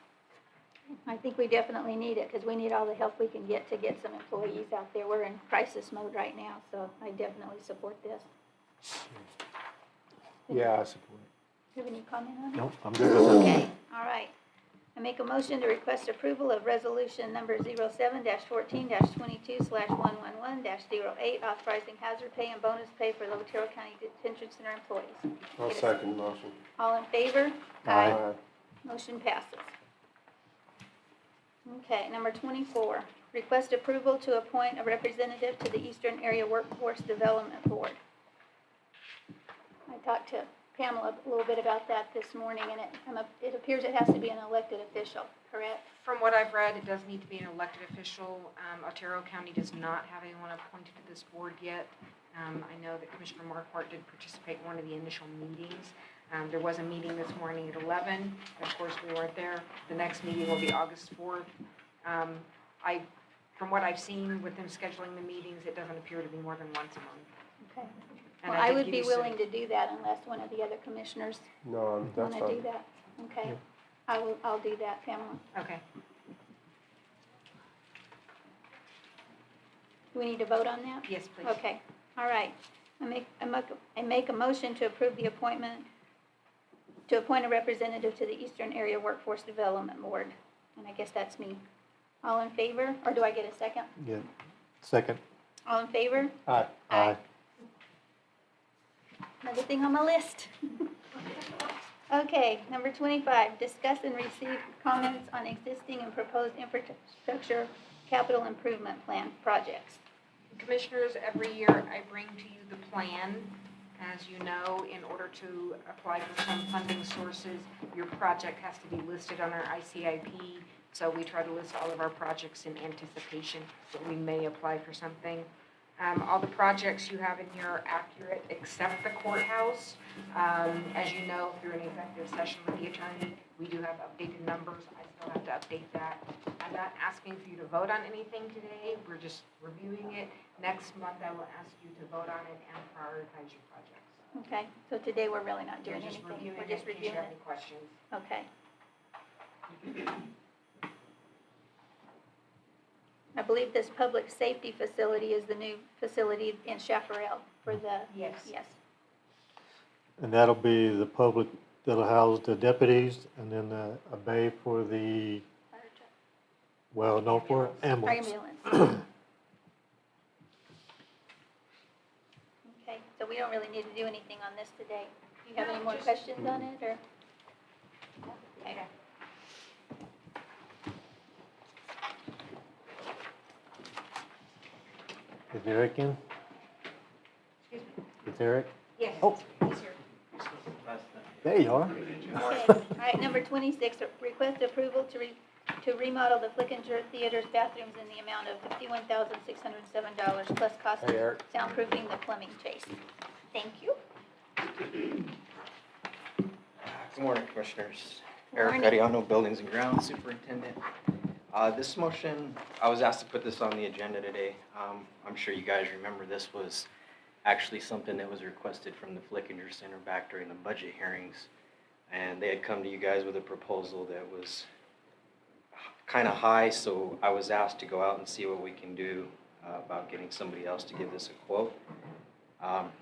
S1: I think we definitely need it, because we need all the help we can get to get some employees out there. We're in crisis mode right now, so I definitely support this.
S3: Yeah, I support it.
S1: Do you have any comment on it?
S4: Nope, I'm good with it.
S1: Okay, all right. I make a motion to request approval of resolution number 07-14-22/111-08, authorizing hazard pay and bonus pay for the Otero County Detention Center employees.
S3: I'll second the motion.
S1: All in favor?
S3: Aye.
S1: Motion passes. Okay, number 24, request approval to appoint a representative to the Eastern Area Workforce Development Board. I talked to Pamela a little bit about that this morning, and it appears it has to be an elected official, correct?
S8: From what I've read, it does need to be an elected official. Otero County does not have anyone appointed to this board yet. I know that Commissioner Marquardt did participate in one of the initial meetings. There was a meeting this morning at 11. Of course, we weren't there. The next meeting will be August 4th. From what I've seen with them scheduling the meetings, it doesn't appear to be more than once a month.
S1: Okay.
S8: And
S1: Well,
S8: I
S1: I
S8: did
S1: would
S8: give
S1: be
S8: you some-
S1: willing to do that unless one of the other commissioners
S3: No,
S1: want
S3: that's
S1: to
S3: fine.
S1: do that. Okay.
S3: Yeah.
S1: I'll do that, Pamela.
S8: Okay.
S1: Do we need to vote on that?
S8: Yes, please.
S1: Okay, all right. I make a motion to approve the appointment, to appoint a representative to the Eastern Area Workforce Development Board. And I guess that's me. All in favor, or do I get a second?
S4: Yeah, second.
S1: All in favor?
S3: Aye.
S4: Aye.
S1: Another thing on my list. Okay, number 25, discuss and receive comments on existing and proposed infrastructure capital improvement plan projects.
S8: Commissioners, every year I bring to you the plan. As you know, in order to apply for some funding sources, your project has to be listed on our ICIP. So we try to list all of our projects in anticipation that we may apply for something. All the projects you have in here are accurate except the courthouse. As you know, through an executive session with the attorney, we do have updated numbers. I still have to update that. I'm not asking for you to vote on anything today. We're just reviewing it. Next month, I will ask you to vote on it and prioritize your projects.
S1: Okay, so today we're really not doing
S8: We're just
S1: anything.
S8: reviewing
S1: We're just
S8: it in case you
S1: reviewing
S8: have any
S1: it.
S8: questions.
S1: Okay. I believe this public safety facility is the new facility in Chaparral for the.
S8: Yes.
S1: Yes.
S4: And that'll be the public, that'll house the deputies, and then a bay for the, well, no, for ambulance.
S1: Ambulance. Okay, so we don't really need to do anything on this today. Do you have any more questions on it, or? Okay.
S4: Is Eric in? Is Eric?
S8: Yes.
S4: Oh.
S8: He's here.
S4: There you are.
S1: Okay, all right, number 26, request approval to remodel the Flickinger Theater's bathrooms in the amount of $51,607 plus cost of
S3: Hey, Eric.
S1: soundproofing the plumbing chase. Thank you.
S19: Good morning, Commissioners.
S1: Good
S19: Eric
S1: morning.
S19: Ariano, Buildings and Grounds Superintendent. This motion, I was asked to put this on the agenda today. I'm sure you guys remember this was actually something that was requested from the Flickinger Center back during the budget hearings. And they had come to you guys with a proposal that was kind of high, so I was asked to go out and see what we can do about getting somebody else to give this a quote.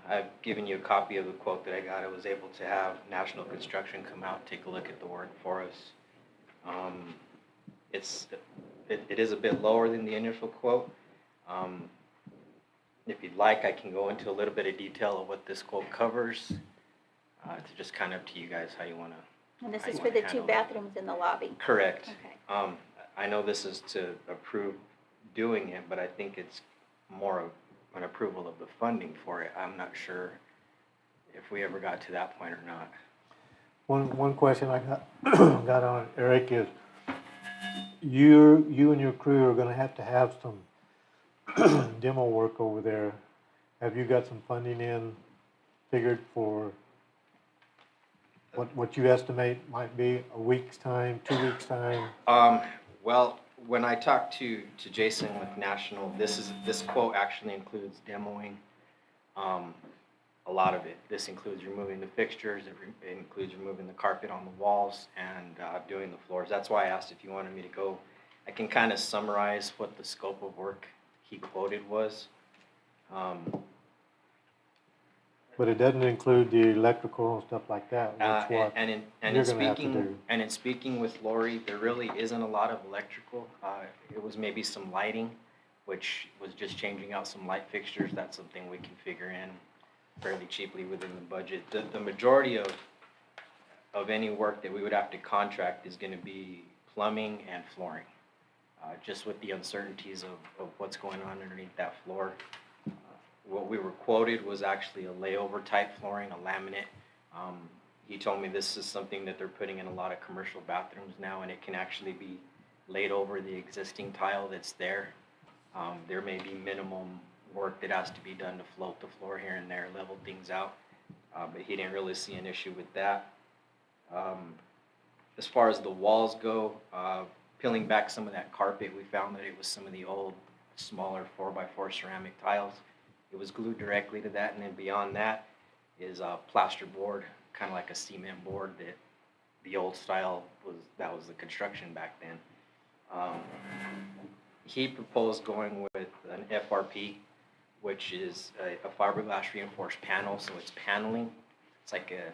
S19: I've given you a copy of the quote that I got. I was able to have National Construction come out, take a look at the work for us. It is a bit lower than the initial quote. If you'd like, I can go into a little bit of detail of what this quote covers. It's just kind of up to you guys how you want to.
S1: And this is for the 2 bathrooms in the lobby?
S19: Correct.
S1: Okay.
S19: I know this is to approve doing it, but I think it's more of an approval of the funding for it. I'm not sure if we ever got to that point or not.
S4: One question I got on it, Eric, is you and your crew are gonna have to have some demo work over there. Have you got some funding figured for what you estimate might be a week's time, 2 weeks' time?
S19: Well, when I talked to Jason with National, this quote actually includes demoing a lot of it. This includes removing the fixtures, it includes removing the carpet on the walls, and doing the floors. That's why I asked if you wanted me to go. I can kind of summarize what the scope of work he quoted was.
S4: But it doesn't include the electrical and stuff like that, which what
S19: And
S4: you're gonna have to do.
S19: in speaking with Lori, there really isn't a lot of electrical. It was maybe some lighting, which was just changing out some light fixtures. That's something we can figure in fairly cheaply within the budget. The majority of any work that we would have to contract is gonna be plumbing and flooring. Just with the uncertainties of what's going on underneath that floor. What we were quoted was actually a layover type flooring, a laminate. He told me this is something that they're putting in a lot of commercial bathrooms now, and it can actually be laid over the existing tile that's there. There may be minimum work that has to be done to float the floor here and there, level things out, but he didn't really see an issue with that. As far as the walls go, peeling back some of that carpet, we found that it was some of the old, smaller 4x4 ceramic tiles. It was glued directly to that, and then beyond that is plasterboard, kind of like a cement board that the old style that was the construction back then. He proposed going with an FRP, which is a fiberglass reinforced panel, so it's paneling. It's like it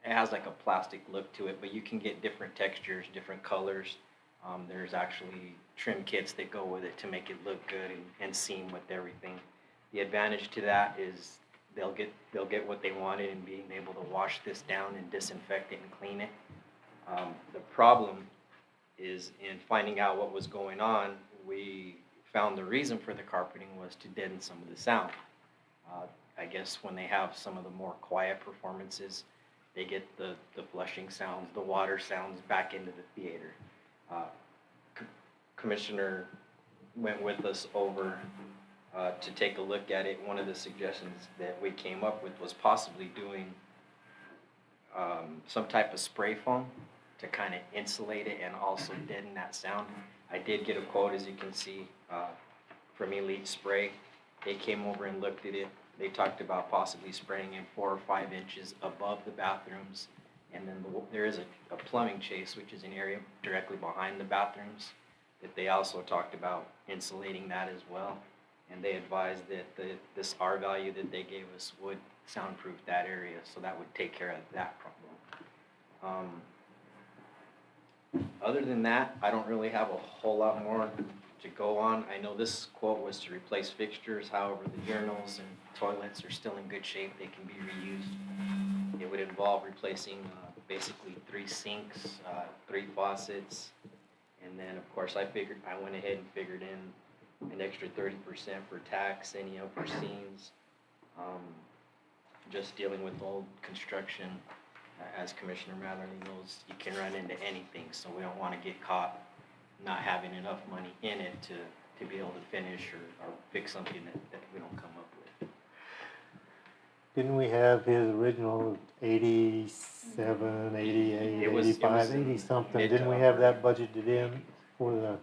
S19: has like a plastic look to it, but you can get different textures, different colors. There's actually trim kits that go with it to make it look good and seam with everything. The advantage to that is they'll get what they wanted in being able to wash this down and disinfect it and clean it. The problem is in finding out what was going on, we found the reason for the carpeting was to deaden some of the sound. I guess when they have some of the more quiet performances, they get the flushing sounds, the water sounds back into the theater. Commissioner went with us over to take a look at it. One of the suggestions that we came up with was possibly doing some type of spray foam to kind of insulate it and also deaden that sound. I did get a quote, as you can see, from Elite Spray. They came over and looked at it. They talked about possibly spraying in 4 or 5 inches above the bathrooms. And then there is a plumbing chase, which is an area directly behind the bathrooms, that they also talked about insulating that as well. And they advised that this R value that they gave us would soundproof that area, so that would take care of that problem. Other than that, I don't really have a whole lot more to go on. I know this quote was to replace fixtures, however, the urinals and toilets are still in good shape. They can be reused. It would involve replacing basically 3 sinks, 3 faucets, and then of course I went ahead and figured in an extra 30% for tax, any unforeseens. Just dealing with old construction, as Commissioner Matherly knows, you can run into anything, so we don't want to get caught not having enough money in it to be able to finish or fix something that we don't come up with.
S4: Didn't we have his original 87, 88,
S19: It was
S4: 85,
S19: in
S4: 80 something?
S19: mid to
S4: Didn't we have
S19: upper.
S4: that budgeted in for the, or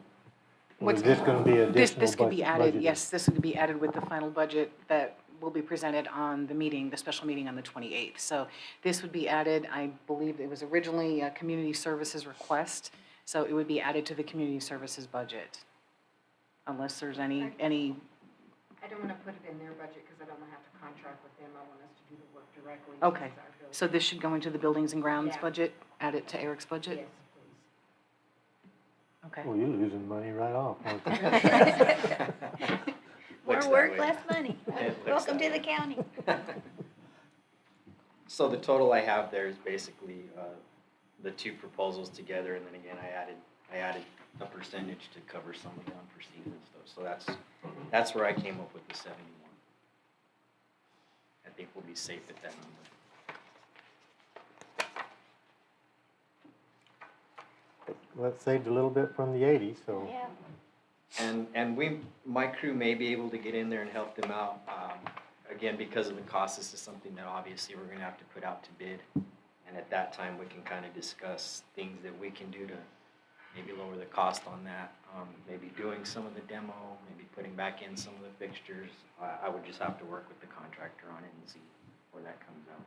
S11: What's-
S4: is this gonna be additional?
S11: This could be added,
S4: budgeted?
S11: yes, this would be added with the final budget that will be presented on the meeting, the special meeting on the 28th. So this would be added, I believe it was originally a community services request, so it would be added to the community services budget. Unless there's any,
S8: I don't want to put it in their budget because I don't want to have to contract with them. I want us to do the work directly.
S11: okay.
S8: It's our building.
S11: So this should go into the buildings and grounds
S8: Yeah.
S11: budget, add it to Eric's budget?
S8: Yes, please.
S11: Okay.
S4: Well, you're losing money right off, aren't you?
S1: More
S19: Looks that
S1: work,
S19: way.
S1: less money.
S19: It looks
S1: Welcome
S19: that
S1: to the
S19: way.
S1: county.
S19: So the total I have there is basically the two proposals together, and then again, I added a percentage to cover some of the unforeseen and stuff. So that's where I came up with the 71. I think we'll be safe at that number.
S4: Well, that saved a little bit from the 80, so.
S1: Yeah.
S19: And my crew may be able to get in there and help them out. Again, because of the cost, this is something that obviously we're gonna have to put out to bid. And at that time, we can kind of discuss things that we can do to maybe lower the cost on that. Maybe doing some of the demo, maybe putting back in some of the fixtures. I would just have to work with the contractor on it and see where that comes out.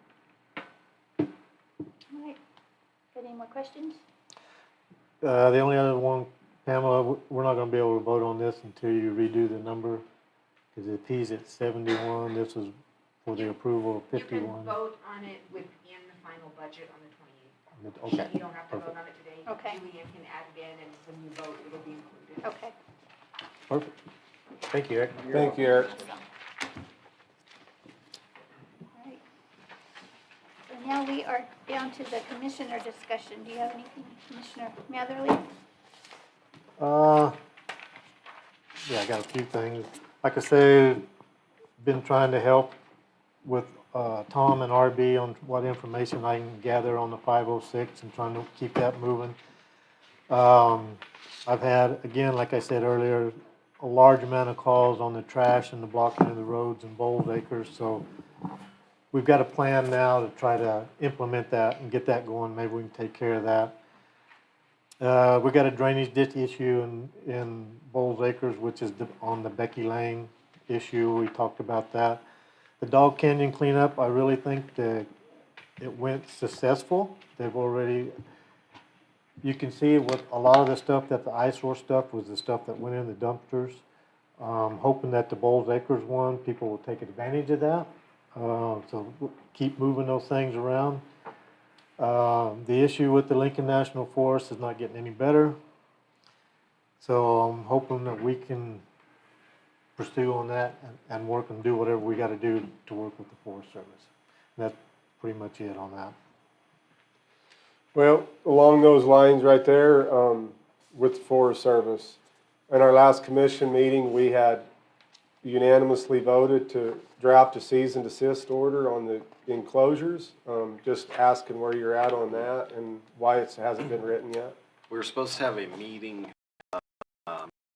S1: All right. Got any more questions?
S4: The only other one, Pamela, we're not gonna be able to vote on this until you redo the number. Because if he's at 71, this is for the approval of 51.
S8: You can vote on it within the final budget on the 28th.
S4: Okay.
S8: You don't have to vote
S4: Perfect.
S8: on it today.
S1: Okay.
S8: Julian can add it in, and when you vote, it'll be included.
S1: Okay.
S4: Perfect. Thank you, Eric.
S3: Thank you, Eric.
S1: All right. So now we are down to the commissioner discussion. Do you have anything, Commissioner Matherly?
S4: Yeah, I got a few things. Like I say, been trying to help with Tom and RB on what information I can gather on the 506 and trying to keep that moving. I've had, again, like I said earlier, a large amount of calls on the trash and the blocking of the roads in Bowles Acres, so we've got a plan now to try to implement that and get that going. Maybe we can take care of that. We got a drainage ditch issue in Bowles Acres, which is on the Becky Lane issue. We talked about that. The Dog Canyon cleanup, I really think that it went successful. They've already, you can see what a lot of the stuff, that the eyesore stuff was the stuff that went in the dumpsters. Hoping that the Bowles Acres one, people will take advantage of that. So we'll keep moving those things around. The issue with the Lincoln National Forest is not getting any better. So I'm hoping that we can pursue on that and work and do whatever we gotta do to work with the Forest Service. That's pretty much it on that.
S3: Well, along those lines right there, with the Forest Service, in our last commission meeting, we had unanimously voted to draft a cease and desist order on the enclosures. Just asking where you're at on that and why it hasn't been written yet.
S6: We were supposed to have a meeting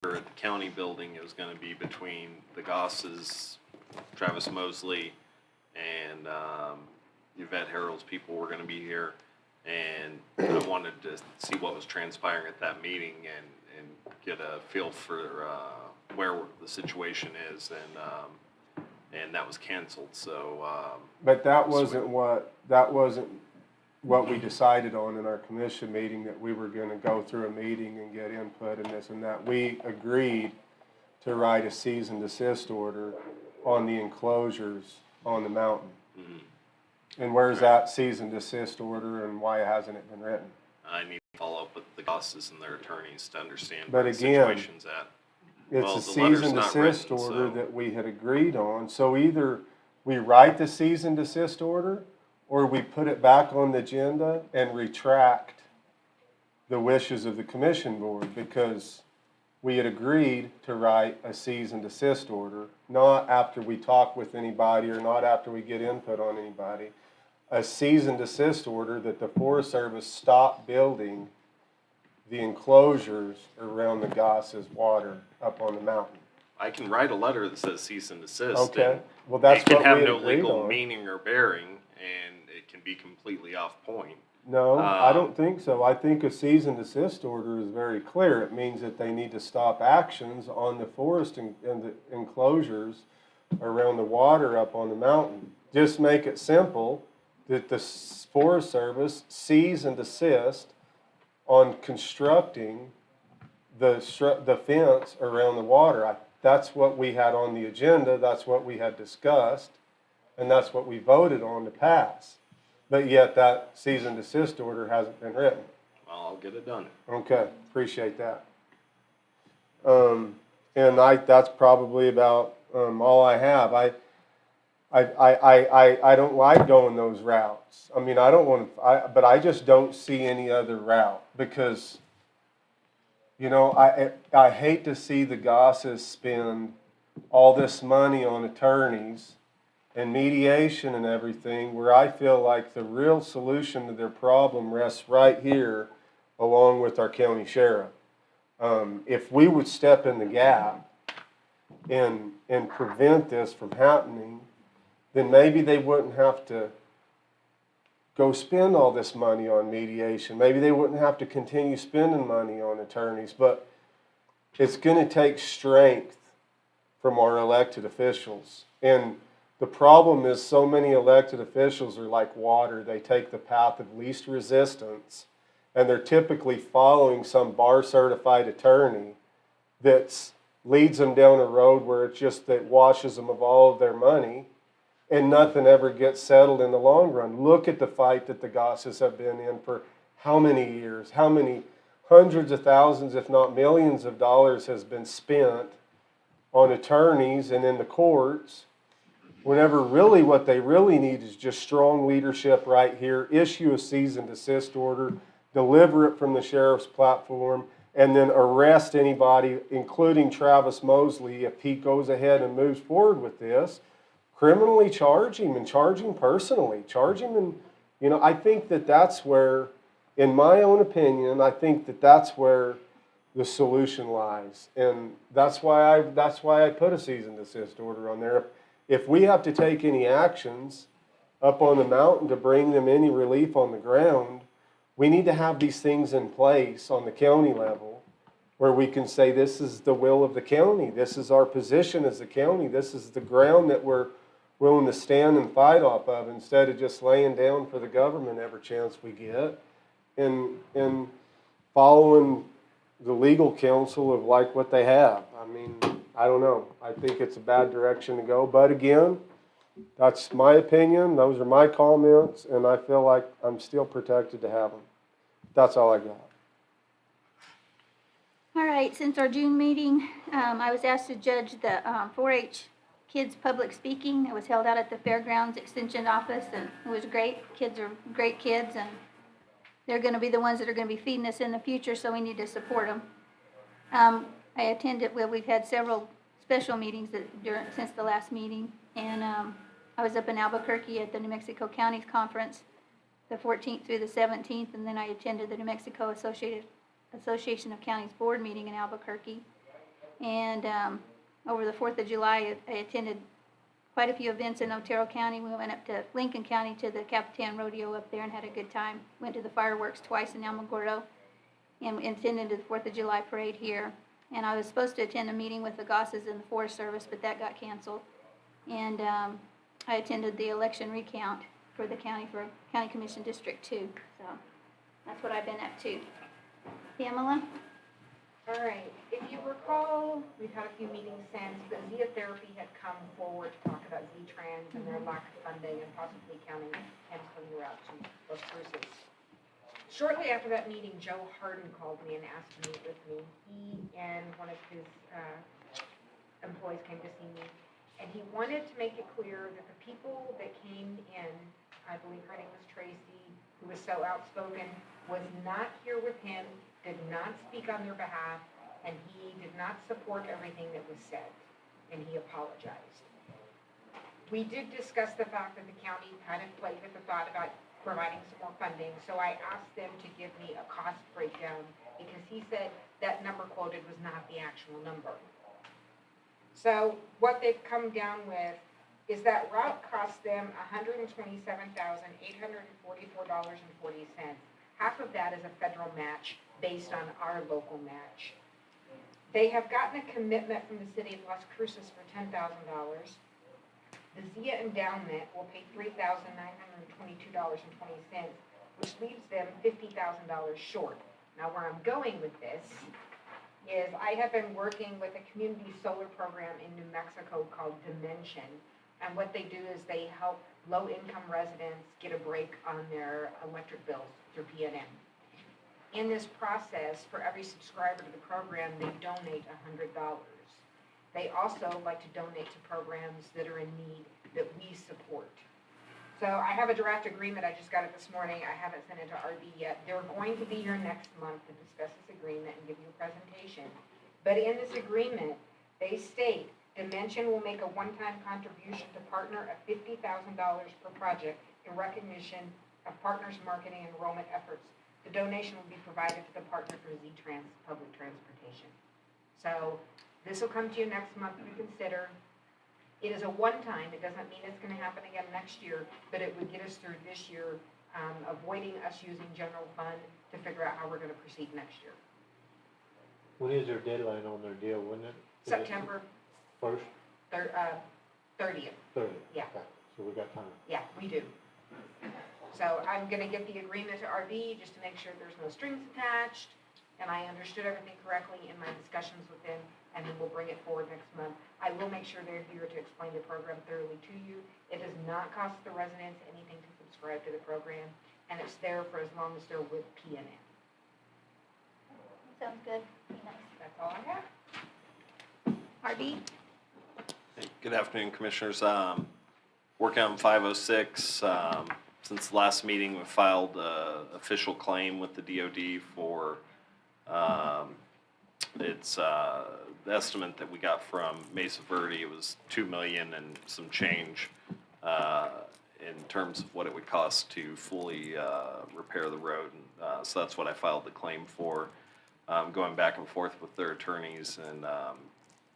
S6: here at the county building. It was gonna be between the Gosses, Travis Mosley, and Yvette Harold's people were gonna be here. And I wanted to see what was transpiring at that meeting and get a feel for where the situation is, and that was canceled, so.
S3: But that wasn't what we decided on in our commission meeting, that we were gonna go through a meeting and get input and this and that. We agreed to write a cease and desist order on the enclosures on the mountain. And where's that cease and desist order and why hasn't it been written?
S6: I need to follow up with the Gosses and their attorneys to understand
S3: But
S6: where the
S3: again,
S6: situation's at.
S3: It's
S6: Well,
S3: a
S6: the
S3: cease
S6: letter's
S3: and
S6: not
S3: desist
S6: written,
S3: order
S6: so-
S3: that we had agreed on. So either we write the cease and desist order, or we put it back on the agenda and retract the wishes of the commission board, because we had agreed to write a cease and desist order, not after we talk with anybody or not after we get input on anybody. A cease and desist order that the Forest Service stop building the enclosures around the Goss's water up on the mountain.
S6: I can write a letter that says cease and desist.
S3: Okay,
S6: and
S3: well, that's
S6: it can
S3: what
S6: have
S3: we
S6: no
S3: agreed
S6: legal
S3: on.
S6: meaning or bearing, and it can be completely off point.
S3: No, I
S6: Um,
S3: don't think so. I think a cease and desist order is very clear. It means that they need to stop actions on the forest and the enclosures around the water up on the mountain. Just make it simple that the Forest Service cease and desist on constructing the fence around the water. That's what we had on the agenda, that's what we had discussed, and that's what we voted on to pass. But yet that cease and desist order hasn't been written.
S6: Well, I'll get it done.
S3: Okay, appreciate that. And that's probably about all I have. I don't like going those routes. I mean, I don't want to, but I just don't see any other route because, you know, I hate to see the Gosses spend all this money on attorneys and mediation and everything, where I feel like the real solution to their problem rests right here, along with our county sheriff. If we would step in the gap and prevent this from happening, then maybe they wouldn't have to go spend all this money on mediation. Maybe they wouldn't have to continue spending money on attorneys, but it's going to take strength from our elected officials. And the problem is so many elected officials are like water. They take the path of least resistance, and they're typically following some bar-certified attorney that leads them down a road where it's just that washes them of all of their money, and nothing ever gets settled in the long run. Look at the fight that the Gosses have been in for how many years, how many hundreds of thousands, if not millions of dollars has been spent on attorneys and in the courts, whenever really what they really need is just strong leadership right here, issue a cease and desist order, deliver it from the sheriff's platform, and then arrest anybody, including Travis Mosley, if he goes ahead and moves forward with this, criminally charge him and charge him personally, charge him. And, you know, I think that that's where, in my own opinion, I think that that's where the solution lies. And that's why I put a cease and desist order on there. If we have to take any actions up on the mountain to bring them any relief on the ground, we need to have these things in place on the county level where we can say this is the will of the county, this is our position as a county, this is the ground that we're willing to stand and fight off of, instead of just laying down for the government every chance we get and following the legal counsel of like what they have. I mean, I don't know. I think it's a bad direction to go. But again, that's my opinion. Those are my comments. And I feel like I'm still protected to have them. That's all I got.
S1: All right, since our June meeting, I was asked to judge the 4-H kids public speaking. It was held out at the Fairgrounds Extension Office, and it was great. Kids are great kids, and they're going to be the ones that are going to be feeding us in the future, so we need to support them. I attended, well, we've had several special meetings since the last meeting, and I was up in Albuquerque at the New Mexico Counties Conference the 14th through the 17th, and then I attended the New Mexico Association of Counties Board meeting in Albuquerque. And over the 4th of July, I attended quite a few events in Otero County. We went up to Lincoln County to the Capitan Rodeo up there and had a good time. Went to the fireworks twice in Alamogordo and attended the 4th of July parade here. And I was supposed to attend a meeting with the Gosses in the Forest Service, but that got canceled. And I attended the election recount for the county, for County Commission District 2. So that's what I've been up to. Pamela?
S8: All right, if you recall, we've had a few meetings since, but Zia Therapy had come forward to talk about Z-Trans and their lack of funding and possibly counting canceling the route to Los Cruces. Shortly after that meeting, Joe Harden called me and asked to meet with me. He and one of his employees came to see me, and he wanted to make it clear that the people that came in, I believe her name was Tracy, who was so outspoken, was not here with him, did not speak on their behalf, and he did not support everything that was said, and he apologized. We did discuss the fact that the county kind of played with the thought about providing some more funding, so I asked them to give me a cost breakdown because he said that number quoted was not the actual number. So what they've come down with is that route cost them $127,844.40. Half of that is a federal match based on our local match. They have gotten a commitment from the city of Las Cruces for $10,000. The Zia endowment will pay $3,922.20, which leaves them $50,000 short. Now, where I'm going with this is I have been working with a community solar program in New Mexico called Dimension. And what they do is they help low-income residents get a break on their electric bills through PNM. In this process, for every subscriber to the program, they donate $100. They also like to donate to programs that are in need that we support. So I have a draft agreement, I just got it this morning, I haven't sent it to RB yet. They're going to be here next month to discuss this agreement and give you a presentation. But in this agreement, they state Dimension will make a one-time contribution to partner of $50,000 per project in recognition of partners' marketing and enrollment efforts. The donation will be provided to the partner for Z-Trans public transportation. So this will come to you next month to consider. It is a one-time, it doesn't mean it's gonna happen again next year, but it would get us through this year, avoiding us using general fund to figure out how we're gonna proceed next year.
S4: When is their deadline on their deal, wouldn't it?
S8: September
S4: First,
S8: 30th.
S4: 30th?
S8: Yeah.
S4: Okay, so we got time.
S8: Yeah, we do. So I'm gonna get the agreement to RB just to make sure there's no strings attached, and I understood everything correctly in my discussions with them, and then we'll bring it forward next month. I will make sure they're here to explain the program thoroughly to you. It does not cost the residents anything to subscribe to the program, and it's there for as long as they're with PNM.
S1: Sounds good. Be nice.
S8: That's all I have.
S1: RB?
S6: Hey, good afternoon, Commissioners. Working on 506. Since the last meeting, we filed an official claim with the DOD for it's the estimate that we got from Mesa Verde. It was $2 million and some change in terms of what it would cost to fully repair the road. So that's what I filed the claim for. Going back and forth with their attorneys and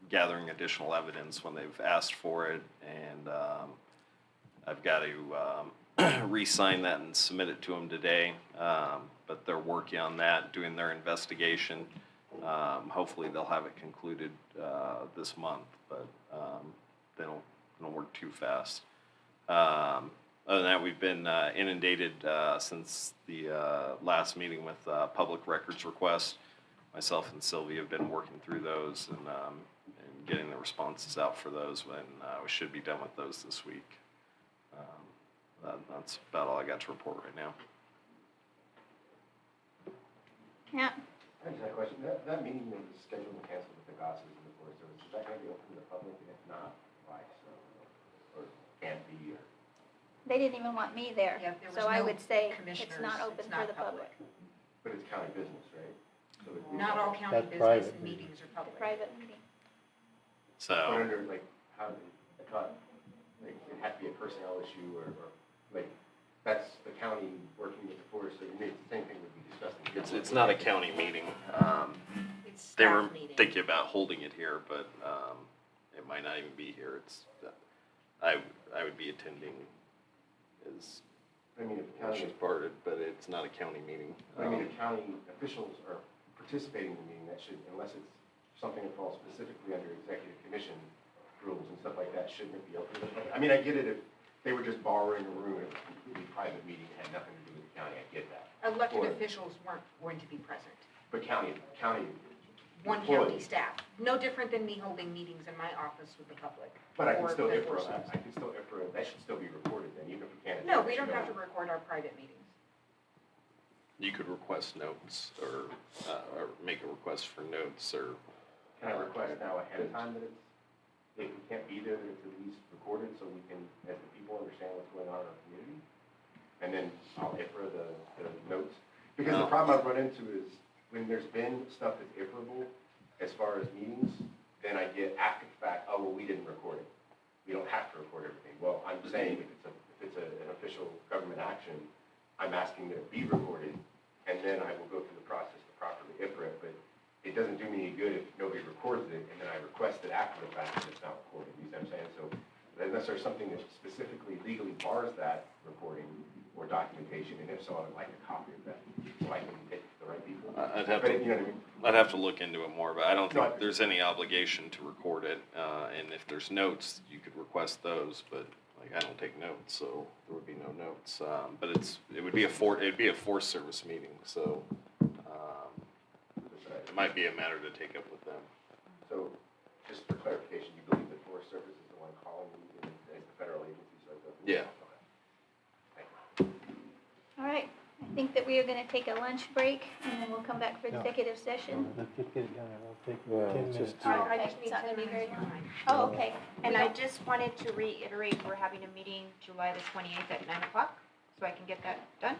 S6: gathering additional evidence when they've asked for it, and I've got to re-sign that and submit it to them today. But they're working on that, doing their investigation. Hopefully they'll have it concluded this month, but they don't work too fast. Other than that, we've been inundated since the last meeting with public records requests. Myself and Sylvia have been working through those and getting the responses out for those, when we should be done with those this week. That's about all I got to report right now.
S1: Yeah.
S14: I just had a question. That meeting that was scheduled and canceled with the Gosses and the Forest Service, is that going to be open to the public? And if not, why so? Or can't be? Or?
S1: They didn't even want me there,
S8: Yeah, there was
S1: so I
S8: no
S1: would say it's
S8: commissioners,
S1: not open
S8: it's
S1: for
S8: not
S1: the public.
S14: But it's county business, right? So it-
S8: Not all county
S4: That's
S8: business
S4: private
S8: and meetings are public.
S1: Private meeting.
S6: So.
S14: But under, like, how, I thought, like, it had to be a personnel issue or like, that's the county working with the forest, so the same thing would be discussed in.
S6: It's not a county meeting.
S8: It's
S6: They were
S8: staff meeting.
S6: thinking about holding it here, but it might not even be here. It's I would be attending as
S14: I mean, if county,
S6: she's parted, but it's not a county meeting.
S14: I mean, if county officials are participating in the meeting, that should, unless it's something that falls specifically under executive commission rules and stuff like that, shouldn't it be open to the public? I mean, I get it if they were just borrowing a room, it was a completely private meeting, it had nothing to do with the county, I get that.
S8: Elected
S14: Or-
S8: officials weren't going to be present.
S14: But county
S8: One
S14: employees.
S8: county staff. No different than me holding meetings in my office with the public.
S14: But I can
S8: or
S14: still
S8: the
S14: IFRA,
S8: Forest Service.
S14: I can still IFRA, that should still be recorded then, even if we can't.
S8: No, we don't have to record our private meetings.
S6: You could request notes or make a request for notes or.
S14: Can I request now ahead of time that it's, if we can't be there, that it's at least recorded so we can, as the people, understand what's going on in our community? And then I'll IFRA the notes. Because the problem I've run into is when there's been stuff that's IFRAble as far as meetings, then I get after the fact, oh, well, we didn't record it. We don't have to record everything. Well, I'm saying if it's an official government action, I'm asking that it be recorded, and then I will go through the process to properly IFRA it. But it doesn't do me any good if nobody records it, and then I request it after the fact, and it's not recorded, you see what I'm saying? So unless there's something that specifically legally bars that recording or documentation, and if so, I would like a copy of that, so I can hit the right people.
S6: I'd have
S14: But
S6: to,
S14: you know what I mean?
S6: I'd have to look into it more, but I don't
S14: No,
S6: think there's any obligation to record it. And if there's notes, you could request those, but like, I don't take notes, so there would be no notes. But it would be it'd be a Forest Service meeting, so, it might be a matter to take up with them.
S14: So, just for clarification, you believe that Forest Service is the one calling you as the federal agencies like that?
S6: Yeah.
S1: All right, I think that we are gonna take a lunch break, and then we'll come back for executive session.
S4: Let's just get it done, it'll take
S3: Yeah,
S4: 10
S3: it's
S4: minutes.
S3: just-
S2: I
S1: Okay,
S2: just need
S1: it's not
S2: 10
S1: gonna be very
S2: minutes
S1: long.
S2: time.
S1: Oh, okay.
S2: And
S1: We
S2: I
S1: don't-
S2: just wanted to reiterate, we're having a meeting July the 28th at 9 o'clock, so I can get that done.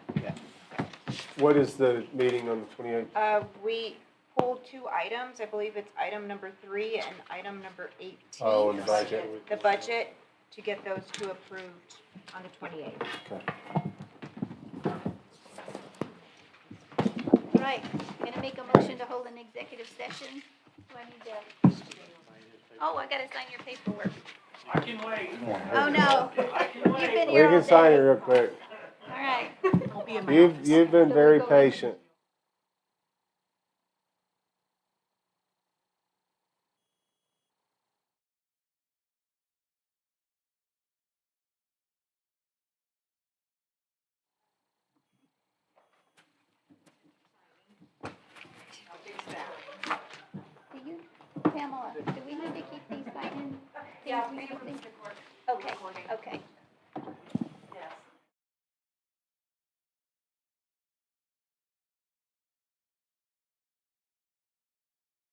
S3: What is the meeting on the 28th?
S2: We pulled 2 items, I believe it's item number 3 and item number 18.
S3: Oh, and the budget.
S2: The budget, to get those 2 approved on the 28th.
S3: Okay.
S1: All right, I'm gonna make a motion to hold an executive session. Do I need to? Oh, I gotta sign your paperwork.
S21: I can wait.
S1: Oh, no.
S21: I can
S1: You've
S21: wait.
S1: been
S3: We
S1: here all
S3: can sign it
S1: day.
S3: real quick.
S1: All right.
S2: I'll be in my office.
S3: You've been very patient.
S1: Do you, Pamela, do we need to keep these signed?
S2: Yeah, we can